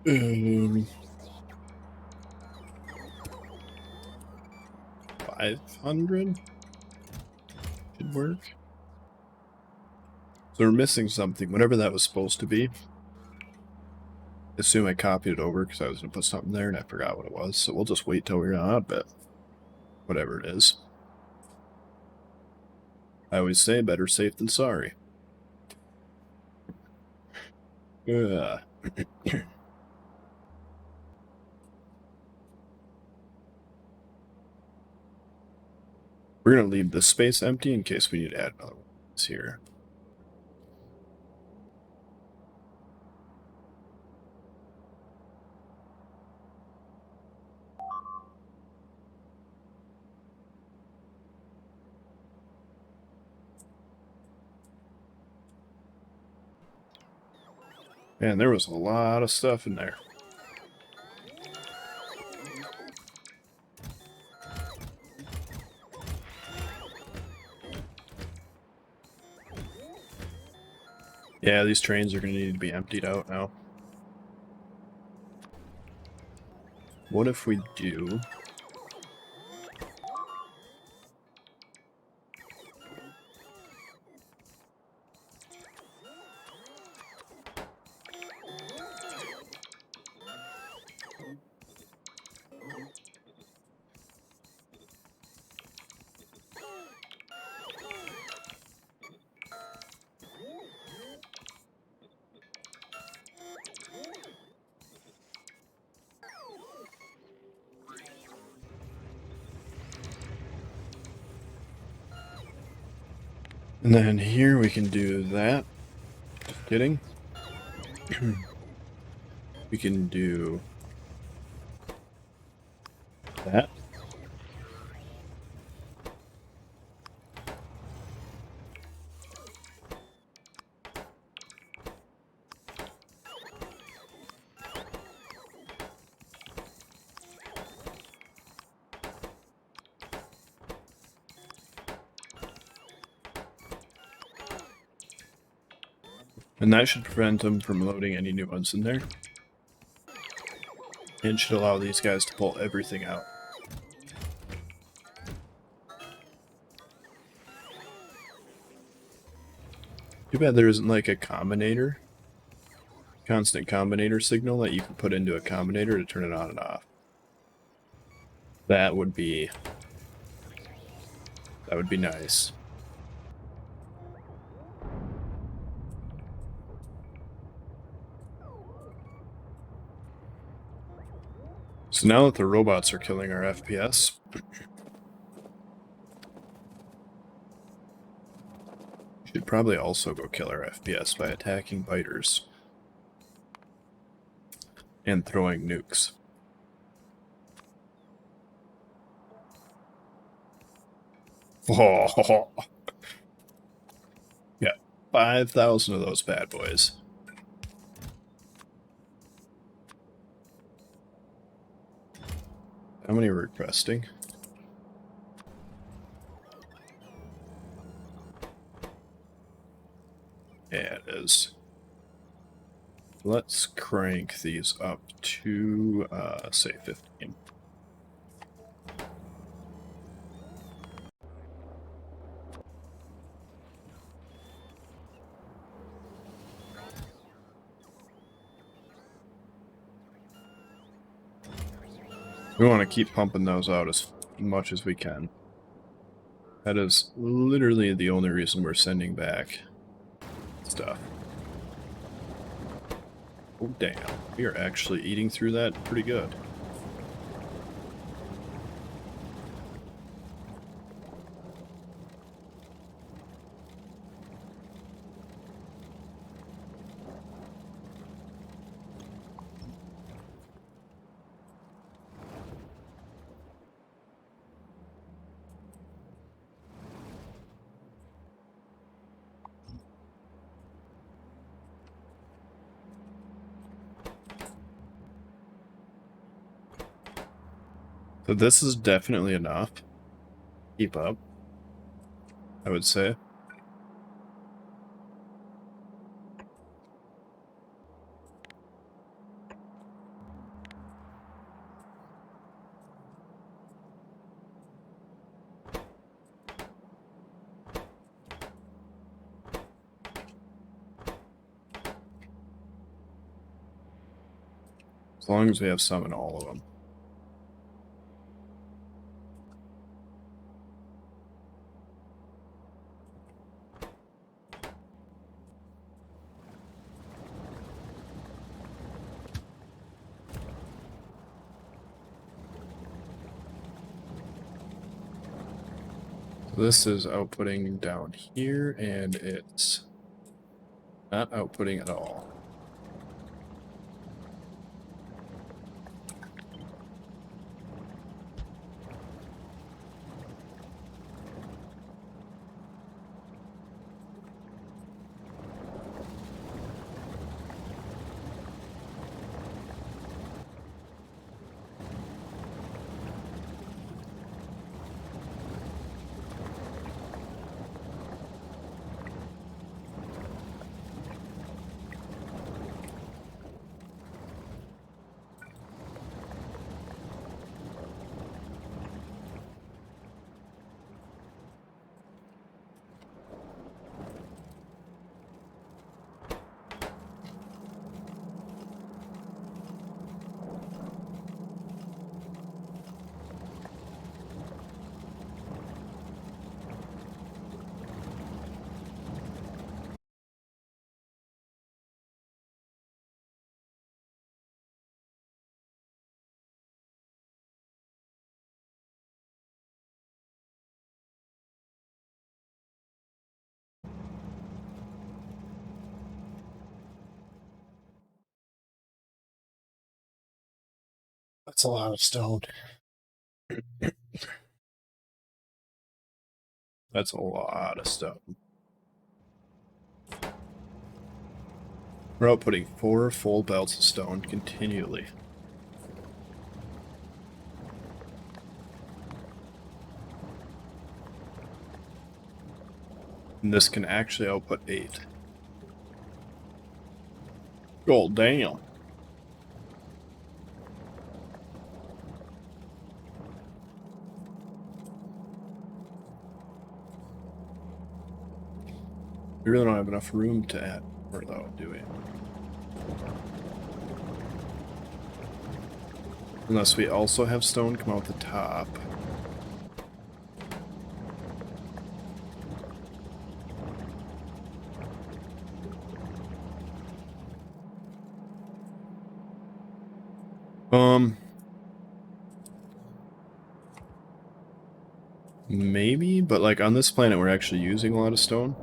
Um, 500 should work. So we're missing something, whatever that was supposed to be. Assume I copied it over because I was going to put something there and I forgot what it was. So we'll just wait till we're on it, whatever it is. I always say better safe than sorry. We're going to leave this space empty in case we need to add another one here. Man, there was a lot of stuff in there. Yeah, these trains are going to need to be emptied out now. What if we do... And then here we can do that. Just kidding. We can do that. And that should prevent them from loading any new ones in there. and should allow these guys to pull everything out. Too bad there isn't like a combinator, constant combinator signal that you can put into a combinator to turn it on and off. That would be nice. So now that the robots are killing our FPS, we should probably also go kill our FPS by attacking biters and throwing nukes. Oh, yeah, 5,000 of those bad boys. How many are requesting? Yeah, it is. Let's crank these up to, say, 15. We want to keep pumping those out as much as we can. That is literally the only reason we're sending back stuff. Oh, damn. We are actually eating through that pretty good. So this is definitely enough. Keep up, I would say. As long as we have some in all of them. This is outputting down here, and it's not outputting at all. That's a lot of stone. That's a lot of stuff. We're outputting 4 full belts of stone continually. And this can actually output 8. God damn. We really don't have enough room to add more though, do we? Unless we also have stone come out the top. Maybe, but like on this planet we're actually using a lot of stone.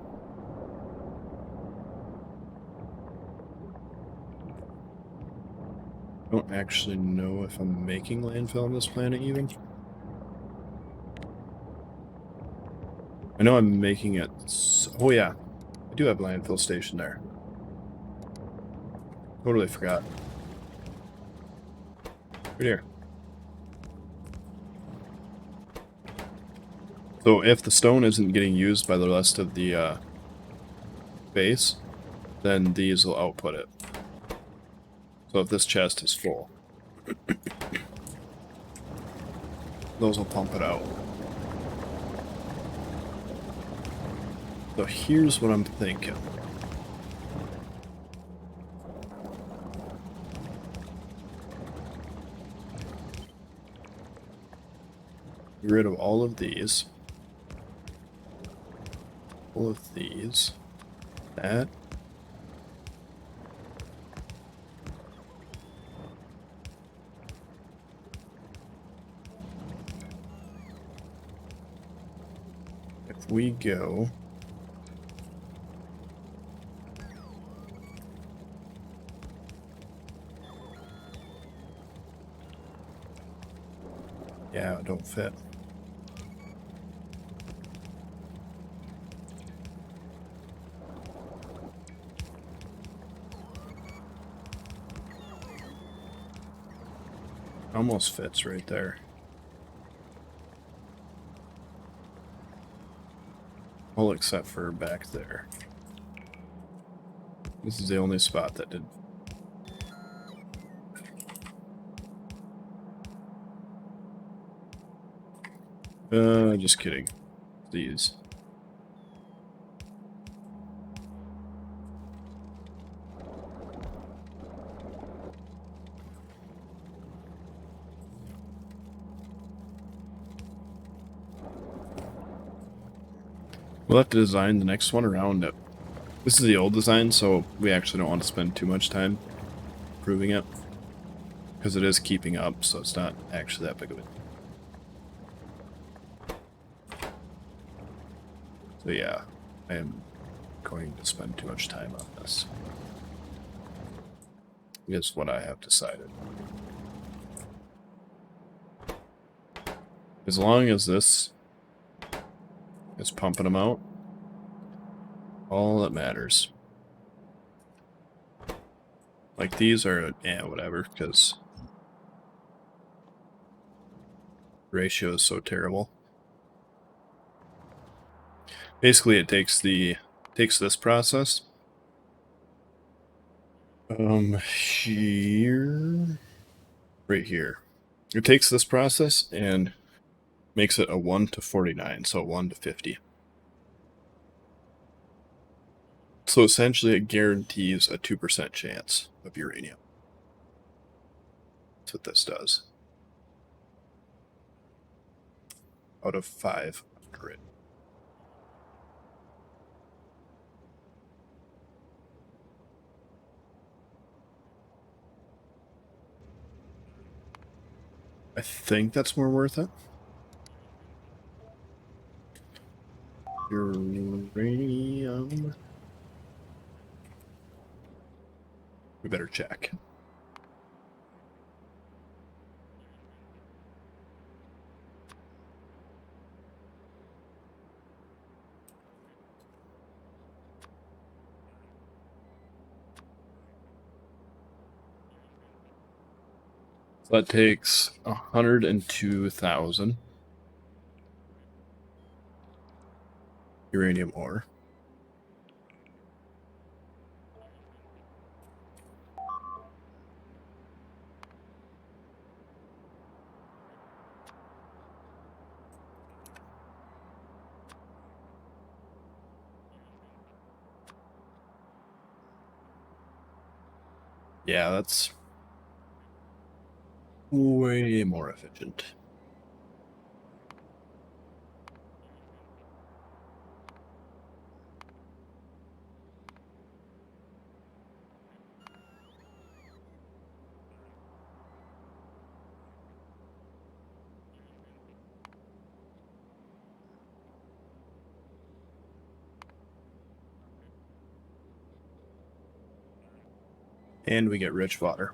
I don't actually know if I'm making landfill on this planet even. I know I'm making it... Oh yeah, I do have a landfill station there. Totally forgot. Right here. So if the stone isn't getting used by the rest of the base, then these will output it. So if this chest is full, those will pump it out. So here's what I'm thinking. Get rid of all of these. All of these. That. If we go... Yeah, it don't fit. Almost fits right there. All except for back there. This is the only spot that did. Just kidding. These. We'll have to design the next one around it. This is the old design, so we actually don't want to spend too much time improving it. Because it is keeping up, so it's not actually that big of a... So yeah, I am going to spend too much time on this. Is what I have decided. As long as this is pumping them out, all that matters. Like these are, whatever, because ratio is so terrible. Basically, it takes this process. Here, right here. It takes this process and makes it a 1 to 49, so 1 to 50. So essentially, it guarantees a 2% chance of uranium. That's what this does. Out of 500. I think that's more worth it. Uranium. We better check. So that takes 102,000 uranium ore. Yeah, that's way more efficient. And we get rich water,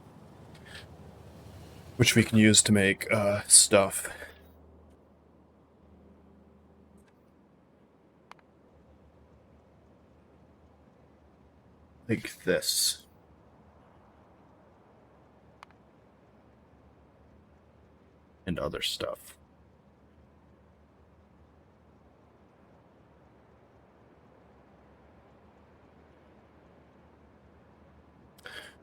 which we can use to make stuff. Like this. And other stuff.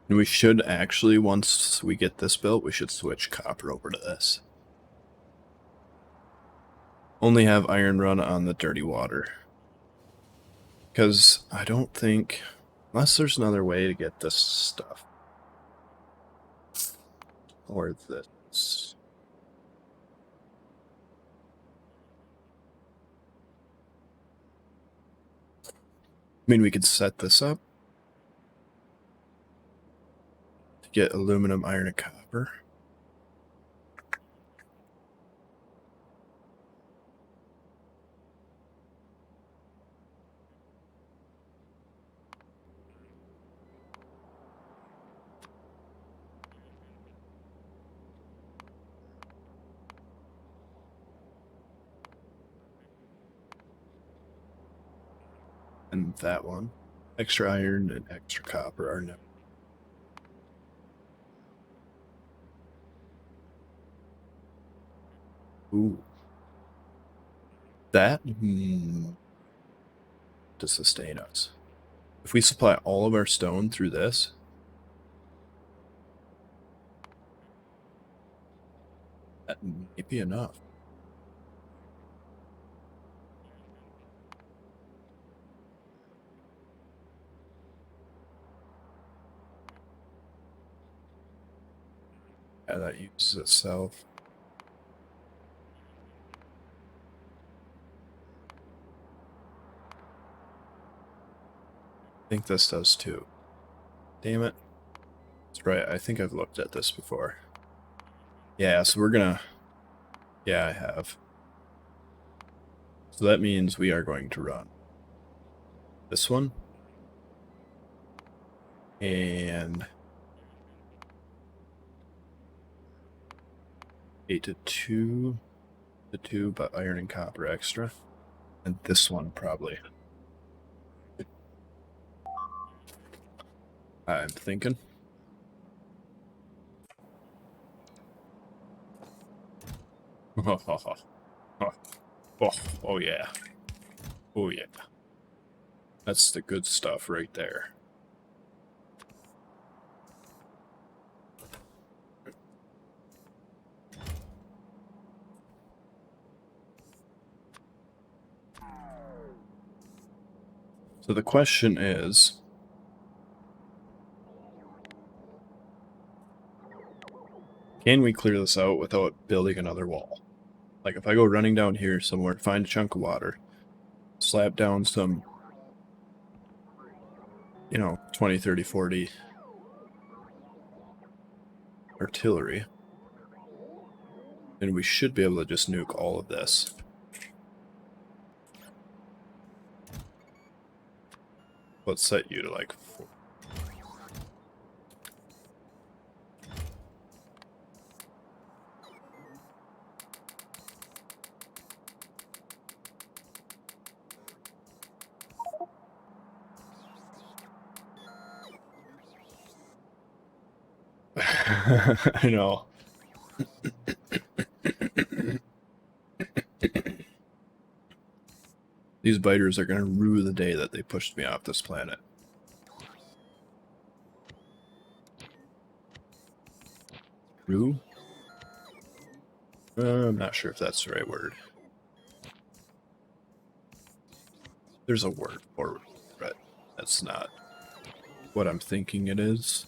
And we should actually, once we get this built, we should switch copper over to this. Only have iron run on the dirty water. Because I don't think, unless there's another way to get this stuff. Or this. I mean, we could set this up to get aluminum, iron, and copper. And that one. Extra iron and extra copper are no. Ooh. That to sustain us. If we supply all of our stone through this, that may be enough. Yeah, that uses itself. I think this does too. Damn it. That's right, I think I've looked at this before. Yeah, so we're gonna... Yeah, I have. So that means we are going to run this one. And 8 to 2 to 2, but iron and copper extra. And this one probably. I'm thinking. Oh yeah. Oh yeah. That's the good stuff right there. So the question is, can we clear this out without building another wall? Like if I go running down here somewhere, find a chunk of water, slap down some, 20, 30, 40 artillery, then we should be able to just nuke all of this. Let's set you to like 4. I know. These biters are going to rue the day that they pushed me off this planet. Rue? I'm not sure if that's the right word. There's a word for it, but that's not what I'm thinking it is.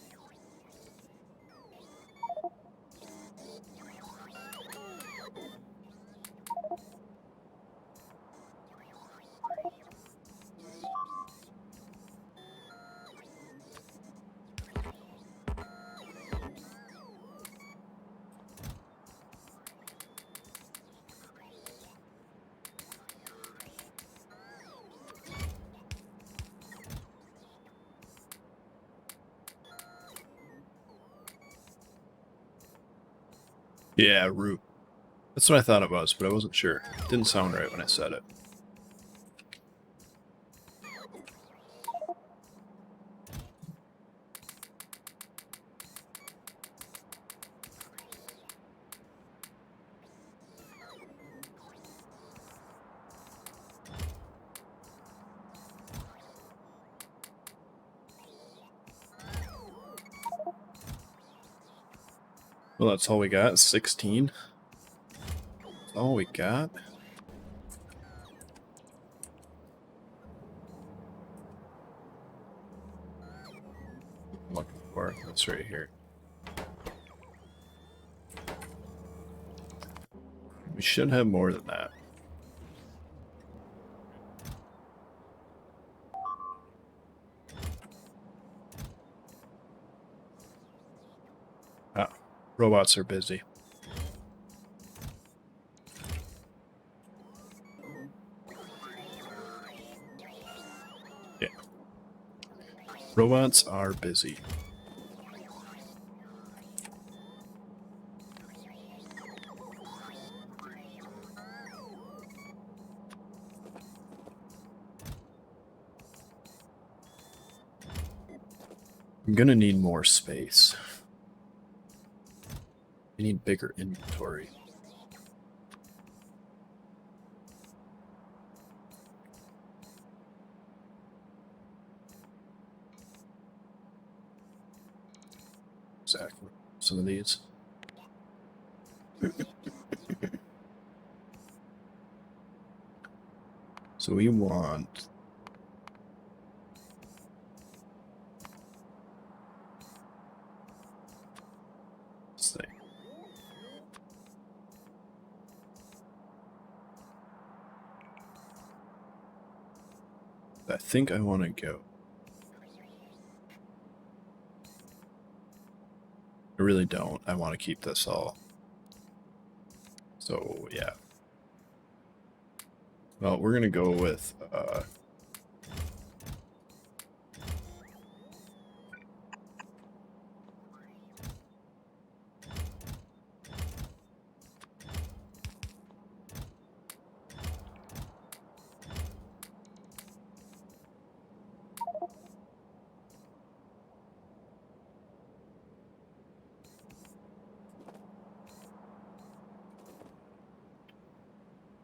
Yeah, root. That's what I thought it was, but I wasn't sure. It didn't sound right when I said it. Well, that's all we got. 16. That's all we got. I'm looking for that's right here. We should have more than that. Ah, robots are busy. Yeah. Robots are busy. I'm gonna need more space. I need bigger inventory. Exactly. Some of these. So we want this thing. I think I want to go. I really don't. I want to keep this all. So, yeah. Well, we're going to go with...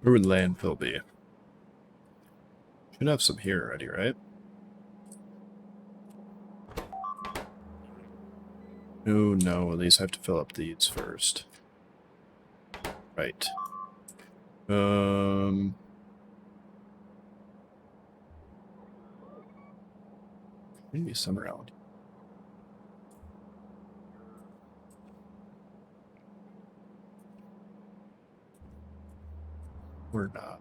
where would landfill be? Should have some here already, right? Oh, no. At least I have to fill up these first. Right. Maybe some around. Or not.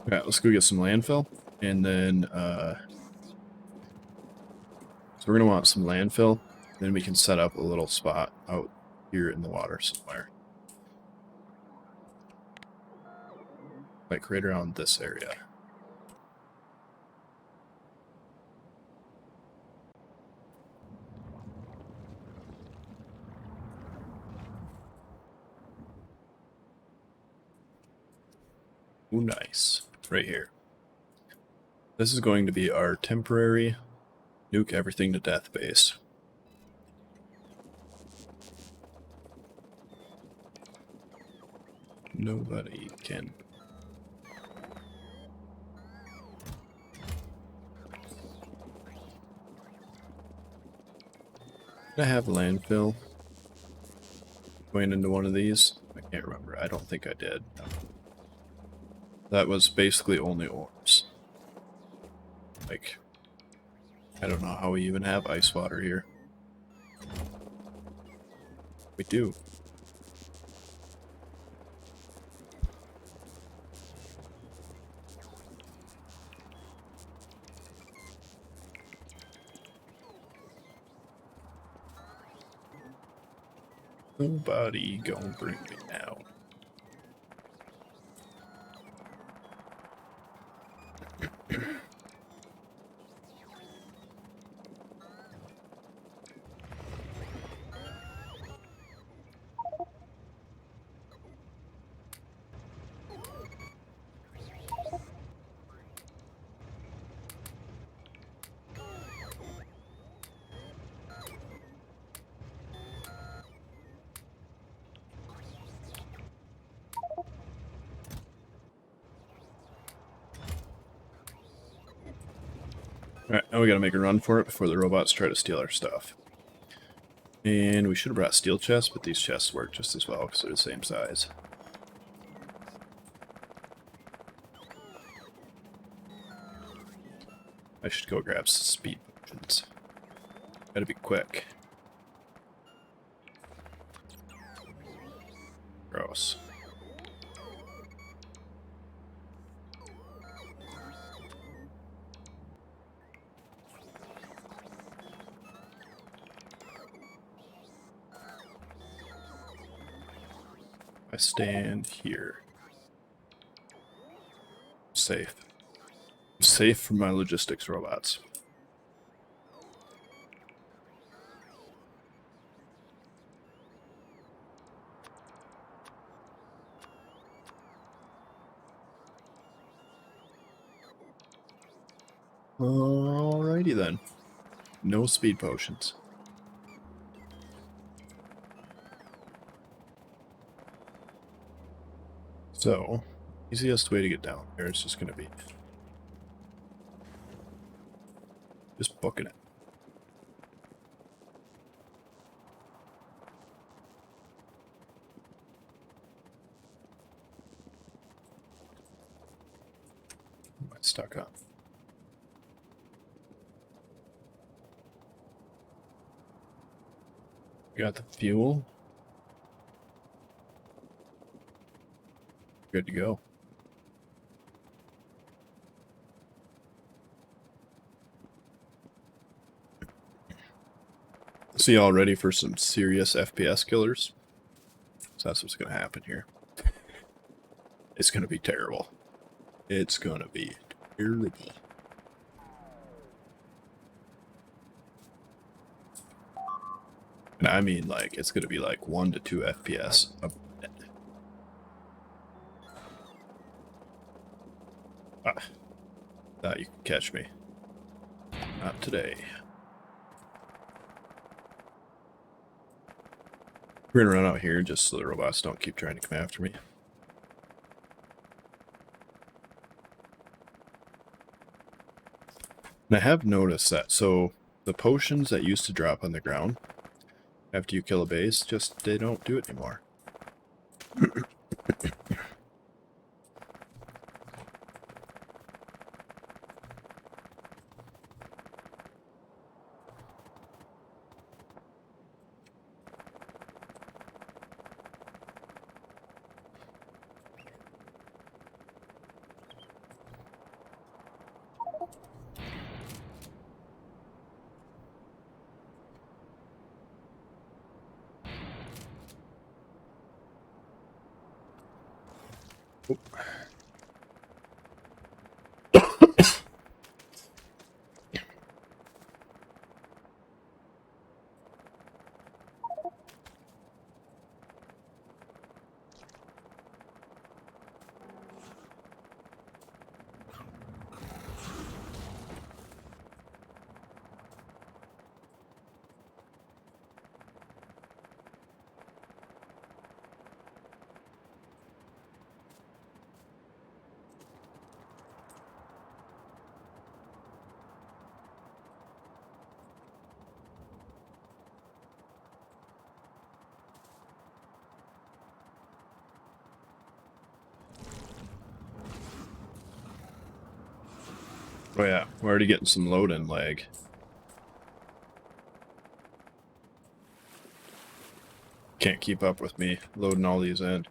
Okay, let's go get some landfill. And then, so we're going to want some landfill. Then we can set up a little spot out here in the water somewhere. Like right around this area. Ooh, nice. Right here. This is going to be our temporary nuke everything to death base. Nobody can. Did I have landfill going into one of these? I can't remember. I don't think I did. No. That was basically only ores. Like, I don't know how we even have ice water here. We do. Nobody gonna bring me down. Alright, now we gotta make a run for it before the robots try to steal our stuff. And we should have brought steel chests, but these chests work just as well because they're the same size. I should go grab some speed potions. Gotta be quick. Gross. I stand here. Safe. Safe from my logistics robots. Alrighty then. No speed potions. So, easiest way to get down there is just going to be just booking it. What am I stuck on? Got the fuel. Good to go. So y'all ready for some serious FPS killers? So that's what's going to happen here. It's going to be terrible. It's going to be terrible. And I mean, like, it's going to be like 1 to 2 FPS a minute. Thought you could catch me. Not today. We're going to run out here just so the robots don't keep trying to come after me. And I have noticed that, so the potions that used to drop on the ground after you kill a base, just they don't do it anymore. Oop. Oh yeah, we're already getting some load-in lag. Can't keep up with me loading all these in.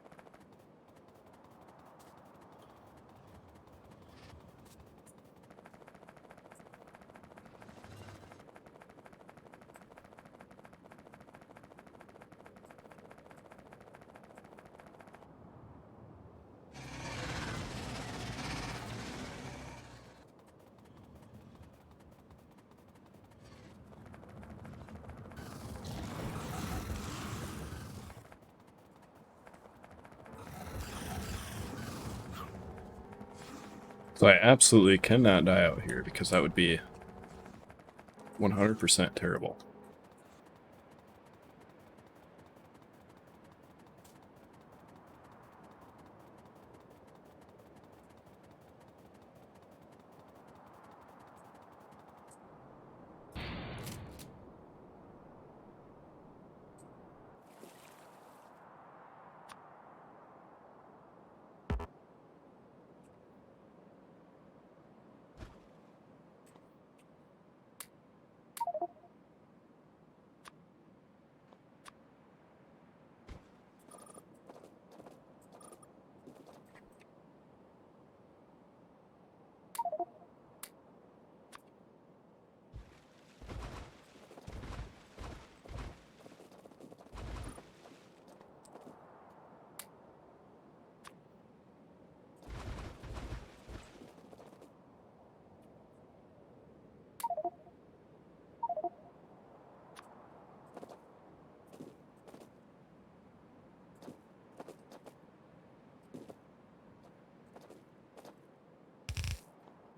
So I absolutely cannot die out here because that would be 100% terrible.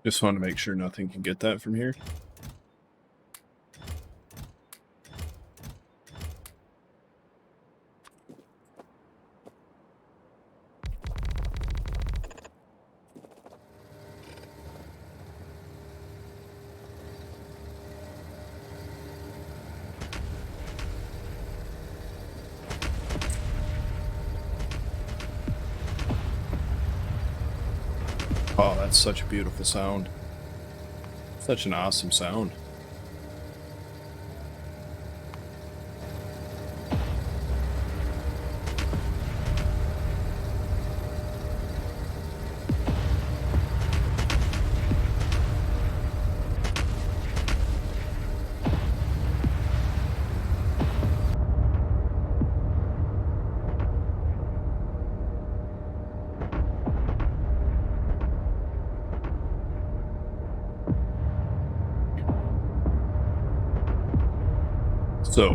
Just want to make sure nothing can get that from here. Oh, that's such a beautiful sound. Such an awesome sound. So,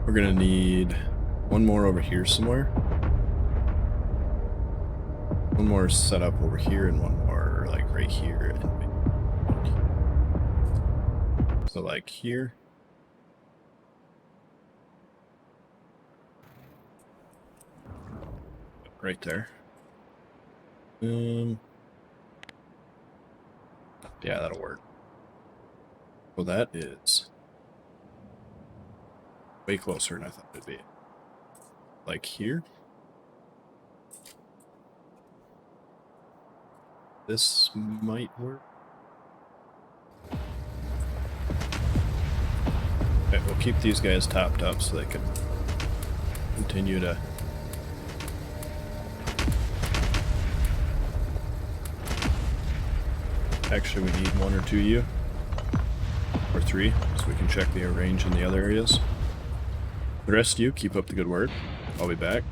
we're gonna need one more over here somewhere. One more set up over here and one more like right here. So like here. Right there. Yeah, that'll work. Well, that is way closer than I thought it'd be. Like here. This might work. Okay, we'll keep these guys topped up so they can continue to... Actually, we need 1 or 2 of you. Or 3, so we can check the range in the other areas. The rest of you, keep up the good work. I'll be back.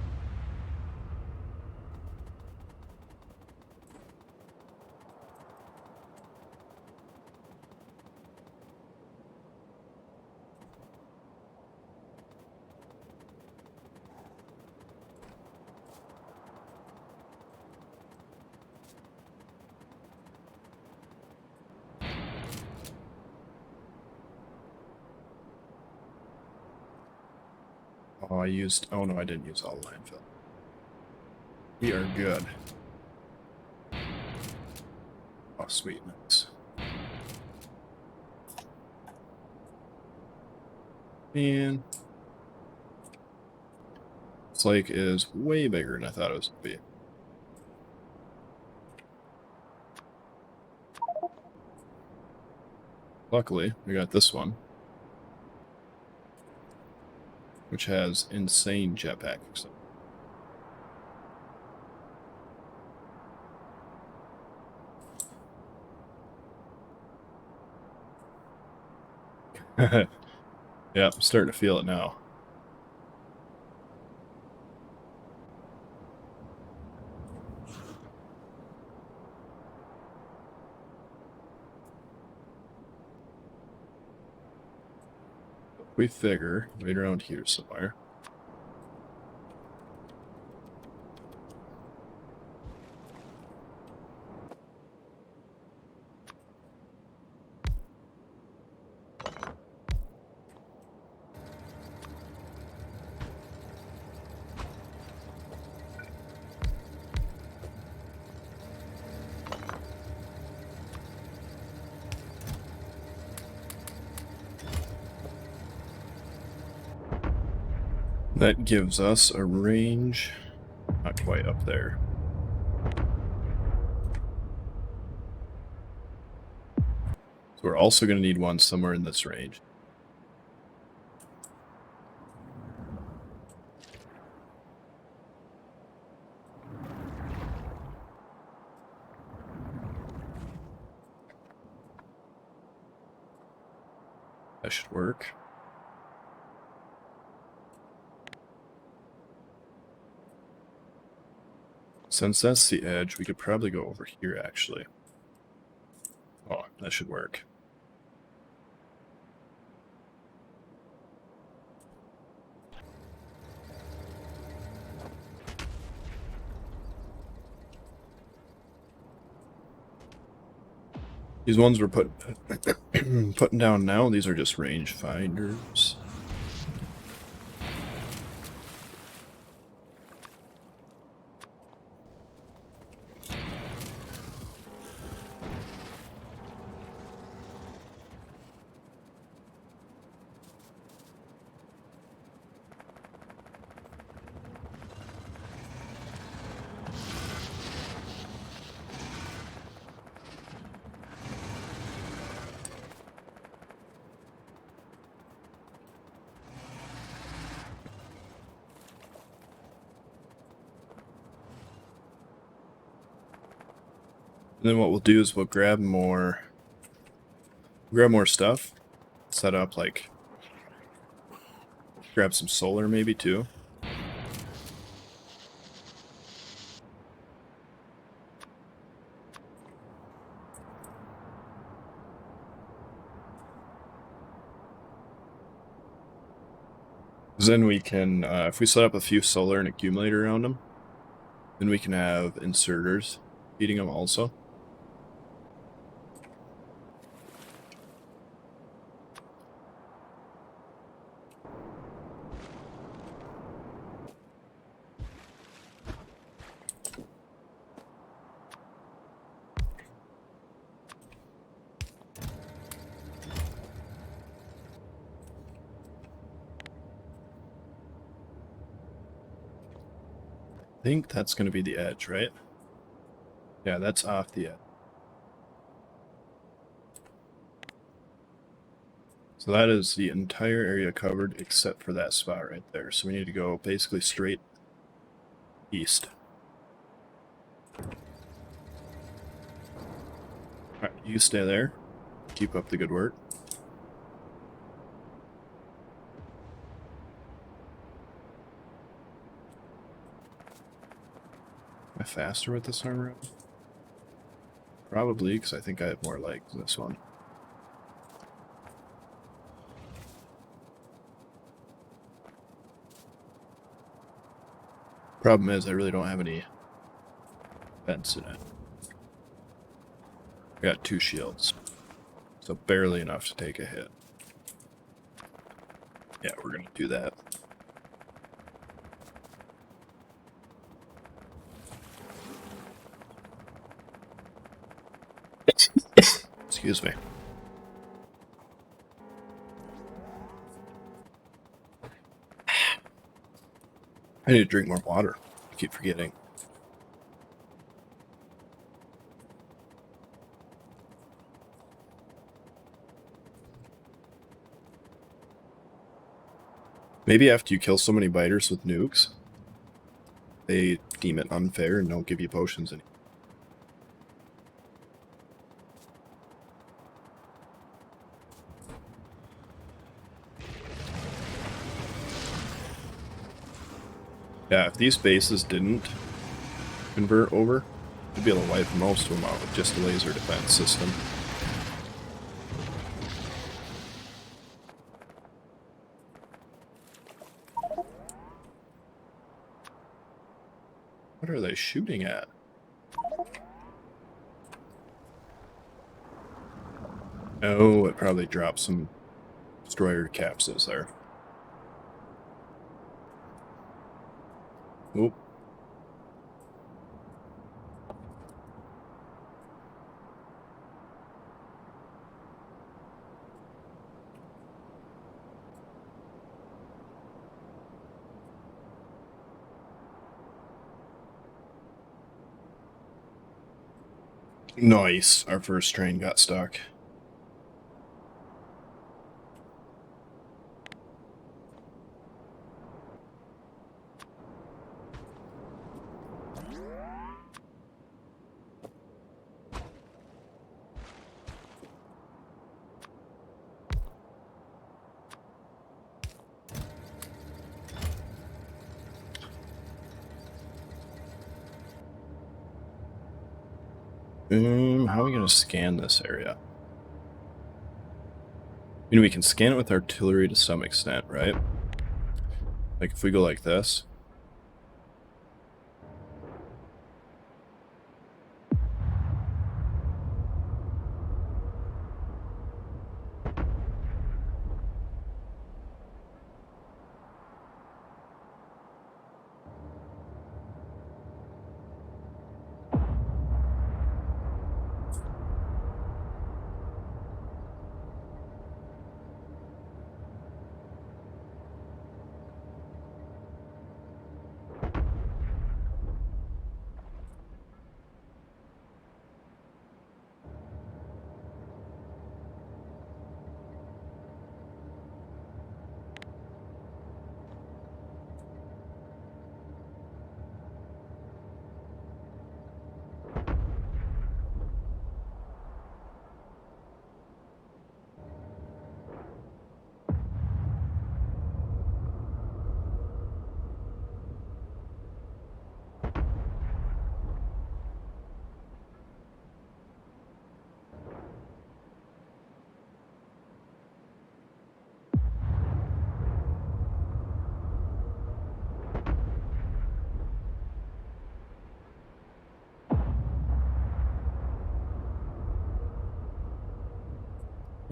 Oh, I used... Oh, no, I didn't use all the landfill. We are good. Oh, sweet. Nice. Man. This lake is way bigger than I thought it was going to be. Luckily, we got this one. Which has insane jetpack. Yeah, I'm starting to feel it now. We figure right around here somewhere. That gives us a range, not quite up there. So we're also going to need one somewhere in this range. That should work. Since that's the edge, we could probably go over here, actually. Oh, that should work. These ones we're putting down now, these are just range finders. And then what we'll do is we'll grab more stuff, set up like, grab some solar maybe too. Then we can, if we set up a few solar and accumulator around them, then we can have inserters feeding them also. I think that's going to be the edge, right? Yeah, that's off the edge. So that is the entire area covered except for that spot right there. So we need to go basically straight east. Alright, you stay there. Keep up the good work. Am I faster with this arm around? Probably, because I think I have more legs than this one. Problem is, I really don't have any vents in it. I got 2 shields, so barely enough to take a hit. Yeah, we're gonna do that. Excuse me. I need to drink more water. I keep forgetting. Maybe after you kill so many biters with nukes, they deem it unfair and don't give you potions anymore. Yeah, if these bases didn't convert over, we'd be able to wipe most of them out with just a laser defense system. What are they shooting at? Oh, it probably dropped some destroyer capsules there. Oop. Nice. Our first train got stuck. How are we going to scan this area? I mean, we can scan it with artillery to some extent, right? Like if we go like this.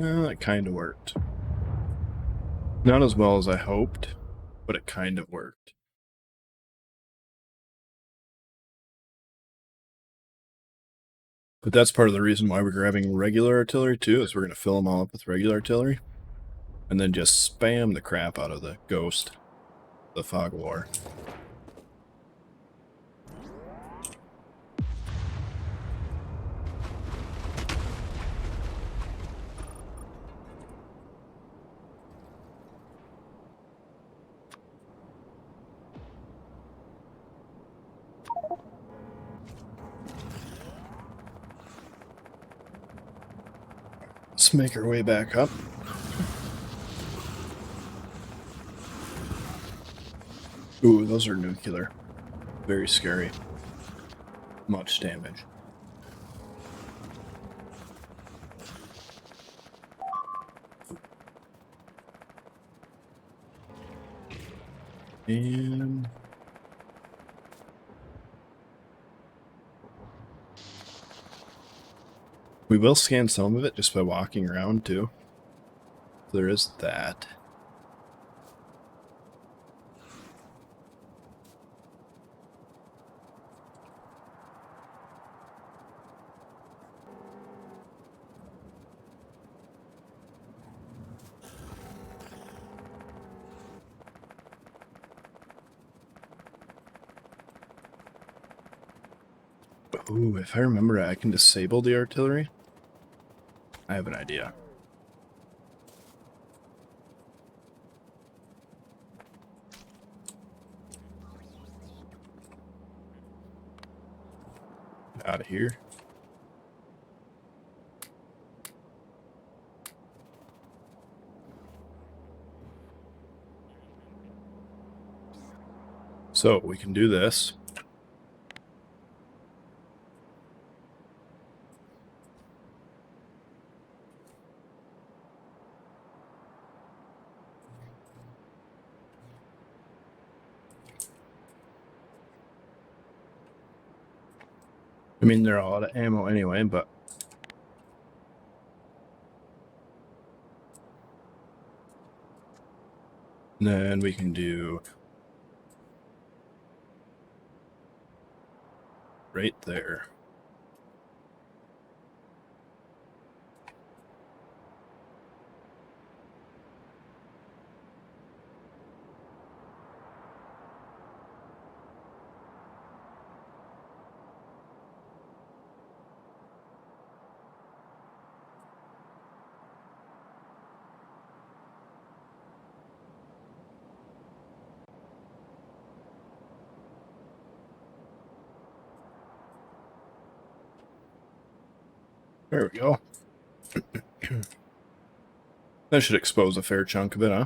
Well, it kind of worked. Not as well as I hoped, but it kind of worked. But that's part of the reason why we're grabbing regular artillery too, is we're going to fill them all up with regular artillery. And then just spam the crap out of the ghost, the fog war. Let's make our way back up. Ooh, those are nuclear. Very scary. Much damage. And we will scan some of it just by walking around too. There is that. Ooh, if I remember, I can disable the artillery. I have an idea. Out of here. So we can do this. I mean, they're all out of ammo anyway, but then we can do right there. There we go. That should expose a fair chunk of it, huh?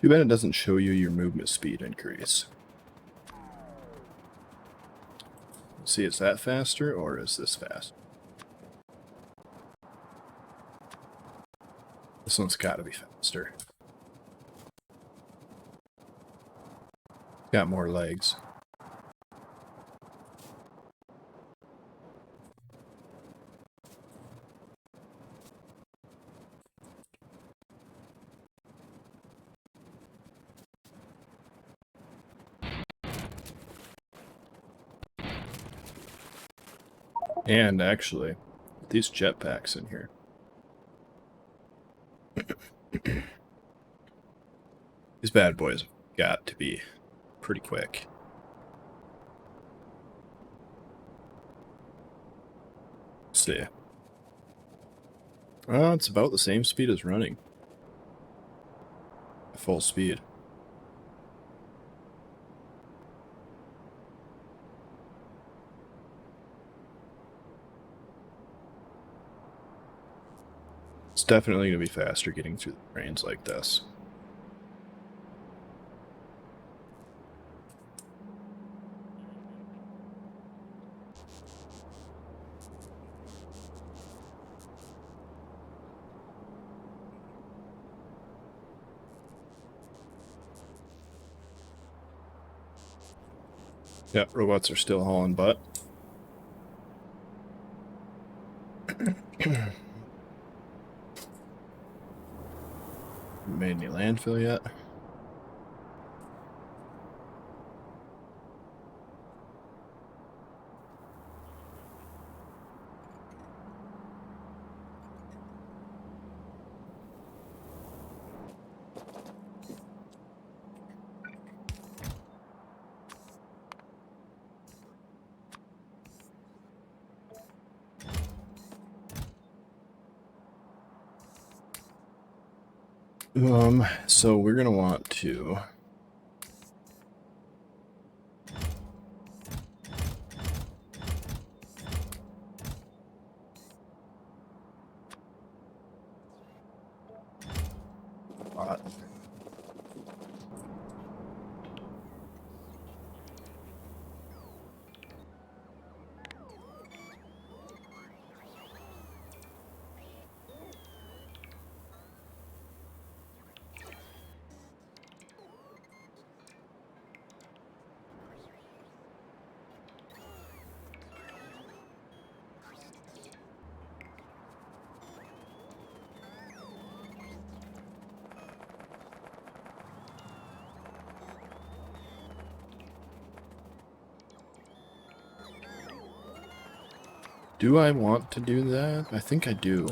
Too bad it doesn't show you your movement speed increase. Let's see, is that faster or is this fast? This one's got to be faster. Got more legs. And actually, these jetpacks in here. These bad boys got to be pretty quick. Let's see. Oh, it's about the same speed as running. Full speed. It's definitely going to be faster getting through the trains like this. Yeah, robots are still hauling butt. Made any landfill yet? So we're gonna want to Do I want to do that? I think I do.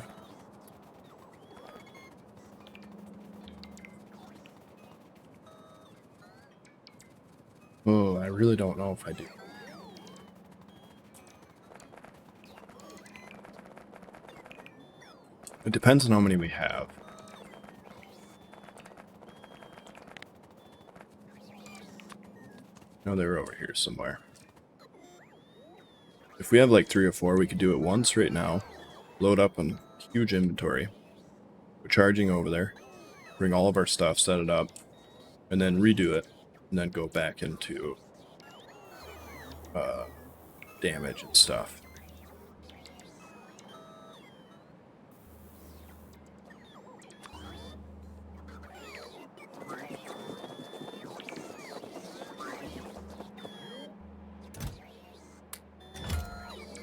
Oh, I really don't know if I do. It depends on how many we have. No, they're over here somewhere. If we have like 3 or 4, we could do it once right now. Load up on huge inventory. We're charging over there. Bring all of our stuff, set it up, and then redo it. And then go back into damage and stuff.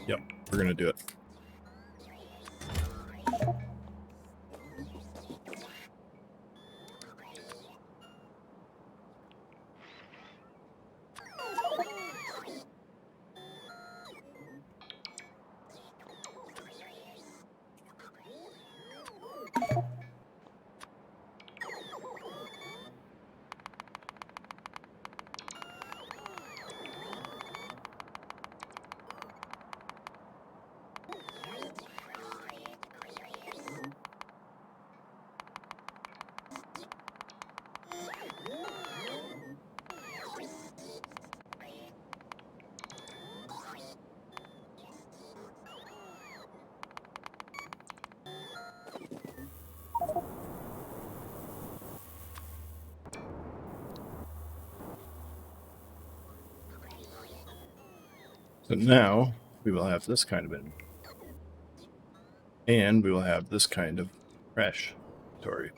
Yep, we're gonna do it. So now we will have this kind of inventory. And we will have this kind of fresh inventory.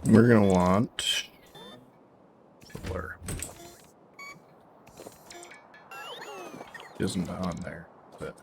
We're gonna want blur. Isn't on there, but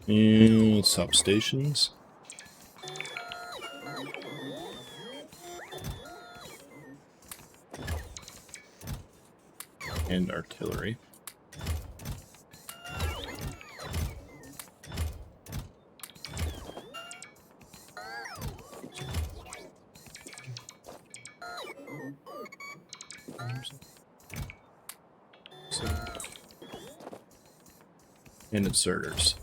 And substations. And artillery. And inserters.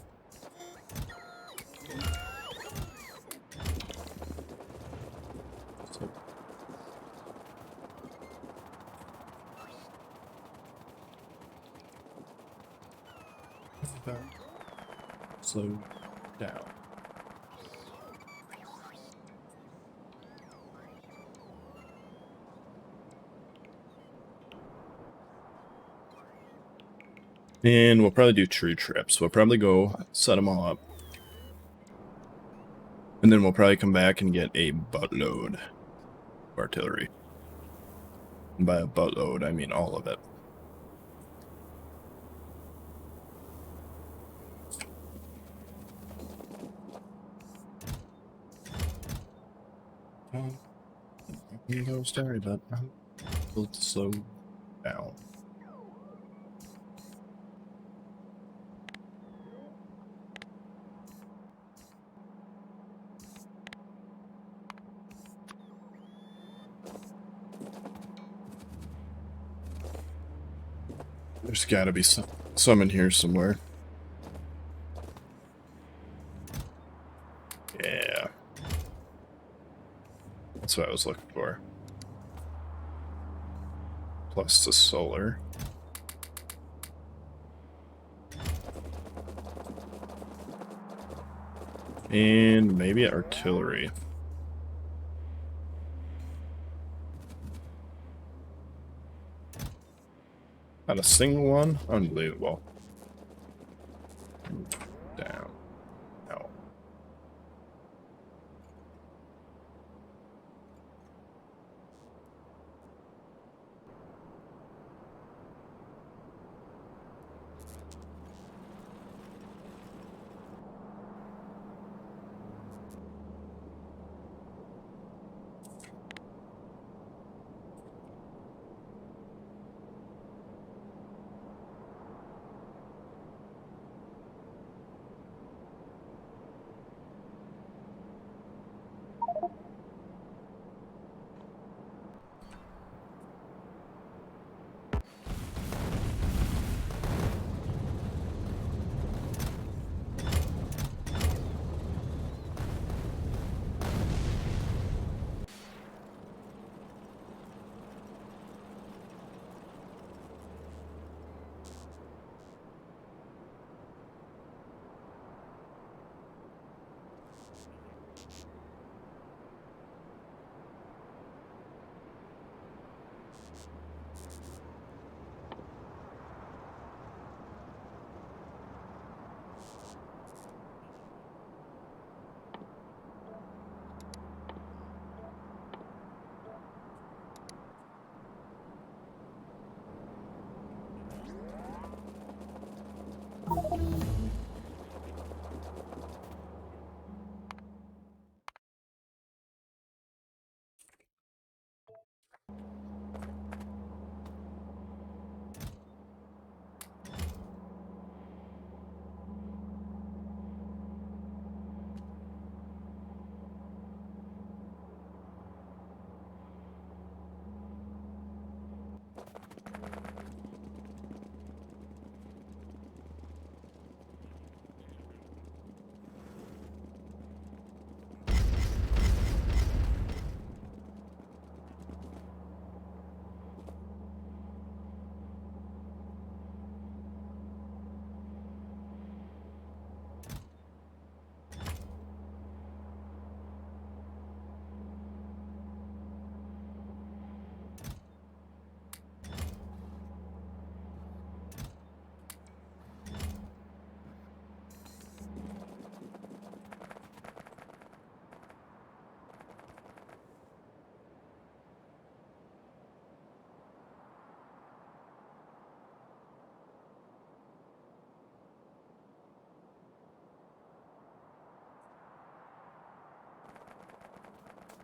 Slow down. And we'll probably do tree trips. We'll probably go set them all up. And then we'll probably come back and get a buttload of artillery. And by a buttload, I mean all of it. No story, but we'll slow down. There's got to be some in here somewhere. Yeah. That's what I was looking for. Plus the solar. And maybe artillery. Not a single one? Unbelievable. Down. No.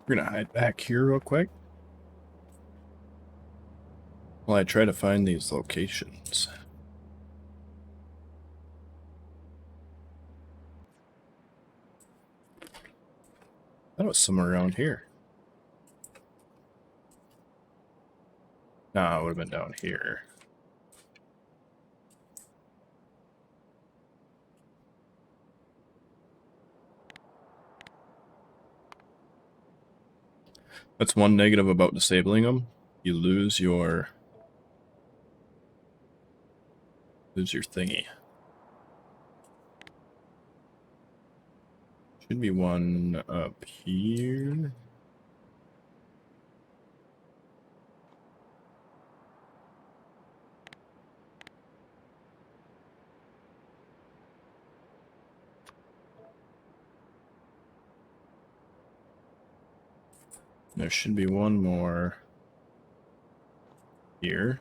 We're gonna hide back here real quick while I try to find these locations. That was somewhere around here. Nah, it would have been down here. That's one negative about disabling them. You lose your thingy. Should be one up here. There should be one more here.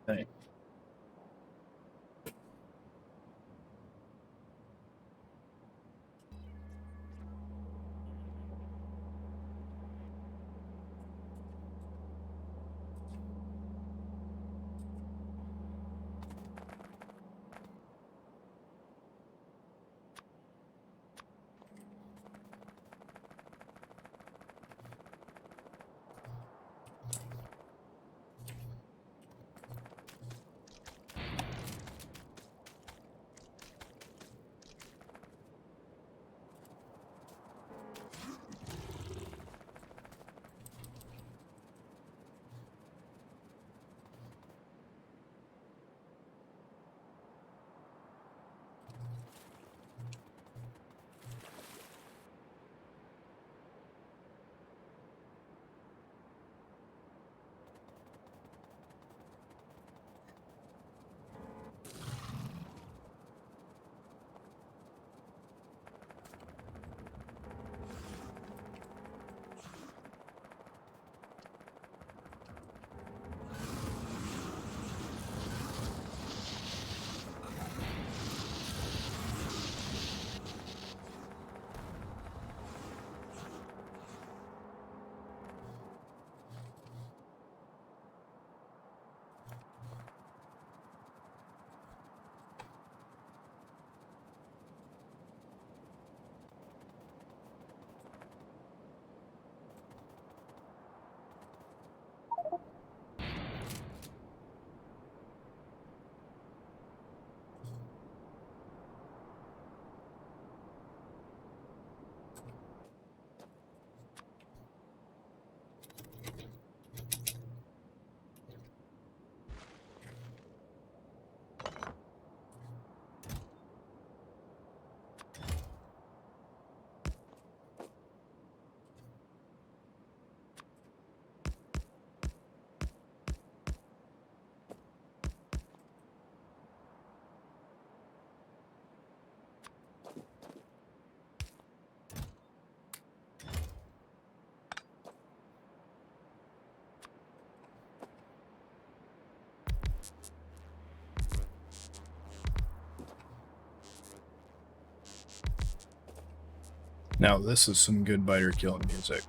Hey. Now this is some good biter killing music.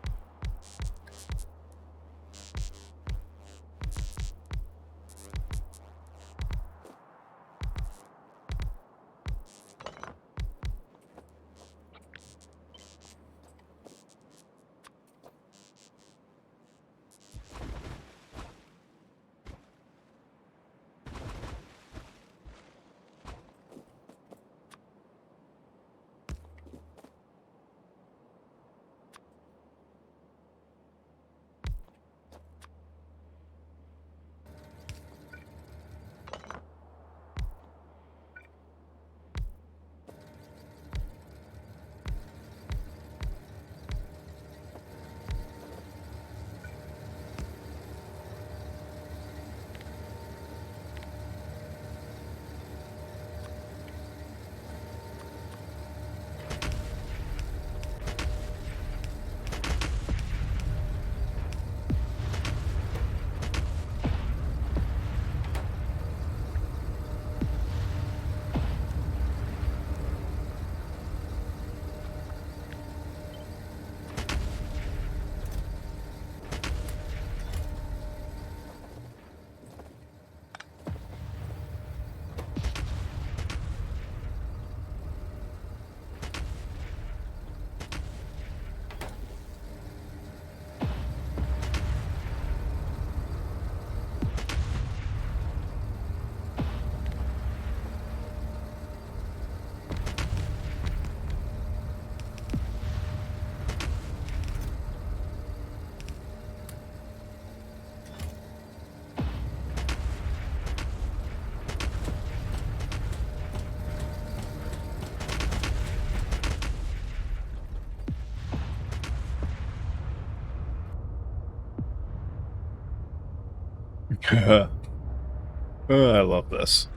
Oh, I love this.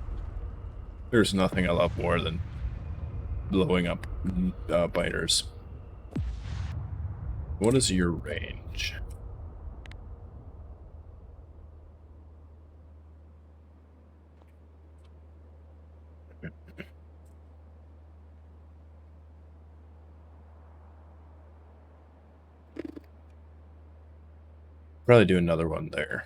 There's nothing I love more than blowing up biters. What is your range? Probably do another one there.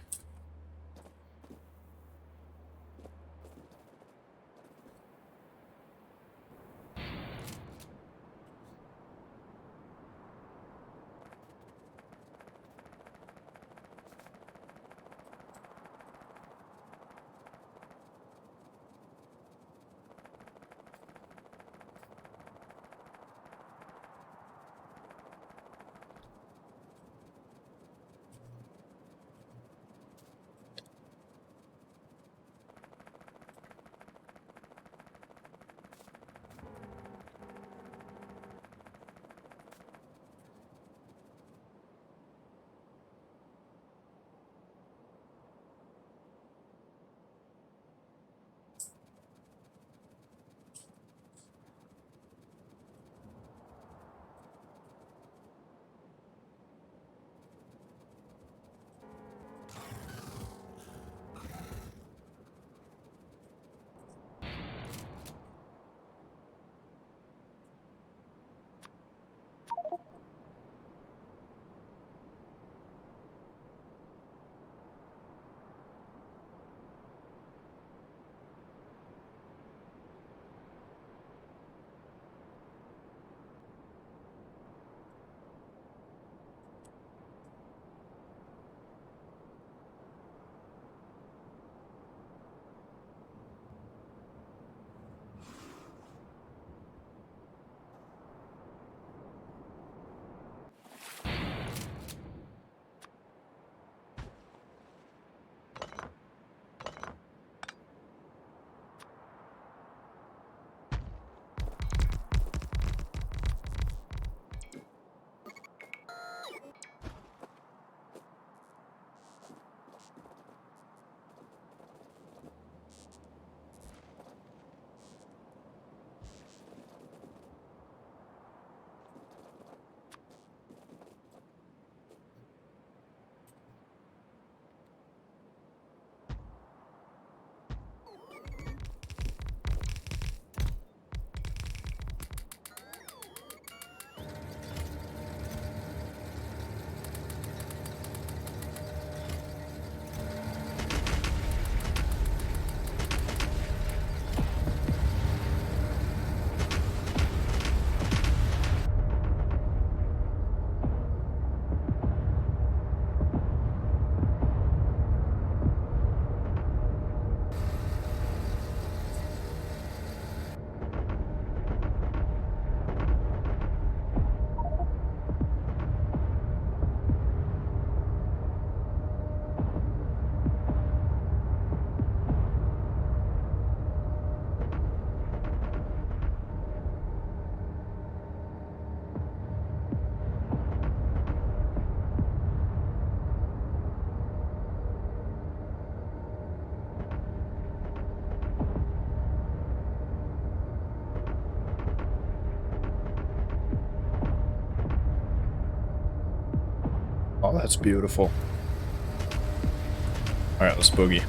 Oh, that's beautiful. Alright, let's boogie.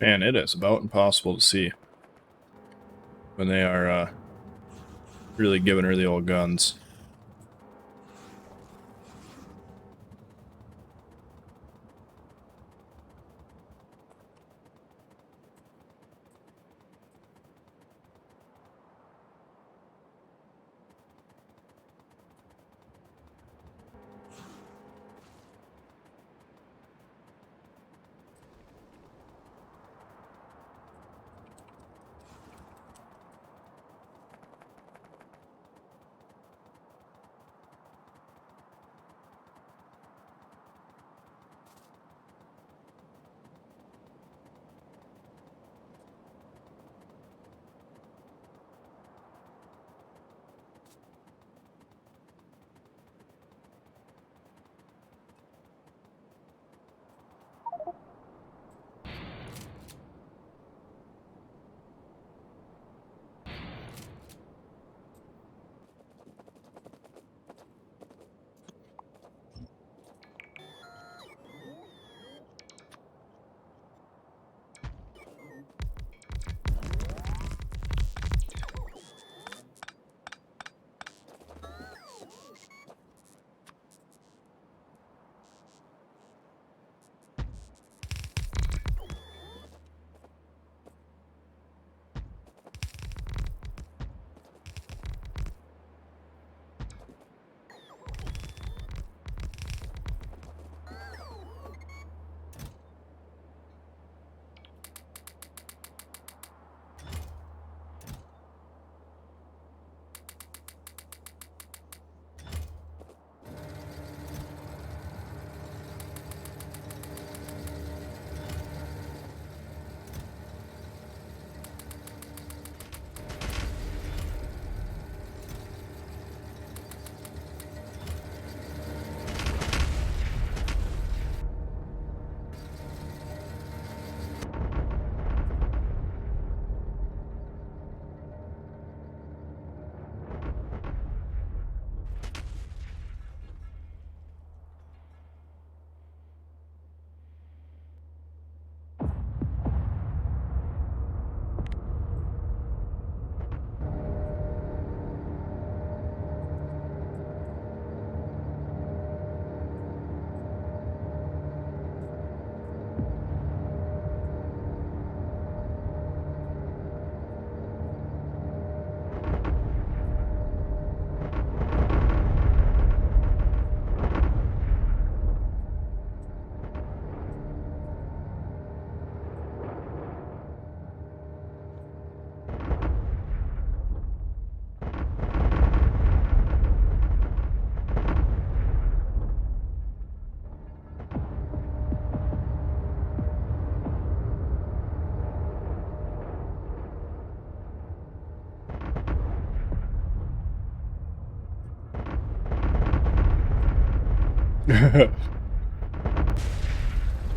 Man, it is about impossible to see when they are really giving her the old guns.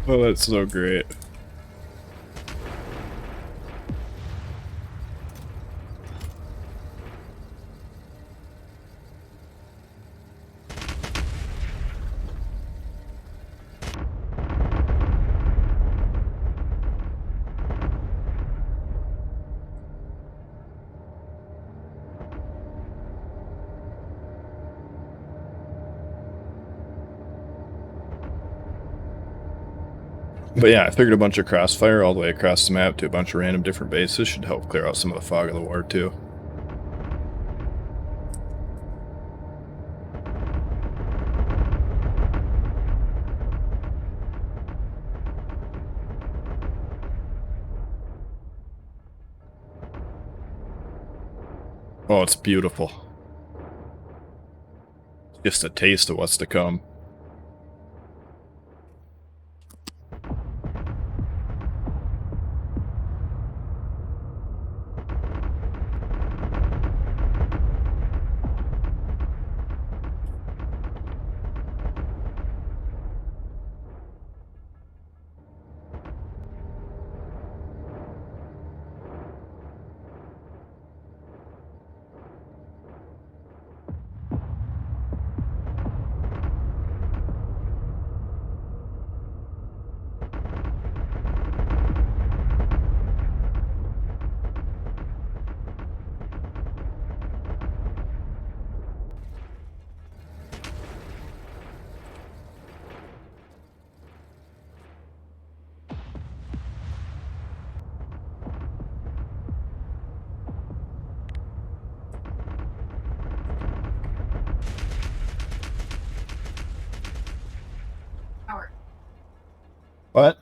Oh, that's so great. But yeah, I figured a bunch of crossfire all the way across the map to a bunch of random different bases should help clear out some of the fog of the war too. Oh, it's beautiful. Just a taste of what's to come. What?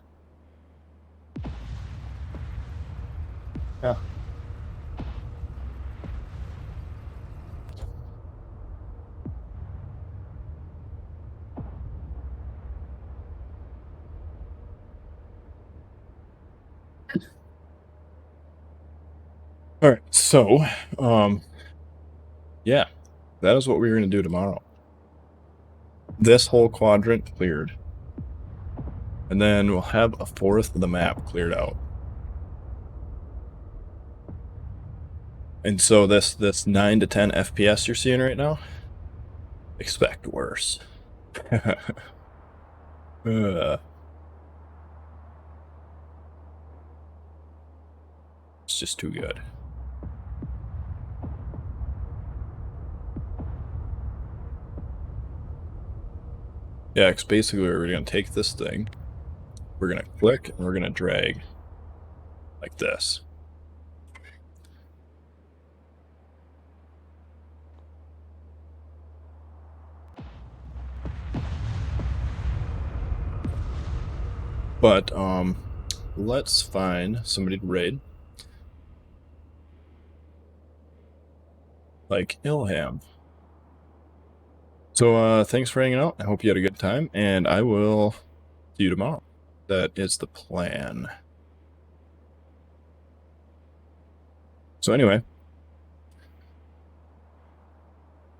Yeah. All right. So, yeah, that is what we're going to do tomorrow. This whole quadrant cleared. And then we'll have a fourth of the map cleared out. And so this 9 to 10 FPS you're seeing right now, expect worse. It's just too good. Yeah, it's basically we're going to take this thing, we're going to click, and we're going to drag like this. But, let's find somebody to raid. Like Ilham. So, thanks for hanging out. I hope you had a good time, and I will see you tomorrow. That is the plan. So anyway,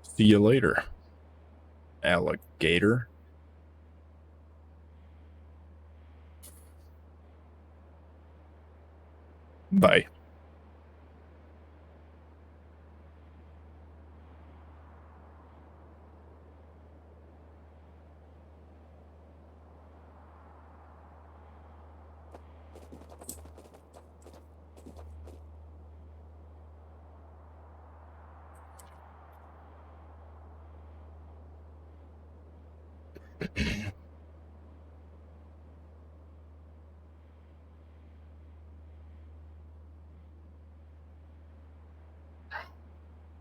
see you later, alligator. Bye.